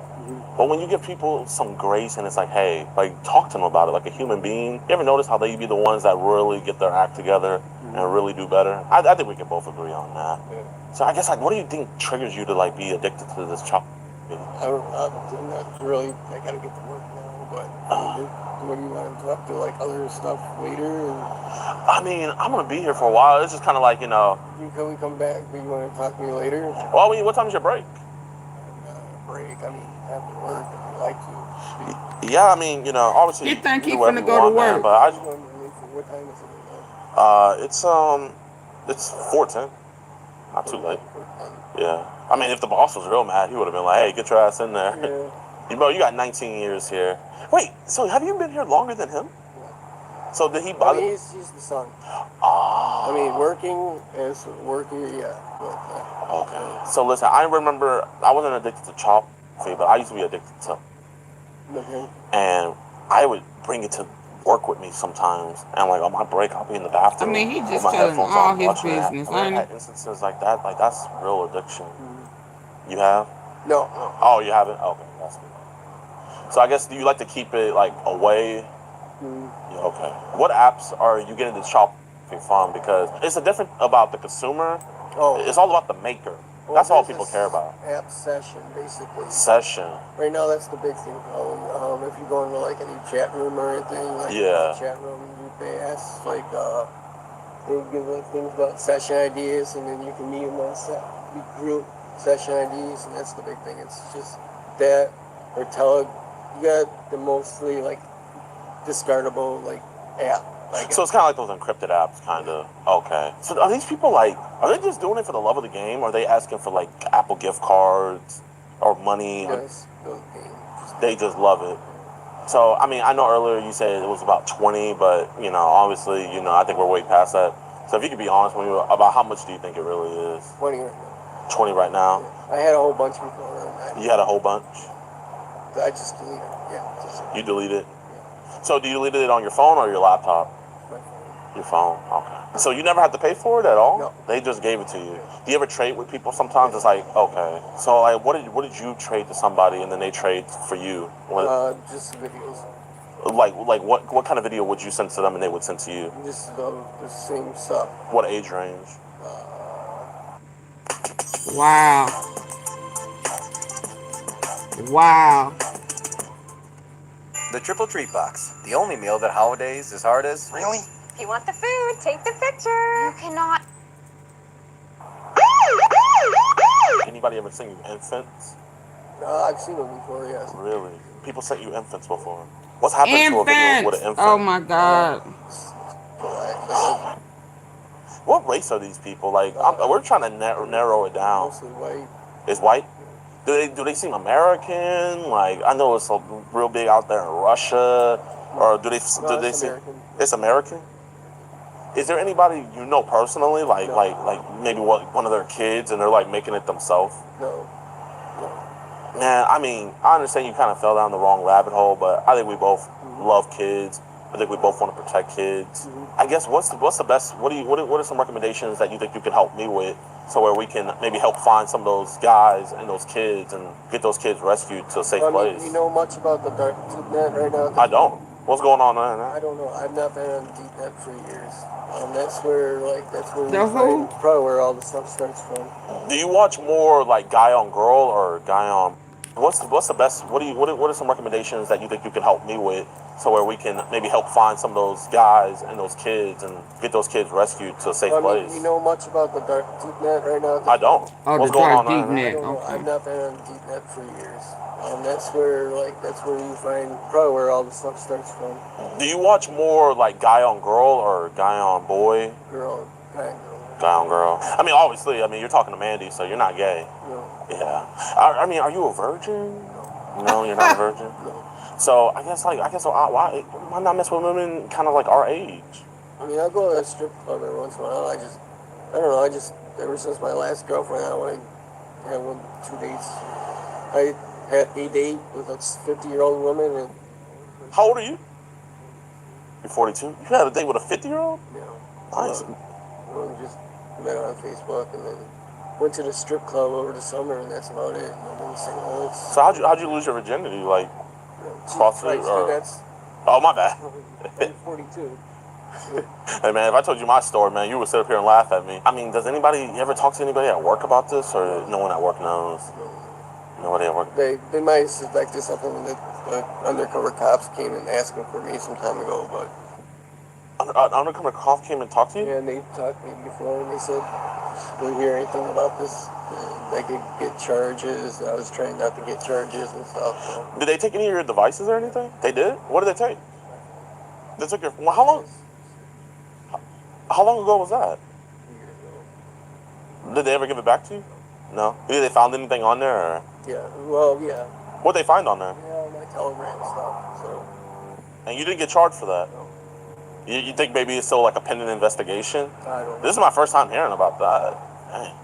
But when you give people some grace and it's like, hey, like talk to them about it like a human being, you ever notice how they be the ones that really get their act together and really do better? I think we can both agree on that. So I guess like, what do you think triggers you to like be addicted to this chocolate? I'm not really. I gotta get to work now, but what do you want to talk to, like other stuff later? I mean, I'm gonna be here for a while. It's just kind of like, you know. Can we come back? Do you want to talk to me later? Well, what time's your break? Break. I mean, after work, if you like to. Yeah, I mean, you know, obviously. You think you he do whatever finna you go want, to man, work? but I. What time is it? It's 4:10. Not too late. Yeah. I mean, if the boss was real mad, he would have been like, hey, get your ass in there. Yeah. Bro, you got 19 years here. Wait, so have you been here longer than him? So did he bother? I mean, he's the son. Oh. I mean, working, yeah. Okay. So listen, I remember I wasn't addicted to coffee, but I used to be addicted to. And I would bring it to work with me sometimes, and like on my break, I'll be in the bathroom. I mean, he with just my telling headphones all on, his watching that. business. Have you ever had instances like that? Like that's real addiction. You have? No. Oh, you haven't? Okay, that's good. So I guess, do you like to keep it like away? Yeah, okay. What apps are you getting this shopping from? Because it's a different about the consumer. It's all about the maker. That's all people care about. App session, basically. Session. Right now, that's the big thing. If you go into like any chat room or anything, like chat room, they ask like they give like things about session ideas, and then you can meet them on group session IDs, and that's the big thing. It's just that or you got the mostly like discardable like app. So it's kind of like those encrypted apps, kind of. Okay. So are these people like, are they just doing it for the love of the game? Or are they asking for like Apple gift cards or money? Yes, they just love it. So, I mean, I know earlier you said it was about 20, but, you know, obviously, you know, I think we're way past that. So if you could be honest with me about how much do you think it really is? 20 right now. 20 right now? I had a whole bunch before. You had a whole bunch? I just deleted it. Yeah. You deleted it? Yeah. So do you delete it on your phone or your laptop? Your phone, okay. So you never have to pay for it at all? No. They just gave it to you. Do you ever trade with people sometimes? It's like, okay. So like, what did you trade to somebody and then they trade for you? Just videos. Like what kind of video would you send to them and they would send to you? Just the same stuff. What age range? Wow. Wow. The triple treat box. The only meal that holidays as hard as. Really? If you want the food, take the picture. You cannot. Anybody ever seen you infants? I've seen them before, yes. Really? People sent you infants before. What's happened to a video with an infant? Oh my God. What race are these people? Like, we're trying to narrow it down. Mostly white. It's white? Do they seem American? Like, I know it's real big out there in Russia. Or do they seem... American. It's American? Is there anybody you know personally, like maybe one of their kids, and they're like making it themselves? No. Man, I mean, I understand you kind of fell down the wrong rabbit hole, but I think we both love kids. I think we both want to protect kids. I guess what's the best? What are some recommendations that you think you can help me with, so where we can maybe help find some of those guys and those kids and get those kids rescued to a safe place? You know much about the dark deep net right now? I don't. What's going on there? I don't know. I've not been on deep net for years. That's where you The who? find probably where all the stuff starts from. Do you watch more like guy on girl or guy on? What's the best? What are some recommendations that you think you can help me with, so where we can maybe help find some of those guys and those kids and get those kids rescued to a safe place? You know much about the dark deep net right now? I don't. Oh, What's the going dark on deep there? net. I don't know. Okay. I've not been on deep net for years. That's where you find probably where all the stuff starts from. Do you watch more like guy on girl or guy on boy? Guy on girl. I mean, obviously, you're talking to Mandy, so you're not gay. No. Yeah. I mean, are you a virgin? No, you're not a virgin. No. So I guess why not mess with women kind of like our age? I mean, I'll go to a strip club every once in a while. I just I don't know. I just ever since my last girlfriend, I want to have 2 dates. I had a date with a 50-year-old woman, and How old are you? You're 42. You had a date with a 50-year-old? you Nice. know, we just met on Facebook, and then went to the strip club over the summer, and that's about it. I'm in St. Louis. So how'd you lose your virginity? Like CrossFit or? That's. Oh, my bad. I'm 42. Hey man, if I told you my story, man, you would sit up here and laugh at me. I mean, does anybody ever talk to anybody at work about this, or no one at work knows? Nobody at work. They might have suspected something when the undercover cops came and asked them for me some time ago, but. Undercover cop came and talked to you? Yeah, and they talked to me before, and they said, "Do you hear anything about this? They could get charges." I was trying not to get charges and stuff. So. Did they take any of your devices or anything? They did? What did they take? They took your. Well, how long? How long ago was that? Did they ever give it back to you? No. Did they found anything on there? Or? Yeah. Well, yeah. What'd they find on there? Yeah, my telegram stuff. So. And you didn't get charged for that? No. You think maybe it's still like a pending investigation? I don't know. This is my first time hearing about that. Dang.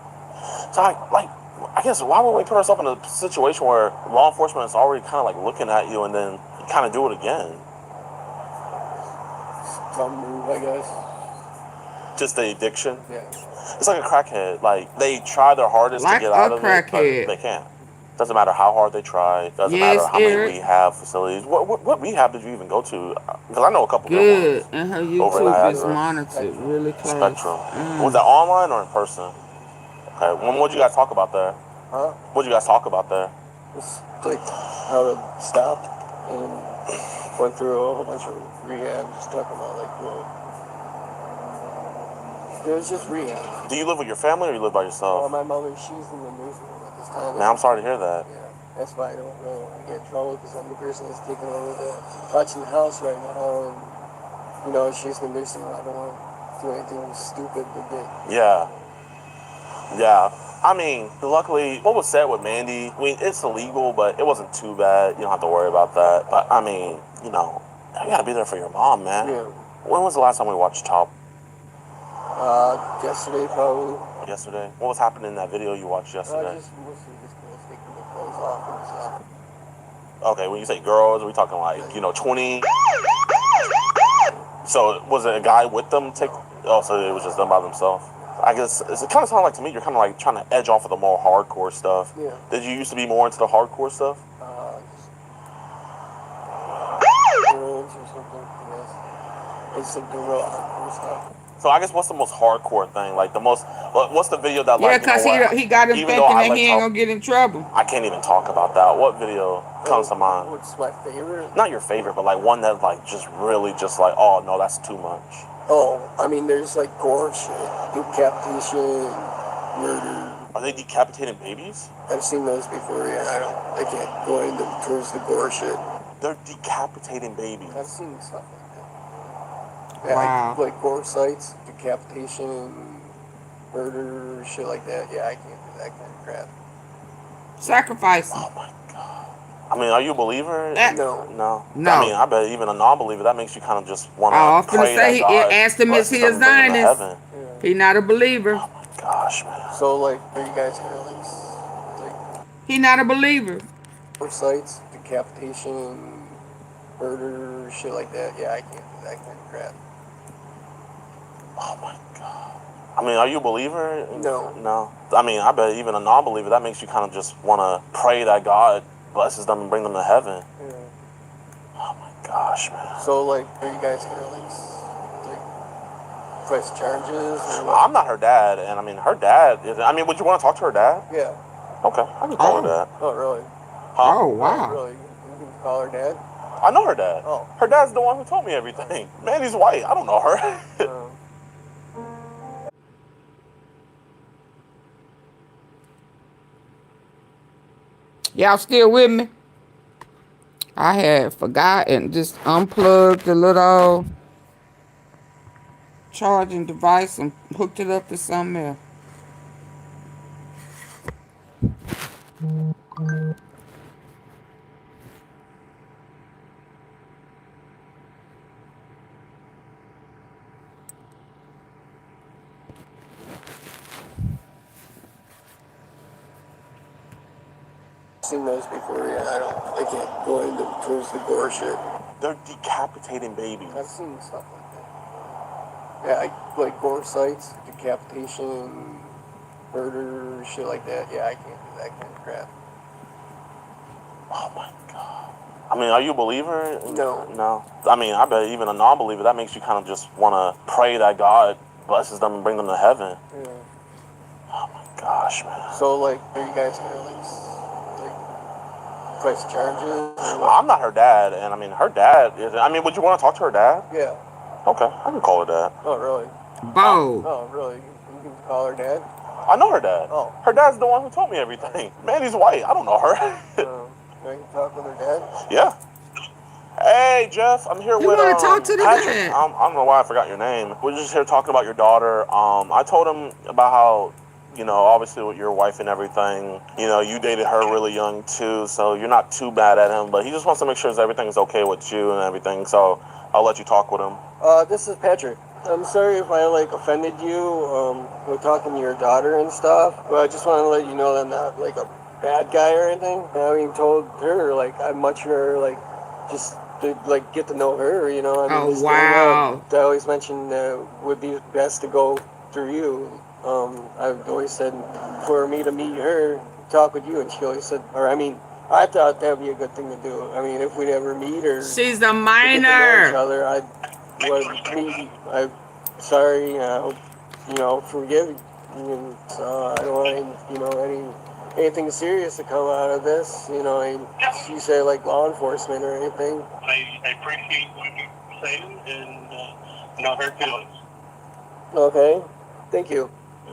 So I guess why would we put ourselves in a situation where law enforcement is already kind of like looking at you and then kind of do it again? Some move, I guess. Just the addiction? Yeah. It's like a crackhead. Like, they try their hardest to get out of it, but they can't. Doesn't matter how hard they try. Doesn't matter how many rehab facilities. What rehab did you even go to? Because I know a couple good ones. And her YouTube is monitored really close. Spectrum. Was that online or in person? Okay. What'd you guys talk about there? Huh? What'd you guys talk about there? It's like how to stop, and went through a whole bunch of rehab. Just talking about like, well, it was just rehab. Do you live with your family or you live by yourself? Well, my mother, she's in the newsroom at this time. Man, I'm sorry to hear that. Yeah, that's why I don't really want to get in trouble, because I'm the person that's taking over watching the house right now, and you know, she's in the newsroom. I don't want to do anything stupid to get. Yeah. Yeah. I mean, luckily, what was said with Mandy, I mean, it's illegal, but it wasn't too bad. You don't have to worry about that. But, I mean, you know, you gotta be there for your mom, man. Yeah. When was the last time we watched Child? Yesterday, probably. Yesterday? What was happening in that video you watched yesterday? Just mostly just girls taking their clothes off and stuff. Okay, when you say girls, are we talking like, you know, 20? So, was it a guy with them? Oh, so it was just them by themselves? I guess it kind of sounds like to me you're kind of like trying to edge off of the more hardcore stuff. Yeah. Did you used to be more into the hardcore stuff? Girls or something. Yes. It's something real hardcore stuff. So I guess what's the most hardcore thing? Like what's the video that like? Yeah, because he got him thinking that he ain't gonna get in trouble. I can't even talk about that. What video comes to mind? What's my favorite? Not your favorite, but like one that like just really just like, oh no, that's too much. Oh, I mean, there's like gore shit, decapitation, murder. Are they decapitating babies? I've seen those before. Yeah, I can't go into towards the gore shit. They're decapitating babies. I've seen stuff like that. Yeah, Wow. like gore sites, decapitation, murder, shit like that. Yeah, I can't do that kind of crap. Sacrifice. Oh my god. I mean, are you a believer? No. No. No. I mean, I bet even a non-believer, that makes you kind of just want I to often pray say that God asked him is he a blesses them and bring them to Zionist. heaven. He not a believer. Oh my gosh, man. So, like, are you guys like He not a believer. gore sites, decapitation, murder, shit like that? Yeah, I can't do that kind of crap. Oh my god. I mean, are you a believer? No. No. I mean, I bet even a non-believer, that makes you kind of just want to pray that God blesses them and bring them to heaven. Yeah. Oh my gosh, man. So, like, are you guys gonna like press charges? Or what? I'm not her dad, and I mean, her dad is, I mean, would you want to talk to her dad? Yeah. Okay, I can call her dad. Oh, really? Huh? Oh, wow. Really? You can call her dad? I know her dad. Oh. Her dad's the one who told me everything. Man, he's white. I don't know her. Y'all still with me? I had forgot and just unplugged the little charging device and hooked it up to something else. Seen those before, yeah. I can't go into towards the gore shit. They're decapitating babies. I've seen stuff like that. Yeah, like gore sites, decapitation, murder, shit like that. Yeah, I can't do that kind of crap. Oh my God. I mean, are you a believer? No. No. I mean, I bet even a non-believer, that makes you kind of just want to pray that God blesses them and bring them to heaven. Yeah. Oh my gosh, man. So, like, are you guys gonna like press charges? I'm not her dad, and I mean, her dad is. I mean, would you want to talk to her dad? Yeah. Okay, I can call her dad. Oh, really? Bo. Oh, really? You can call her dad? I know her dad. Oh. Her dad's the one who told me everything. Mandy's white. I don't know her. I can talk with her dad? Yeah. Hey, Jeff, I'm here You with want to talk to the Patrick. dad? I don't know why I forgot your name. We're just here talking about your daughter. I told him about how, you know, obviously with your wife and everything, you know, you dated her really young too, so you're not too bad at him, but he just wants to make sure everything's okay with you and everything, so I'll let you talk with him. This is Patrick. I'm sorry if I, like, offended you, with talking to your daughter and stuff, but I just want to let you know that I'm not, like, a bad guy or anything. I even told her, like, I'd much rather, like, just to, like, get to know her, you know. I mean, Oh, just growing wow. up, I always mentioned that it would be best to go through you. I've always said for me to meet her, talk with you, and she always said, or I mean, I thought that would be a good thing to do. I mean, if we'd ever meet or She's a get to know each minor. other, I'm sorry, I hope, you know, forgive you. And so I don't want, you know, anything serious to come out of this, you know. You say like law enforcement or anything. I appreciate what you're saying and no hurt feelings. Okay, thank you.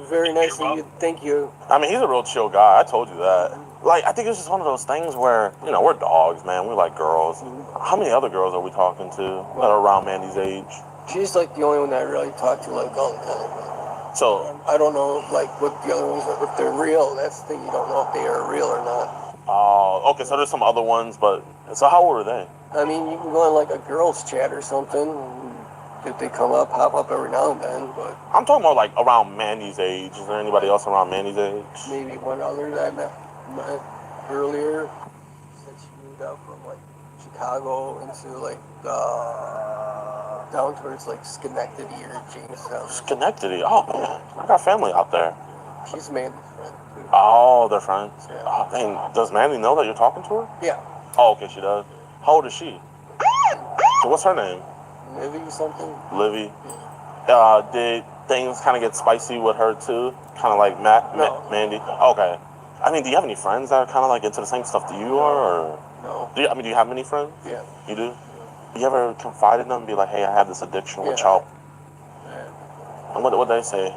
Very nice of you. Thank you. I mean, he's a real chill guy. I told you that. Like, I think it's just one of those things where, you know, we're dogs, man. We like girls. How many other girls are we talking to that are around Mandy's age? She's like the only one that I really talk to like all the time. So I don't know like what the other ones are, if they're real. That's the thing, you don't know if they are real or not. Oh, okay, so there's some other ones, but so how old are they? I mean, you can go on like a girls chat or something. If they come up, hop up every now and then, but I'm talking about like around Mandy's age. Is there anybody else around Mandy's age? maybe one other that I met earlier. Since she moved out from like Chicago into like down towards like Schenectady or Jamestown. Schenectady? Oh man, I got family out there. She's Mandy's friend. Oh, they're friends? Yeah. Oh, dang. Does Mandy know that you're talking to her? Yeah. Oh, okay, she does. How old is she? So what's her name? Livy something? Livy. Did things kind of get spicy with her too? Kind of like Mandy? Okay. I mean, do you have any friends that are kind of like into the same stuff that you are? Or? No. Do you have many friends? Yeah. You do? You ever confide in them and be like, hey, I have this addiction with child? Yeah. And what they say?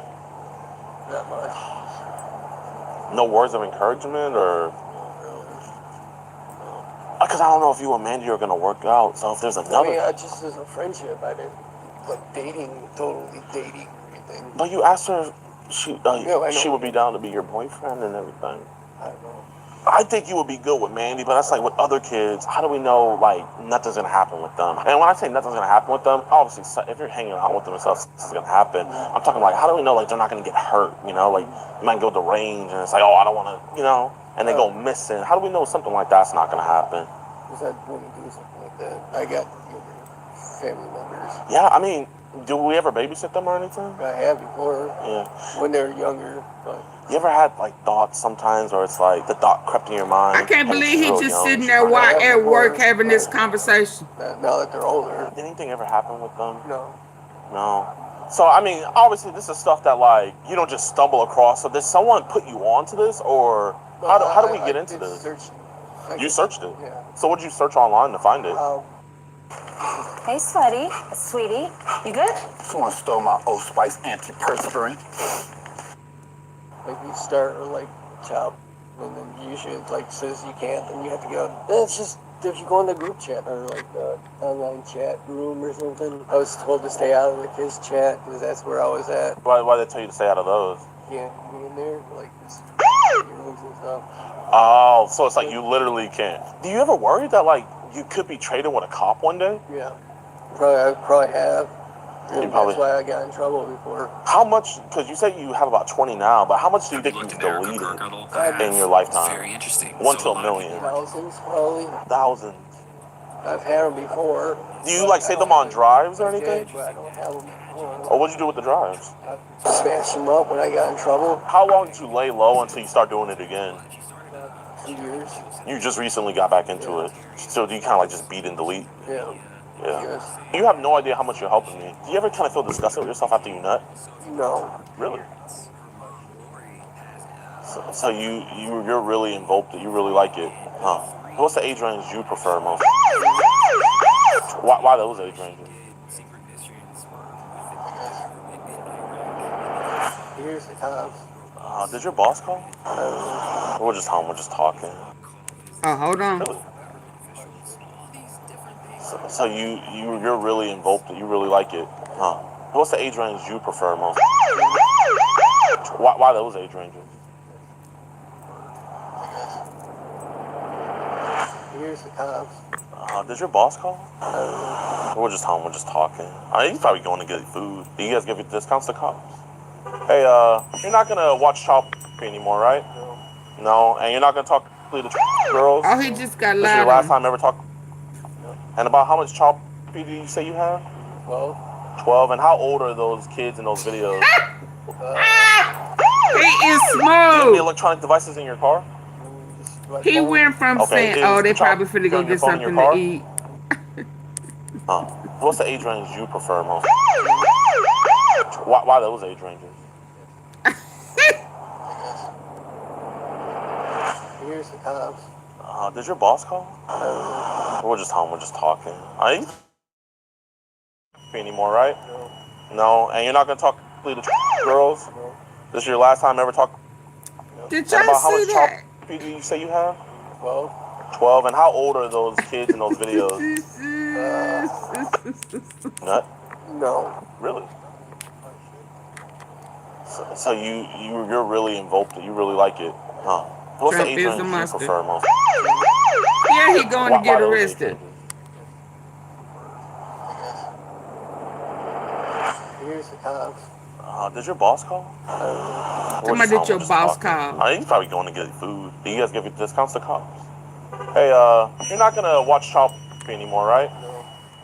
Not much. No words of encouragement or? Because I don't know if you and Mandy are going to work out, so if there's another... I mean, just as a friendship, I didn't, like, totally dating or anything. But you asked her she she would be down to be your boyfriend and everything. I don't know. I think you would be good with Mandy, but that's like with other kids, how do we know, like, nothing's going to happen with them? And when I say nothing's going to happen with them, obviously, if you're hanging out with them and stuff, this is going to happen. I'm talking like, how do we know, like, they're not going to get hurt, you know? Like, you might go to the range and it's like, oh, I don't want to, you know? And they go missing. How do we know something like that's not going to happen? Because I wouldn't do something like that. I got family members. Yeah, I mean, do we ever babysit them or anything? I have before. Yeah. When they're younger, but... You ever had, like, thoughts sometimes where it's like the thought crept in your mind? I can't believe he's just sitting there while at work having this conversation. Now that they're older. Did anything ever happen with them? No. No. So, I mean, obviously this is stuff that, like, you don't just stumble across. So did someone put you onto this, or how do we get into this? You searched it? Yeah. So what did you search online to find it? Hey, sweetie. You good? Someone stole my Old Spice antiperspirant. Like, you start with, like, child, and then usually it, like, says you can't, and you have to go. It's just, if you go in the group chat, or, like, the online chat room or something, I was told to stay out of the kids chat, because that's where I was at. Why did they tell you to stay out of those? Yeah, be in there, like, just rooms and stuff. Oh, so it's like you literally can't. Do you ever worry that, like, you could be traded with a cop one day? Yeah. I probably have. And that's why I got in trouble before. How much? Because you say you have about 20 now, but how much do you think you've deleted in your lifetime? Very interesting. 1 to a million. Thousands, probably. Thousands. I've had them before. Do you like save them on drives or anything? But I don't have them anymore. Or what'd you do with the drives? I smashed them up when I got in trouble. How long did you lay low until you start doing it again? 2 years. You just recently got back into it. So do you kind of like just beat and delete? Yeah. Yeah. Yes. You have no idea how much you're helping me. Do you ever kind of feel disgusted with yourself after you nut? No. Really? So you're really invoked it. You really like it, huh? What's the age range you prefer most? Why those age ranges? Here's the cops. Did your boss call? We're just home. We're just talking. Oh, hold on. Really? So you're really invoked it. You really like it, huh? What's the age range you prefer most? Why those age ranges? Here's the cops. Did your boss call? We're just home. We're just talking. He's probably going to get food. Do you guys give discounts to cops? Hey, you're not gonna watch Child anymore, right? No. And you're not gonna talk to the girls? Oh, he just got This loud. is your last time ever talking? And about how much child do you say you have? 12. 12. And how old are those kids in those videos? He is Do you have smooth. any electronic devices in your car? He went from saying, "Oh, they probably finna go get something to eat." What's the age range you prefer most? Why those age ranges? Here's the cops. Did your boss call? We're just home. We're just talking. Anymore, right? No. And you're not gonna talk to the girls? This is your last time ever talking? Did y'all about how see much that? child do you say you have? 12. 12. And how old are those kids in those videos? Nut? No. Really? So you're really invoked it. You really like it, huh? What's Trump the age is range the you monster. prefer most? Yeah, he going to get those age arrested. ranges? Here's the cops. Did your boss call? Somebody did your boss call. He's probably going to get food. Do you guys give discounts to cops? Hey, you're not gonna watch Child anymore, right?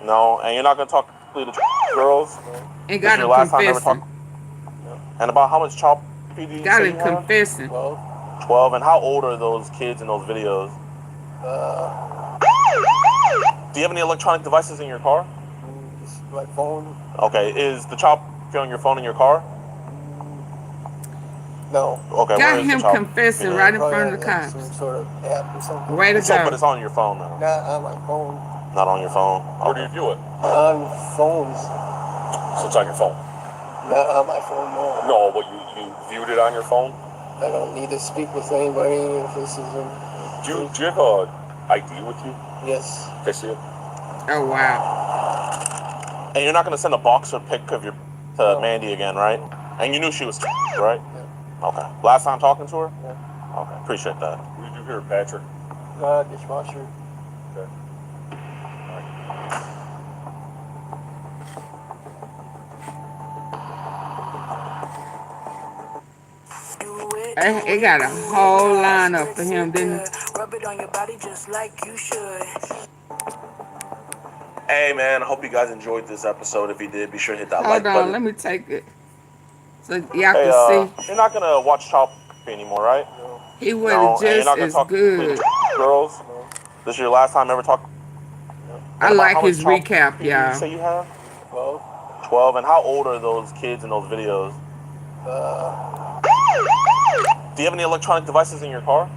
No. And you're not gonna talk to the girls? And This got is your him last time ever confessing. And about how much child do you Got say him you have? confessing. 12. 12. And how old are those kids in those videos? Do you have any electronic devices in your car? Just my phone. Okay. Is the child on your phone in your car? No. Okay. Got where is him the child? confessing right in front of the cops. Some sort of app or something. Way to But go. it's on your phone now. Not on my phone. Not on your phone. Where do you view it? On phones. So it's on your phone. Not on my phone, no. No, but you viewed it on your phone. I don't need to speak with anybody if this is a... Do you have a ID with you? Yes. Can I see it? Oh, wow. And you're not gonna send a box or pic of your to Mandy again, right? And you knew she was right? Yeah. Okay. Last time talking to her? Yeah. Okay. Appreciate that. What did you hear, Patrick? Dishwasher. Okay. It got a whole lineup for him, didn't it? Rub it on your body just like you should. Hey man, I hope you guys enjoyed this episode. If you did, be sure to hit that like Hold button. on, let me take it. So y'all Hey, can see. you're not gonna watch Child anymore, right? He was No. And you're just not gonna as talk good. to girls? This is your last time ever talking? I like how much his child recap, do you y'all. say you have? 12. 12. And how old are those kids in those videos? Do you have any electronic devices in your car?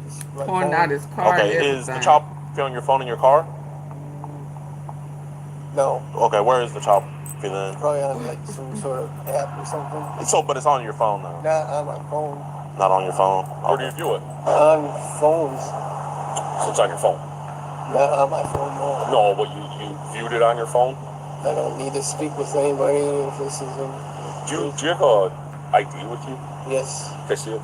Just my Pouring phone. out his car Okay. and Is the everything. child on your phone in your car? No. Okay. Where is the child then? Probably on like some sort of app or something. But it's on your phone now. Not on my phone. Not on your phone. Where do you view it? On phones. So it's on your phone. Not on my phone, no. No, but you viewed it on your phone. I don't need to speak with anybody if this is a... Do you have a ID with you? Yes. Can I see it?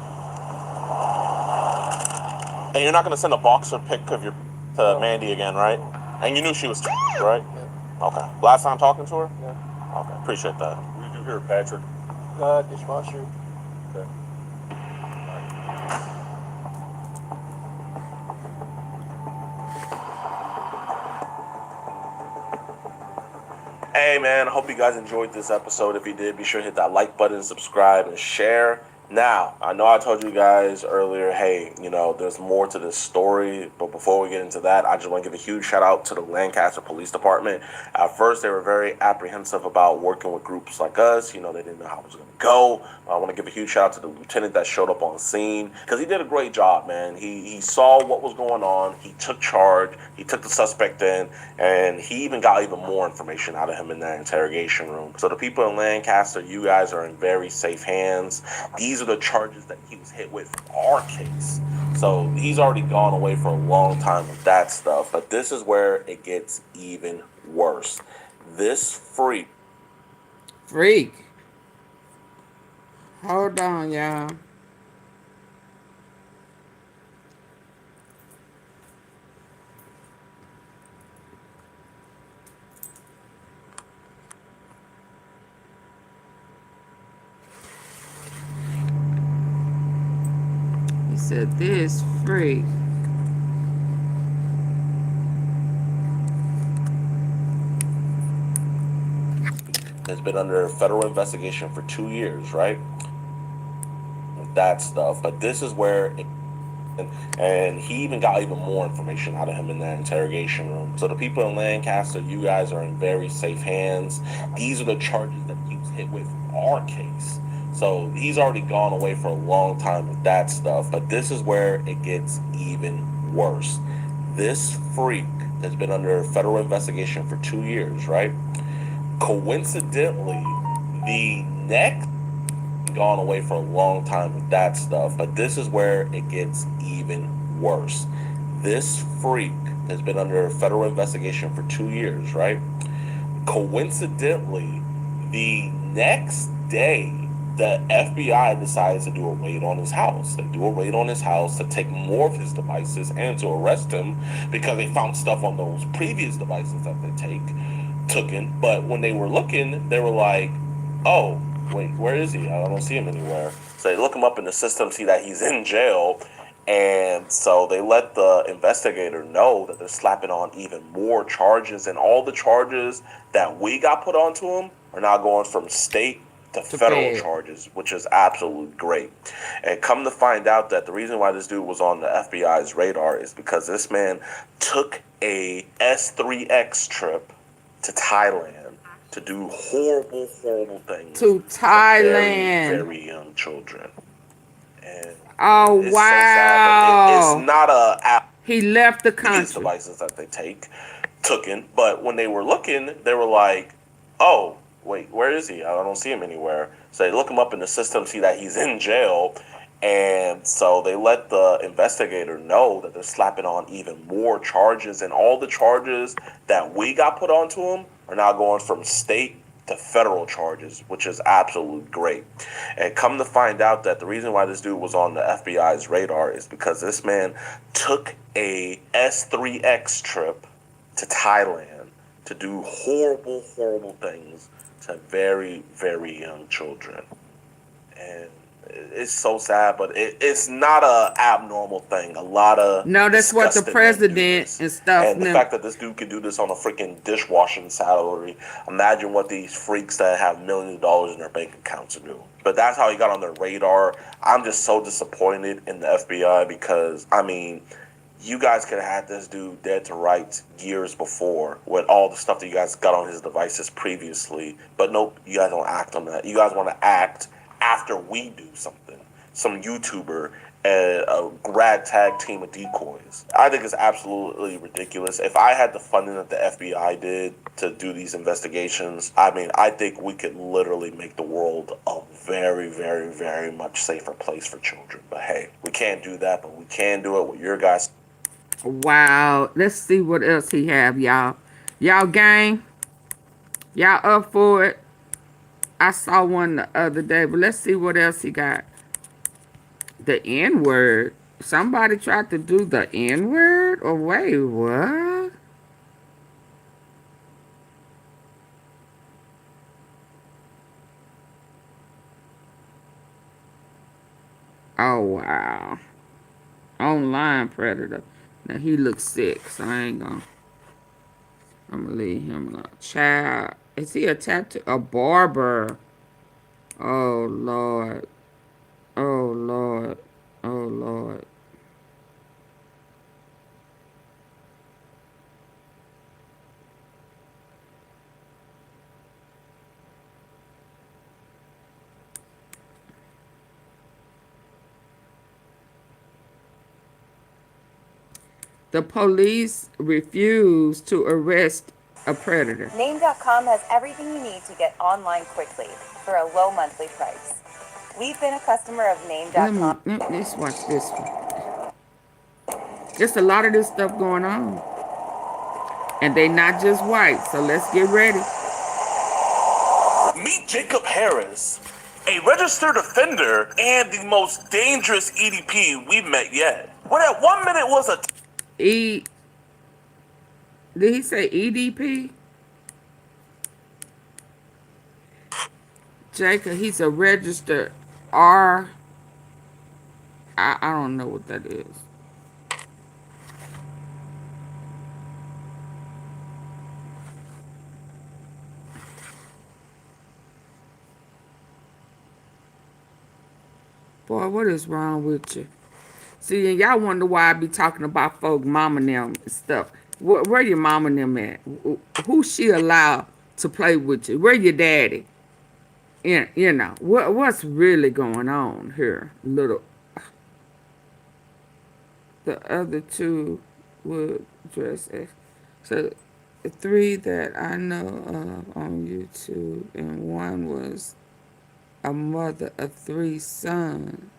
And you're not gonna send a box or pic of your to Mandy again, right? And you knew she was right? Yeah. Okay. Last time talking to her? Yeah. Okay, appreciate that. What do you do here, Patrick? Dishwasher. Okay. Hey man, I hope you guys enjoyed this episode. If you did, be sure to hit that like button, subscribe, and share. Now, I know I told you guys earlier, hey, you know, there's more to this story, but before we get into that, I just want to give a huge shout out to the Lancaster Police Department. At first, they were very apprehensive about working with groups like us. You know, they didn't know how it was going to go. I want to give a huge shout out to the lieutenant that showed up on scene, because he did a great job, man. He saw what was going on. He took charge. He took the suspect in, and he even got even more information out of him in that interrogation room. So the people in Lancaster, you guys are in very safe hands. These are the charges that he was hit with in our case. So he's already gone away for a long time with that stuff. But this is where it gets even worse. This freak. Hold on, y'all. He said, this freak. Has been under federal investigation for 2 years, right? That stuff. But this is where and he even got even more information out of him in that interrogation room. So the people in Lancaster, you guys are in very safe hands. These are the charges that he was hit with in our case. So he's already gone away for a long time with that stuff. But this is where it gets even worse. This freak has been under federal investigation for 2 years, right? Coincidentally, the next gone away for a long time with that stuff, but this is where it gets even worse. This freak has been under federal investigation for 2 years, right? Coincidentally, the next day, the FBI decides to do a raid on his house. They do a raid on his house to take more of his devices and to arrest him because they found stuff on those previous devices that they took in. But when they were looking, they were like, oh, wait, where is he? I don't see him anywhere. So they look him up in the system, see that he's in jail. And so they let the investigator know that they're slapping on even more charges. And all the charges that we got put onto him are now going from state to federal charges, which is absolutely great. And come to find out that the reason why this dude was on the FBI's radar is because this man took a S3X trip to Thailand to do horrible things to Thailand. Very, very young children. And oh it's wow! So it's not a app. He left the country. These devices that they took in, but when they were looking, they were like, "Oh, wait, where is he? I don't see him anywhere." So they look him up in the system, see that he's in jail. And so they let the investigator know that they're slapping on even more charges, and all the charges that we got put onto him are now going from state to federal charges, which is absolutely great. And come to find out that the reason why this dude was on the FBI's radar is because this man took a S3X trip to Thailand to do horrible things to very, very young children. And it's so sad, but it's not a abnormal thing. A lot of that's what the president and stuff. And the fact that this dude can do this on a freaking dishwashing salary, imagine what these freaks that have millions of dollars in their bank accounts do. But that's how he got on their radar. I'm just so disappointed in the FBI because, I mean, you guys could have had this dude dead to rights years before with all the stuff that you guys got on his devices previously. But nope, you guys don't act on that. You guys want to act after we do something. Some YouTuber and a ragtag team of decoys. I think it's absolutely ridiculous. If I had the funding that the FBI did to do these investigations, I mean, I think we could literally make the world a very, very, very much safer place for children. But hey, we can't do that, but we can do it with your guys. Wow. Let's see what else he have, y'all. Y'all gang? Y'all up for it? I saw one the other day, but let's see what else he got. The N-word. Somebody tried to do the N-word? Or wait, what? Oh, wow. Online predator. Now, he looks sick, so I ain't gonna. I'm gonna leave him alone. Child. Is he a tattoo? A barber. Oh, Lord. Oh, Lord. Oh, Lord. The police refuse to arrest a predator. Name.com has everything you need to get online quickly for a low monthly price. We've been a customer of Name.com. Let's watch this one. There's a lot of this stuff going on. And they not just white, so let's get ready. Meet Jacob Harris, a registered offender and the most dangerous EDP we've met yet. What at 1 minute was a... Did he say EDP? Jacob, he's a registered I don't know what that is. Boy, what is wrong with you? See, and y'all wonder why I be talking about folk mama and them and stuff. Where your mama and them at? Who she allowed to play with you? Where your daddy? You know, what's really going on here? Little. The other two would dress as. So, the 3 that I know of on YouTube, and one was a mother of 3 sons.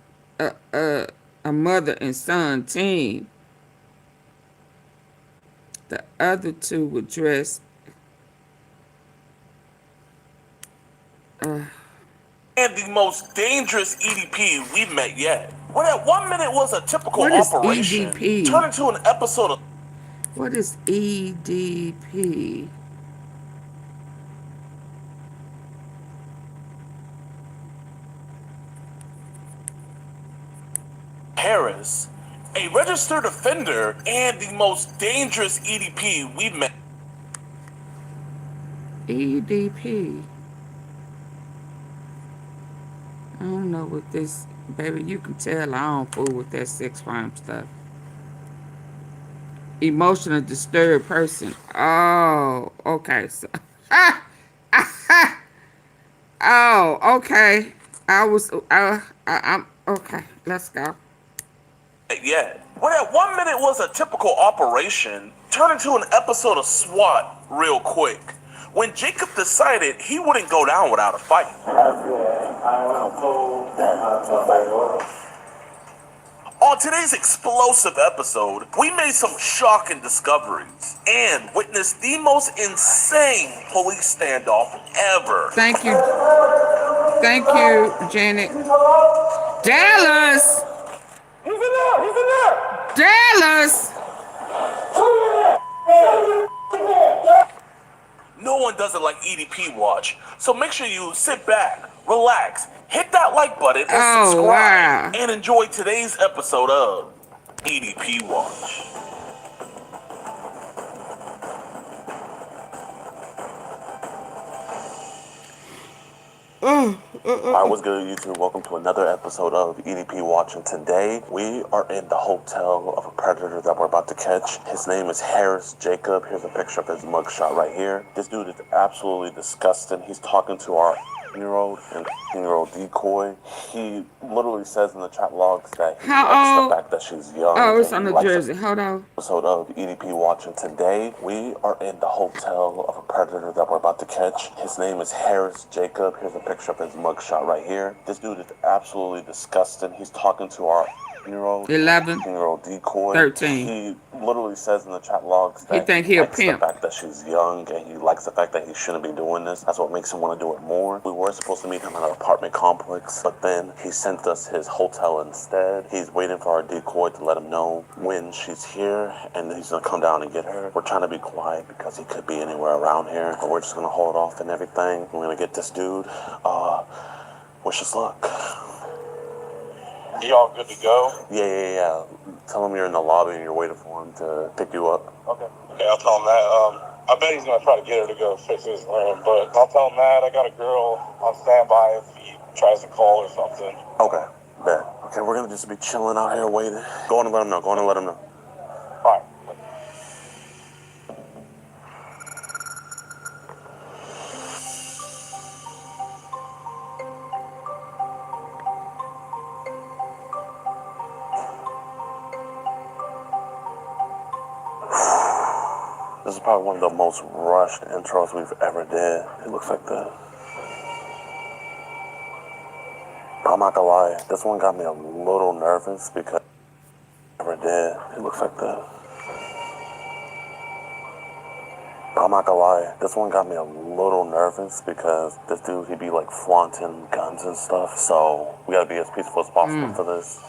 A mother and son team. The other 2 were dressed. And the most dangerous EDP we've met yet. What at 1 minute was a typical operation turned into an episode of... What is EDP? Harris, a registered offender and the most dangerous EDP we've met. EDP. I don't know what this, baby. You can tell I don't fool with that sex crime stuff. Emotional disturbed person. Oh, okay. So, oh, okay. I'm okay. Let's go. Yeah. What at 1 minute was a typical operation turned into an episode of SWAT real quick. When Jacob decided he wouldn't go down without a fight. On today's explosive episode, we made some shocking discoveries and witnessed the most insane police standoff ever. Thank you. Thank you, Janet. Dallas! He's in there! He's in there! Dallas! No one does it like EDP Watch, so make sure you sit back, relax, hit that like button, and subscribe, and enjoy today's episode of EDP Watch. Alright, what's good, YouTube? Welcome to another episode of EDP Watch, and today we are in the hotel of a predator that we're about to catch. His name is Harris Jacob. Here's a picture of his mugshot right here. This dude is absolutely disgusting. He's talking to our 10-year-old and 10-year-old decoy. He literally says in the chat logs that he likes the fact that she's young. Oh, it's on the jersey. Hold on. Episode of EDP Watch, and today we are in the hotel of a predator that we're about to catch. His name is Harris Jacob. Here's a picture of his mugshot right here. This dude is absolutely disgusting. He's talking to our 11, 10-year-old decoy. 13. He literally says in the chat logs that he likes pimp. the fact that she's young, and he likes the fact that he shouldn't be doing this. That's what makes him want to do it more. We were supposed to meet him at an apartment complex, but then he sent us his hotel instead. He's waiting for our decoy to let him know when she's here, and he's gonna come down and get her. We're trying to be quiet because he could be anywhere around here, but we're just gonna hold off and everything. We're gonna get this dude. Wish us luck. You all good to go? Yeah. Tell him you're in the lobby and you're waiting for him to pick you up. Okay, I'll tell him that. I bet he's gonna try to get her to go fix his land, but I'll tell him that. I got a girl on standby if he tries to call or something. Okay, bet. Okay, we're gonna just be chilling out here waiting. Go on and let him know. All right. This is probably one of the most rushed intros we've ever did. It looks like this. I'm not gonna lie, this one got me a little nervous because never did. It looks like this. I'm not gonna lie, this one got me a little nervous because this dude, he be like flaunting guns and stuff. So we gotta be as peaceful as possible for this.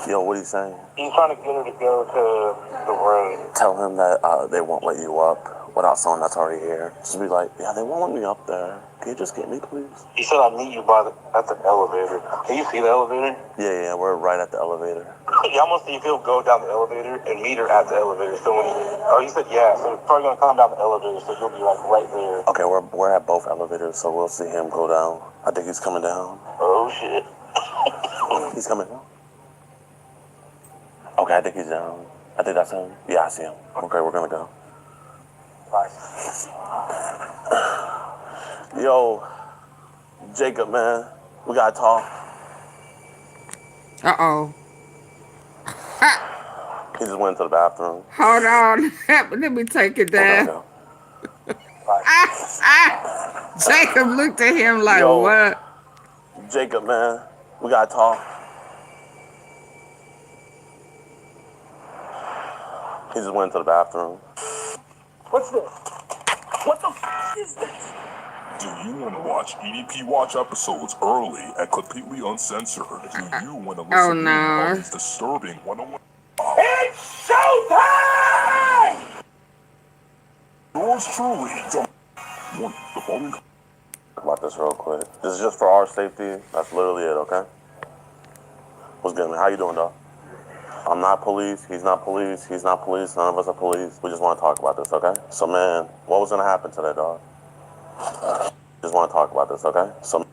Yo, what are you saying? He's trying to get her to go to the room. Tell him that they won't let you up without someone that's already here. Just be like, yeah, they won't let me up there. Can you just get me, please? He said I'll meet you at the elevator. Can you see the elevator? Yeah, we're right at the elevator. Yeah, I'm gonna see if he'll go down the elevator and meet her at the elevator. So he said yeah, so he's probably gonna come down the elevator, so you'll be like right there. Okay, we're at both elevators, so we'll see him go down. I think he's coming down. Oh shit. He's coming down. Okay, I think he's down. I think that's him. Yeah, I see him. Okay, we're gonna go. Bye. Yo, Jacob, man, we gotta talk. Uh-oh. He just went to the bathroom. Hold on. Let me take it down. Jacob looked at him like, yo, what? Jacob, man, we gotta talk. He just went to the bathroom. What's this? What the f is this? Do you want to watch EDP Watch episodes early and completely uncensored? Do you want to listen in on these disturbing one-on-one? It's showtime! Yours truly, the following. About this real quick. This is just for our safety. That's literally it, okay? What's good, man? How you doing, dog? I'm not police. He's not police. He's not police. None of us are police. We just want to talk about this, okay? So, man, what was gonna happen today, dog? Just want to talk about this, okay? So,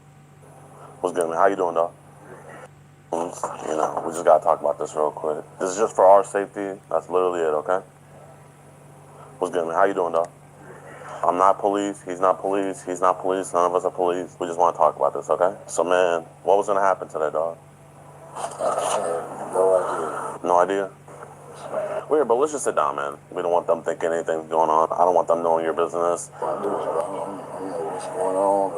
what's good, man? How you doing, dog? You know, we just gotta talk about this real quick. This is just for our safety. That's literally it, okay? What's good, man? How you doing, dog? I'm not police. He's not police. He's not police. None of us are police. We just want to talk about this, okay? So, man, what was gonna happen today, dog? No idea. No idea? Weird, but let's just sit down, man. We don't want them thinking anything's going on. I don't want them knowing your business. I don't know what's going on.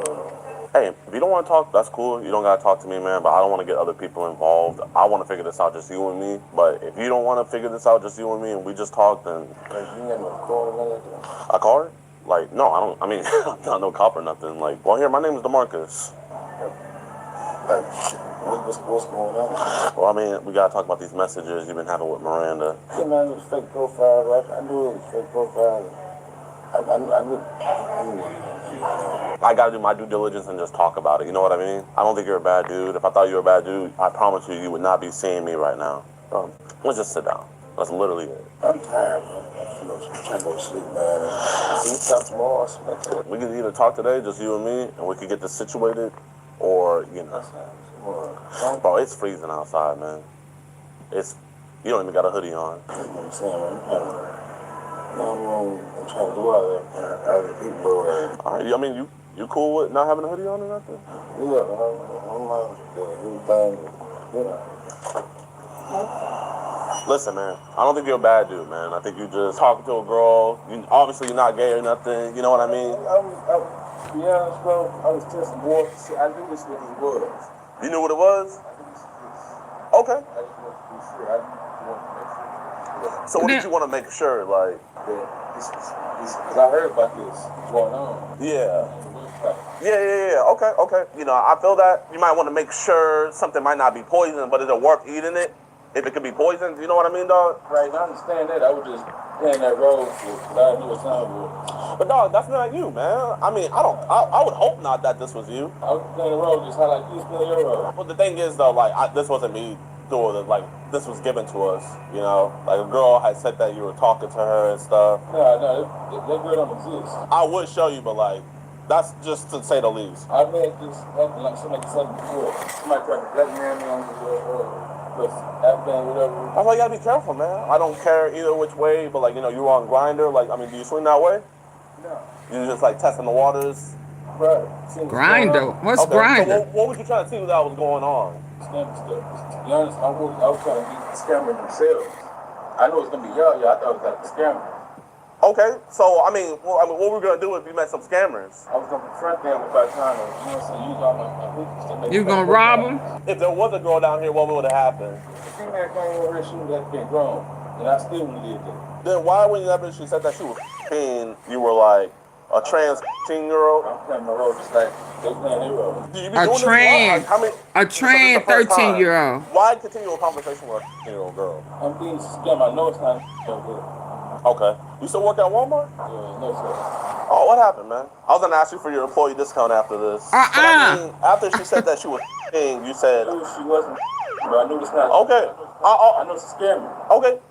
Hey, if you don't want to talk, that's cool. You don't got to talk to me, man, but I don't want to get other people involved. I want to figure this out just you and me, but if you don't want to figure this out just you and me and we just talk, then... Like, you got no card or nothing? A card? Like, no, I don't, I mean, I'm not no cop or nothing. Like, well, here, my name is DeMarcus. What's going on? Well, I mean, we got to talk about these messages you've been having with Miranda. Yeah, man, it was fake profile, right? I knew it was fake profile. I gotta do my due diligence and just talk about it, you know what I mean? I don't think you're a bad dude. If I thought you were a bad dude, I promise you, you would not be seeing me right now. Let's just sit down. That's literally it. I'm tired, man. I'm trying to go to sleep, man. Can we talk tomorrow? We can either talk today, just you and me, and we can get this situated, or, you know. Bro, it's freezing outside, man. You don't even got a hoodie on. You know what I'm saying, man? I'm trying to do all that people. All right, I mean, you cool with not having a hoodie on or nothing? Yeah, I'm not everything, you know. Listen, man, I don't think you're a bad dude, man. I think you just talking to a girl. Obviously, you're not gay or nothing. You know what I mean? To be honest, bro, I was just bored. I knew this what it was. You knew what it was? Okay. I just wanted to be sure. I just wanted to make sure. So what did you want to make sure, like? Because I heard about this going on. Yeah. Okay. You know, I feel that you might want to make sure something might not be poison, but it'll worth eating it. if it could be poisoned. You know what I mean, dog? Right, I understand that. I was just playing that role because I knew what time it was. But dog, that's not you, man. I mean, I would hope not that this was you. I was playing the role just how like you was playing your role. But the thing is, though, like, this wasn't me doing it. Like, this was given to us, you know? Like, a girl had said that you were talking to her and stuff. No, that girl don't exist. I would show you, but, like, that's just to say the least. I've had this happen, like somebody said before. Somebody tried to blackmail me on this Afghan, whatever. I was like, you gotta be careful, man. I don't care either which way, but, like, you know, you were on Grindr. Like, I mean, do you swing that way? No. You just, like, testing the waters? Right. Grindr? What's okay. Grindr? So what was you trying to see what that was going on? Scam stuff. To be honest, I was trying to get the scammer themselves. I know it's gonna be y'all. I thought it was like a scammer. Okay, so I mean, what were we gonna do if you met some scammers? I was gonna confront them about trying to, you know what I'm saying, use all my weakness to make. You gonna rob them? If there was a girl down here, what would have happened? The female came over here, she was like being grown, and I still wouldn't live there. Then why, whenever she said that she was 15, you were like a trans 15-year-old? I'm playing my role just like they playing their role. A trans 13-year-old. Why continue a conversation with a 15-year-old girl? I'm being scammed. I know it's not good. Okay. You still work at Walmart? No, sir. Oh, what happened, man? I was gonna ask you for your employee discount after this. But I mean, after she said that she was you said. I knew she wasn't, but I knew it's not. Okay. I know it's a scammer. Okay.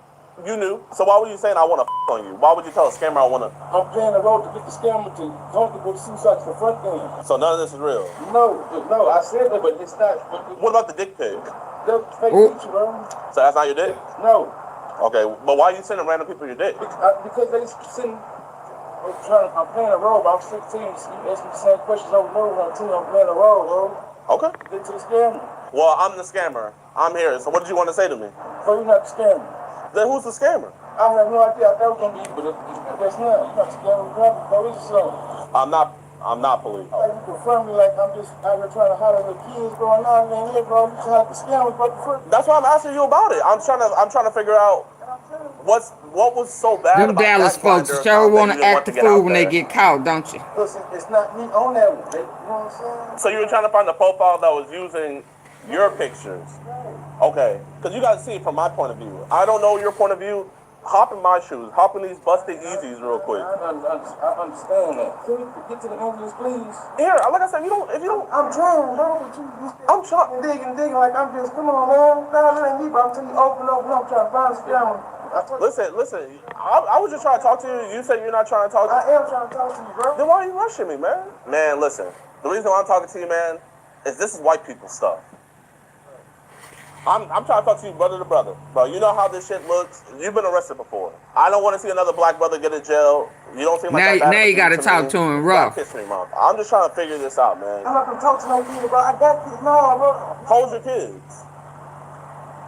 You knew. So why were you saying I want to on you? Why would you tell a scammer I want to? I'm playing the role to get the scammer to comfortable suicide to confront them. So none of this is real? No, I said that, but it's not. What about the dick pic? That's fake picture, bro. So that's not your dick? No. Okay, but why are you sending random people your dick? Because they send. I'm playing a role, but I'm 16. You ask me the same questions over and over. I'm playing a role, bro. Okay. Get to the scammer. Well, I'm the scammer. I'm here. So what did you want to say to me? Bro, you're not the scammer. Then who's the scammer? I have no idea. I thought it was gonna be, but that's not. You're not the scammer. You're not the police or something. I'm not police. Like you confront me like I'm just out here trying to holler at the kids going on in here, bro. You trying to scam me, bro. That's why I'm asking you about it. I'm trying to figure out what was so bad Them about Dallas that folks Grindr sure account want that to you didn't act the to get fool out when they there? get caught, don't you? Listen, it's not me on that one. You know what I'm saying? So you were trying to find the profile that was using your pictures. Okay, because you got to see it from my point of view. I don't know your point of view. Hop in my shoes. Hop in these busted Yeezys real quick. I understand that. Can we get to the English, please? Here, like I said, if you don't. I'm trying, bro. I'm trying digging like I'm just, come on, man. Nah, it ain't me, bro. I'm telling you, open up, I'm trying to find a scammer. Listen. I was just trying to talk to you. You said you're not trying to talk to me. I am trying to talk to you, bro. Then why are you rushing me, man? Man, listen. The reason why I'm talking to you, man, is this is white people stuff. I'm trying to talk to you brother to brother. Bro, you know how this shit looks. You've been arrested before. I don't want to see another black brother get in jail. You don't seem like that bad. Now you got to talk to him rough. Kiss me, mom. I'm just trying to figure this out, man. I'm not going to talk to no kid, bro. I got kids. No, bro. Hold your kids.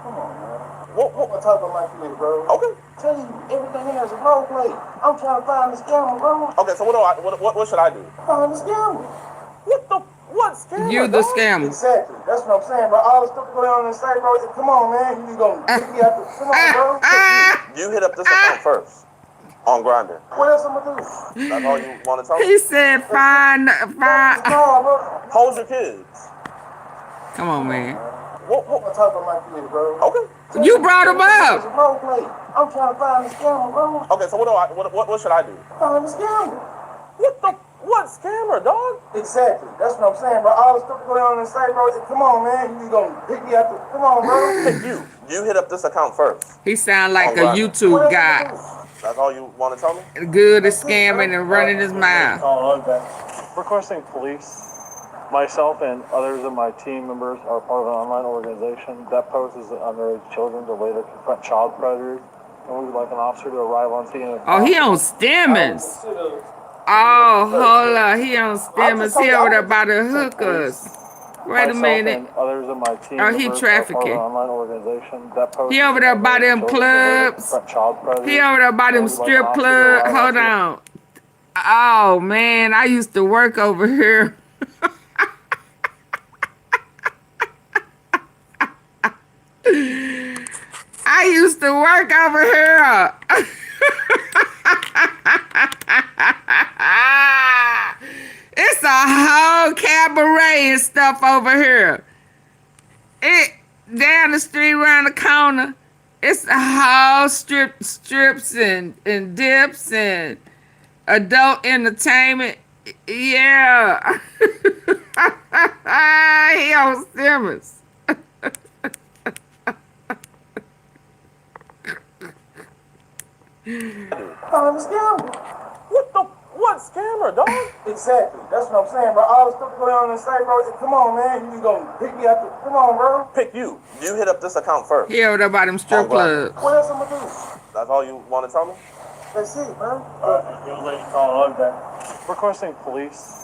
Come on, man. What am I talking about my kids, bro? Okay. Tell you, everything here is a role play. I'm trying to find the scammer, bro. Okay, so what should I do? Find the scammer. What scammer? You the scammer. Exactly. That's what I'm saying, bro. All the stuff going on inside, bro. Come on, man. You gonna pick me up. Come on, bro. You hit up this account first on Grindr. What else I'm gonna do? That's all you want to tell me? He said, fine. No, bro. Hold your kids. Come on, man. What am I talking about my kids, bro? Okay. You brought him up. It's a role play. I'm trying to find the scammer, bro. Okay, so what should I do? Find the scammer. What scammer, dog? Exactly. That's what I'm saying, bro. All the stuff going on inside, bro. Come on, man. You gonna pick me up. Come on, bro. You hit up this account first. He sound like a YouTube guy. That's all you want to tell me? Good at scamming and running his mouth. Requesting police. Myself and others of my team members are part of an online organization that poses underage children to later confront child predators, and we would like an officer to arrive on scene. Oh, he on Stemmons. Oh, hold on. He on Stemmons. He over there by the hookers. Wait a minute. Others of my team Oh, he trafficking. online organization that He over there by them clubs. He over there by them strip clubs. Hold on. Oh, man. I used to work over here. I used to work over here. It's a whole cabaret and stuff over here. down the street around the corner. It's a whole strips and dips and adult entertainment. Yeah. He on Simmons. What scammer, dog? Exactly. That's what I'm saying, bro. All the stuff going on in the site, bro. Come on, man. You just gonna pick me up. Come on, bro. Pick you. You hit up this account first. He over there by them strip clubs. What else I'm gonna do? That's all you want to tell me? That's it, bro. Young lady calling on that. Requesting police.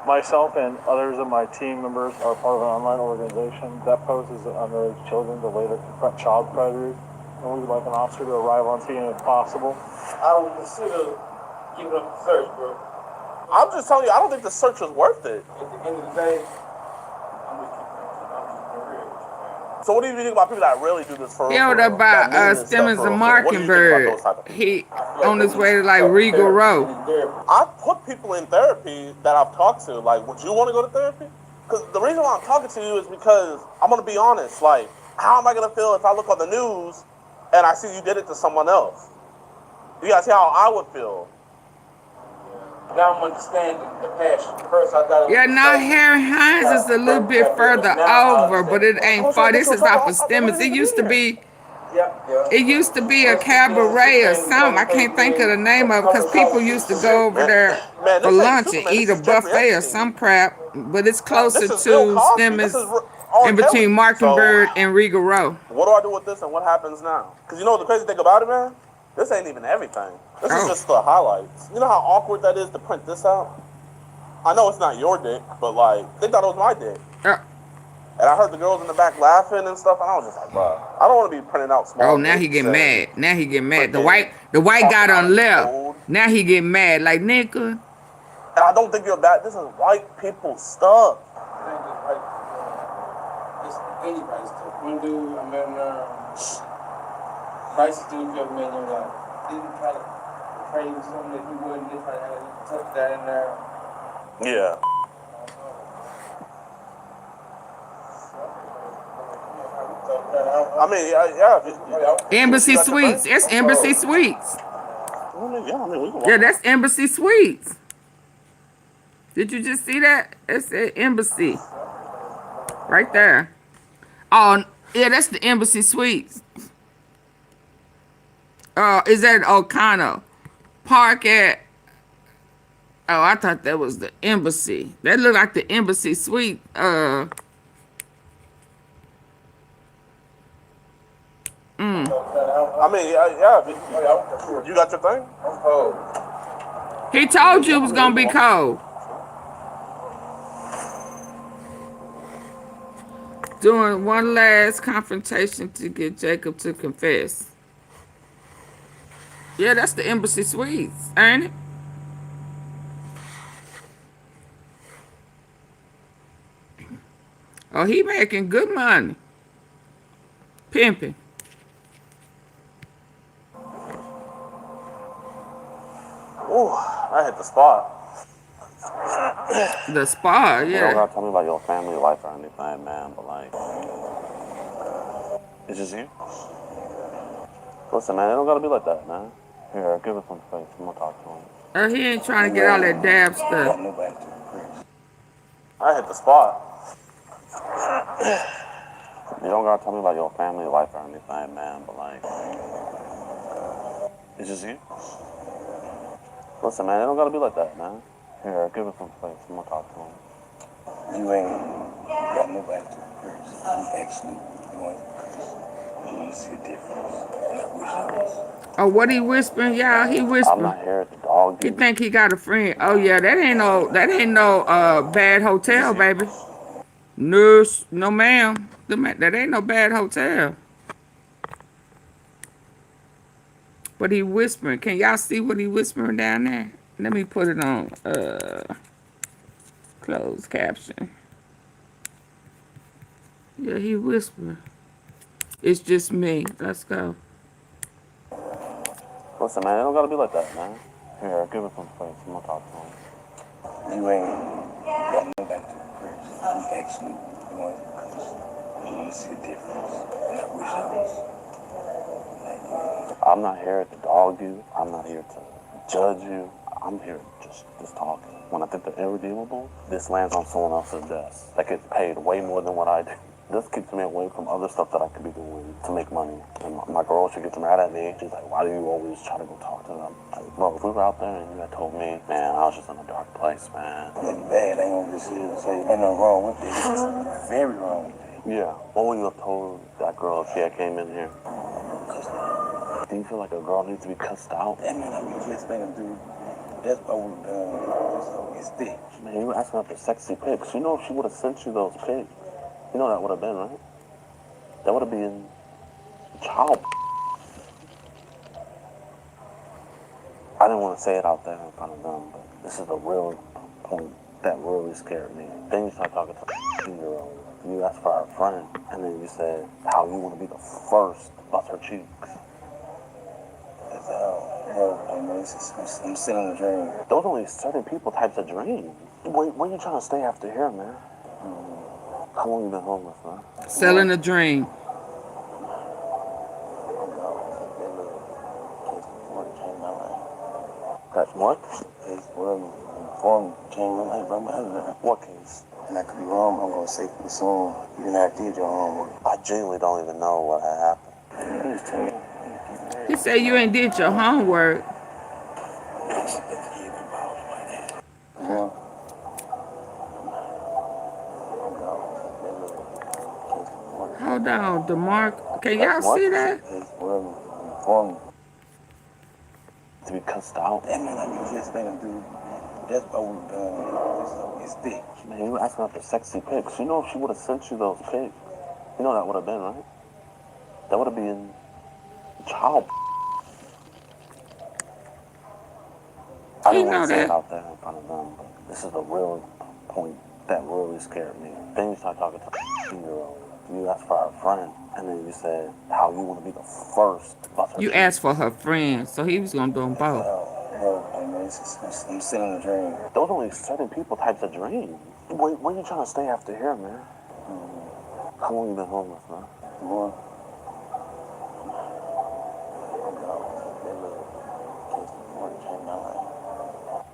Myself and others of my team members are part of an online organization that poses underage children to later confront child predators, and we would like an officer to arrive on scene if possible. I would consider giving up the search, bro. I'm just telling you, I don't think the search was worth it. At the end of the day, So what do you think about people that really do this for He real? over there by Simmons and Mockingbird. He on his way to like Regal Row. I put people in therapy that I've talked to. Like, would you want to go to therapy? Because the reason why I'm talking to you is because I'm going to be honest. Like, how am I going to feel if I look on the news and I see you did it to someone else? You got to see how I would feel. now I'm understanding the passion. First, I got. Yeah, now Harry Hines is a little bit further over, but it ain't far. This is off of Simmons. It used to be. It used to be a cabaret or something. I can't think of the name of it because people used to go over there for lunch and eat a buffet or some crap. But it's closer to Simmons in between Mockingbird and Regal Row. What do I do with this and what happens now? Because you know what the crazy thing about it, man? This ain't even everything. This is just the highlights. You know how awkward that is to print this out? I know it's not your dick, but like, they thought it was my dick. And I heard the girls in the back laughing and stuff, and I was just like, bro, I don't want to be printing out small. Oh, now he get mad. Now he get mad. The white guy done left. Now he get mad. Like, nigga. And I don't think you're bad. This is white people stuff. It's anybody's stuff. One dude, I met him nicest dude you ever met in your life. Didn't try to pray with something that he wouldn't. Didn't try to tuck that in there. Yeah. I mean, yeah. Embassy Suites. It's Embassy Suites. Yeah, that's Embassy Suites. Did you just see that? It's an Embassy. Right there. Oh, yeah, that's the Embassy Suites. Is that O'Connell? Park at... Oh, I thought that was the Embassy. That looked like the Embassy Suite. I mean, yeah. You got your thing? He told you it was gonna be cold. Doing one last confrontation to get Jacob to confess. Yeah, that's the Embassy Suites, ain't it? Oh, he making good money. Pimping. Ooh, I hit the spot. The spa, You yeah. don't gotta tell me about your family life or anything, man, but like, it's just you. Listen, man, it don't gotta be like that, man. Here, give it some space. I'm gonna talk to him. Oh, he ain't trying to get all that dab stuff. I hit the spot. You don't gotta tell me about your family life or anything, man, but like, it's just you. Listen, man, it don't gotta be like that, man. Here, give it some space. I'm gonna talk to him. You ain't got nobody to curse. I'm actually going to curse. You see a difference. And I wish I was. Oh, what he whispering, y'all? He whispering. I'm not here at the dog. He think he got a friend. Oh yeah, that ain't no bad hotel, baby. No, no ma'am. That ain't no bad hotel. But he whispering. Can y'all see what he whispering down there? Let me put it on closed caption. Yeah, he whispering. It's just me. Let's go. Listen, man, it don't gotta be like that, man. Here, give it some space. I'm gonna talk to him. You ain't got nobody to curse. I'm actually going to curse. You see the difference. And I wish I was like you. I'm not here to dog you. I'm not here to judge you. I'm here just talking. When I think they're irredeemable, this lands on someone else's desk. That gets paid way more than what I do. This keeps me away from other stuff that I could be doing to make money. And my girl, she gets mad at me. She's like, why do you always try to go talk to them? Like, bro, if we were out there and you had told me, man, I was just in a dark place, man. It's bad. I ain't gonna just say ain't nothing wrong with it. It's very wrong with it. Yeah. What would you have told that girl if she had came in here? Do you feel like a girl needs to be cussed out? I mean, we just made him do. That's what we've done. So it's thick. Man, you were asking her for sexy pics. You know if she would have sent you those pics, you know that would have been, right? That would have been child. I didn't want to say it out there in front of them, but this is the real point that really scared me. Then you start talking to a 15-year-old. You asked for our friend, and then you said how you want to be the first to bust her cheeks. I'm still in a dream. Those only certain people types of dreams. Where you trying to stay after here, man? How long you been homeless, man? Selling a dream. That's what? It's form changed my life, bro. What case? And I could be wrong, I'm gonna say pretty soon. You not did your homework. I genuinely don't even know what had happened. He said you ain't did your homework. Yeah. Hold on, DeMarc. Can y'all see that? To be cussed out. I mean, you just made him do. That's what we've done. So it's thick. Man, you were asking her for sexy pics. You know if she would have sent you those pics, you know that would have been, right? That would have been child. I didn't want to say it out there in front of them, but this is the real point that really scared me. Then you start talking to a 15-year-old. You asked for our friend, and then you said how you want to be the first to bust her You cheeks. asked for her friend, so he was gonna do them both. I'm still in a dream. Those only certain people types of dreams. Where you trying to stay after here, man? How long you been homeless, man? More.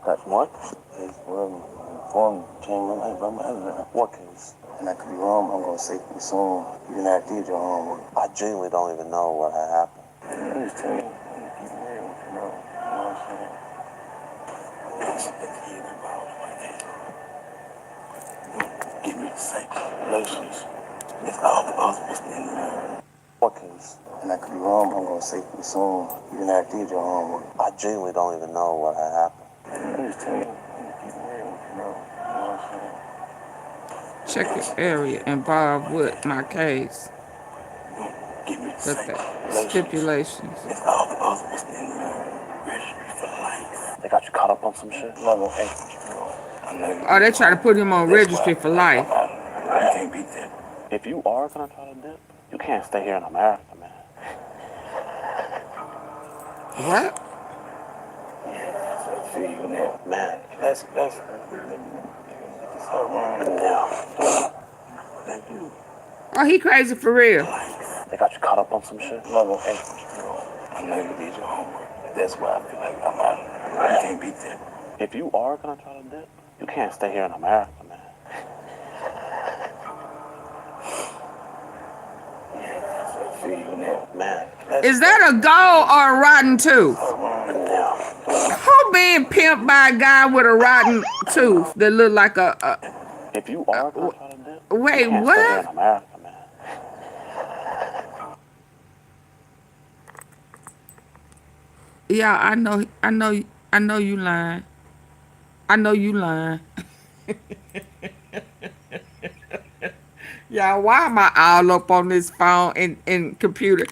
That's what? It's form changed my life, bro. What case? And I could be wrong, I'm gonna say pretty soon. You not did your homework. I genuinely don't even know what had happened. I'm just telling you. Keep it real, you know what I'm saying? Give me the same relations. It's all the others in there. What case? And I could be wrong, I'm gonna say pretty soon. You not did your homework. I genuinely don't even know what had happened. I'm just telling you. Keep it real, you know what I'm saying? Check the area involved with my case. Give me the Look at stipulations. It's all the others in there. Registry for life. They got you caught up on some shit? No, Oh, they try to put him on registry for life. I can't beat that. If you are gonna try to dip, you can't stay here in America, man. What? I feel you now. Man. That's so wrong. Yeah. Oh, he crazy for real. They got you caught up on some shit? No, I know you did your homework. That's why I feel like I'm out. I can't beat that. If you are gonna try to dip, you can't stay here in America, man. I feel you now. Man. Is that a gold or a rotten tooth? Yeah. Who being pimped by a guy with a rotten tooth that look like a If you are gonna try to dip, wait, you can't stay here in what? America, man. Yeah, I know you lying. I know you lying. Y'all, why am I all up on this phone and computer?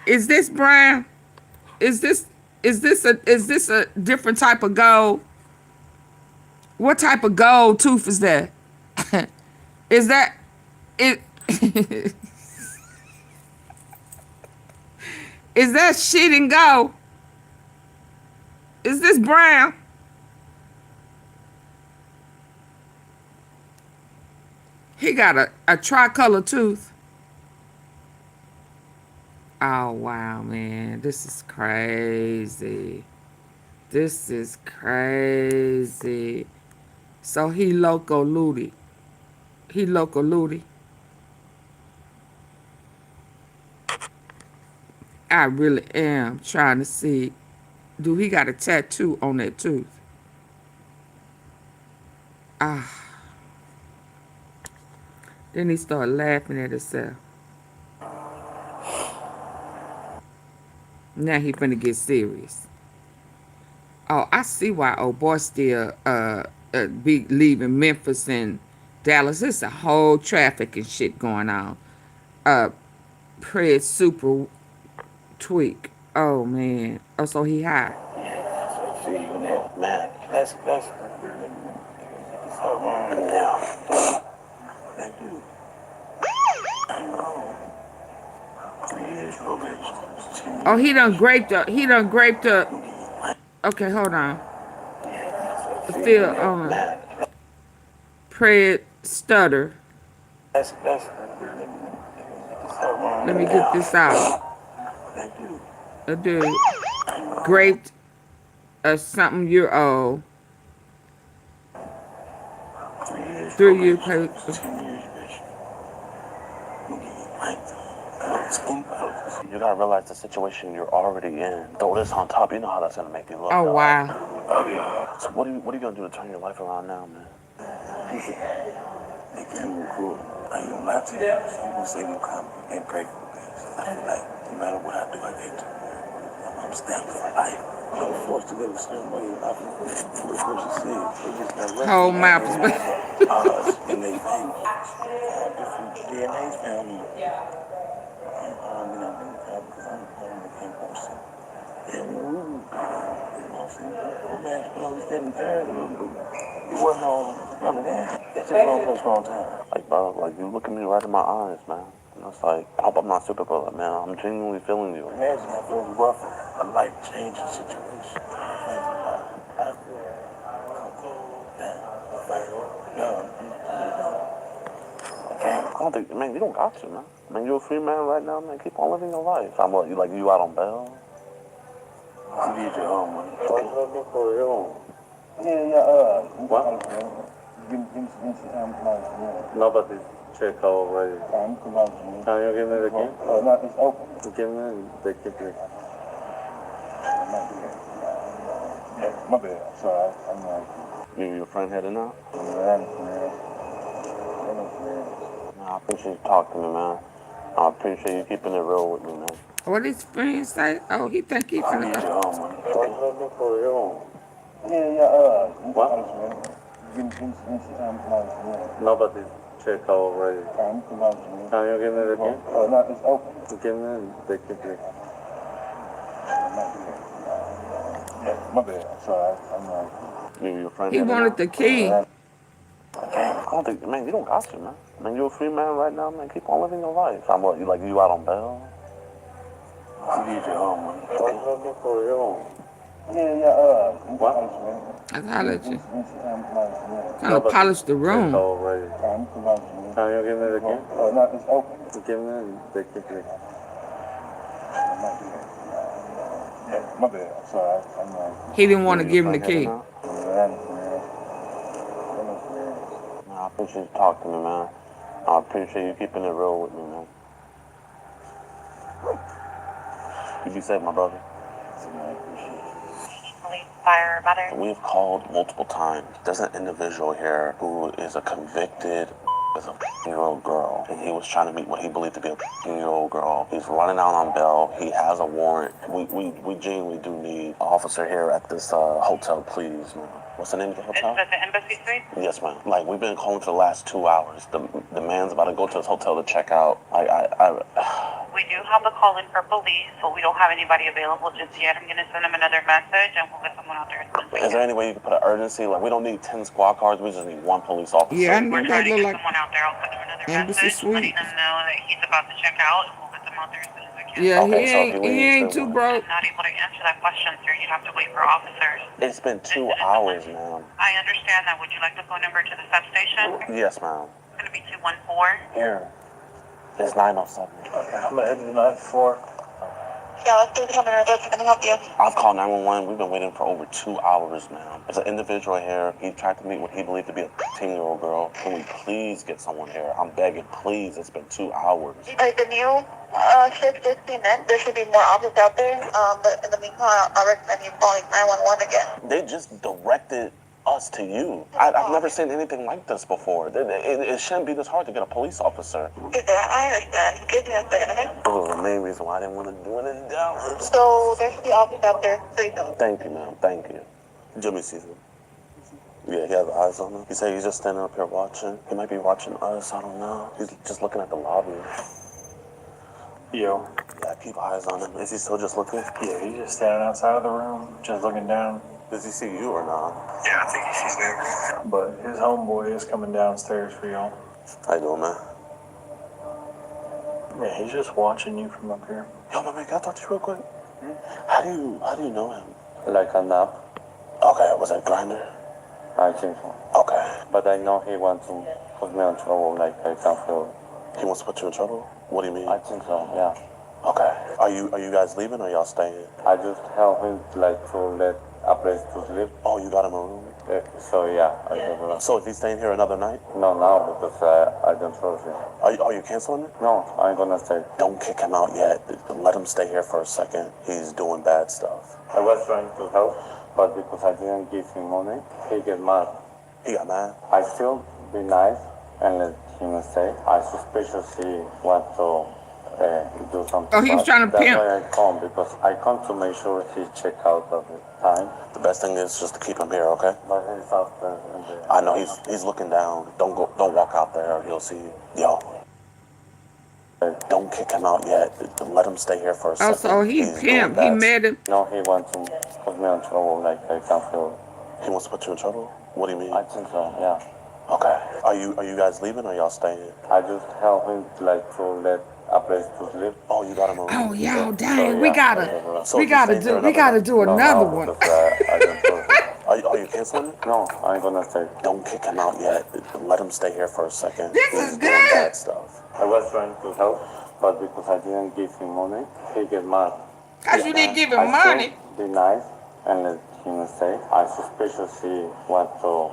Is this brown? Is this a different type of gold? What type of gold tooth is that? Is that it? Is that shit and gold? Is this brown? He got a tricolor tooth. Oh, wow, man. This is crazy. This is crazy. So he loco looty. He loco looty. I really am trying to see. Do he got a tattoo on that tooth? Ah. Then he started laughing at himself. Now he finna get serious. Oh, I see why old boy still be leaving Memphis and Dallas. There's a whole traffic and shit going on. Pred super tweak. Oh man. Oh, so he high. See, man, that's so wrong now. Thank you. Oh, he done graped the. Okay, hold on. Feel Pred stutter. That's so wrong. Let me get this out. A dude graped a something year old. 3 year pay. You gotta realize the situation you're already in. Throw this on top, you know how that's gonna make you look. Oh, dog. wow. Oh yeah. So what are you gonna do to turn your life around now, man? They can't move cool. I ain't gonna lie to you. I'm gonna say no comment and grateful. I feel like no matter what I do, I get to. I'm standing for life. I'm forced to live a certain way. I feel the person said they just got left. Whole mouth is and they think different DNA's found me. I'm identified because I'm the same person. And you know what I'm saying? Oh man, it's getting tired. It wasn't all none of that. It's just wrong place, wrong time. Like, bro, like you look at me right in my eyes, man. And it's like, I hope I'm not super, but man, I'm genuinely feeling you. Imagine I feel rough, a life-changing situation. I feel I don't think, man, you don't got to, man. I mean, you're a free man right now, man. Keep on living your life. I'm like, you out on bail? You need your own money. For your own. What? Give me some time to come Nobody check already. Come out. Can you give me the key? No, it's open. Give me the key. My bad. Sorry, I'm like. You and your friend heading out? I appreciate you talking to me, man. I appreciate you keeping it real with me, man. What his friends say? Oh, he think he finna go. For your own. What? Give me some time to come Nobody check already. Come out. Can you give me the key? No, it's open. Give me the key. My bad. Sorry, I'm like. You and your friend He heading wanted out? the key. I don't think, man, you don't got to, man. I mean, you're a free man right now, man. Keep on living your life. I'm like, you out on bail? You need your own money. For your own. What? I holler at you. Trying to polish the room. Already. Can you give me the key? No, it's open. Give me the key. My bad. Sorry, I'm like. He didn't want to give him the key. I appreciate you talking to me, man. I appreciate you keeping it real with me, man. You be safe, my brother. Fire butter. We've called multiple times. There's an individual here who is a convicted as a 15-year-old girl, and he was trying to meet what he believed to be a 15-year-old girl. He's running out on bail. He has a warrant. We genuinely do need an officer here at this hotel, please, man. What's the name of the hotel? Is that the Embassy Suite? Yes, ma'am. Like, we've been calling for the last 2 hours. The man's about to go to his hotel to check out. We do have the call in for police, but we don't have anybody available just yet. I'm going to send them another message, and we'll get someone out there as soon as we Is there any way you can put an urgency? Like, we don't need 10 squad cars. We just need 1 police officer. Yeah, I know We're that trying to look get like someone out there. I'll send them another Embassy message, Suite. letting them know that he's about to check out, and we'll get them out there as soon as we can. Yeah, Okay, he ain't too broke. I'm not able to answer that question, sir. You'd have to wait for officers. It's been 2 hours, ma'am. I understand that. Would you like the phone number to the substation? Yes, ma'am. It's going to be 214. Here. It's 907. Okay, I'm gonna head to 94. Yeah, let's do the coming. Let me help you. I've called 911. We've been waiting for over 2 hours now. There's an individual here. He tried to meet what he believed to be a 15-year-old girl. Can we please get someone here? I'm begging, please. It's been 2 hours. The new shift just came in. There should be more officers out there. But in the meantime, I recommend you calling 911 again. They just directed us to you. I've never seen anything like this before. It shouldn't be this hard to get a police officer. I understand. Give me a second. It was the main reason why I didn't want to do it in Dallas. So there should be officers out there. Please don't. Thank you, ma'am. Thank you. Jimmy sees him. Yeah, he has eyes on him. He said he's just standing up here watching. He might be watching us. I don't know. He's just looking at the lobby. Yo. Yeah, keep eyes on him. Is he still just looking? Yeah, he's just standing outside of the room, just looking down. Does he see you or not? Yeah, I think he sees me. But his homeboy is coming downstairs for y'all. How you doing, man? Yeah, he's just watching you from up here. Yo, my man, can I talk to you real quick? How do you know him? Like a nap. Okay, was that Grinder? I think so. Okay. But I know he wants to put me in trouble, like I can feel. He wants to put you in trouble? What do you mean? I think so, yeah. Okay. Are you guys leaving or y'all staying? I just help him like to let a place to sleep. Oh, you got him a room? So yeah, I have a room. So is he staying here another night? No, because I don't trust him. Are you canceling it? No, I'm gonna stay. Don't kick him out yet. Let him stay here for a second. He's doing bad stuff. I was trying to help, but because I didn't give him money, he get mad. He got mad? I still be nice and let him stay. I suspiciously want to do something. Oh, he was trying to pimp. That's why I come, because I come to make sure he check out of the time. The best thing is just to keep him here, okay? But he's out there. I know he's looking down. Don't walk out there. He'll see you. Yo. Don't kick him out yet. Let him stay here for a second. Oh, so he pimp. He mad him. No, he wants to put me in trouble, like I can feel. He wants to put you in trouble? What do you mean? I think so, yeah. Okay. Are you guys leaving or y'all staying? I just help him like to let a place to sleep. Oh, you got him a room? Oh, y'all, dang, So, we yeah, gotta do another one. I don't trust him. Are you canceling it? No, I'm gonna stay. Don't kick him out yet. Let him stay here for a second. This He's is doing good. bad stuff. I was trying to help, but because I didn't give him money, he get mad. Cause you didn't give him I money. still be nice and let him stay. I suspiciously want to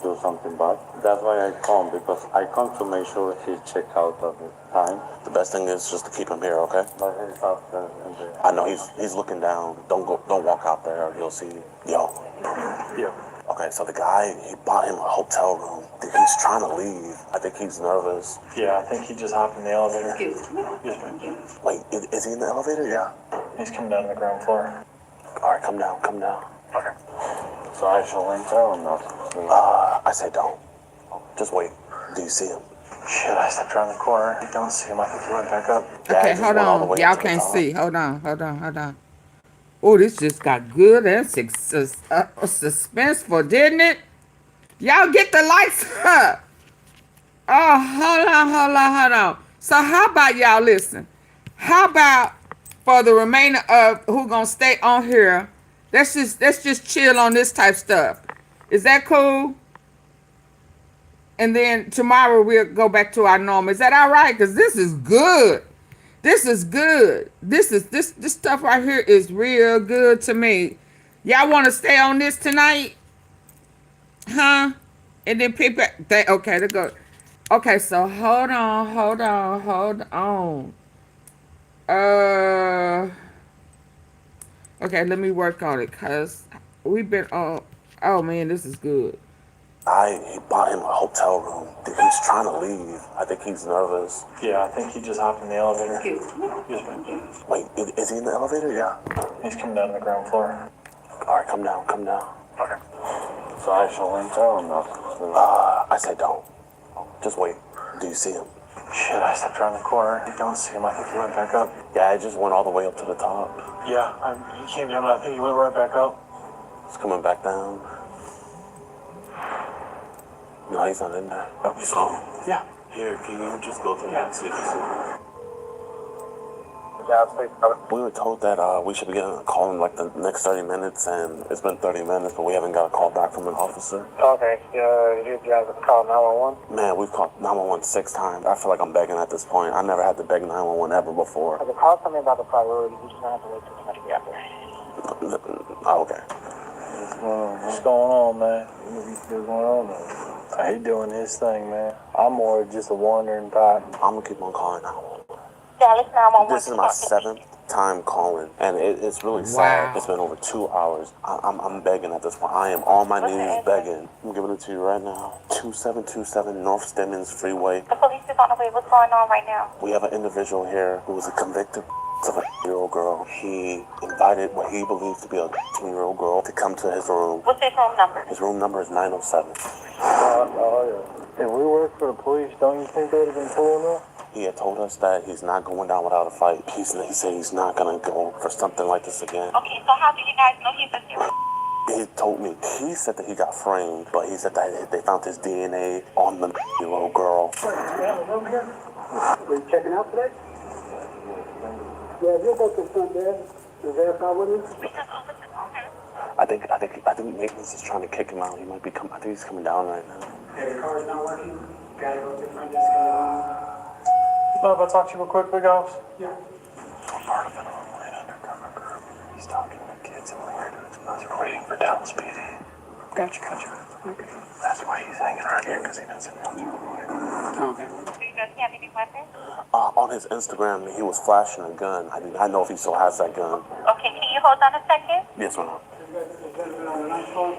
do something bad. That's why I come, because I come to make sure he check out of the time. The best thing is just to keep him here, okay? But he's out there. I know he's looking down. Don't walk out there. He'll see you. Yo. Yeah. Okay, so the guy, he bought him a hotel room. He's trying to leave. I think he's nervous. Yeah, I think he just hopped in the elevator. Wait, is he in the elevator? Yeah. He's coming down to the ground floor. All right, come down. Okay. So I shall enter or not? I say don't. Just wait. Do you see him? Shit, I stepped around the corner. I don't see him. I think he went back up. Okay, hold on. Y'all can't see. Hold on. Oh, this just got good and suspenseful, didn't it? Y'all get the lights up. Oh, hold on. So how about y'all listen? How about for the remainder of who gonna stay on here, let's just chill on this type stuff. Is that cool? And then tomorrow we'll go back to our normal. Is that all right? Because this is good. This is good. This stuff right here is real good to me. Y'all want to stay on this tonight? Huh? And then people, okay, let's go. Okay, so hold on. Okay, let me work on it, cause we've been oh man, this is good. He bought him a hotel room. He's trying to leave. I think he's nervous. Yeah, I think he just hopped in the elevator. Wait, is he in the elevator? Yeah. He's coming down to the ground floor. All right, come down. Okay. So I shall enter or not? I say don't. Just wait. Do you see him? Shit, I stepped around the corner. I don't see him. I think he went back up. Yeah, I just went all the way up to the top. Yeah, he came down, but I think he went right back up. He's coming back down. No, he's not in there. Yeah. Here, can you just go to the next city? We were told that we should be getting a call in like the next 30 minutes, and it's been 30 minutes, but we haven't got a call back from an officer. Okay, you guys have called 911? Man, we've called 911 6 times. I feel like I'm begging at this point. I never had to beg 911 ever before. Okay, call something about the priority. You just have to wait till somebody gets there. Oh, okay. What's going on, man? What's going on, man? He doing his thing, man. I'm more just a wandering type. I'm gonna keep on calling now. Dallas 911. This is my 7th time calling, and it's really sad. It's been over 2 hours. I'm begging at this point. I am on my knees begging. I'm giving it to you right now. 2727 North Stemmons Freeway. The police is on the way. What's going on right now? We have an individual here who was a convicted of a 10-year-old girl. He invited what he believes to be a 10-year-old girl to come to his room. What's his room number? His room number is 907. If we work for the police, don't you think they'd have been pulling up? He had told us that he's not going down without a fight. He said he's not going to go for something like this again. Okay, so how do you guys know he's a serial? He told me, he said that he got framed, but he said that they found his DNA on the little girl. Do you have a room here? Are you checking out today? Yeah, you'll go to the front desk to verify with him. I think MEMPHIS is trying to kick him out. He might be coming. I think he's coming down right now. Hey, the car's not working. Gotta go to the front desk. Mind if I talk to you real quick, big officer? Yeah. We're part of an online undercover group. He's talking to kids and we're doing some other. We're waiting for Dallas PD. Gotcha. Okay. That's why he's hanging around here, because he doesn't know. Okay. Do you guys have any weapons? On his Instagram, he was flashing a gun. I know if he still has that gun. Okay, can you hold on a second? Yes, ma'am. Gentleman on the ninth floor.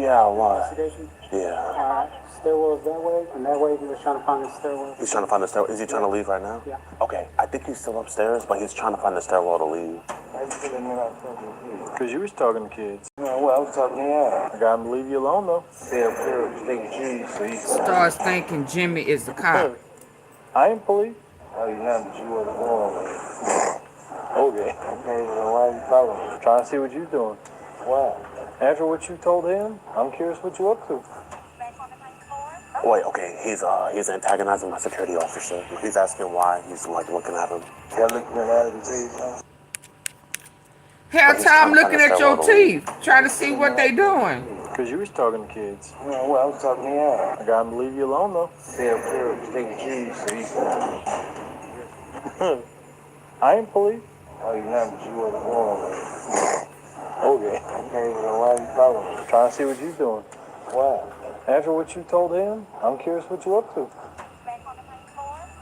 Yeah, I was. Investigation. Yeah. Stairwell's that way, and that way he was trying to find the stairwell. He's trying to find the stairwell. Is he trying to leave right now? Yeah. Okay, I think he's still upstairs, but he's trying to find the stairwell to leave. Because you was talking to kids. No, well, I was talking to you. I got him to leave you alone, though. Starts thinking Jimmy is the cop. I ain't police. Oh, you know, but you wasn't born with it. Okay. Okay, well, why are you following me? Trying to see what you're doing. Why? After what you told him, I'm curious what you up to. Wait, okay, he's antagonizing my security officer. He's asking why. He's like looking at him. You're looking at him and say, Hell time looking at your teeth, trying to see what they doing. Because you was talking to kids. no, well, I was talking to you. I got him to leave you alone, though. Stay up here, take the keys, so you can... I ain't police. Oh, you know, but you wasn't born with it. Okay. Okay, well, why are you following me? Trying to see what you're doing. Why? After what you told him, I'm curious what you up to.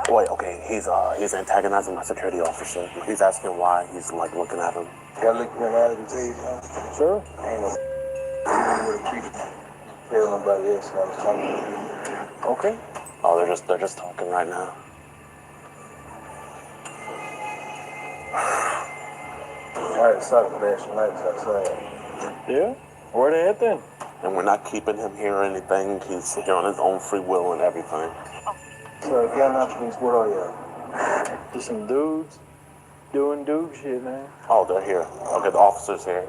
Wait, okay, he's antagonizing my security officer. He's asking why. He's like looking at him. You're looking at him and say something. Sure. Ain't no... You would have treated tell nobody else I was talking to you. Okay. Oh, they're just talking right now. Alright, sorry for that. Tonight's outside. Yeah? Where they at then? And we're not keeping him here or anything. He's here on his own free will and everything. So, if y'all not police, what are y'all? Just some dudes doing dude shit, man. Oh, they're here. Okay, the officer's here.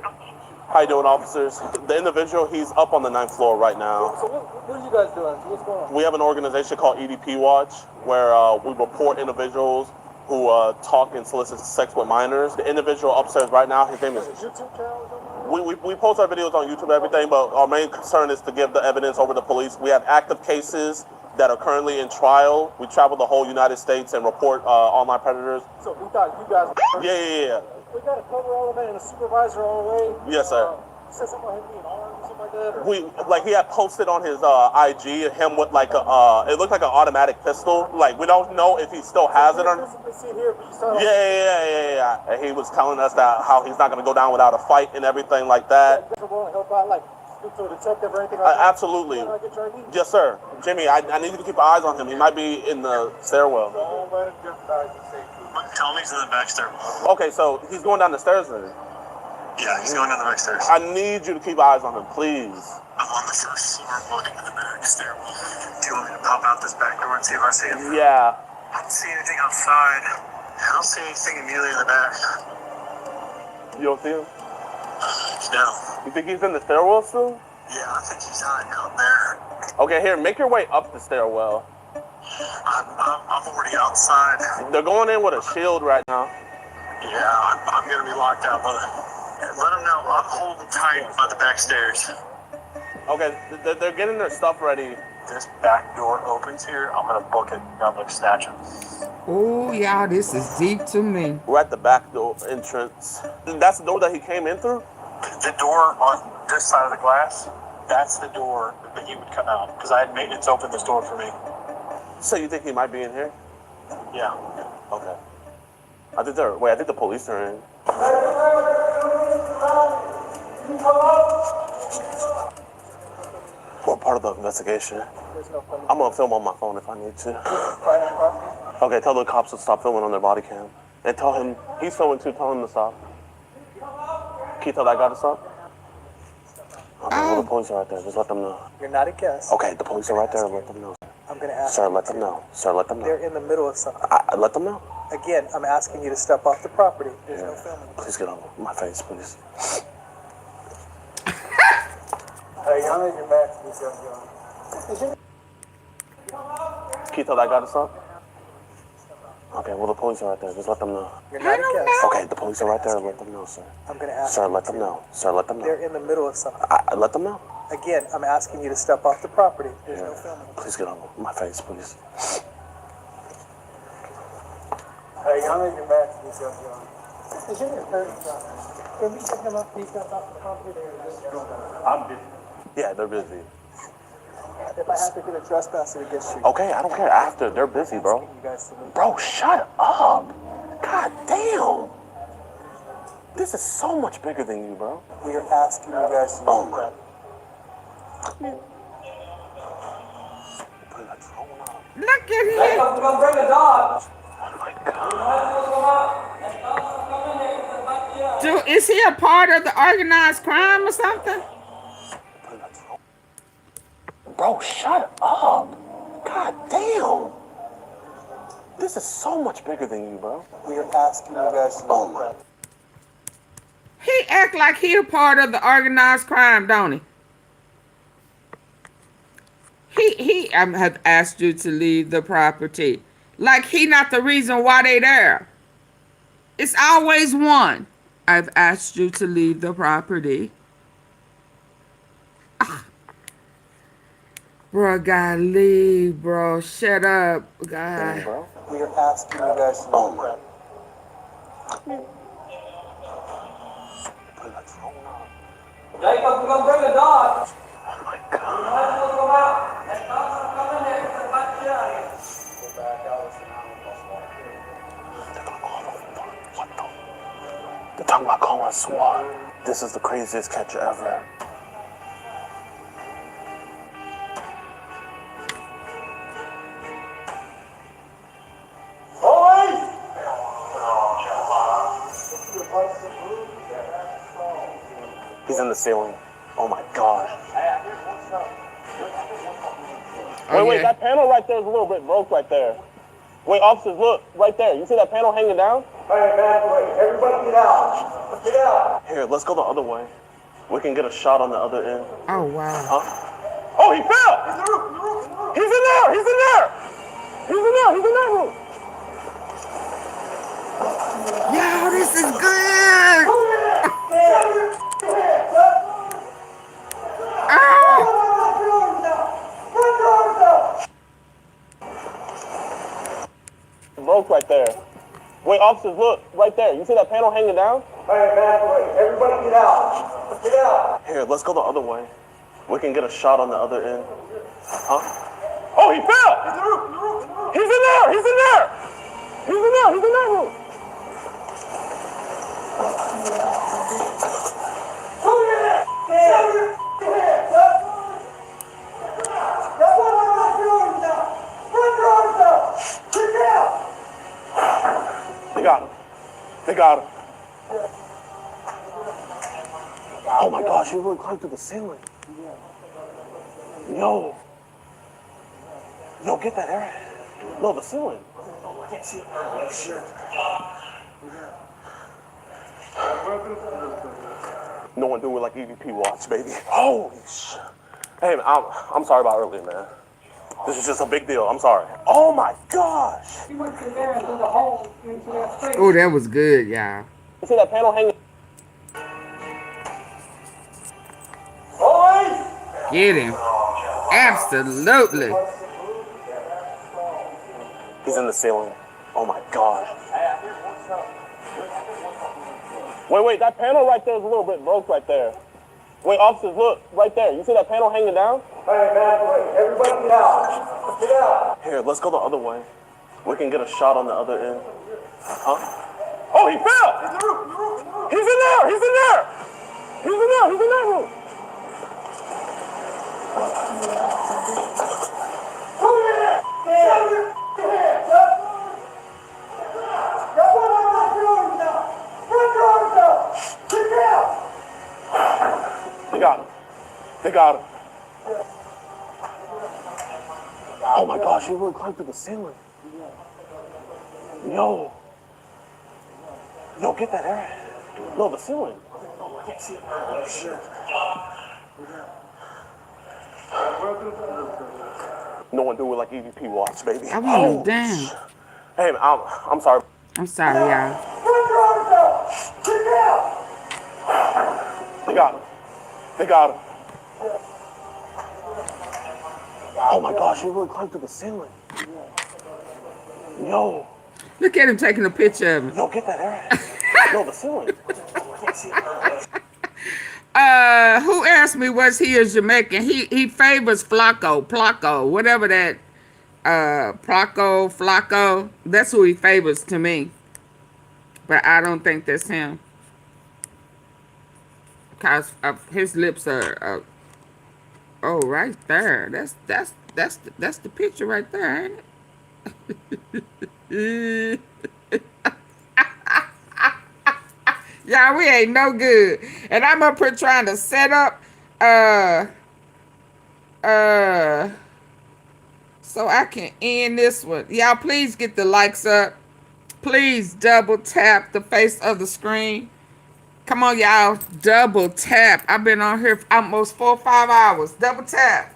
How you doing, officers? The individual, he's up on the 9th floor right now. So what are you guys doing? What's going on? We have an organization called EDP Watch, where we report individuals who talk and solicit sex with minors. The individual upstairs right now, his name is... YouTube channel or something? We post our videos on YouTube and everything, but our main concern is to give the evidence over to police. We have active cases that are currently in trial. We travel the whole United States and report online predators. So we thought you guys... Yeah. We got to cover all of that and a supervisor on the way. Yes, sir. You said something about him being armed or something like that? Or? He had posted on his IG him with like it looked like an automatic pistol. Like we don't know if he still has it or not. Yeah. And he was telling us that how he's not going to go down without a fight and everything like that. Help out, like speak to a detective or anything like that? Absolutely. Yes, sir. Jimmy, I need you to keep eyes on him. He might be in the stairwell. Don't let him jeopardize the safety. Tell me he's in the back stairwell. Okay, so he's going down the stairs then. Yeah, he's going down the back stairs. I need you to keep eyes on him, please. I'm on the first floor walking in the back stairwell. Do you want me to pop out this back door and see if I see him? Yeah. I don't see anything outside. I don't see anything immediately in the back. You don't see him? No. You think he's in the stairwell still? Yeah, I think he's hiding out there. Okay, here, make your way up the stairwell. I'm already outside. They're going in with a shield right now. Yeah, I'm gonna be locked out, brother. Let them know I'm holding tight by the back stairs. Okay, they're getting their stuff ready. This back door opens here. I'm gonna book it. I'm gonna snatch him. Oh, y'all, this is deep to me. We're at the back door entrance. That's the door that he came in through? The door on this side of the glass, that's the door that he would come out. Because I had maintenance open this door for me. So you think he might be in here? Yeah. Okay. I think the police are in. What part of the investigation? I'm gonna film on my phone if I need to. Okay, tell the cops to stop filming on their body cam. And tell him, he's filming too, tell him to stop. Can you tell that guy to stop? Okay, well, the police are right there, just let them know. You're not a guest. Okay, the police are right there, let them know. I'm going to ask Sir, let them know. Sir, let them know. They're in the middle of something. Let them know. Again, I'm asking you to step off the property. There's no filming. Please get on my face, please. Hey, y'all need your back to this young. Can you tell that guy to stop? Okay, well, the police are right there. Just let them know. You're not a guest. Okay, the police are right there. Let them know, sir. I'm going to ask Sir, let them know. Sir, let them know. They're in the middle of something. Let them know. Again, I'm asking you to step off the property. There's no filming. Please get on my face, please. Hey, y'all need your back to this young. Is it your third job? Can we pick him up? He stepped off the property there. I'm busy. Yeah, they're busy. If I have to get a trespasser against you. Okay, I don't care. After, they're busy, bro. Bro, shut up. God damn. This is so much bigger than you, bro. We are asking you guys to Oh my. Look at him. We're gonna bring a dog. Dude, is he a part of the organized crime or something? Bro, shut up. God damn. This is so much bigger than you, bro. We are asking you guys to Oh my. He act like he a part of the organized crime, don't he? He have asked you to leave the property. Like he not the reason why they there. It's always one. I've asked you to leave the property. Bro, gotta leave, bro. Shut up, God. We are asking you guys to Oh my. Jacob, we're gonna bring a dog. Oh my God. They're talking about calling SWAT. This is the craziest catch ever. He's in the ceiling. Oh my God. Wait, that panel right there is a little bit broke right there. Wait, officers, look, right there. You see that panel hanging down? Hey, man, everybody get out. Get out. Here, let's go the other way. We can get a shot on the other end. Oh, wow. Huh? Oh, he fell! He's in there! He's in there! He's in there! He's in that room! Yo, this is good! Broke right there. Wait, officers, look, right there. You see that panel hanging down? Hey, man, everybody get out. Get out. Here, let's go the other way. We can get a shot on the other end. Huh? Oh, he fell! He's in there! He's in there! He's in there! He's in that room! They got him. They got him. Oh my gosh, he really climbed through the ceiling. Yo. Yo, get that area. No, the ceiling. Oh, I can't see it. Oh, shit. No one do it like EVP watch, baby. Holy shit. Hey, man, I'm sorry about earlier, man. This is just a big deal. I'm sorry. Oh my gosh. He went through there and through the hole into that space. Oh, that was good, y'all. You see that panel hanging? Boys! Get him. Absolutely. He's in the ceiling. Oh my gosh. Wait, that panel right there is a little bit broke right there. Wait, officers, look, right there. You see that panel hanging down? Hey, man, everybody get out. Get out. Here, let's go the other way. We can get a shot on the other end. Huh? Oh, he fell! He's in there! He's in there! He's in there! He's in that room! They got him. They got him. Oh my gosh, he really climbed through the ceiling. Yo. Yo, get that air. No, the ceiling. Oh, I can't see it. Oh, shit. No one do it like EVP watch, baby. I want him down. Hey, I'm sorry. I'm sorry, y'all. They got him. They got him. Oh my gosh, he really climbed through the ceiling. Yo. Look at him taking a picture of him. Yo, get that air. No, the ceiling. Who asked me was he a Jamaican? He favors Flacco, whatever that Flacco. That's who he favors to me. But I don't think that's him. Cause his lips are oh, right there. That's the picture right there, ain't it? Y'all, we ain't no good. And I'm up here trying to set up so I can end this one. Y'all, please get the likes up. Please double tap the face of the screen. Come on, y'all. Double tap. I've been on here for almost 4 or 5 hours. Double tap.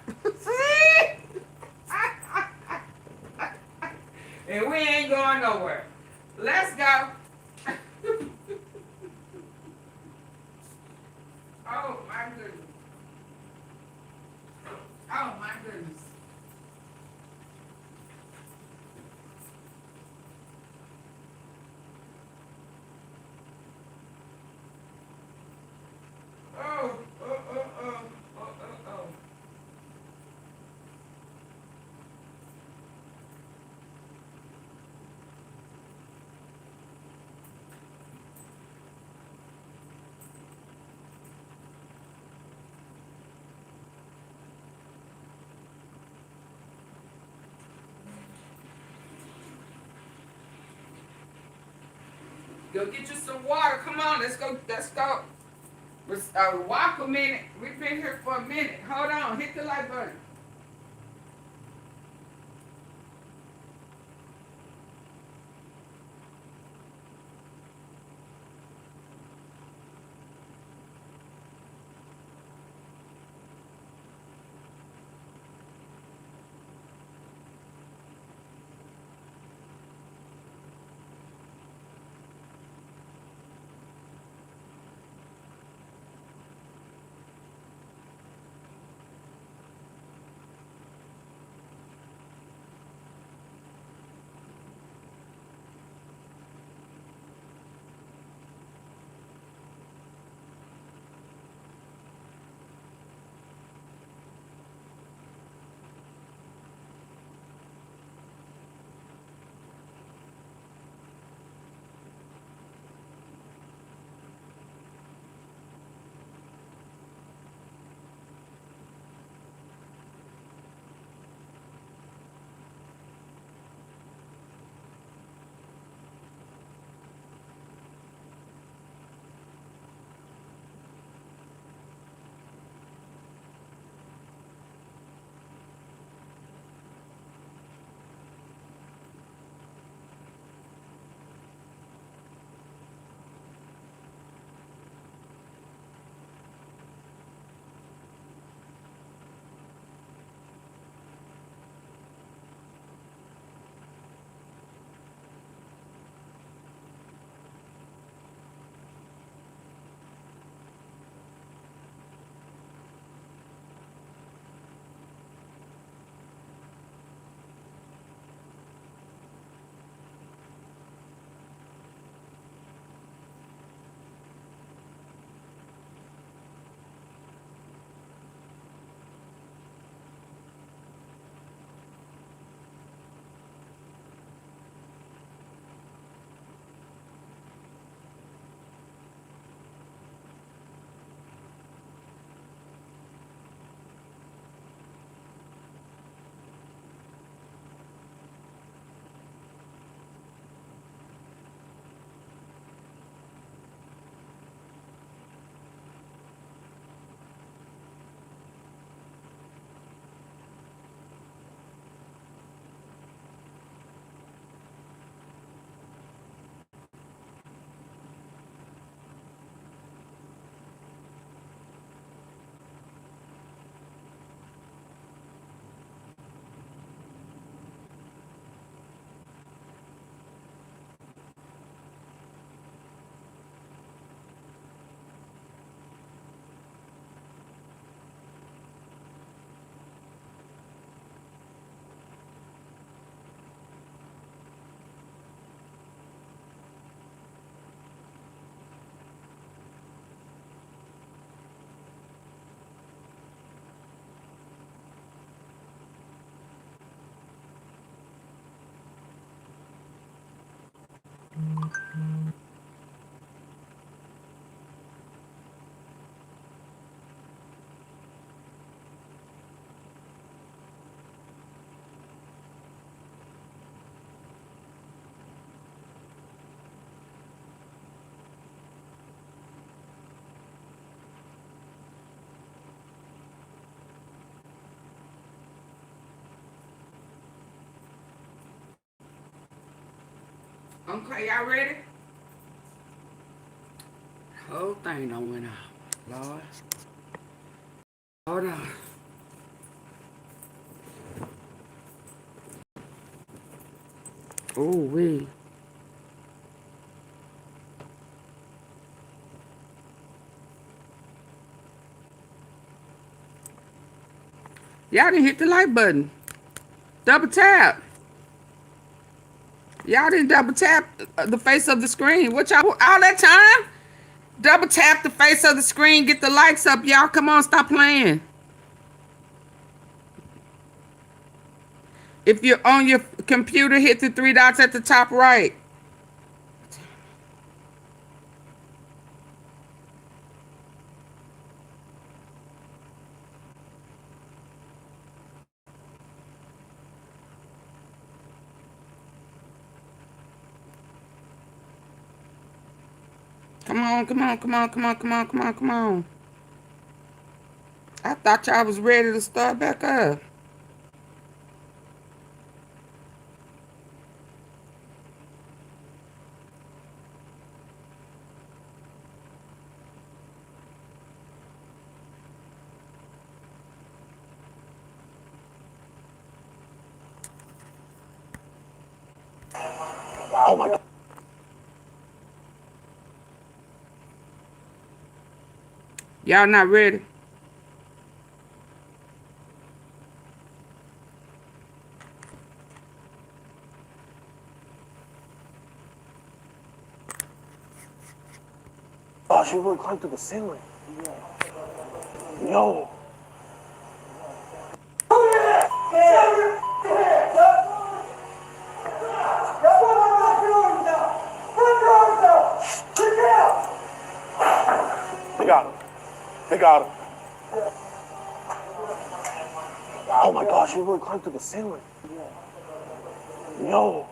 And we ain't going nowhere. Let's go. Oh, my goodness. Oh, my goodness. Oh. Go get you some water. Come on, let's go. Let's go. Let's walk a minute. We've been here for a minute. Hold on. Hit the like button. Okay, y'all ready? Whole thing don't went out. Lord. Hold on. Oh, wee. Y'all didn't hit the like button. Double tap. Y'all didn't double tap the face of the screen. What y'all, all that time? Double tap the face of the screen. Get the likes up, y'all. Come on, stop playing. If you're on your computer, hit the 3 dots at the top right. Come on, come on, come on, come on, come on, come on, come on. I thought y'all was ready to start back up. Oh my God. Y'all not ready? Oh, she really climbed to the ceiling. Yo. They got him. They got him. Oh my gosh, she really climbed to the ceiling. Yo.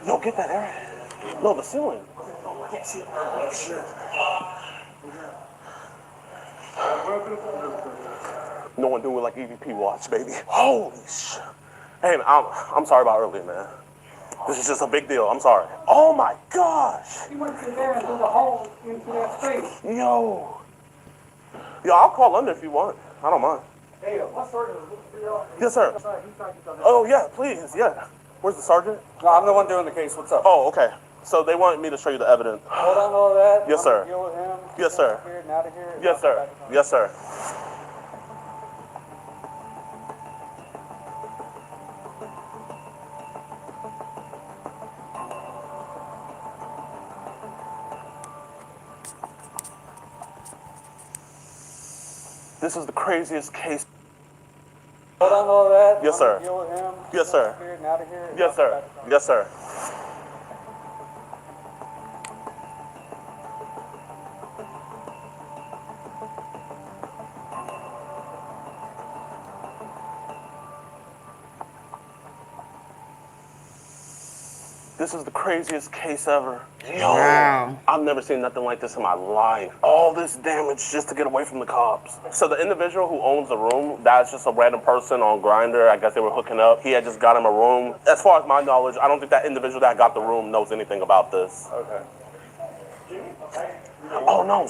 Yo, get that, Eric. No, the ceiling. Oh, I can't see it. Oh, shit. No one do it like EVP watch, baby. Holy shit. Hey, man, I'm sorry about earlier, man. This is just a big deal. I'm sorry. Oh my gosh. He went through there and through the hole into that space. Yo. Yo, I'll call under if you want. I don't mind. Hey, what sergeant? Yes, sir. Oh, yeah, please, yeah. Where's the sergeant? No, I'm the one doing the case. What's up? Oh, okay. So they wanted me to show you the evidence. Hold on, all that. Yes, sir. Deal with him. Yes, sir. Here and out of here. Yes, sir. Yes, sir. This is the craziest case. Hold on, all that. Yes, sir. Deal with him. Yes, sir. Here and out of here. Yes, sir. Yes, sir. This is the craziest case ever. Yo, wow. I've never seen nothing like this in my life. All this damage just to get away from the cops. So the individual who owns the room, that's just a random person on Grindr. I guess they were hooking up. He had just got him a room. As far as my knowledge, I don't think that individual that got the room knows anything about this. Okay. Oh, no.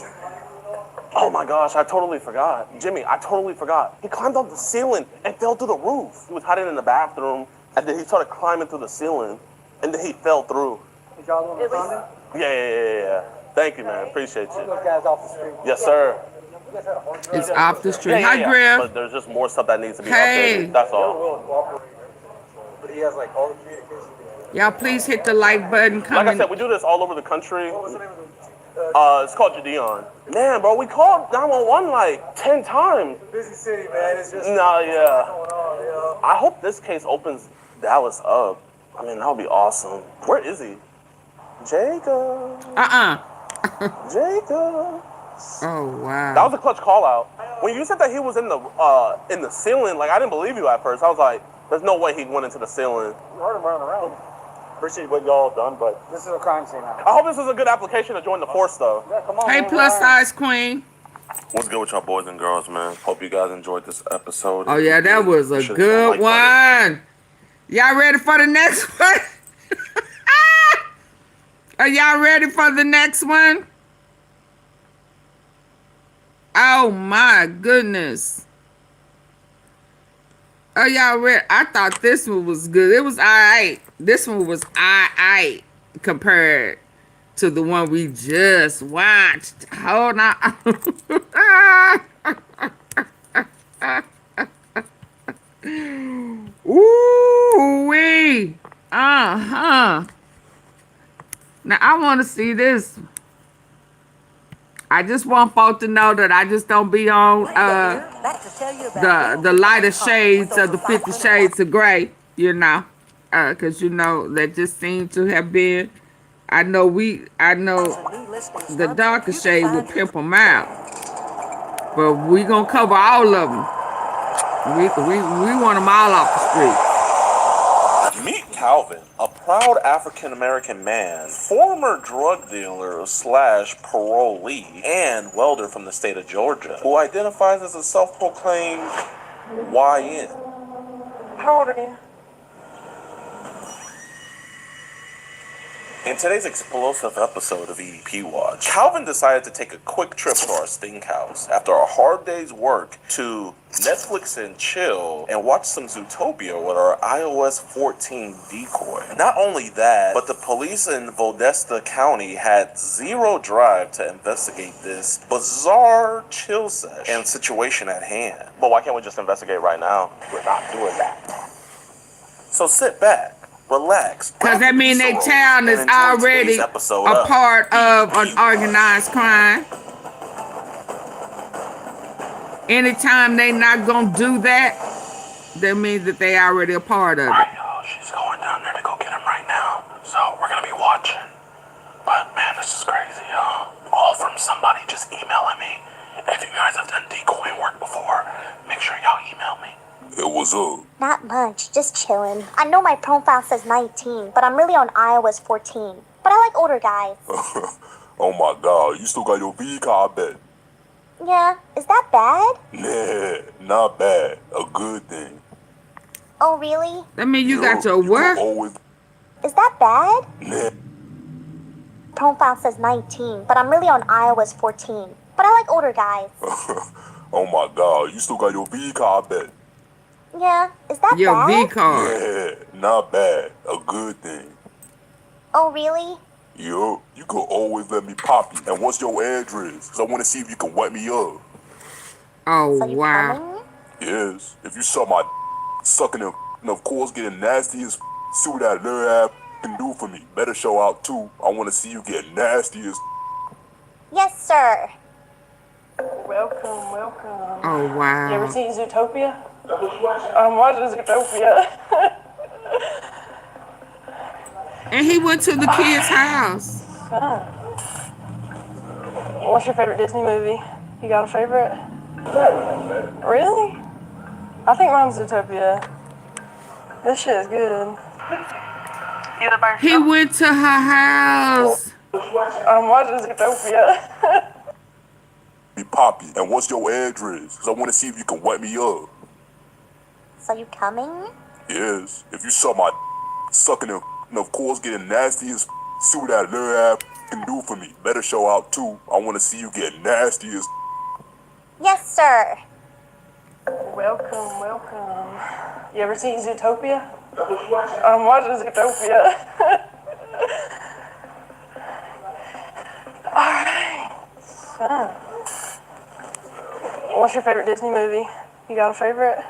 Oh, my gosh, I totally forgot. Jimmy, I totally forgot. He climbed up the ceiling and fell through the roof. He was hiding in the bathroom, and then he started climbing through the ceiling. And then he fell through. Is y'all the one that found him? Yeah. Thank you, man. Appreciate you. Those guys off the street. Yes, sir. It's off the street. Hi, Griff. But there's just more stuff that needs to be Hey. updated. That's all. But he has like all the communications. Y'all please hit the like button. Like I said, we do this all over the country. What was the name of the... It's called Jadeon. Man, bro, we called 911 like 10 times. Busy city, man. It's just... Nah, yeah. Going on, I hope this case opens Dallas up. I mean, that would be awesome. Where is he? Jacob. Jacob. Oh, wow. That was a clutch call out. When you said that he was in the ceiling, like, I didn't believe you at first. I was like, there's no way he went into the ceiling. You heard him running around. Appreciate what y'all done, but This is a crime scene now. I hope this is a good application to join the force, though. Yeah, come on, Hey, man. plus size queen. What's good with y'all boys and girls, man? Hope you guys enjoyed this episode. Oh, yeah, that was a good one. Y'all ready for the next one? Are y'all ready for the next one? Oh my goodness. Are y'all ready? I thought this one was good. It was alright. This one was alright compared to the one we just watched. Hold on. Ooh-wee. Uh-huh. Now, I want to see this. I just want folk to know that I just don't be on the lighter shades of the 50 Shades of Grey, you know. Because, you know, that just seemed to have been, I know the darker shade will pimp them out. But we going to cover all of them. We want them all off the street. Meet Calvin, a proud African-American man, former drug dealer / parolee, and welder from the state of Georgia, who identifies as a self-proclaimed YN. How old are you? In today's explosive episode of EDP Watch, Calvin decided to take a quick trip to our stink house after a hard day's work to Netflix and chill and watch some Zootopia with our iOS 14 decoy. Not only that, but the police in Vodesta County had zero drive to investigate this bizarre chill session and situation at hand. But why can't we just investigate right now? We're not doing that. So sit back. Relax. Because that means their town is already a part of an organized crime. Anytime they not going to do that, that means that they already a part of it. Alright, y'all, she's going down there to go get him right now. So we're going to be watching. But man, this is crazy, y'all. All from somebody just emailing me. If you guys have done decoy work before, make sure y'all email me. Hey, what's up? Not much, just chilling. I know my profile says 19, but I'm really on iOS 14. But I like older guys. Oh my god, you still got your V card, I bet. Yeah, is that bad? Nah, not bad. A good thing. Oh, really? That mean you got your what? Is that bad? Nah. Profile says 19, but I'm really on iOS 14. But I like older guys. Oh my god, you still got your V card, I bet. Yeah, is that your bad? V card. Yeah, not bad. A good thing. Oh, really? Yo, you could always let me pop you. And what's your address? Because I want to see if you can wet me up. Oh, so wow. Yes, if you saw my sucking and of course getting nasty as see what that little ass can do for me. Better show out too. I want to see you get nasty as. Yes, sir. Welcome. Oh, wow. You ever seen Zootopia? I'm watching Zootopia. And he went to the kid's house. What's your favorite Disney movie? You got a favorite? Really? I think mine's Zootopia. This shit is good. He went to her house. I'm watching Zootopia. Be poppy. And what's your address? Because I want to see if you can wet me up. So you coming? Yes, if you saw my sucking and of course getting nasty as see what that little ass can do for me. Better show out too. I want to see you get nasty as. Yes, sir. Welcome. You ever seen Zootopia? I'm watching Zootopia. Alright. What's your favorite Disney movie? You got a favorite?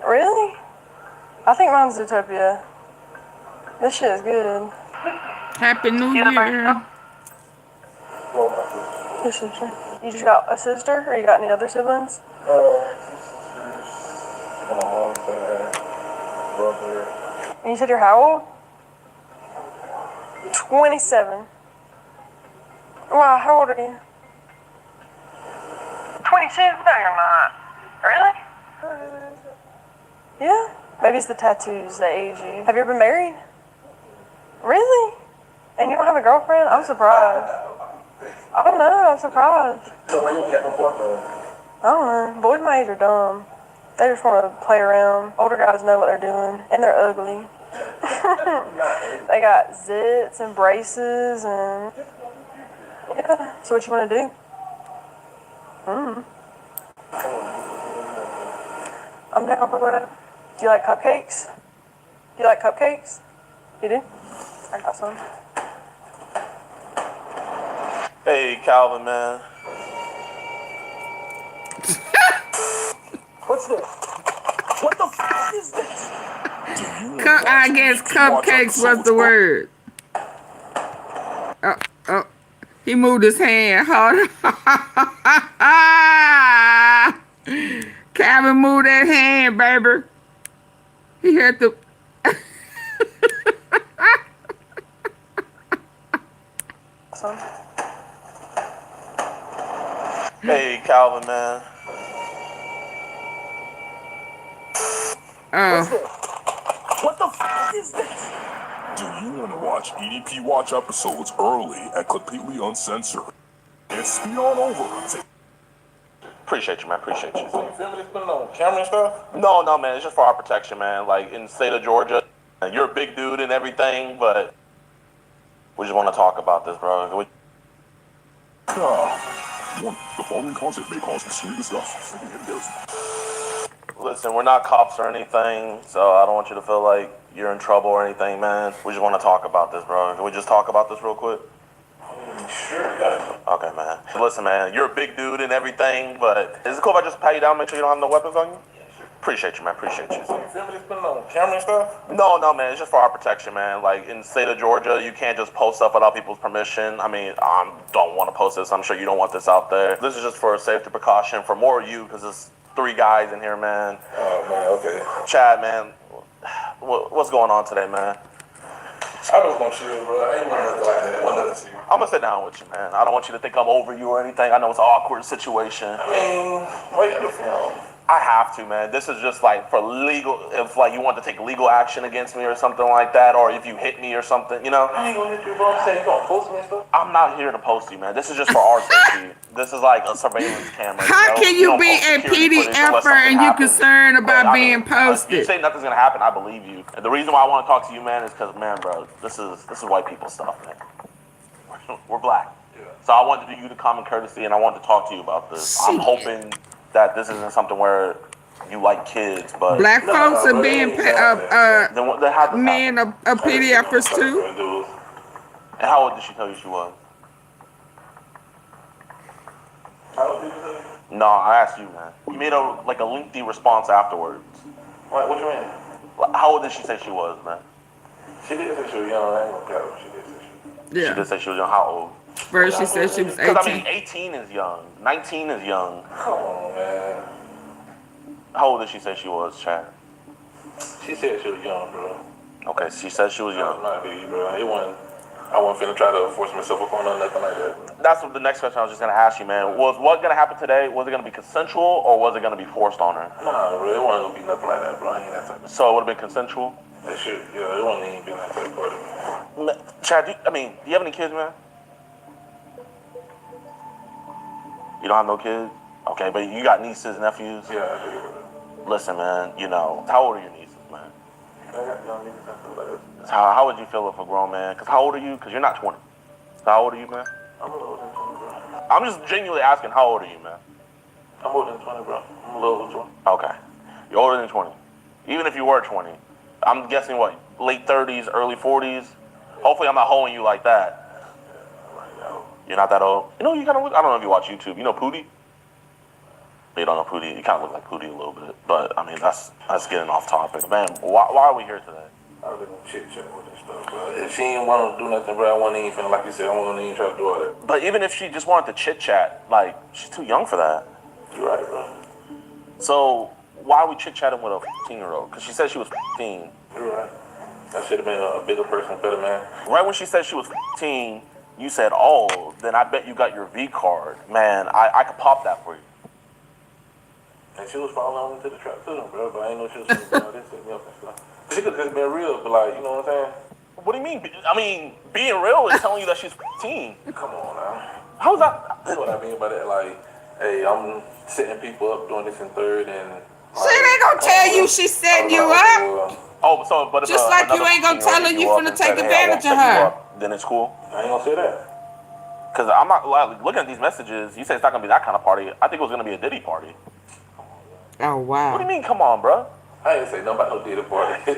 Really? I think mine's Zootopia. This shit is good. Happy New Year. Your sister? You just got a sister, or you got any other siblings? Brother. And you said you're how old? 27. Wow, how old are you? 22? No, you're not. Really? Yeah? Maybe it's the tattoos that age you. Have you ever been married? Really? And you don't have a girlfriend? I'm surprised. I don't know, I'm surprised. So when you get before I don't know. Boys my age are dumb. They just want to play around. Older guys know what they're doing, and they're ugly. They got zits and braces, and yeah. So what you want to do? I'm down for whatever. Do you like cupcakes? Do you like cupcakes? You do? I got some. Hey, Calvin, man. What's this? What the f is this? I guess cupcakes was the word. Oh, he moved his hand. Hold on. Calvin moved that hand, baby. He had to. Hey, Calvin, man. What's this? What the f is this? Do you want to watch EDP Watch episodes early and completely uncensored? It's on over. Appreciate you, man. Appreciate you. So you feel me? It's been on camera and stuff? No, man. It's just for our protection, man. Like, in the state of Georgia, you're a big dude and everything, but we just want to talk about this, bro. The following content may cause extreme disgust. Listen, we're not cops or anything, so I don't want you to feel like you're in trouble or anything, man. We just want to talk about this, bro. Can we just talk about this real quick? Sure, yeah. Okay, man. Listen, man, you're a big dude and everything, but is it cool if I just pat you down, make sure you don't have no weapons on you? Appreciate you, man. Appreciate you. So you feel me? It's been on camera and stuff? No, man. It's just for our protection, man. Like, in the state of Georgia, you can't just post stuff without people's permission. I mean, I don't want to post this. I'm sure you don't want this out there. This is just for a safety precaution for more of you, because there's 3 guys in here, man. Oh, man, okay. Chad, man, what's going on today, man? I was gonna chill, bro. I ain't want nothing like that. Want nothing to see. I'm gonna sit down with you, man. I don't want you to think I'm over you or anything. I know it's an awkward situation. I mean, why you gotta film? I have to, man. This is just like for legal, if like you want to take legal action against me or something like that, or if you hit me or something, you know? I ain't gonna hit you, bro. I'm saying you gonna post me and stuff? I'm not here to post you, man. This is just for our safety. This is like a surveillance camera. How can you be a PDFer and you concerned about being posted? You say nothing's gonna happen, I believe you. And the reason why I want to talk to you, man, is because, man, bro, this is white people stuff, man. We're black. Yeah. So I wanted to do you the common courtesy, and I wanted to talk to you about this. I'm hoping that this isn't something where you like kids, but black folks are being men are PDFers too. And how old did she tell you she was? How old did you say? No, I asked you, man. You made a lengthy response afterwards. What you mean? How old did she say she was, man? She did say she was young. I ain't gonna care. She did say she was. She did say she was young. How old? First she said she was 18. Because I mean, 18 is young. 19 is young. Come on, man. How old did she say she was, Chad? She said she was young, bro. Okay, she said she was young. Might be, bro. I wasn't finna try to force myself upon her, nothing like that. That's what the next question I was just gonna ask you, man. Was what gonna happen today? Was it gonna be consensual or was it gonna be forced on her? Nah, bro. It wasn't gonna be nothing like that, bro. I ain't that type of. So it would have been consensual? That shit, yeah. It wasn't even be that type of party. Chad, do you have any kids, man? You don't have no kids? Okay, but you got nieces, nephews? Yeah, I do. Listen, man, how old are your nieces, man? I got young niggas that do like this. How would you feel if a grown man, because how old are you? Because you're not 20. So how old are you, man? I'm a little older than 20, bro. I'm just genuinely asking, how old are you, man? I'm older than 20, bro. I'm a little older than 20. Okay. You're older than 20. Even if you were 20, I'm guessing what, late 30s, early 40s? Hopefully I'm not holding you like that. You're not that old? You know, you kind of look, I don't know if you watch YouTube. You know Pootie? You don't know Pootie. You kind of look like Pootie a little bit. But, I mean, that's getting off topic. Man, why are we here today? I was gonna chit-chat with this stuff, bro. If she ain't want to do nothing, bro, I wasn't even finna, like you said, I wasn't even try to do all that. But even if she just wanted to chit-chat, like, she's too young for that. You're right, bro. So, why are we chit-chatting with a 15-year-old? Because she said she was 15. You're right. I should have been a bigger person, better man. Right when she said she was 15, you said, oh, then I bet you got your V card. Man, I could pop that for you. And she was falling into the trap too, bro, but I ain't know she was gonna do all this and stuff. She could have just been real, but like, you know what I'm saying? What do you mean? I mean, being real is telling you that she's 15. Come on now. How's that? That's what I mean by that. Like, hey, I'm setting people up doing this in third and. She gonna tell you she setting you up. Oh, so but if Just like you another ain't gonna 15-year-old tell her hit you up finna and take said, hey, I won't advantage of set you her. up, then it's cool. I ain't gonna say that. Because I'm not like, looking at these messages. You say it's not gonna be that kind of party. I think it was gonna be a Diddy party. Oh wow. What do you mean? Come on, bro. I ain't say nothing about no Diddy party.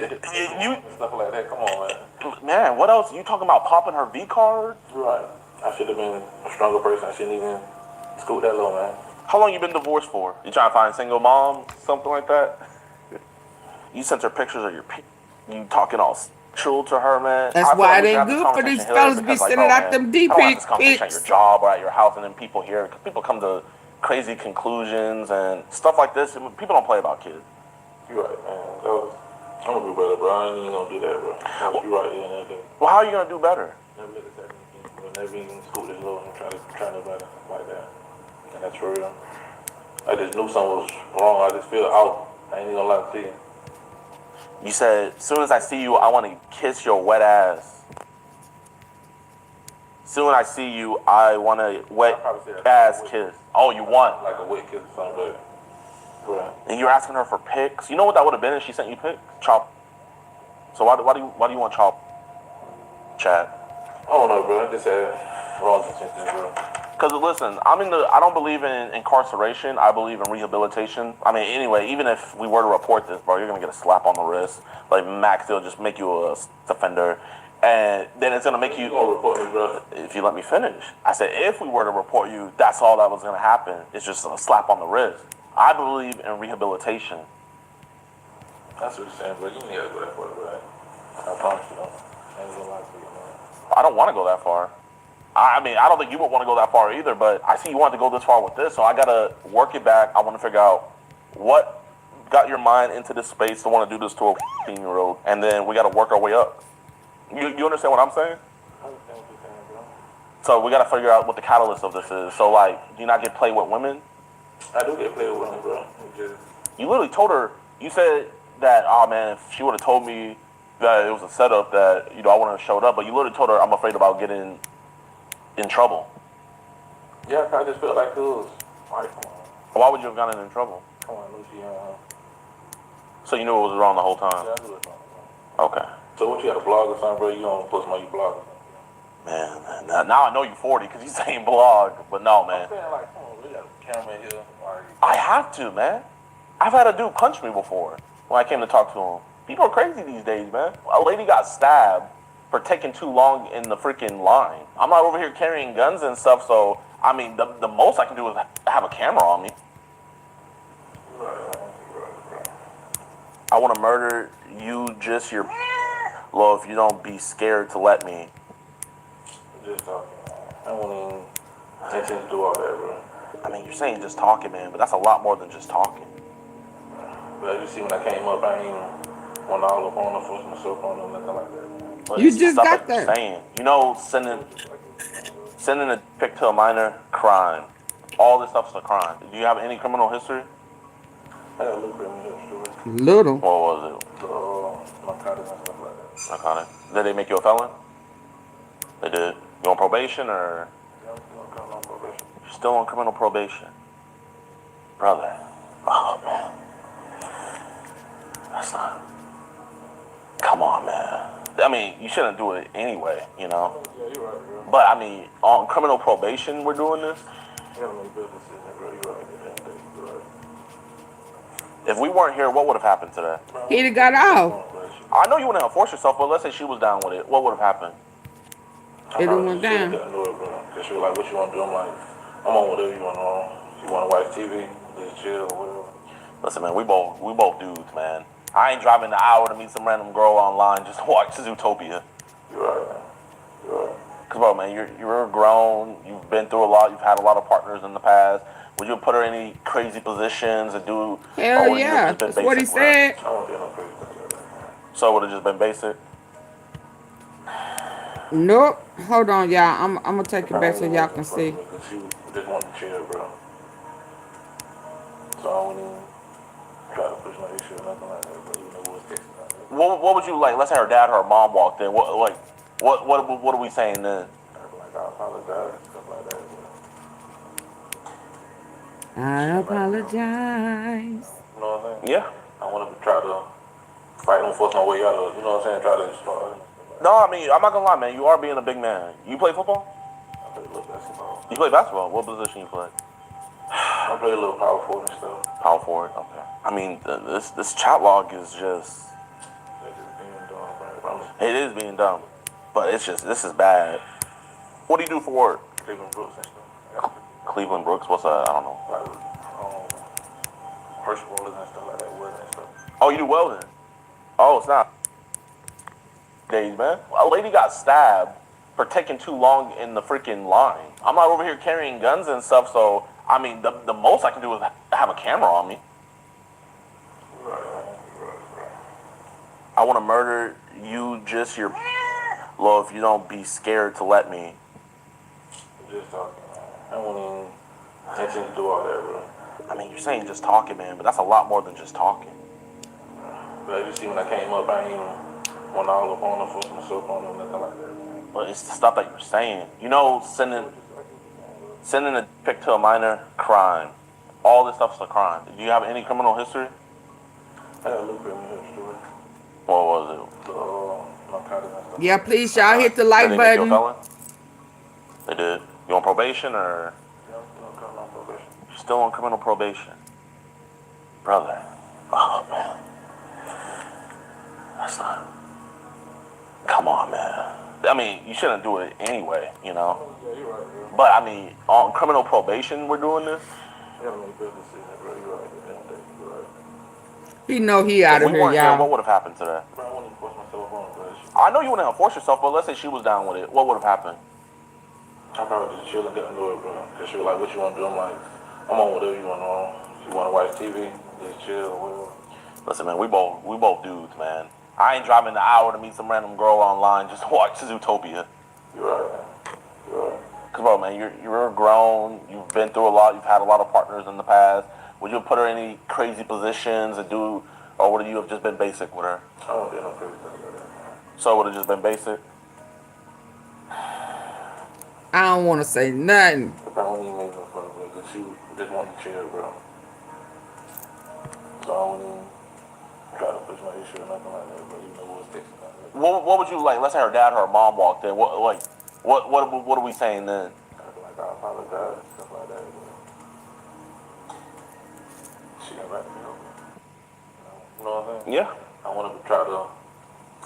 You stuff like that. Come on, man. Man, what else? You talking about popping her V card? Right. I should have been a stronger person. I shouldn't even scoot that low, man. How long you been divorced for? You trying to find a single mom, something like that? You sent her pictures of your you talking all sexual to her, man. That's I feel why like it we should ain't have this good for these conversation here fellas to be because, like, sending oh, out man, them D I don't have this pics. conversation at your job or at your house, and then people hear, people come to crazy conclusions and stuff like this. And people don't play about kids. You right, man. I'm gonna do better, bro. I ain't even gonna do that, bro. You right here and that. Well, how are you gonna do better? Never even scoot this low and try to do better like that. And that's for real. I just knew something was wrong. I just feel out. I ain't even gonna lie to you. You said, as soon as I see you, I want to kiss your wet ass. Soon as I see you, I want a wet ass kiss. Oh, you want? Like a wet kiss or something, but right. And you're asking her for pics. You know what that would have been if she sent you pics? Chop. So why do you want chop? Chat. I don't know, bro. I just had wrong intentions, bro. Because listen, I don't believe in incarceration. I believe in rehabilitation. I mean, anyway, even if we were to report this, bro, you're gonna get a slap on the wrist. Like Max, they'll just make you a offender, and then it's gonna make you. Report me, bro. If you let me finish, I said if we were to report you, that's all that was gonna happen. It's just a slap on the wrist. I believe in rehabilitation. That's what you're saying, bro. You need to go that far, bro. I promise you, I ain't gonna lie to you, man. I don't want to go that far. I mean, I don't think you would want to go that far either, but I see you want to go this far with this, so I got to work it back. I want to figure out what got your mind into this space to want to do this to a 15-year-old, and then we got to work our way up. You understand what I'm saying? I understand what you're saying, bro. So we got to figure out what the catalyst of this is. So, like, do you not get played with women? I do get played with women, bro. You literally told her, you said that, oh, man, if she would have told me that it was a setup that, I wouldn't have showed up, but you literally told her, I'm afraid about getting in trouble. Yeah, I just felt like it was. Like, why would you have gotten in trouble? Come on, Lucy. So you knew it was wrong the whole time? Yeah, I knew it was wrong. Okay. So what, you got a blog or something, bro? You don't post my blog? Man, now I know you're 40 because you're saying blog, but no, man. I'm saying, like, come on, we got a camera in here. Like, I have to, man. I've had a dude punch me before when I came to talk to him. People are crazy these days, man. A lady got stabbed for taking too long in the freaking line. I'm not over here carrying guns and stuff, so, I mean, the most I can do is have a camera on me. I want to murder you, just your low, if you don't be scared to let me. Just talking. I don't even intend to do all that, bro. I mean, you're saying just talking, man, but that's a lot more than just talking. But you see, when I came up, I ain't even want all up on or force myself on or nothing like that. But You it's just stuff got like you're that. saying. Sending a pic to a minor, crime. All this stuff's a crime. Do you have any criminal history? I got a little criminal history. Little. What was it? Narcotics and stuff like that. Narcotics. Did they make you a felon? They did. You on probation or? Yeah, I'm still on probation. You're still on criminal probation. Brother. Oh, man. That's not. Come on, man. I mean, you shouldn't do it anyway, Yeah, you're right, bro. But, I mean, on criminal probation, we're doing this? You gotta make business decisions, bro. You're right. You're right. If we weren't here, what would have happened today? He'd have got off. I know you wouldn't have forced yourself, but let's say she was down with it. What would have happened? It went down. Because she was like, what you want to do? I'm like, I'm on whatever you want on. You want to watch TV, just chill or whatever. Listen, man, we both dudes, man. I ain't driving an hour to meet some random girl online just to watch Zootopia. You're right, man. You're right. Cause, bro, man, you're grown. You've been through a lot. You've had a lot of partners in the past. Would you put her in any crazy positions and do? Hell yeah, that's what he said. I don't do no crazy things. So it would have just been basic. Nope. Hold on, y'all. I'm gonna take it back so y'all can see. She just wanted to chill, bro. So I wouldn't even try to push my issue or nothing like that, but you know what's texting like that. What would you like? Let's say her dad or her mom walked in. What are we saying then? Like, I apologize, stuff like that. I apologize. You know what I'm saying? Yeah. I want to try to fight and force my way out of, you know what I'm saying, try to start. No, I mean, I'm not gonna lie, man. You are being a big man. You play football? I play a little basketball. You play basketball? What position you play? I play a little power forward and stuff. Power forward. Okay. I mean, this chat log is just. It is being dumb, but it's just this is bad. What do you do for work? Cleveland Brooks and stuff. Cleveland Brooks. What's that? I don't know. Like, horse rollers and stuff like that, welding and stuff. Oh, you do welding? Oh, it's not. Days, man. A lady got stabbed for taking too long in the freaking line. I'm not over here carrying guns and stuff, so I mean, the most I can do is have a camera on me. I want to murder you, just your Lord, if you don't be scared to let me. Just talking. I don't want any intention to do all that, bro. I mean, you're saying just talking, man, but that's a lot more than just talking. But you see, when I came up, I ain't even went all up on them, forcing myself on them, nothing like that. But it's the stuff that you're saying. You know, sending a pic to a minor, crime. All this stuff's a crime. Do you have any criminal history? I got a little criminal history. What was it? Yeah, please, y'all hit the like Did they make you a button. felon? They did. You on probation or? You're still on criminal probation. Brother. Oh, man. That's not. Come on, man. I mean, you shouldn't do it anyway, you know? But, I mean, on criminal probation, we're doing this? He know he out of here, y'all. What would have happened to that? I know you wouldn't have forced yourself, but let's say she was down with it. What would have happened? I probably just chill and get into it, bro. Because she was like, what you want to do? I'm like, I'm on whatever you want on. If you want to watch TV, just chill or whatever. Listen, man, we both dudes, man. I ain't driving an hour to meet some random girl online just to watch Zootopia. You're right, man. You're right. Cause, bro, man, you're grown. You've been through a lot. You've had a lot of partners in the past. Would you put her in any crazy positions and do, or would you have just been basic with her? I don't do no crazy things like that. So would it just been basic? I don't want to say nothing. I don't even make no fun of her because she just wanted to chill, bro. So I wouldn't even try to push my issue or nothing like that, but even though it was fixing like that. What would you like? Let's say her dad or her mom walked in. What are we saying then? Like, I apologize, stuff like that. But she got right to me over. You know what I'm saying? Yeah. I want to try to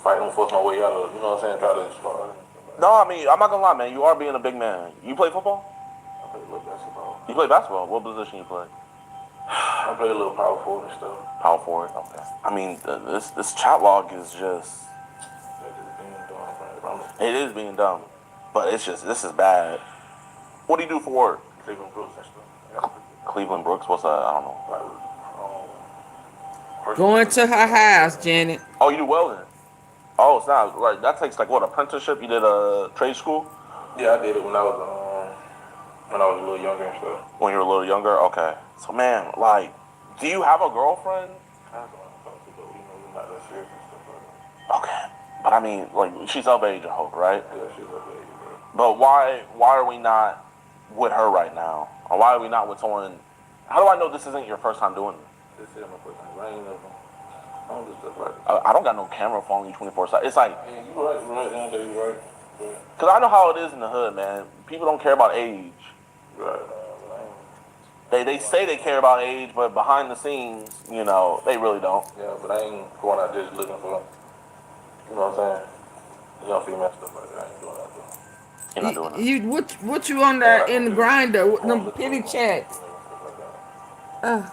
fight and force my way out of, you know what I'm saying? Try to start. No, I mean, I'm not gonna lie, man. You are being a big man. You play football? I play a little basketball. You play basketball? What position you play? I play a little power forward and stuff. Power forward. Okay. I mean, this chat log is just. It is being dumb, but it's just this is bad. What do you do for work? Cleveland Brooks and stuff. Cleveland Brooks. What's that? I don't know. Going to her house, Janet. Oh, you do welding? Oh, it's not like that takes like what, apprenticeship? You did a trade school? Yeah, I did it when I was a little younger and stuff. When you were a little younger? Okay. So man, like, do you have a girlfriend? I don't want to talk to, but you know, we're not that serious and stuff like that. Okay. But I mean, like, she's of age, I hope, right? Yeah, she's of age, bro. But why are we not with her right now? Or why are we not with someone? How do I know this isn't your first time doing this? This is my first time. I ain't never. I don't do stuff like this. I don't got no camera following you 24/7. It's like, Yeah, you right, you're right. cause I know how it is in the hood, man. People don't care about age. Right. They say they care about age, but behind the scenes, you know, they really don't. Yeah, but I ain't going out there just looking for, you know what I'm saying? Young female stuff like that. I ain't doing that though. You're not doing that. What you on there in the grinder with them pity chats? I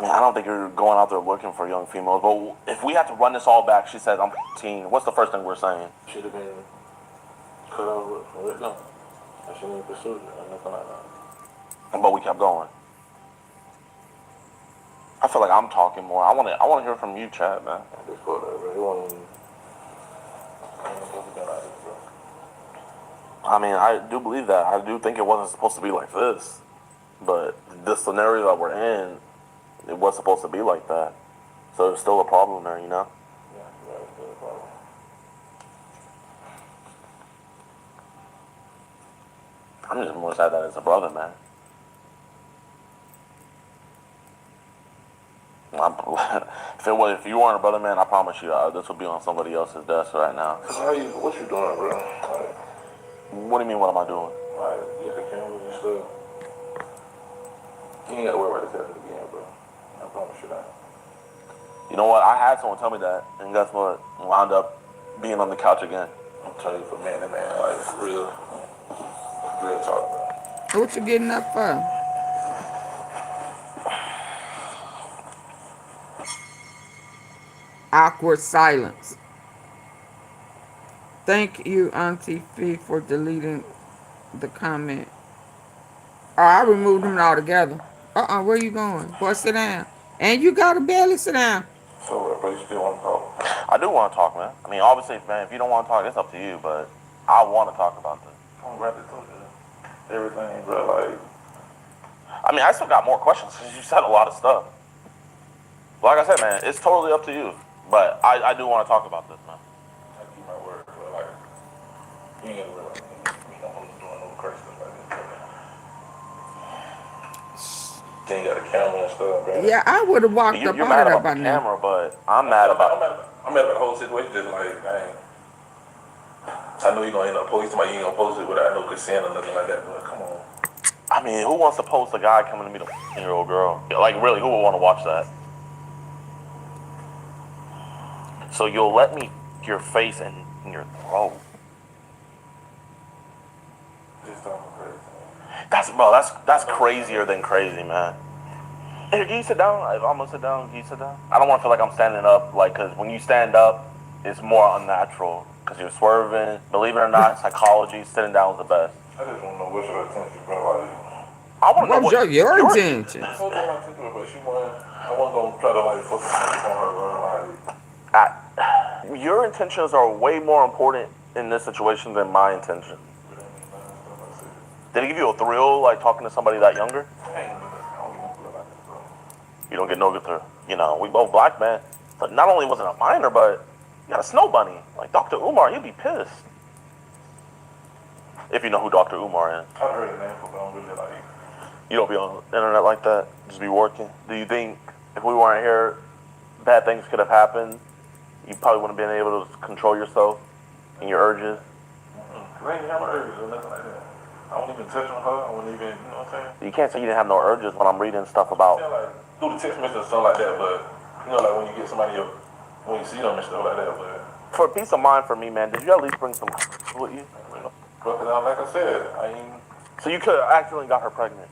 mean, I don't think you're going out there looking for young females, but if we had to run this all back, she said, I'm 15. What's the first thing we're saying? Should have been cut out from it, no. I shouldn't even pursue it or nothing like that. But we kept going. I feel like I'm talking more. I want to hear from you, Chad, man. Before that, bro. It wasn't. I mean, I do believe that. I do think it wasn't supposed to be like this. But the scenario that we're in, it was supposed to be like that. So there's still a problem there, you know? Yeah, it's still a problem. I'm just more sad that it's a brother, man. If you weren't a brother, man, I promise you, this would be on somebody else's desk right now. What you doing, bro? What do you mean, what am I doing? Like, you got the cameras and stuff. You ain't gotta worry about this again, bro. I promise you that. You know what? I had someone tell me that, and guess what? Wound up being on the couch again. I'm telling you, for man to man, like, real talk, bro. What you getting up for? Awkward silence. Thank you, AunTeaFee, for deleting the comment. Oh, I removed them altogether. Where you going? Boy, sit down. And you gotta barely sit down. So, bro, you still want to talk? I do want to talk, man. I mean, obviously, man, if you don't want to talk, it's up to you, but I want to talk about this. I'm ready to talk everything, bro, like... I mean, I still got more questions because you said a lot of stuff. Like I said, man, it's totally up to you. But I do want to talk about this, man. I keep my word, bro, like... You ain't gonna realize me. I'm doing no crazy stuff like this. Then you got a camera and stuff, bro. Yeah, I would have walked up You're out mad of there about by the now. camera, but I'm mad about... I'm mad about the whole situation, just like, dang. I know you're gonna end up posting somebody, you ain't gonna post it without no consent or nothing like that, but come on. I mean, who wants to post a guy coming to meet a 14-year-old girl? Like, really, who would want to watch that? So you'll let me your face and your throat. That's crazier than crazy, man. Hey, can you sit down? I'm gonna sit down. Can you sit down? I don't want to feel like I'm standing up, like, because when you stand up, it's more unnatural. Because you're swerving. Believe it or not, psychology, sitting down is the best. I just want to know what's your intention, bro. Like, I want to know what your intention. I wasn't gonna try to like focus on her, bro. Like, your intentions are way more important in this situation than my intention. Did it give you a thrill, like talking to somebody that younger? You don't get no good thrill. You know, we both black men. But not only was it a minor, but you got a snow bunny. Like Dr. Umar, he'd be pissed. If you know who Dr. Umar is. I heard the name, but I don't really like. You don't be on the internet like that? Just be working? Do you think if we weren't here, bad things could have happened? You probably wouldn't have been able to control yourself and your urges? I ain't have no urges or nothing like that. I won't even touch on her. I wouldn't even, you know what I'm saying? You can't say you didn't have no urges when I'm reading stuff about... Yeah, like, do the text message or something like that, but, you know, like when you get somebody up, when you see them and stuff like that, but... For peace of mind for me, man, did you at least bring some with you? But, like I said, I ain't... So you could have accidentally got her pregnant.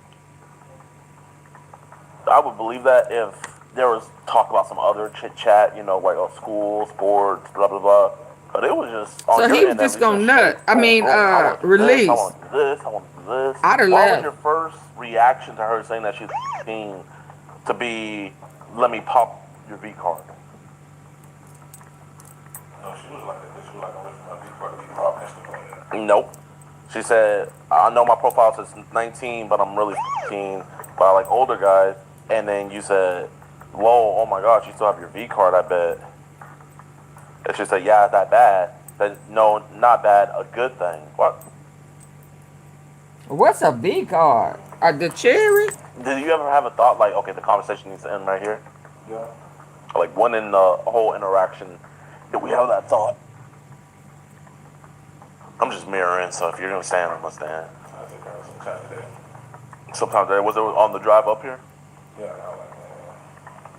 I would believe that if there was talk about some other chit-chat, you know, like school, sports, blah, blah, blah. But it was just... So he was just gonna nut. I mean, release. I want this, I want this. I'd have What was left. your first reaction to her saying that she's 15 to be, let me pop your V card? No, she was like that. She was like, I'm lifting my V card to be popping and stuff like that. Nope. She said, I know my profile says 19, but I'm really 15, but I like older guys. And then you said, whoa, oh my gosh, you still have your V card, I bet. And she said, yeah, is that bad? Then, no, not bad, a good thing. What? What's a V card? The cherry? Did you ever have a thought like, okay, the conversation needs to end right here? Yeah. Like, when in the whole interaction did we have that thought? I'm just mirroring, so if you're going to stand, I'm going to stand. Sometimes there was it on the drive up here? Yeah, I was like, man,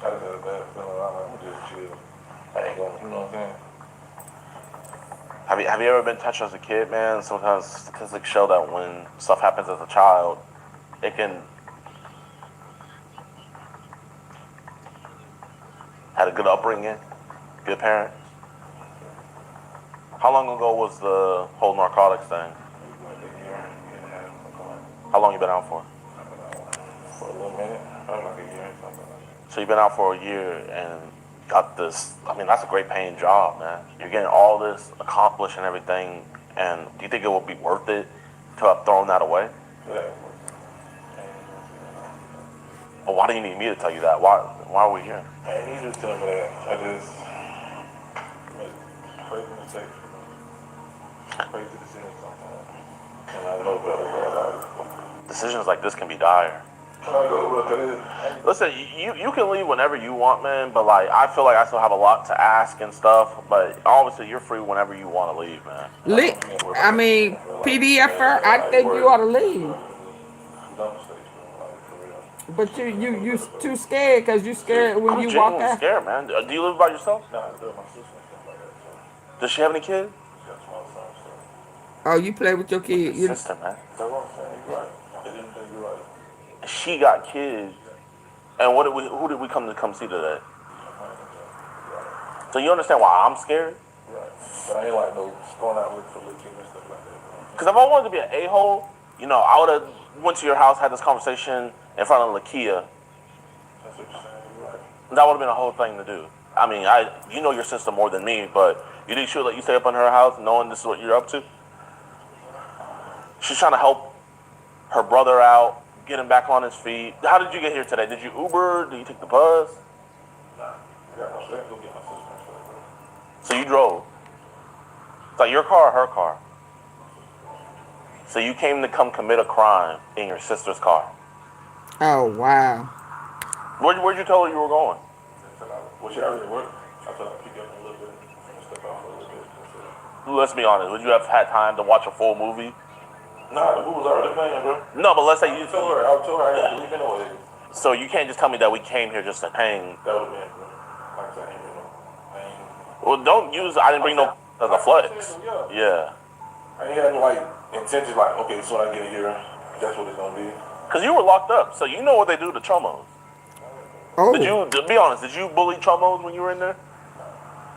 I just had a bad feeling. I'm just chill. I ain't going, you know what I'm saying? Have you ever been touched as a kid, man? Sometimes statistics show that when stuff happens as a child, it can... Had a good upbringing, good parents. How long ago was the whole narcotics thing? How long you been out for? For a little minute, probably like a year or something. So you've been out for a year and got this, I mean, that's a great paying job, man. You're getting all this accomplished and everything, and do you think it would be worth it to have thrown that away? Yeah. Well, why do you need me to tell you that? Why are we here? I need you to tell me that. I just made crazy mistakes. Crazy decisions sometimes. And I know better, bro. Decisions like this can be dire. Listen, you can leave whenever you want, man. But like, I feel like I still have a lot to ask and stuff. But obviously, you're free whenever you want to leave, man. I mean, PDFer, I think you ought to leave. But you too scared because you scared when you walk out. I'm scared, man. Do you live by yourself? No, I live with my sister. Does she have any kids? Oh, you play with your kid. You sister, man. She got kids. And who did we come see today? So you understand why I'm scared? Right. But I ain't like no going out with for looking and stuff like that. Because if I wanted to be an a-hole, you know, I would have went to your house, had this conversation in front of Lakia. That's what you're saying. You're right. That would have been a whole thing to do. I mean, you know your sister more than me, but you think she'll let you stay up in her house knowing this is what you're up to? She's trying to help her brother out, get him back on his feet. How did you get here today? Did you Uber? Did you take the bus? Nah, I got my strength to go get my sister. So you drove. It's like your car or her car? So you came to come commit a crime in your sister's car. Oh, wow. Where'd you tell her you were going? Well, she already worked. I thought I'd pick up a little bit and step out for a little bit. Let's be honest. Would you have had time to watch a full movie? Nah, the movie was already playing, bro. No, but let's say you told her. I told her I had to leave anyway. So you can't just tell me that we came here just to hang. That would have been, bro. Like I said, I ain't been no. Well, don't use. I didn't bring no as a flex. Yeah. I ain't had no like intentions. Like, okay, so when I get here, that's what it's gonna be. Cause you were locked up, so you know what they do to chomos. Oh. To be honest, did you bully chomos when you were in there?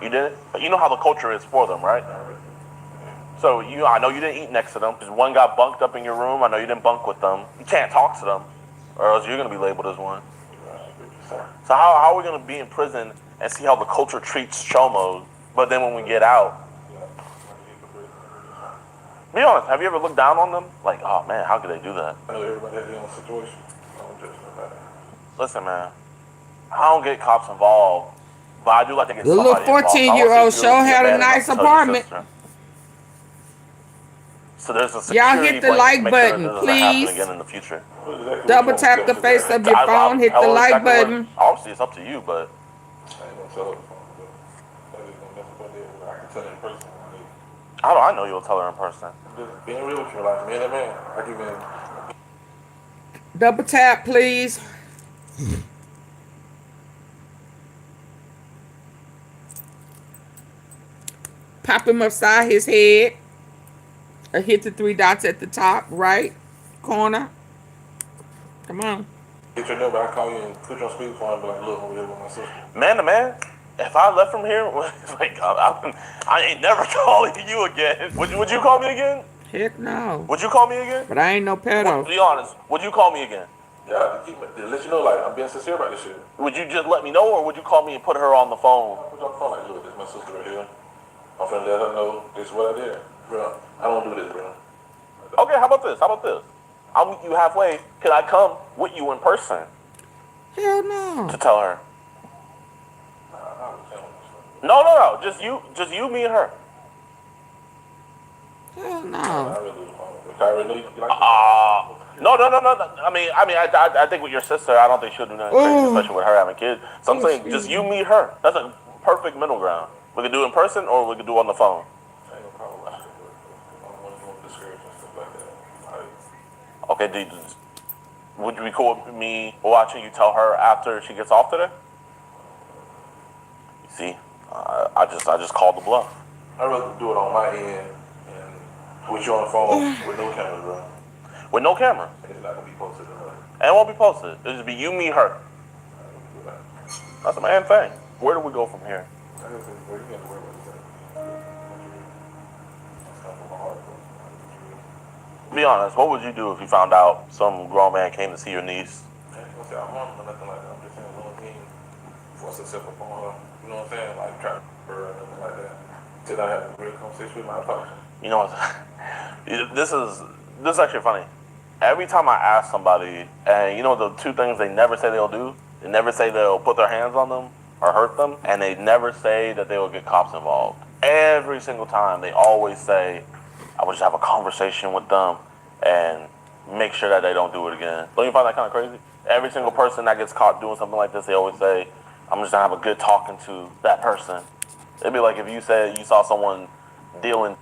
You didn't? But you know how the culture is for them, right? So I know you didn't eat next to them. Because one got bunked up in your room. I know you didn't bunk with them. You can't talk to them, or else you're gonna be labeled as one. So how are we gonna be in prison and see how the culture treats chomos, but then when we get out? Be honest, have you ever looked down on them? Like, oh man, how could they do that? I know everybody has their own situation. I don't judge nobody. Listen, man, I don't get cops involved, but I do like to get the somebody little 14-year-old sure had a nice apartment. So there's a security y'all hit the like button, please. Again in the future. Double tap the face of your phone, hit the like button. Obviously, it's up to you, but. I ain't gonna tell her the phone, but that is gonna mess up her day. I can tell her in person. How do I know you'll tell her in person? Just being real with you, like man to man. I give in. Double tap, please. Pop him upside his head. Or hit the 3 dots at the top right corner. Come on. Get your number. I call you and put you on speakerphone and be like, look, I'm here with my sister. Man to man, if I left from here, like I ain't never calling you again. Would you call me again? Heck no. Would you call me again? But I ain't no pedo. Be honest. Would you call me again? Yeah, to let you know, like, I'm being sincere about this shit. Would you just let me know, or would you call me and put her on the phone? Put you on the phone like, look, this is my sister right here. I'm finna let her know this is what I did. Bro, I don't do this, bro. Okay, how about this? I'll meet you halfway. Can I come with you in person? Hell no. To tell her. No. Just you, me, and her. Hell no. No. I think with your sister, I don't think she'll do nothing crazy, especially with her having kids. So I'm saying, just you, me, her. That's a perfect middle ground. We could do it in person, or we could do it on the phone. Okay, would you be cool with me watching you tell her after she gets off today? You see, I just called the bluff. I'd rather do it on my end and with you on the phone with no camera, bro. With no camera? And it's not gonna be posted. And it won't be posted. It'll just be you, me, her. That's the main thing. Where do we go from here? Be honest, what would you do if you found out some grown man came to see your niece? I ain't gonna say I'm wrong or nothing like that. I'm just saying one thing for successful for her. You know what I'm saying? Like trying to her or nothing like that. Till I have a great conversation with my partner. You know what? This is actually funny. Every time I ask somebody, and you know the 2 things they never say they'll do? They never say they'll put their hands on them or hurt them, and they never say that they will get cops involved. Every single time, they always say, I would just have a conversation with them, and make sure that they don't do it again. Don't you find that kind of crazy? Every single person that gets caught doing something like this, they always say, I'm just gonna have a good talking to that person. It'd be like if you said you saw someone dealing,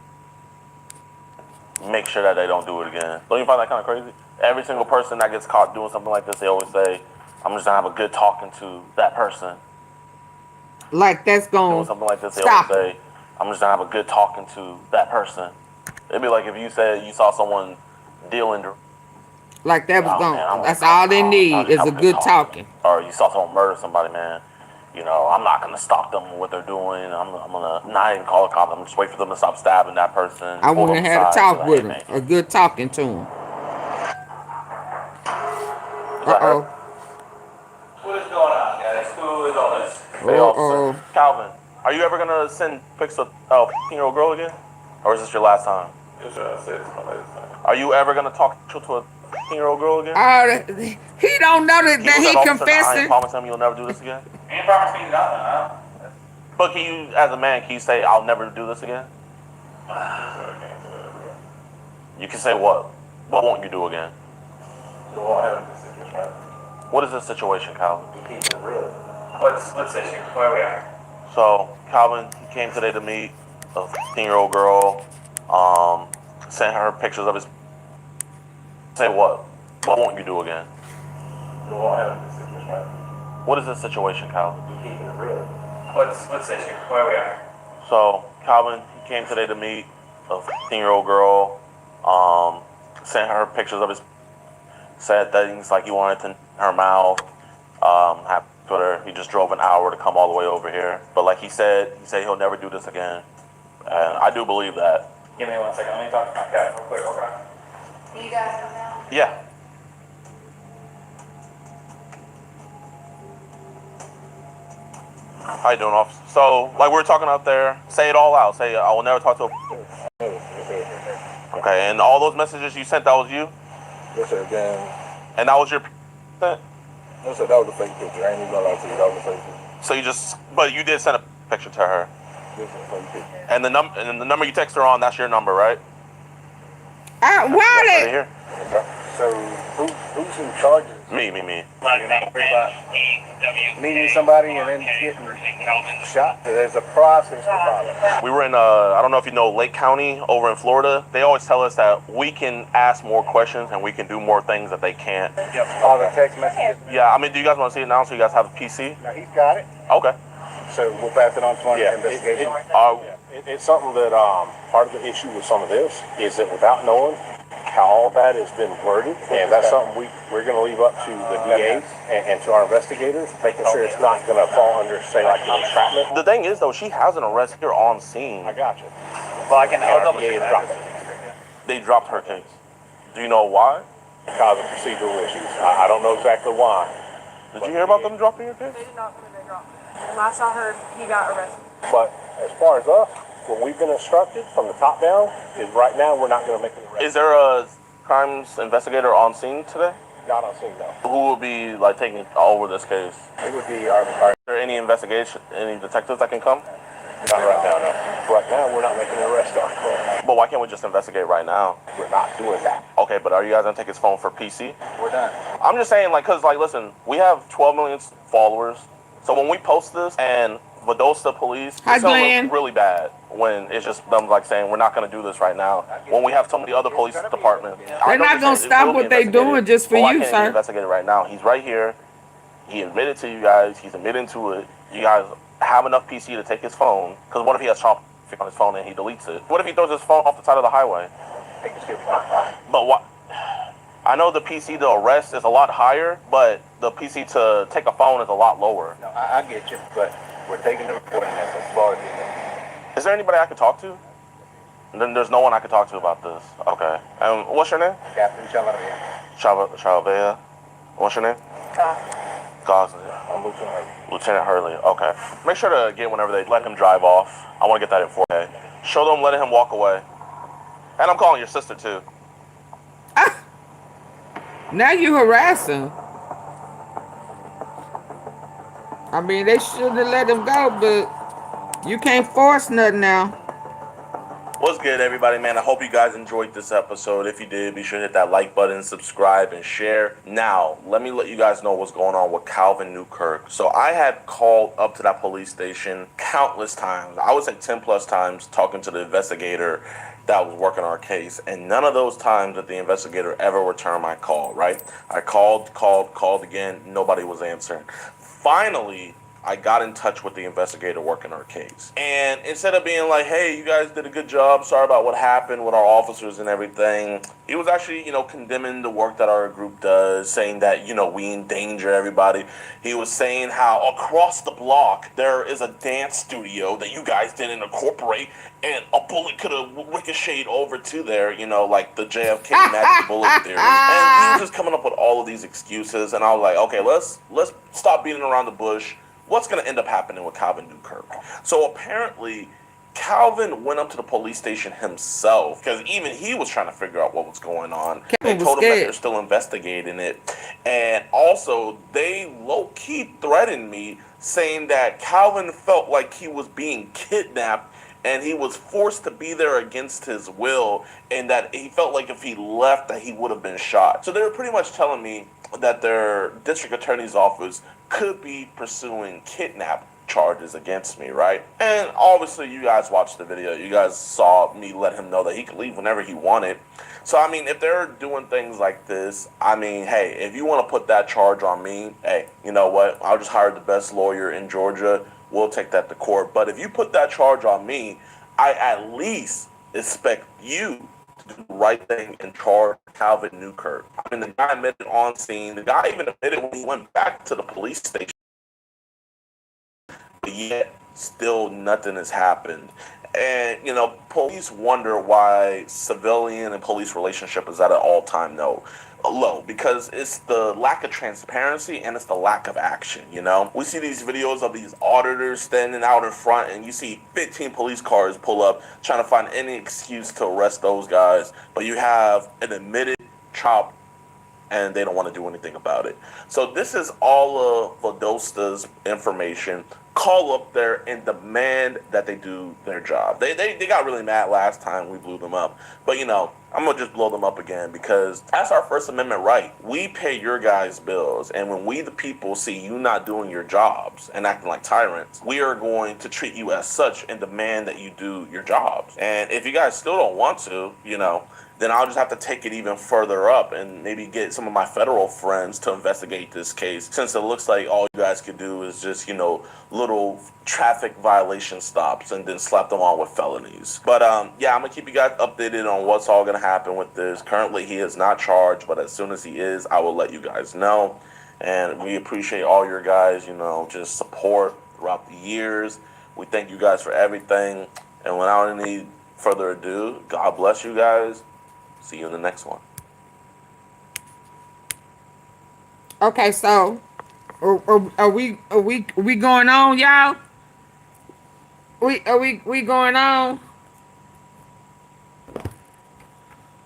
make sure that they don't do it again. Don't you find that kind of crazy? Every single person that gets caught doing something like this, they always say, I'm just gonna have a good talking to that person. Like that's going doing something like this, they stop always say, I'm just gonna have a good talking to that person. It'd be like if you said you saw someone dealing, like that was oh, going. man, I'm That's gonna all they I'll need just is have a good talking. Or you saw someone murder somebody, man. You know, I'm not gonna stop them with what they're doing. I'm gonna not even call the cops. I'm just wait for them to stop stabbing that person. I Pull went them and had a aside, talk be like, with hey, him, man, a good talking to him. is that her? What is going on, guys? Who is all this? Hey, officer. Calvin, are you ever gonna send pics of a 15-year-old girl again? Or is this your last time? Yes, sir. I said it's my last time. Are you ever gonna talk to a 15-year-old girl again? He don't know that Can you look he at officer in the eye and confessing. promise him you'll never do this again? Ain't promised me nothing, But can you, as a man, can you say, I'll never do this again? You can say what? What won't you do again? What is this situation, Calvin? What's the issue? Where we are? So, Calvin, he came today to meet a 15-year-old girl, sent her pictures of his... Say what? What won't you do again? What is this situation, Calvin? What's the issue? Where we are? So, Calvin, he came today to meet a 15-year-old girl, sent her pictures of his... Said things like he wanted to her mouth, have Twitter. He just drove an hour to come all the way over here. But like he said he'll never do this again. And I do believe that. Give me 1 second. Let me talk to my cat real quick, okay? Can you guys come down? Yeah. How you doing, officer? So, like we were talking out there, say it all out. Say, I will never talk to a... Okay, and all those messages you sent, that was you? Yes, sir. Again. And that was your... Yes, sir. That was a fake picture. I ain't even gonna lie to you. That was a fake picture. So you just... But you did send a picture to her. Yes, sir. Fake picture. And the number you text her on, that's your number, right? Why right here. So who's in charge of this? Me. Meeting somebody and then getting shot? There's a process to follow. We were in, I don't know if you know Lake County over in Florida. They always tell us that we can ask more questions and we can do more things that they can't. Yep. All the text messages. Yeah, I mean, do you guys want to see it now so you guys have a PC? Now he's got it. Okay. So we'll pass it on to an investigation. It's something that part of the issue with some of this is that without knowing how all that has been worded, and that's something we're going to leave up to the DAs and to our investigators, making sure it's not going to fall under, say, like an entrapment. The thing is, though, she has an arrest here on scene. I got you. Well, I'll double check that. They dropped her case. Do you know why? Because of procedural issues. I don't know exactly why. Did you hear about them dropping your case? They did not say they dropped it. Last I heard, he got arrested. But as far as us, what we've been instructed from the top down is right now we're not going to make an arrest. Is there a crimes investigator on scene today? Not on scene, no. Who will be like taking over this case? It would be our Is there any investigation, any detectives that can come? not right now, no. Right now, we're not making an arrest on it. But why can't we just investigate right now? We're not doing that. Okay, but are you guys gonna take his phone for PC? We're done. I'm just saying, like, cause like, listen, we have 12 million followers. So when we post this and Vadosta police, it's gonna look really bad when it's just them like saying we're not gonna do this right now. When we have so many other police departments, they're not gonna stop what they're doing just for you, sir. Investigate it right now. He's right here. He admitted to you guys. He's admitting to it. You guys have enough PC to take his phone. Because what if he has traffic on his phone and he deletes it? What if he throws his phone off the side of the highway? But what? I know the PC to arrest is a lot higher, but the PC to take a phone is a lot lower. No, I get you, but we're taking the reporting as far as it is. Is there anybody I could talk to? And then there's no one I could talk to about this. Okay. What's your name? Captain Chalavia. Chalavia. What's your name? Gosling. I'm Lieutenant Hurley. Lieutenant Hurley. Okay. Make sure to get whenever they let him drive off. I want to get that in 4K. Show them letting him walk away. And I'm calling your sister too. Now you harassing. I mean, they should have let him go, but you can't force nothing now. What's good, everybody, man? I hope you guys enjoyed this episode. If you did, be sure to hit that like button, subscribe, and share. Now, let me let you guys know what's going on with Calvin Newkirk. So I had called up to that police station countless times. I would say 10 plus times, talking to the investigator that was working our case, and none of those times did the investigator ever return my call, right? I called again. Nobody was answering. Finally, I got in touch with the investigator working our case. And instead of being like, hey, you guys did a good job, sorry about what happened with our officers and everything, he was actually, condemning the work that our group does, saying that, we endanger everybody. He was saying how across the block there is a dance studio that you guys didn't incorporate, and a bullet could have ricocheted over to there, like the JFK magic bullet theory. And he was just coming up with all of these excuses, and I was like, okay, let's stop beating around the bush. What's going to end up happening with Calvin Newkirk? So apparently, Calvin went up to the police station himself, because even he was trying to figure out what was going on. They told him that they're still investigating it. And also, they low-key threatened me, saying that Calvin felt like he was being kidnapped and he was forced to be there against his will, and that he felt like if he left that he would have been shot. So they were pretty much telling me that their district attorney's office could be pursuing kidnap charges against me, right? And obviously you guys watched the video. You guys saw me let him know that he could leave whenever he wanted. So, I mean, if they're doing things like this, I mean, hey, if you want to put that charge on me, hey, you know what? I'll just hire the best lawyer in Georgia. We'll take that to court. But if you put that charge on me, I at least expect you to do the right thing and charge Calvin Newkirk. I mean, the guy admitted on scene. The guy even admitted when he went back to the police station. But yet, still nothing has happened. And, police wonder why civilian and police relationship is at an all-time low, because it's the lack of transparency and it's the lack of action. We see these videos of these auditors standing out in front, and you see 15 police cars pull up trying to find any excuse to arrest those guys, but you have an admitted child and they don't want to do anything about it. So this is all of Vodosta's information. Call up there and demand that they do their job. They got really mad last time we blew them up. But, I'm going to just blow them up again, because that's our First Amendment right. We pay your guys' bills, and when we the people see you not doing your jobs and acting like tyrants, we are going to treat you as such and demand that you do your jobs. And if you guys still don't want to, then I'll just have to take it even further up and maybe get some of my federal friends to investigate this case, since it looks like all you guys could do is just, little traffic violation stops and then slap them on with felonies. But yeah, I'm gonna keep you guys updated on what's all gonna happen with this. Currently, he is not charged, but as soon as he is, I will let you guys know. And we appreciate all your guys, just support throughout the years. We thank you guys for everything. And without any further ado, God bless you guys. See you in the next one. Okay, so are we going on, y'all? We going on?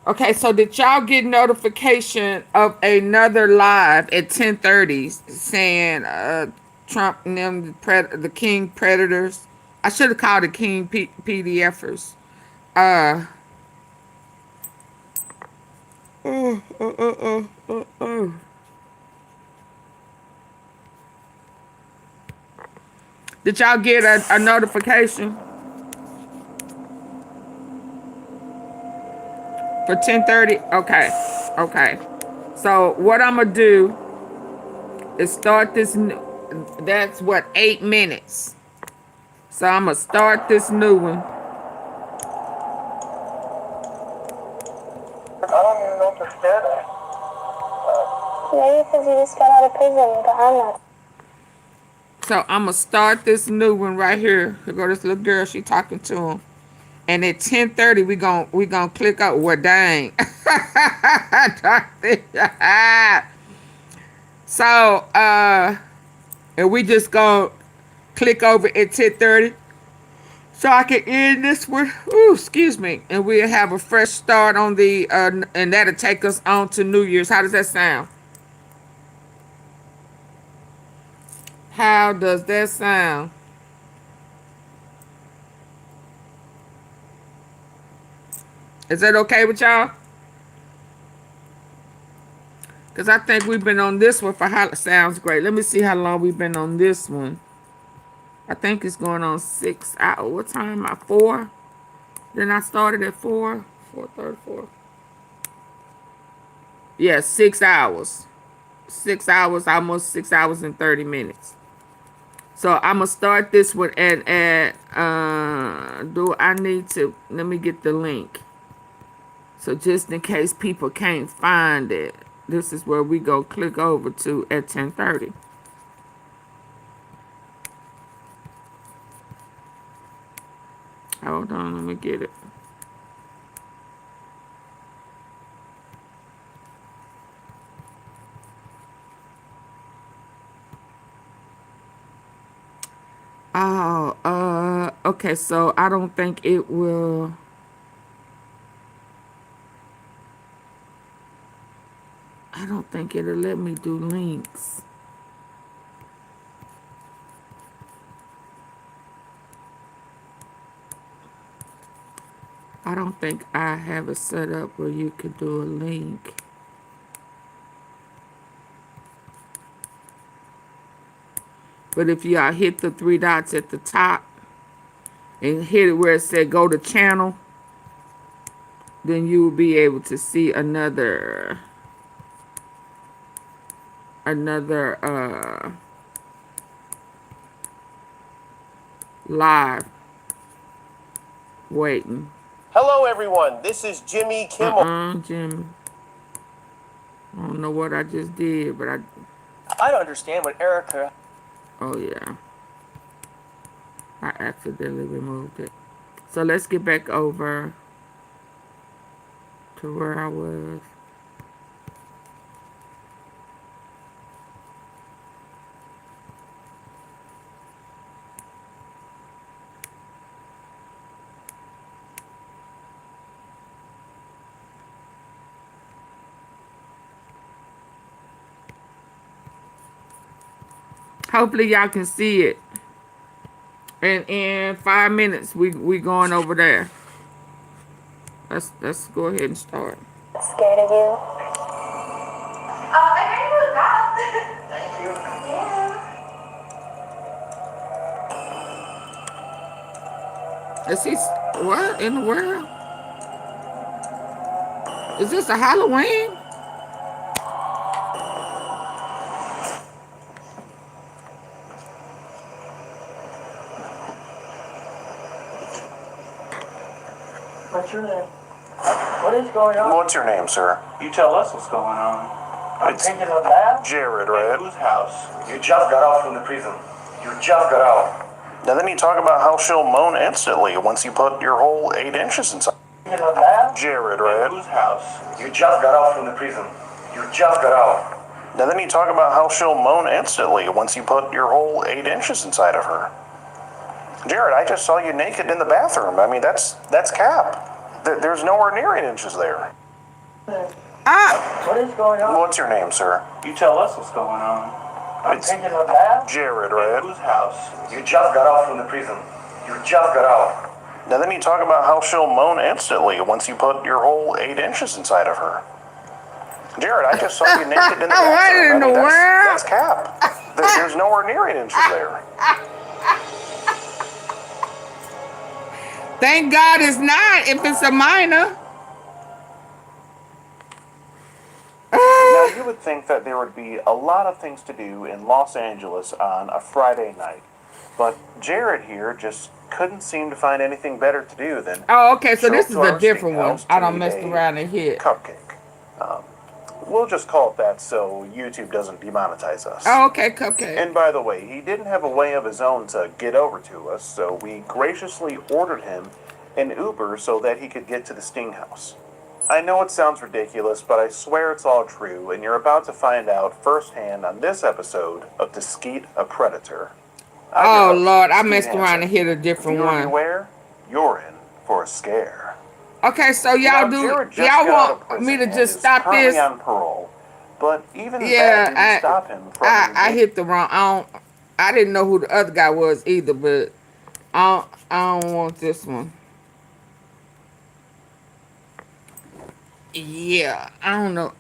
Okay, so did y'all get notification of another live at 10:30 saying Trump and them the King Predators? I should have called it King PDFers. Did y'all get a notification for 10:30? Okay. So what I'm gonna do is start this new. That's what, 8 minutes. So I'm gonna start this new one. I don't even know if they're scared of. Maybe because you just got out of prison, but I'm not. So I'm gonna start this new one right here. Here go this little girl. She talking to him. And at 10:30 we gonna click up. Well, dang. So and we just gonna click over at 10:30. So I can end this one. Ooh, excuse me. And we'll have a fresh start on the and that'll take us on to New Year's. How does that sound? How does that sound? Is that okay with y'all? Because I think we've been on this one for how sounds great. Let me see how long we've been on this one. I think it's going on 6 hours. What time? At 4? Then I started at 4. 4:34. Yeah, 6 hours. 6 hours, almost 6 hours and 30 minutes. So I'm gonna start this one at do I need to let me get the link. So just in case people can't find it, this is where we go click over to at 10:30. Hold on, let me get it. Oh, okay, so I don't think it will. I don't think it'll let me do links. I don't think I have it set up where you could do a link. But if y'all hit the 3 dots at the top and hit it where it said go to channel, then you will be able to see another live waiting. Hello, everyone. This is Jimmy Kimmel. Jimmy. I don't know what I just did, but I don't understand what Erika. Oh yeah. I accidentally removed it. So let's get back over to where I was. Hopefully y'all can see it. And in 5 minutes we going over there. Let's go ahead and start. Scared of you? I can do that. Thank you. Yeah. Is he what in the world? Is this a Halloween? What's your name? What is going on? What's your name, sir? You tell us what's going on. I'm thinking of that. Jared, right? Whose house? You just got out from the prison. You just got out. Now then you talk about how she'll moan instantly once you put your whole 8 inches inside. Thinking of that. Jared, right? Whose house? You just got out from the prison. You just got out. Now then you talk about how she'll moan instantly once you put your whole 8 inches inside of her. Jared, I just saw you naked in the bathroom. I mean, that's cap. There's nowhere near 8 inches there. What is going on? What's your name, sir? You tell us what's going on. I'm thinking of that. Jared, right? Whose house? You just got out from the prison. You just got out. Now then you talk about how she'll moan instantly once you put your whole 8 inches inside of her. Jared, I just saw you naked in the bathroom. What in the world? That's cap. There's nowhere near 8 inches there. Thank God it's not if it's a minor. Now, you would think that there would be a lot of things to do in Los Angeles on a Friday night, but Jared here just couldn't seem to find anything better to do than Oh, okay, so show this up is to a our different one. steakhouse I to don't eat messed a around and hit. cupcake. We'll just call it that so YouTube doesn't demonetize us. Oh, okay, cupcake. And by the way, he didn't have a way of his own to get over to us, so we graciously ordered him an Uber so that he could get to the Sting House. I know it sounds ridiculous, but I swear it's all true, and you're about to find out firsthand on this episode of To Skeet a Predator. Oh, Lord, I messed around and hit a different one. Beware, you're in for a scare. Okay, so y'all want me to just stop this? On parole, but even Yeah, that didn't stop him from I hit the wrong. I didn't know who the other guy was either, but I don't want this one. Yeah, I don't know.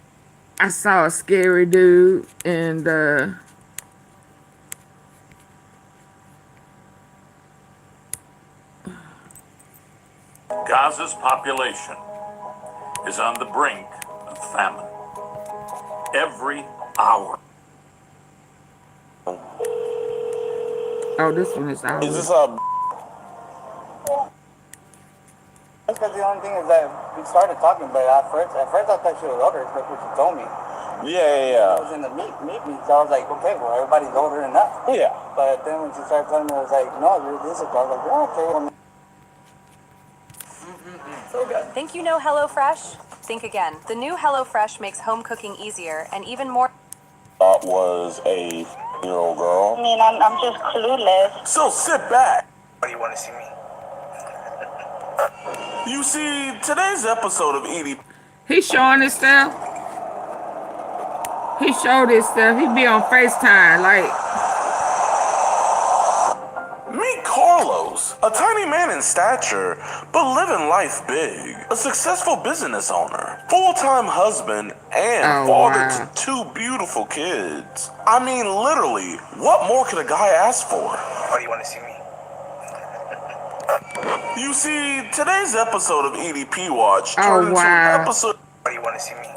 I saw a scary dude and Gaza's population is on the brink of famine. Every hour. oh, this one is ours. Is this Because the only thing is that we started talking, but at first I thought she was older, that's what she told me. Yeah. It was in the meet me, so I was like, okay, well, everybody's older than us. Yeah. But then when she started telling me, I was like, no, this is, I was like, oh, okay. So good. Think you know HelloFresh? Think again. The new HelloFresh makes home cooking easier and even more. Thought was a year-old girl. I mean, I'm just clueless. So sit back. Why do you want to see me? You see, today's episode of EDP. He showing himself. He showed himself. He be on FaceTime like. Meet Carlos, a tiny man in stature, but living life big. A successful business owner, full-time husband, and father to 2 beautiful kids. I mean, literally, what more could a guy ask for? Why do you want to see me? You see, today's episode of EDP Watch turned into an episode. Why do you want to see me?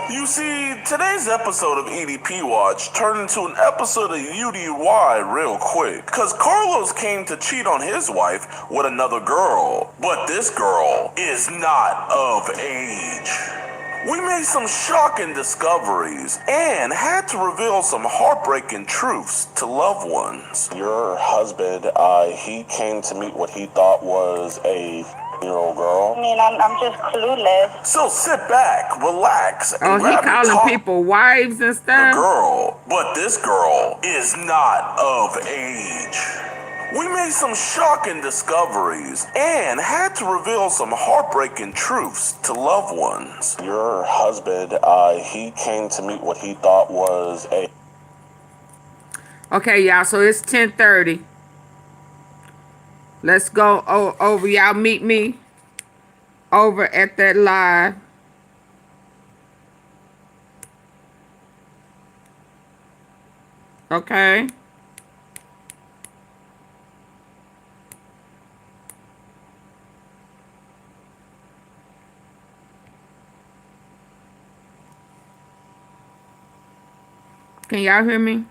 You see, today's episode of EDP Watch turned into an episode of UDY real quick. Cause Carlos came to cheat on his wife with another girl. But this girl is not of age. We made some shocking discoveries and had to reveal some heartbreaking truths to loved ones. Your husband, he came to meet what he thought was a year-old girl. I mean, I'm just clueless. So sit back, relax, and Oh, he calling people wives and stuff. The girl, but this girl is not of age. We made some shocking discoveries and had to reveal some heartbreaking truths to loved ones. Your husband, he came to meet what he thought was a... Okay, y'all, so it's 10:30. Let's go over. Y'all meet me over at that live. Okay. Can y'all hear me?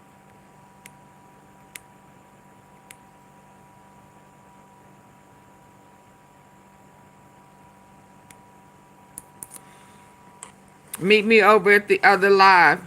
Meet me over at the other live.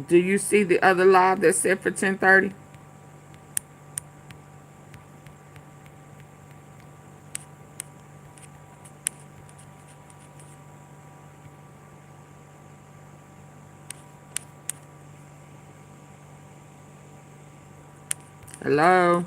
Do you see the other live that's set for 10:30? Hello?